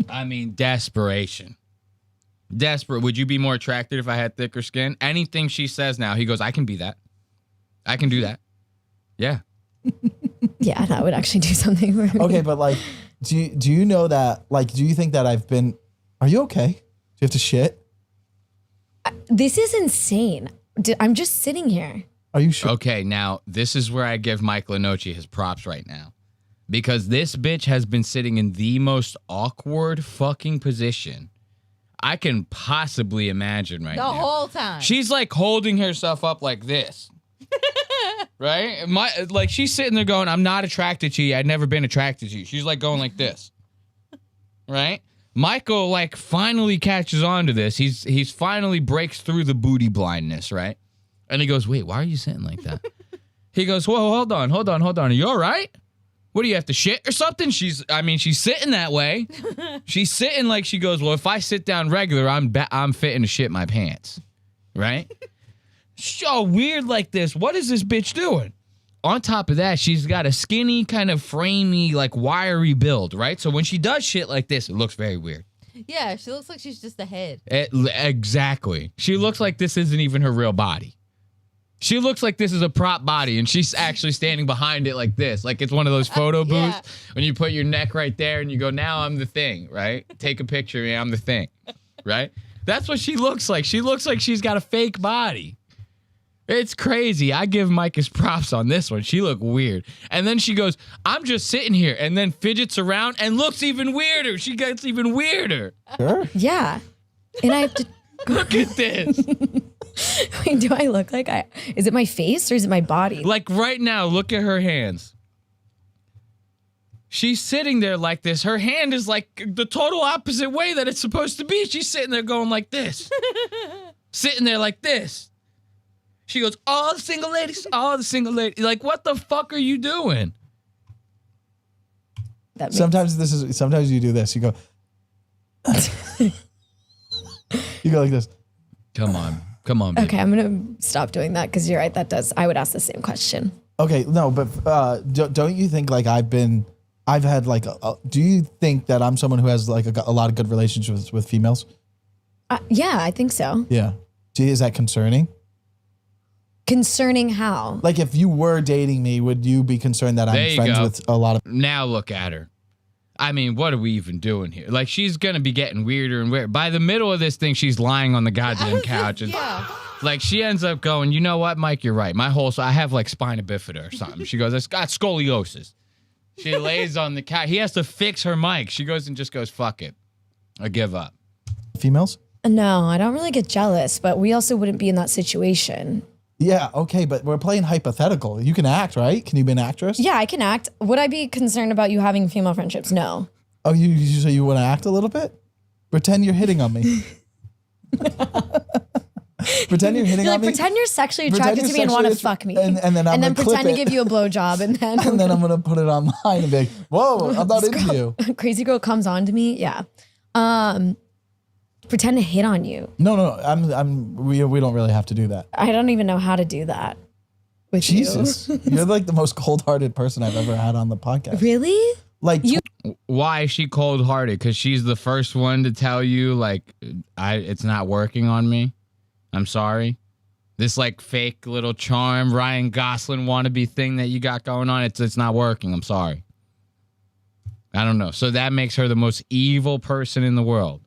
I mean, desperation. Desperate. Would you be more attracted if I had thicker skin? Anything she says now, he goes, I can be that. I can do that. Yeah. Yeah, that would actually do something for me. Okay, but like, do you know that, like, do you think that I've been, are you okay? Do you have to shit? This is insane. I'm just sitting here. Are you sure? Okay, now, this is where I give Mike Lenoci his props right now. Because this bitch has been sitting in the most awkward fucking position I can possibly imagine right now. The whole time. She's like holding herself up like this. Right? Like she's sitting there going, I'm not attracted to you. I've never been attracted to you. She's like going like this. Right? Michael like finally catches on to this. He's finally breaks through the booty blindness, right? And he goes, wait, why are you sitting like that? He goes, whoa, hold on. Are you all right? What do you have to shit or something? She's sitting that way. She's sitting like she goes, well, if I sit down regular, I'm fitting to shit my pants. Right? So weird like this. What is this bitch doing? On top of that, she's got a skinny, kind of framey, like wiry build, right? So when she does shit like this, it looks very weird. Yeah, she looks like she's just a head. Exactly. She looks like this isn't even her real body. She looks like this is a prop body, and she's actually standing behind it like this. Like it's one of those photo booths when you put your neck right there and you go, now I'm the thing, right? Take a picture of me, I'm the thing, right? That's what she looks like. She looks like she's got a fake body. It's crazy. I give Mike his props on this one. She looked weird. And then she goes, I'm just sitting here, and then fidgets around and looks even weirder. She gets even weirder. Sure. Yeah. And I have to... Look at this. Wait, do I look like is it my face or is it my body? Like right now, look at her hands. She's sitting there like this. Her hand is like the total opposite way that it's supposed to be. She's sitting there going like this. Sitting there like this. She goes, all the single ladies. Like, what the fuck are you doing? Sometimes you do this. You go, you go like this. Come on, baby. Okay, I'm gonna stop doing that because you're right. I would ask the same question. Okay, no, but don't you think like I've had like, do you think that I'm someone who has like a lot of good relationships with females? Yeah, I think so. Yeah. Gee, is that concerning? Concerning how? Like if you were dating me, would you be concerned that I'm friends with a lot of... Now look at her. I mean, what are we even doing here? Like, she's going to be getting weirder and weirder. By the middle of this thing, she's lying on the goddamn couch. And, like, she ends up going, you know what, Mike, you're right. I have, like, spina bifida or something. She goes, it's got scoliosis. She lays on the couch. He has to fix her mic. She goes and just goes, fuck it. I give up. Females? No, I don't really get jealous, but we also wouldn't be in that situation. Yeah, okay, but we're playing hypothetical. You can act, right? Can you be an actress? Yeah, I can act. Would I be concerned about you having female friendships? No. Oh, so you want to act a little bit? Pretend you're hitting on me. Pretend you're hitting on me. Pretend you're sexually attracted to me and want to fuck me. And then pretend to give you a blowjob and then... and then I'm going to put it online and be like, whoa, I'm not into you. Crazy girl comes on to me? Yeah. Pretend to hit on you. No, we don't really have to do that. I don't even know how to do that with Jesus. You're like the most cold-hearted person I've ever had on the podcast. Really? Like, why is she cold-hearted? Because she's the first one to tell you, like, it's not working on me. I'm sorry. This, like, fake little charm, Ryan Gosling wannabe thing that you got going on, it's not working. I'm sorry. I don't know. So that makes her the most evil person in the world.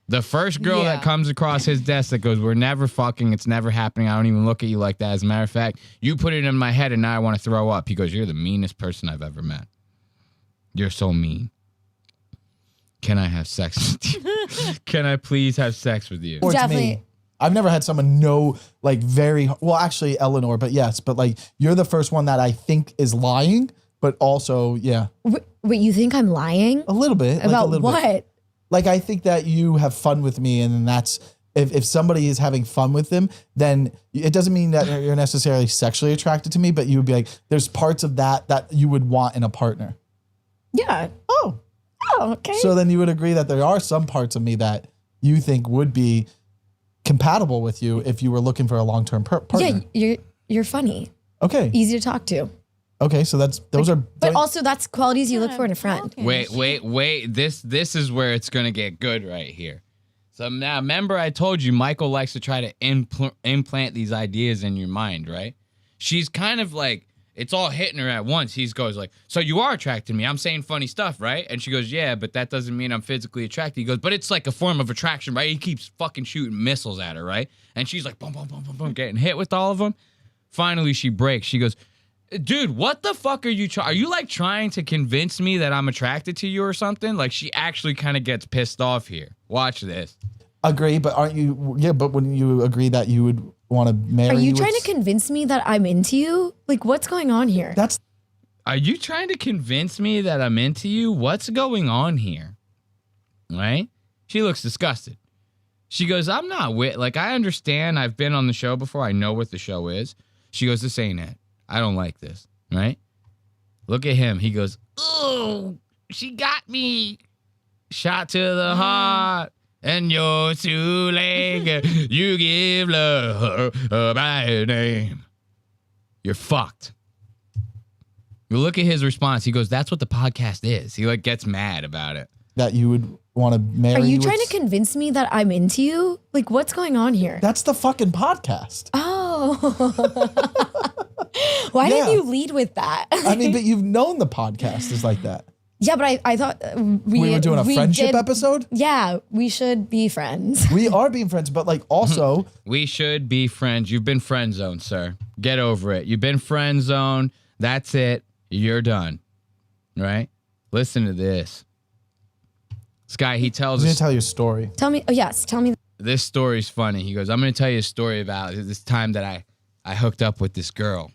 The first girl that comes across his desk that goes, we're never fucking, it's never happening, I don't even look at you like that. As a matter of fact, you put it in my head and now I want to throw up. He goes, you're the meanest person I've ever met. You're so mean. Can I have sex with you? Can I please have sex with you? Definitely. I've never had someone like very, well, actually Eleanor, but yes, but like you're the first one that I think is lying, but also, yeah. Wait, you think I'm lying? A little bit. About what? Like, I think that you have fun with me, and then that's, if somebody is having fun with them, then it doesn't mean that you're necessarily sexually attracted to me, but you would be like, there's parts of that you would want in a partner. Yeah. Oh, okay. So then you would agree that there are some parts of me that you think would be compatible with you if you were looking for a long-term partner. Yeah, you're funny. Okay. Easy to talk to. Okay, so those are. But also, that's qualities you look for in a friend. Wait. This is where it's gonna get good right here. So now, remember, I told you Michael likes to try to implant these ideas in your mind, right? She's kind of like, it's all hitting her at once. He goes like, so you are attracted to me. I'm saying funny stuff, right? And she goes, yeah, but that doesn't mean I'm physically attracted. He goes, but it's like a form of attraction, right? He keeps fucking shooting missiles at her, right? And she's like, boom, boom, boom, boom, boom, getting hit with all of them. Finally, she breaks. She goes, dude, what the fuck are you are you like trying to convince me that I'm attracted to you or something? Like, she actually kind of gets pissed off here. Watch this. Agree, but aren't you? Yeah, but wouldn't you agree that you would want to marry? Are you trying to convince me that I'm into you? Like, what's going on here? Are you trying to convince me that I'm into you? What's going on here? Right? She looks disgusted. She goes, I'm not like, I understand. I've been on the show before. I know what the show is. She goes, this ain't it. I don't like this, right? Look at him. He goes, oh, she got me. Shot to the heart, and you're too late. You give love a bad name. You're fucked. You look at his response. He goes, that's what the podcast is. He like gets mad about it. That you would want to marry. Are you trying to convince me that I'm into you? Like, what's going on here? That's the fucking podcast. Oh. Why didn't you lead with that? I mean, but you've known the podcast is like that. Yeah, but I thought we were doing a friendship episode? Yeah, we should be friends. We are being friends, but like also. We should be friends. You've been friend zoned, sir. Get over it. You've been friend zoned. That's it. You're done. Right? Listen to this. This guy, he tells us. I'm going to tell you a story. Tell me. Oh, yes. Tell me. This story's funny. He goes, I'm going to tell you a story about this time that I hooked up with this girl.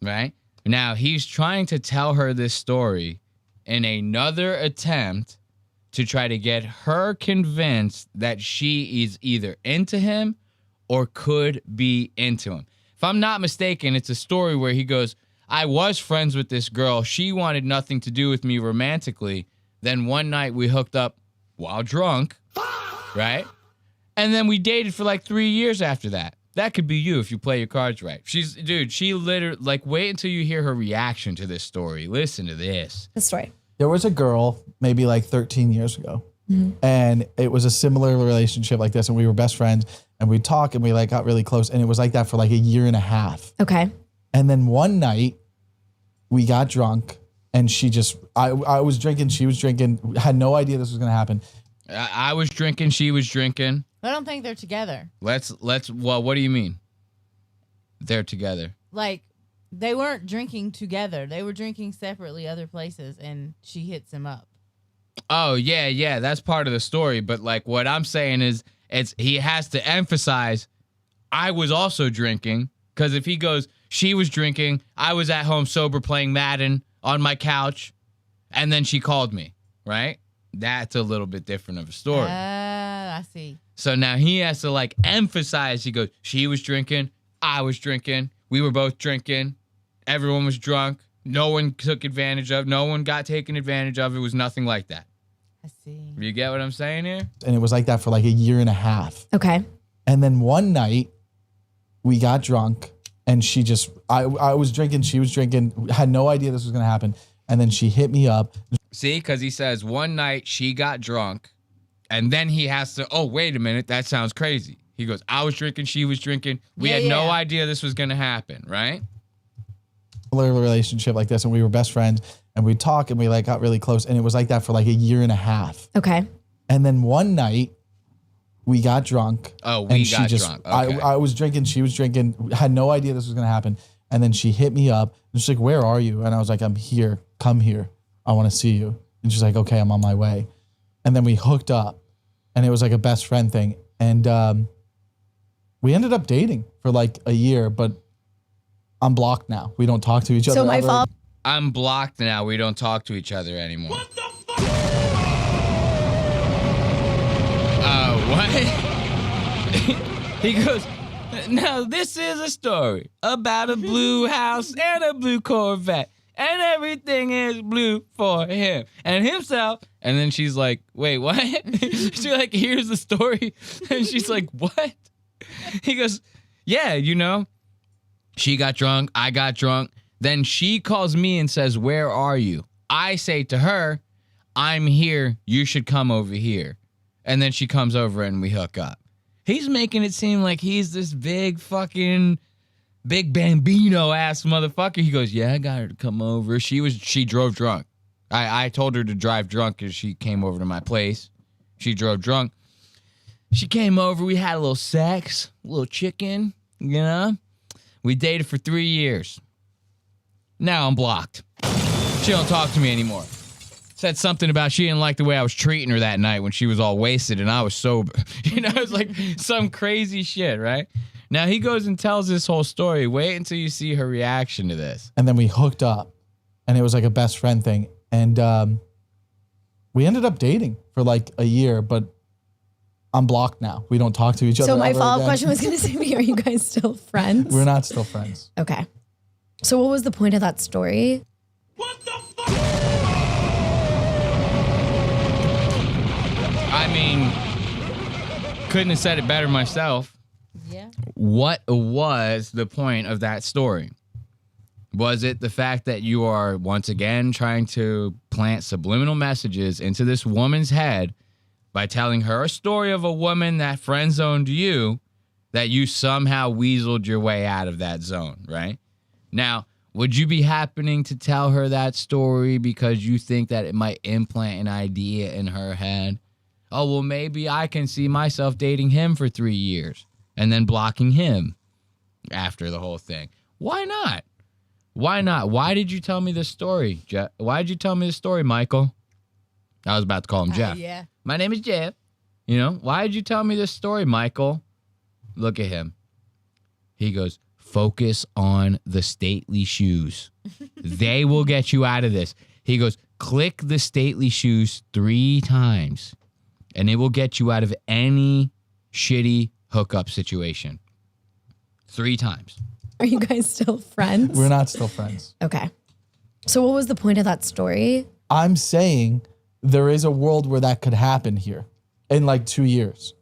Right? Now, he's trying to tell her this story in another attempt to try to get her convinced that she is either into him or could be into him. If I'm not mistaken, it's a story where he goes, I was friends with this girl. She wanted nothing to do with me romantically. Then one night we hooked up while drunk, right? And then we dated for like 3 years after that. That could be you if you play your cards right. She literally, like, wait until you hear her reaction to this story. Listen to this. The story. There was a girl maybe like 13 years ago, and it was a similar relationship like this, and we were best friends, and we'd talk, and we like got really close, and it was like that for like a year and a half. Okay. And then one night, we got drunk, and I was drinking, she was drinking, had no idea this was going to happen. I was drinking, she was drinking. I don't think they're together. Well, what do you mean? They're together. Like, they weren't drinking together. They were drinking separately other places, and she hits him up. Oh, yeah. That's part of the story. But, like, what I'm saying is he has to emphasize I was also drinking. Because if he goes, she was drinking, I was at home sober playing Madden on my couch, and then she called me, right? That's a little bit different of a story. I see. So now he has to, like, emphasize. He goes, she was drinking, I was drinking, we were both drinking, everyone was drunk, no one took advantage of, no one got taken advantage of. It was nothing like that. I see. You get what I'm saying here? And it was like that for like a year and a half. Okay. And then one night, we got drunk, and I was drinking, she was drinking, had no idea this was going to happen. And then she hit me up. See, because he says one night she got drunk, and then he has to, oh, wait a minute, that sounds crazy. He goes, I was drinking, she was drinking. We had no idea this was going to happen, right? Relationship like this, and we were best friends, and we'd talk, and we like got really close, and it was like that for like a year and a half. Okay. And then one night, we got drunk. Oh, we got drunk. Okay. I was drinking, she was drinking, had no idea this was going to happen. And then she hit me up, and she's like, where are you? And I was like, I'm here. Come here. I want to see you. And she's like, okay, I'm on my way. And then we hooked up, and it was like a best friend thing. And we ended up dating for like a year, but I'm blocked now. We don't talk to each other. So my fault. I'm blocked now. We don't talk to each other anymore. What the fuck? What? He goes, now this is a story about a blue house and a blue Corvette. And everything is blue for him and himself. And then she's like, wait, what? She like, here's the story. And she's like, what? He goes, yeah, you know, she got drunk. I got drunk. Then she calls me and says, where are you? I say to her, I'm here. You should come over here. And then she comes over and we hook up. He's making it seem like he's this big fucking big bambino ass motherfucker. He goes, yeah, I got her to come over. She drove drunk. I told her to drive drunk because she came over to my place. She drove drunk. She came over. We had a little sex, a little chicken, you know. We dated for 3 years. Now I'm blocked. She don't talk to me anymore. Said something about she didn't like the way I was treating her that night when she was all wasted and I was sober. You know, it's like some crazy shit, right? Now he goes and tells this whole story. Wait until you see her reaction to this. And then we hooked up, and it was like a best friend thing. And we ended up dating for like a year, but I'm blocked now. We don't talk to each other. So my follow-up question was going to be, are you guys still friends? We're not still friends. Okay. So what was the point of that story? I mean, couldn't have said it better myself. Yeah. What was the point of that story? Was it the fact that you are once again trying to plant subliminal messages into this woman's head by telling her a story of a woman that friend zoned you, that you somehow weaseled your way out of that zone, right? Now, would you be happening to tell her that story because you think that it might implant an idea in her head? Oh, well, maybe I can see myself dating him for 3 years and then blocking him after the whole thing. Why not? Why not? Why did you tell me this story, Jeff? Why did you tell me this story, Michael? I was about to call him Jeff. Yeah. My name is Jeff. You know, why did you tell me this story, Michael? Look at him. He goes, focus on the stately shoes. They will get you out of this. He goes, click the stately shoes 3 times, and it will get you out of any shitty hookup situation. 3 times. Are you guys still friends? We're not still friends. Okay. So what was the point of that story? I'm saying there is a world where that could happen here in like 2 years.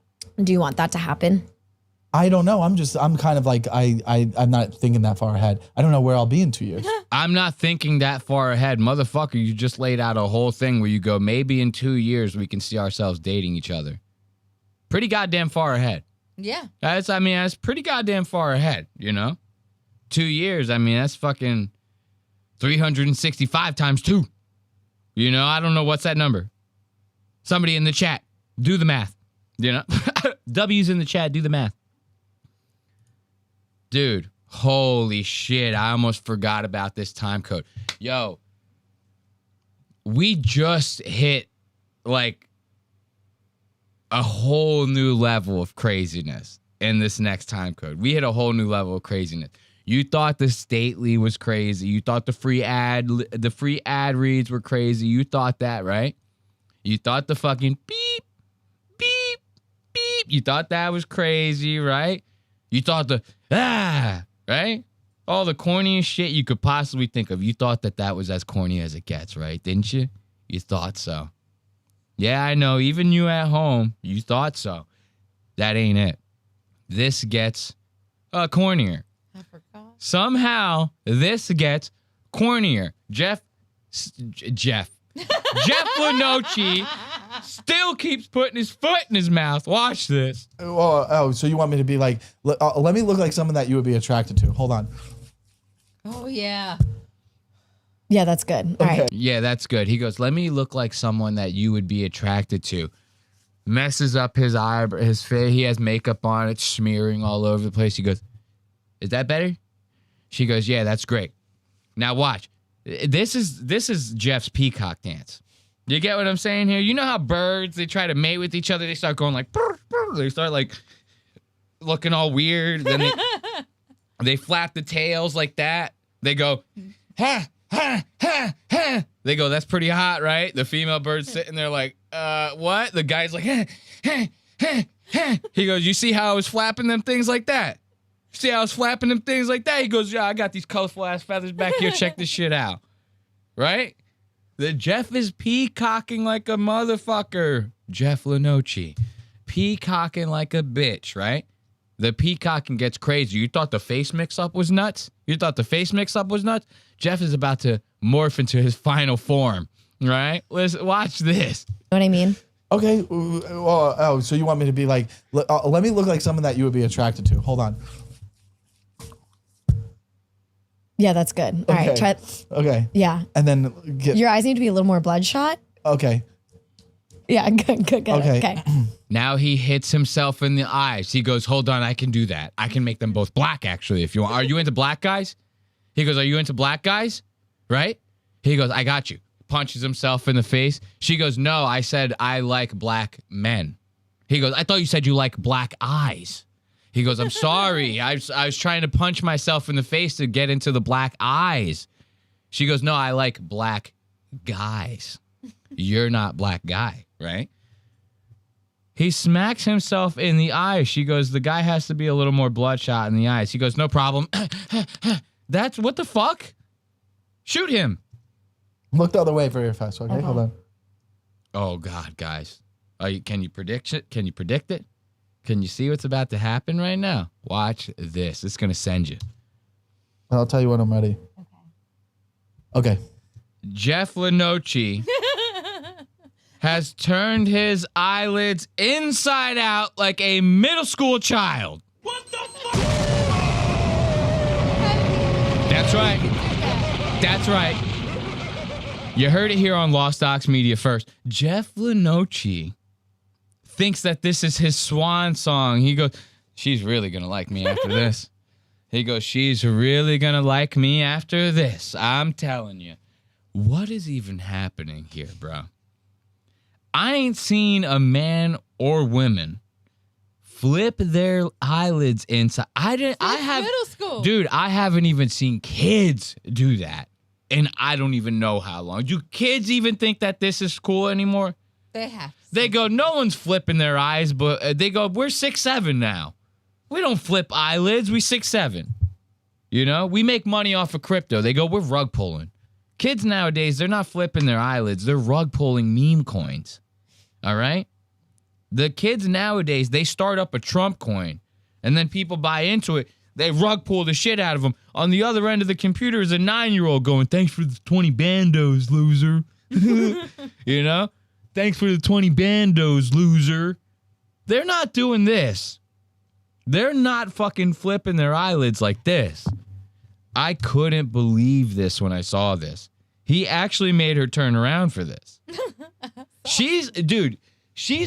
Do you want that to happen? I don't know. I'm kind of like, I'm not thinking that far ahead. I don't know where I'll be in 2 years. I'm not thinking that far ahead. Motherfucker, you just laid out a whole thing where you go, maybe in 2 years we can see ourselves dating each other. Pretty goddamn far ahead. Yeah. That's pretty goddamn far ahead, you know? 2 years, that's fucking 365 times 2. You know, I don't know what's that number. Somebody in the chat, do the math. You know? W's in the chat, do the math. Dude, holy shit, I almost forgot about this time code. Yo, we just hit like a whole new level of craziness in this next time code. We hit a whole new level of craziness. You thought the stately was crazy. You thought the free ad reads were crazy. You thought that, right? You thought the fucking beep, beep, beep. You thought that was crazy, right? You thought the right? All the corniest shit you could possibly think of. You thought that was as corny as it gets, right? Didn't you? You thought so. Yeah, I know. Even you at home, you thought so. That ain't it. This gets cornier. I forgot. Somehow, this gets cornier. Jeff Lenoci still keeps putting his foot in his mouth. Watch this. So you want me to be like, let me look like someone that you would be attracted to. Hold on. Oh, yeah. Yeah, that's good. All right. Yeah, that's good. He goes, let me look like someone that you would be attracted to. Messes up his eyebrow, his face. He has makeup on. It's smearing all over the place. He goes, is that better? She goes, yeah, that's great. Now watch. This is Jeff's peacock dance. You get what I'm saying here? You know how birds, they try to mate with each other. They start going like, brr, brr. They start like looking all weird. Then they flap the tails like that. They go, ha, ha, ha, ha. They go, that's pretty hot, right? The female bird's sitting there like, what? The guy's like, ha, ha, ha, ha. He goes, you see how I was flapping them things like that? See how I was flapping them things like that? He goes, yeah, I got these colorful ass feathers back here. Check this shit out. Right? The Jeff is peacocking like a motherfucker. Jeff Lenoci. Peacocking like a bitch, right? The peacocking gets crazy. You thought the face mix-up was nuts? Jeff is about to morph into his final form, right? Listen, watch this. You know what I mean? Okay. So you want me to be like, let me look like someone that you would be attracted to. Hold on. Yeah, that's good. All right. Try. Okay. Yeah. And then your eyes need to be a little more bloodshot. Okay. Yeah, good. Okay. Now he hits himself in the eyes. He goes, hold on, I can do that. I can make them both black, actually, if you want. Are you into black guys? He goes, are you into black guys? Right? He goes, I got you. Punches himself in the face. She goes, no, I said I like black men. He goes, I thought you said you like black eyes. He goes, I'm sorry. I was trying to punch myself in the face to get into the black eyes. She goes, no, I like black guys. You're not black guy, right? He smacks himself in the eye. She goes, the guy has to be a little more bloodshot in the eyes. He goes, no problem. That's what the fuck? Shoot him. Look the other way very fast, okay? Hold on. Oh, God, guys. Can you predict it? Can you predict it? Can you see what's about to happen right now? Watch this. It's going to send you. I'll tell you when I'm ready. Okay. Jeff Lenoci has turned his eyelids inside out like a middle school child. What the fuck? That's right. That's right. You heard it here on Lost Aux Media first. Jeff Lenoci thinks that this is his swan song. He goes, she's really going to like me after this. He goes, she's really going to like me after this. I'm telling you. What is even happening here, bro? I ain't seen a man or woman flip their eyelids inside. I have middle school. Dude, I haven't even seen kids do that. And I don't even know how long. Do kids even think that this is cool anymore? They have. They go, no one's flipping their eyes, but they go, we're 6'7" now. We don't flip eyelids. We 6'7". You know, we make money off of crypto. They go, we're rug pulling. Kids nowadays, they're not flipping their eyelids. They're rug pulling meme coins. All right? The kids nowadays, they start up a Trump coin, and then people buy into it. They rug pull the shit out of them. On the other end of the computer is a 9-year-old going, thanks for the 20 bandos, loser. You know? Thanks for the 20 bandos, loser. They're not doing this. They're not fucking flipping their eyelids like this. I couldn't believe this when I saw this. He actually made her turn around for this. She's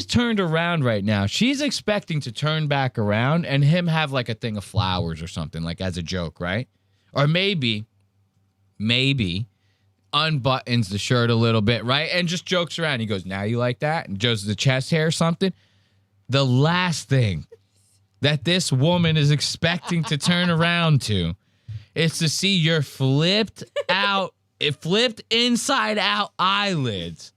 turned around right now. She's expecting to turn back around and him have like a thing of flowers or something, like as a joke, right? Or maybe unbuttons the shirt a little bit, right? And just jokes around. He goes, now you like that? And shows the chest hair or something. The last thing that this woman is expecting to turn around to is to see your flipped inside out eyelids.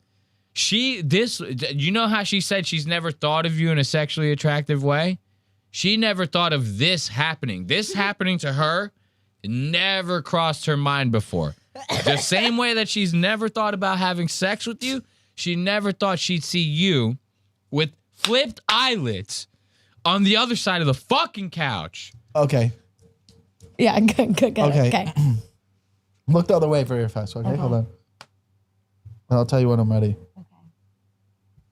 You know how she said she's never thought of you in a sexually attractive way? She never thought of this happening. This happening to her never crossed her mind before. The same way that she's never thought about having sex with you, she never thought she'd see you with flipped eyelids on the other side of the fucking couch. Okay. Yeah, good. Okay. Look the other way very fast, okay? Hold on. And I'll tell you when I'm ready.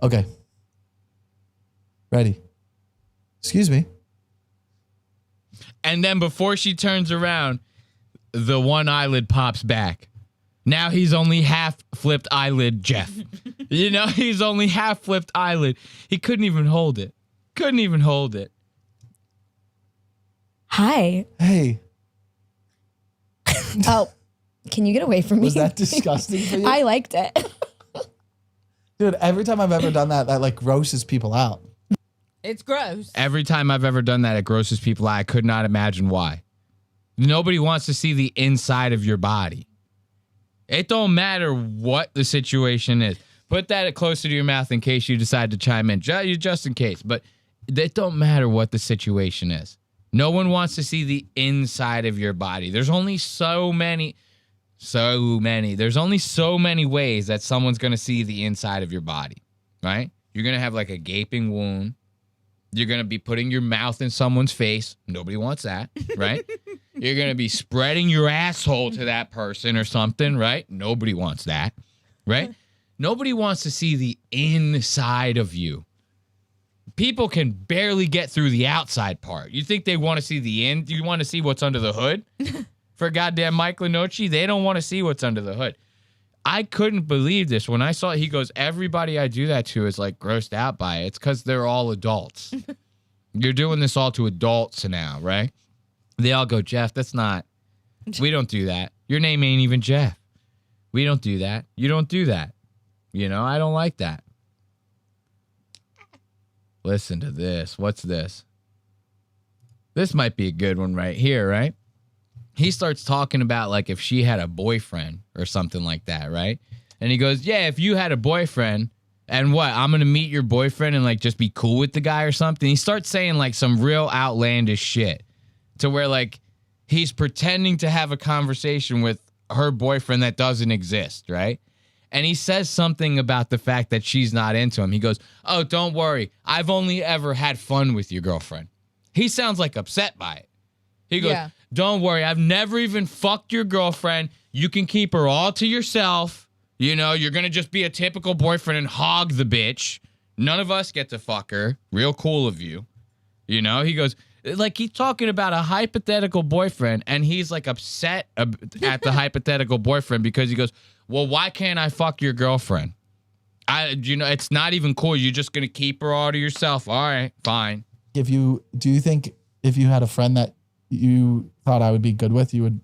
Okay. Ready. Excuse me. And then before she turns around, the one eyelid pops back. Now he's only half flipped eyelid, Jeff. You know, he's only half flipped eyelid. He couldn't even hold it. Hi. Hey. Oh, can you get away from me? Was that disgusting for you? I liked it. Dude, every time I've ever done that like grosses people out. It's gross. Every time I've ever done that, it grosses people out. I could not imagine why. Nobody wants to see the inside of your body. It don't matter what the situation is. Put that closer to your mouth in case you decide to chime in, just in case. But it don't matter what the situation is. No one wants to see the inside of your body. There's only so many. There's only so many ways that someone's going to see the inside of your body, right? You're going to have like a gaping wound. You're going to be putting your mouth in someone's face. Nobody wants that, right? You're going to be spreading your asshole to that person or something, right? Nobody wants that, right? Nobody wants to see the inside of you. People can barely get through the outside part. You think they want to see the end? You want to see what's under the hood? For goddamn Mike Lenoci, they don't want to see what's under the hood. I couldn't believe this. When I saw it, he goes, everybody I do that to is like grossed out by it. It's because they're all adults. You're doing this all to adults now, right? They all go, Jeff, that's not, we don't do that. Your name ain't even Jeff. We don't do that. You don't do that. You know, I don't like that. Listen to this. What's this? This might be a good one right here, right? He starts talking about like if she had a boyfriend or something like that, right? And he goes, yeah, if you had a boyfriend and what, I'm going to meet your boyfriend and like just be cool with the guy or something. He starts saying like some real outlandish shit to where like he's pretending to have a conversation with her boyfriend that doesn't exist, right? And he says something about the fact that she's not into him. He goes, oh, don't worry. I've only ever had fun with your girlfriend. He sounds like upset by it. He goes, yeah. Don't worry. I've never even fucked your girlfriend. You can keep her all to yourself. You know, you're going to just be a typical boyfriend and hog the bitch. None of us get to fuck her. Real cool of you. You know, he goes, like he's talking about a hypothetical boyfriend and he's like upset at the hypothetical boyfriend because he goes, well, why can't I fuck your girlfriend? It's not even cool. You're just going to keep her all to yourself. All right, fine. Do you think if you had a friend that you thought I would be good with, you would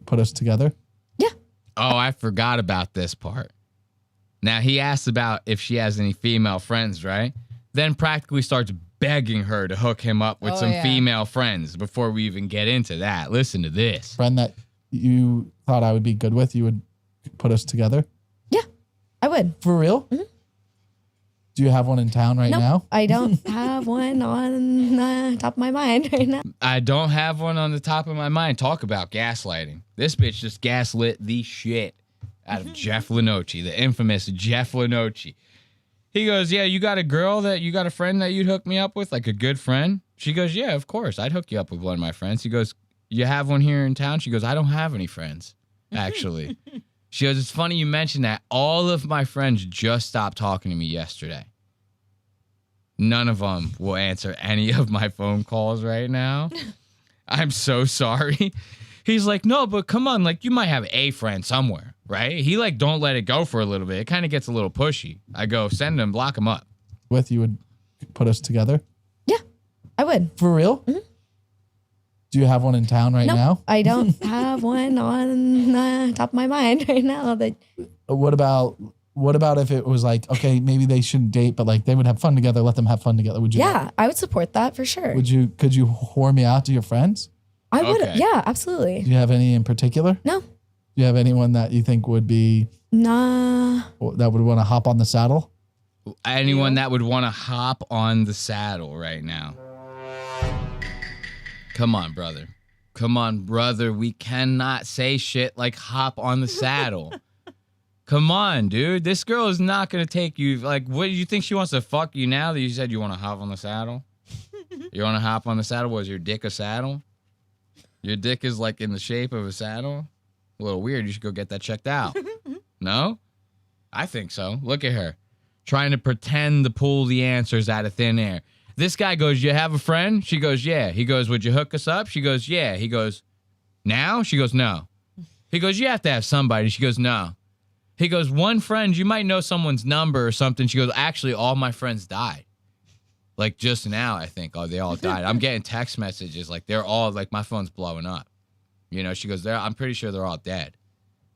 put us together? Yeah. Oh, I forgot about this part. Now, he asks about if she has any female friends, right? Then practically starts begging her to hook him up with some female friends before we even get into that. Listen to this. Friend that you thought I would be good with, you would put us together? Yeah, I would. For real? Mm-hmm. Do you have one in town right now? I don't have one on the top of my mind right now. I don't have one on the top of my mind. Talk about gaslighting. This bitch just gaslit the shit out of Jeff Lenoci, the infamous Jeff Lenoci. He goes, yeah, you got a friend that you'd hook me up with, like a good friend? She goes, yeah, of course. I'd hook you up with one of my friends. He goes, you have one here in town? She goes, I don't have any friends, actually. She goes, it's funny you mentioned that. All of my friends just stopped talking to me yesterday. None of them will answer any of my phone calls right now. I'm so sorry. He's like, no, but come on, like you might have a friend somewhere, right? He like, don't let it go for a little bit. It kind of gets a little pushy. I go, send him, block him up. With you would put us together? Yeah, I would. For real? Mm-hmm. Do you have one in town right now? I don't have one on the top of my mind right now. That. What about if it was like, okay, maybe they shouldn't date, but like they would have fun together, let them have fun together. Would you? Yeah, I would support that for sure. Could you whore me out to your friends? I would. Yeah, absolutely. Do you have any in particular? No. Do you have anyone that you think would be that would want to hop on the saddle? Anyone that would want to hop on the saddle right now. Come on, brother. Come on, brother. We cannot say shit like hop on the saddle. Come on, dude. This girl is not going to take you. Like, what do you think she wants to fuck you now that you said you want to hop on the saddle? You want to hop on the saddle? Was your dick a saddle? Your dick is like in the shape of a saddle? A little weird. You should go get that checked out. No? I think so. Look at her. Trying to pretend to pull the answers out of thin air. This guy goes, you have a friend? She goes, yeah. He goes, would you hook us up? She goes, yeah. He goes, now? She goes, no. He goes, you have to have somebody. She goes, no. He goes, one friend, you might know someone's number or something. She goes, actually, all my friends died. Like just now, I think. Oh, they all died. I'm getting text messages. Like they're all, like my phone's blowing up. You know, she goes, I'm pretty sure they're all dead.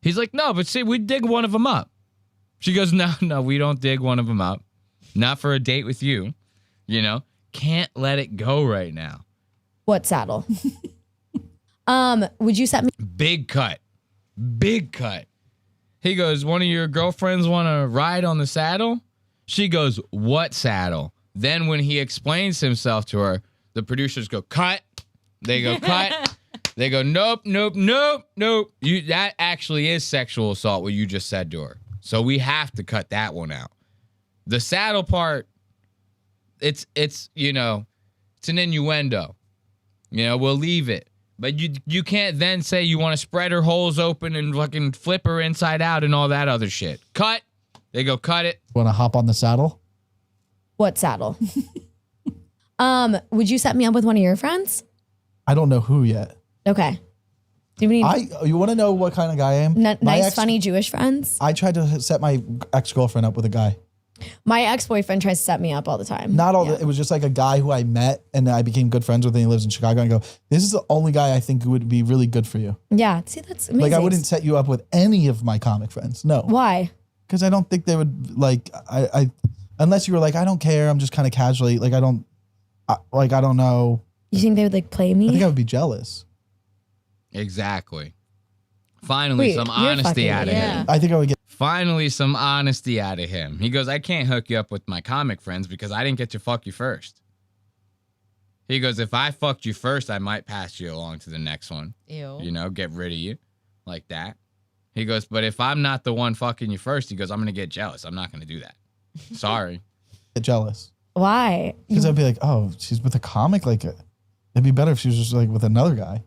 He's like, no, but see, we dig one of them up. She goes, no, we don't dig one of them up. Not for a date with you. You know, can't let it go right now. What saddle? Would you set me? Big cut. Big cut. He goes, one of your girlfriends want to ride on the saddle? She goes, what saddle? Then when he explains himself to her, the producers go, cut. They go, cut. They go, nope. That actually is sexual assault, what you just said to her. So we have to cut that one out. The saddle part, it's you know, it's an innuendo. You know, we'll leave it. But you can't then say you want to spread her holes open and fucking flip her inside out and all that other shit. Cut. They go, cut it. Want to hop on the saddle? What saddle? Would you set me up with one of your friends? I don't know who yet. Okay. Do you you want to know what kind of guy I am? Nice, funny Jewish friends? I tried to set my ex-girlfriend up with a guy. My ex-boyfriend tries to set me up all the time. Not all. It was just like a guy who I met and I became good friends with, and he lives in Chicago. And I go, this is the only guy I think who would be really good for you. Yeah, see, that's amazing. Like I wouldn't set you up with any of my comic friends. No. Why? Because I don't think they would like. I unless you were like, I don't care. I'm just kind of casually like I don't know. You think they would like play me? I think I would be jealous. Exactly. Finally, some honesty out of him. I think I would get. Finally, some honesty out of him. He goes, I can't hook you up with my comic friends because I didn't get to fuck you first. He goes, if I fucked you first, I might pass you along to the next one. Ew. You know, get rid of you like that. He goes, but if I'm not the one fucking you first, he goes, I'm going to get jealous. I'm not going to do that. Sorry. Get jealous. Why? Because I'd be like, oh, she's with a comic? Like, it'd be better if she was just like with another guy.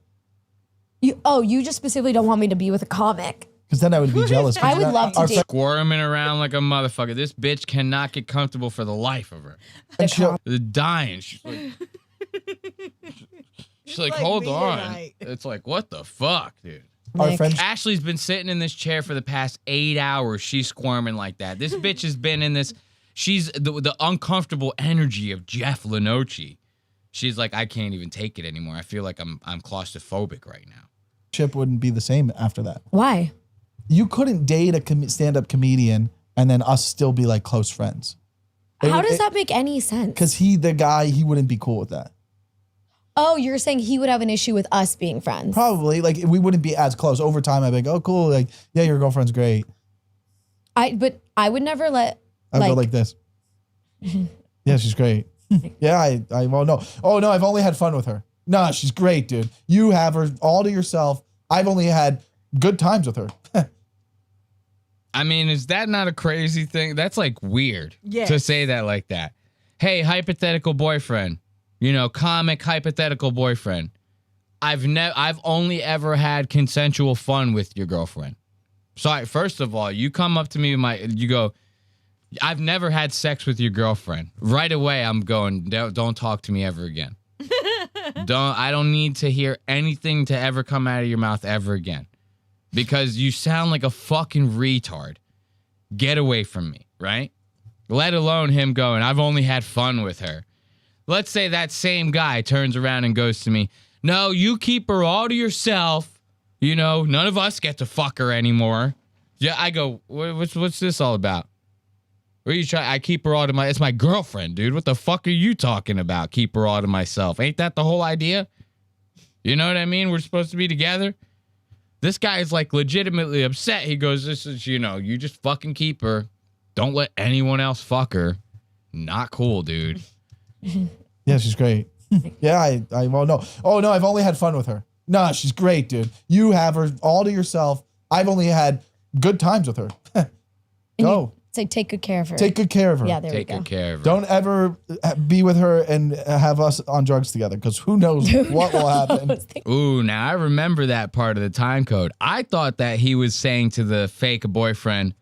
You just specifically don't want me to be with a comic. Because then I would be jealous. I would love to date. Squirming around like a motherfucker. This bitch cannot get comfortable for the life of her. And she's dying. She's like, hold on. It's like, what the fuck, dude? Our friend Ashley's been sitting in this chair for the past 8 hours. She's squirming like that. This bitch has been in this. She's the uncomfortable energy of Jeff Lenoci. She's like, I can't even take it anymore. I feel like I'm claustrophobic right now. Ship wouldn't be the same after that. Why? You couldn't date a stand-up comedian and then us still be like close friends. How does that make any sense? Because the guy, he wouldn't be cool with that. Oh, you're saying he would have an issue with us being friends? Probably. Like, we wouldn't be as close. Over time, I'd be like, oh, cool. Like, yeah, your girlfriend's great. But I would never let. I'd go like this. Yeah, she's great. Yeah, I won't know. Oh, no, I've only had fun with her. No, she's great, dude. You have her all to yourself. I've only had good times with her. I mean, is that not a crazy thing? That's like weird Yes. to say that like that. Hey, hypothetical boyfriend, comic hypothetical boyfriend. I've only ever had consensual fun with your girlfriend. So first of all, you come up to me you go, I've never had sex with your girlfriend. Right away, I'm going, don't talk to me ever again. I don't need to hear anything to ever come out of your mouth ever again. Because you sound like a fucking retard. Get away from me, right? Let alone him going, I've only had fun with her. Let's say that same guy turns around and goes to me, no, you keep her all to yourself. None of us get to fuck her anymore. Yeah, I go, what's this all about? What are you trying? I keep her all to it's my girlfriend, dude. What the fuck are you talking about? Keep her all to myself. Ain't that the whole idea? You know what I mean? We're supposed to be together. This guy is like legitimately upset. He goes, this is, you just fucking keep her. Don't let anyone else fuck her. Not cool, dude. Yeah, she's great. Yeah, I won't know. Oh, no, I've only had fun with her. No, she's great, dude. You have her all to yourself. I've only had good times with her. Go. It's like, take good care of her. Take good care of her. Yeah, there we go. Take good care of her. Don't ever be with her and have us on drugs together, because who knows what will happen. Ooh, now I remember that part of the time code. I thought that he was saying to the fake boyfriend,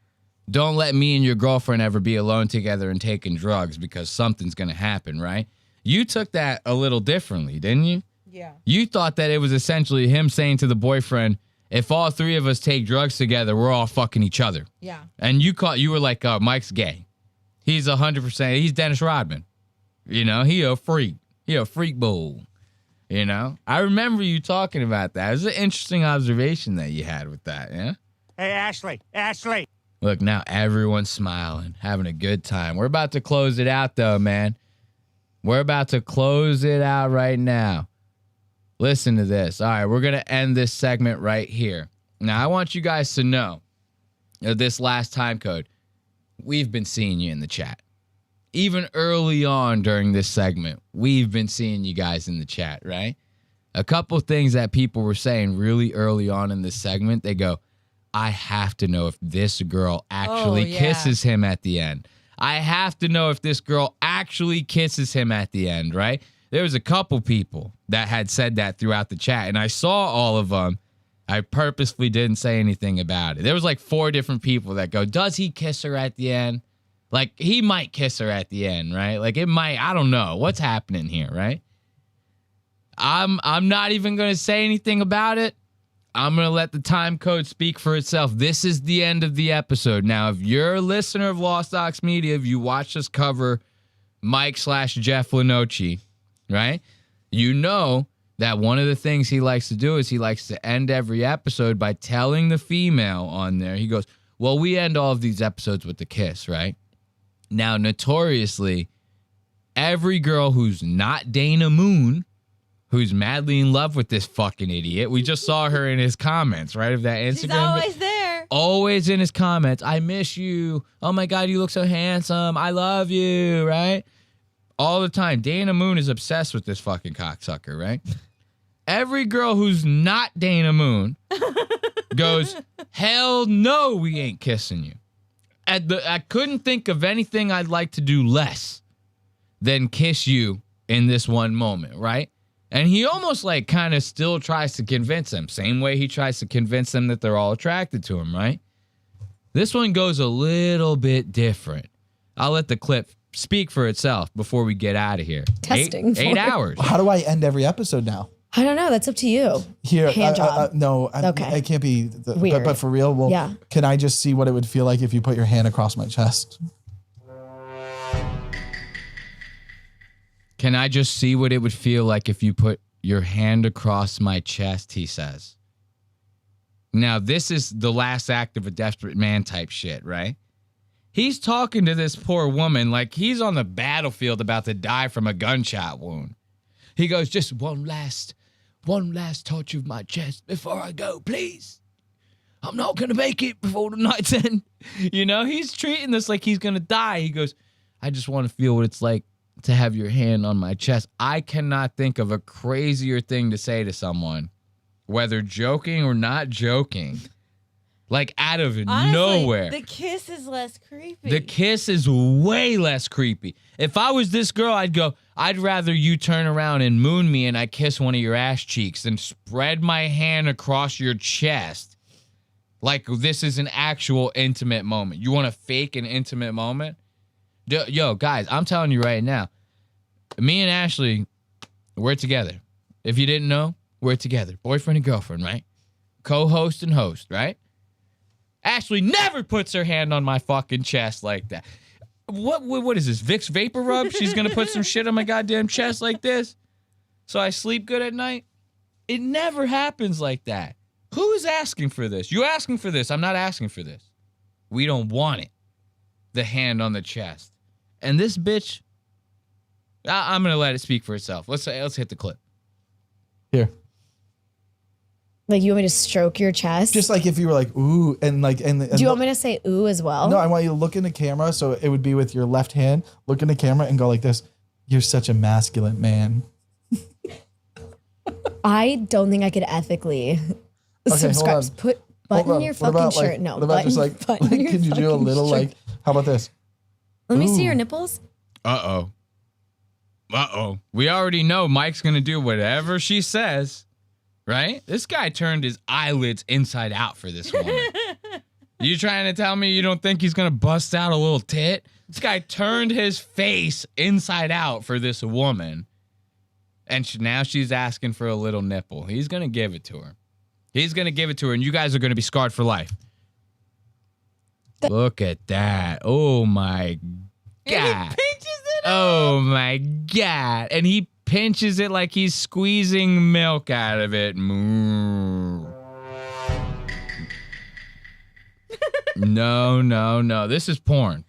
don't let me and your girlfriend ever be alone together and taking drugs because something's going to happen, right? You took that a little differently, didn't you? Yeah. You thought that it was essentially him saying to the boyfriend, if all three of us take drugs together, we're all fucking each other. Yeah. And you were like, Mike's gay. He's 100%. He's Dennis Rodman. He a freak. He a freak bull. I remember you talking about that. It was an interesting observation that you had with that, yeah? Hey, Ashley. Look, now everyone's smiling, having a good time. We're about to close it out, though, man. We're about to close it out right now. Listen to this. All right, we're going to end this segment right here. Now, I want you guys to know this last time code. We've been seeing you in the chat. Even early on during this segment, we've been seeing you guys in the chat, right? A couple things that people were saying really early on in this segment. They go, I have to know if this girl actually kisses him at the end. I have to know if this girl actually kisses him at the end, right? There was a couple people that had said that throughout the chat, and I saw all of them. I purposefully didn't say anything about it. There was like 4 different people that go, does he kiss her at the end? Like, he might kiss her at the end, right? Like, it might, I don't know. What's happening here, right? I'm not even going to say anything about it. I'm going to let the time code speak for itself. This is the end of the episode. Now, if you're a listener of Lost Aux Media, if you watch us cover Mike/Jeff Lenoci, right? You know that one of the things he likes to do is he likes to end every episode by telling the female on there. He goes, well, we end all of these episodes with the kiss, right? Now, notoriously, every girl who's not Dana Moon, who's madly in love with this fucking idiot, we just saw her in his comments, right? Of that Instagram. She's always there. Always in his comments. I miss you. Oh my God, you look so handsome. I love you, right? All the time. Dana Moon is obsessed with this fucking cocksucker, right? Every girl who's not Dana Moon goes, hell no, we ain't kissing you. I couldn't think of anything I'd like to do less than kiss you in this one moment, right? And he almost like kind of still tries to convince them. Same way he tries to convince them that they're all attracted to him, right? This one goes a little bit different. I'll let the clip speak for itself before we get out of here. Testing. 8 hours. How do I end every episode now? I don't know. That's up to you. Here, Hand job. no, Okay. I can't be. Weird. But for real, well, Yeah. Can I just see what it would feel like if you put your hand across my chest? Can I just see what it would feel like if you put your hand across my chest, he says. Now, this is the last act of a desperate man type shit, right? He's talking to this poor woman like he's on the battlefield about to die from a gunshot wound. He goes, just one last touch of my chest before I go, please. I'm not going to make it before the night's end. You know, he's treating this like he's going to die. He goes, I just want to feel what it's like to have your hand on my chest. I cannot think of a crazier thing to say to someone, whether joking or not joking. Like out of nowhere. The kiss is less creepy. The kiss is way less creepy. If I was this girl, I'd go, I'd rather you turn around and moon me and I kiss one of your ass cheeks than spread my hand across your chest. Like this is an actual intimate moment. You want to fake an intimate moment? Yo, guys, I'm telling you right now, me and Ashley, we're together. If you didn't know, we're together. Boyfriend and girlfriend, right? Co-host and host, right? Ashley never puts her hand on my fucking chest like that. What is this, Vicks Vapor Rub? She's going to put some shit on my goddamn chest like this so I sleep good at night? It never happens like that. Who is asking for this? You asking for this. I'm not asking for this. We don't want it. The hand on the chest. And this bitch, I'm going to let it speak for itself. Let's hit the clip. Here. Like, you want me to stroke your chest? Just like if you were like, ooh, and like, and do you want me to say ooh as well? No, I want you to look in the camera. So it would be with your left hand, look in the camera and go like this. You're such a masculine man. I don't think I could ethically subscribe. Put button your fucking shirt. No, what about just like can you do a little shirt. like, how about this? Let me see your nipples. Uh-oh. We already know Mike's going to do whatever she says. Right? This guy turned his eyelids inside out for this woman. You trying to tell me you don't think he's going to bust out a little tit? This guy turned his face inside out for this woman. And now she's asking for a little nipple. He's going to give it to her. And you guys are going to be scarred for life. Look at that. Oh, my God. And he pinches it Oh, my God. And he pinches it like he's squeezing milk out of it. No. This is porn.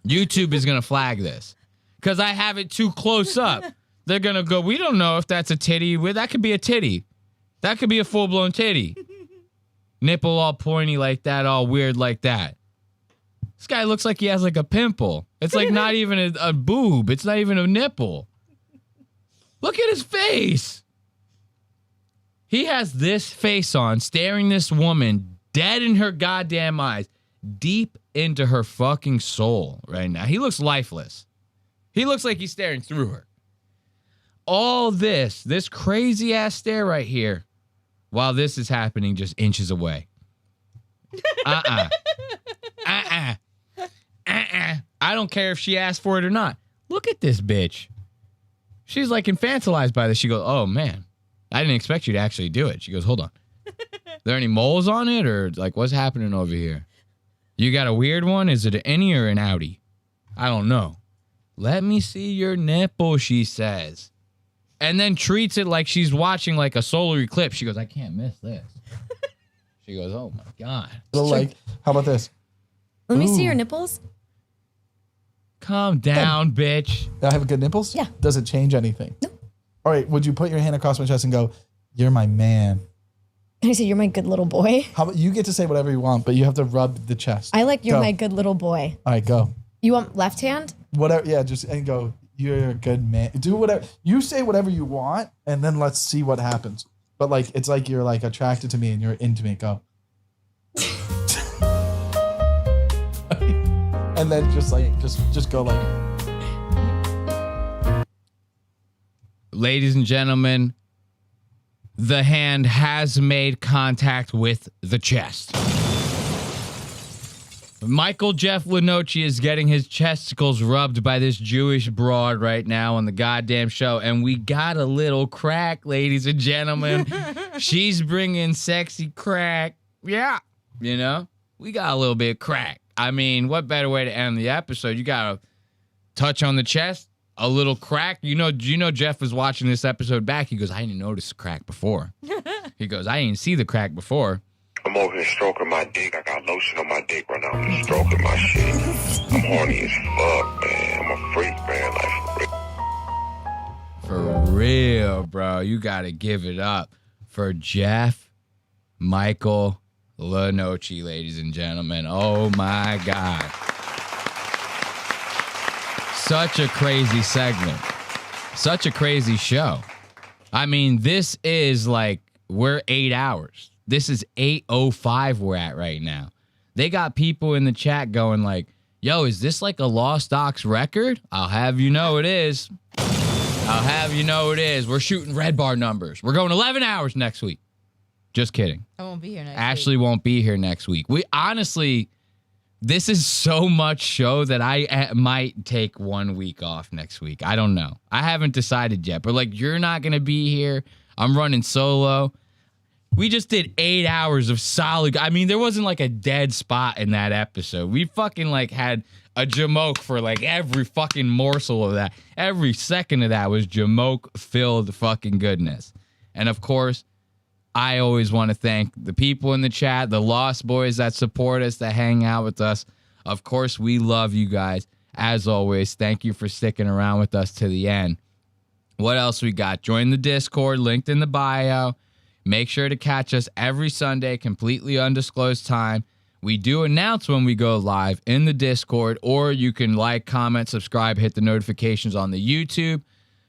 YouTube is going to flag this because I have it too close up. They're going to go, we don't know if that's a titty. That could be a titty. That could be a full-blown titty. Nipple all pointy like that, all weird like that. This guy looks like he has like a pimple. It's like not even a boob. It's not even a nipple. Look at his face. He has this face on, staring this woman dead in her goddamn eyes, deep into her fucking soul right now. He looks lifeless. He looks like he's staring through her. All this crazy ass stare right here, while this is happening just inches away. I don't care if she asked for it or not. Look at this bitch. She's like infantilized by this. She goes, oh man, I didn't expect you to actually do it. She goes, hold on. There any moles on it or like what's happening over here? You got a weird one? Is it an innie or an outie? I don't know. Let me see your nipple, she says. And then treats it like she's watching like a solar eclipse. She goes, I can't miss this. She goes, oh my God. Like, how about this? Let me see your nipples. Calm down, bitch. I have good nipples? Yeah. Does it change anything? No. All right. Would you put your hand across my chest and go, you're my man? Can I say you're my good little boy? How about you get to say whatever you want, but you have to rub the chest. I like you're Go. my good little boy. All right, go. You want left hand? Whatever. Yeah, just and go, you're a good man. Do whatever. You say whatever you want, and then let's see what happens. But like, it's like you're like attracted to me and you're into me. Go. And then just like, just go like. Ladies and gentlemen, the hand has made contact with the chest. Michael Jeff Lenoci is getting his chesticles rubbed by this Jewish broad right now on the goddamn show. And we got a little crack, ladies and gentlemen. She's bringing sexy crack. Yeah. You know, we got a little bit of crack. I mean, what better way to end the episode? You got to touch on the chest, a little crack. You know, Jeff was watching this episode back. He goes, I didn't notice the crack before. He goes, I didn't see the crack before. I'm over here stroking my dick. I got lotion on my dick right now. I'm just stroking my shit. I'm horny as fuck, man. I'm a freak, man. Like, For real, bro. You got to give it up for Jeff Michael Lenoci, ladies and gentlemen. Oh, my God. Such a crazy segment. Such a crazy show. I mean, this is like, we're 8 hours. This is 8:05 we're at right now. They got people in the chat going like, yo, is this like a Lost Aux record? I'll have you know it is. I'll have you know it is. We're shooting red bar numbers. We're going 11 hours next week. Just kidding. I won't be here next Ashley won't be here next week. We honestly, this is so much show that I might take 1 week off next week. I don't know. I haven't decided yet. But like, you're not going to be here. I'm running solo. We just did 8 hours of solid. I mean, there wasn't like a dead spot in that episode. We fucking like had a jamoke for like every fucking morsel of that. Every second of that was jamoke filled fucking goodness. And of course, I always want to thank the people in the chat, the Lost Boys that support us, that hang out with us. Of course, we love you guys. As always, thank you for sticking around with us to the end. What else we got? Join the Discord, linked in the bio. Make sure to catch us every Sunday, completely undisclosed time. We do announce when we go live in the Discord, or you can like, comment, subscribe, hit the notifications on the YouTube.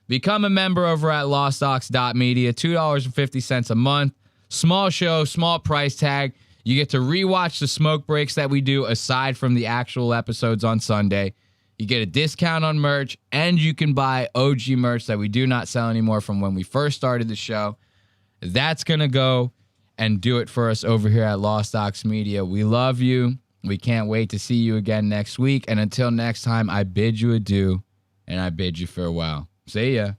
Become a member over at LostAux.media, $2.50 a month. Small show, small price tag. You get to rewatch the smoke breaks that we do aside from the actual episodes on Sunday. You get a discount on merch, and you can buy OG merch that we do not sell anymore from when we first started the show. That's going to go and do it for us over here at Lost Aux Media. We love you. We can't wait to see you again next week. And until next time, I bid you adieu, and I bid you farewell. See ya.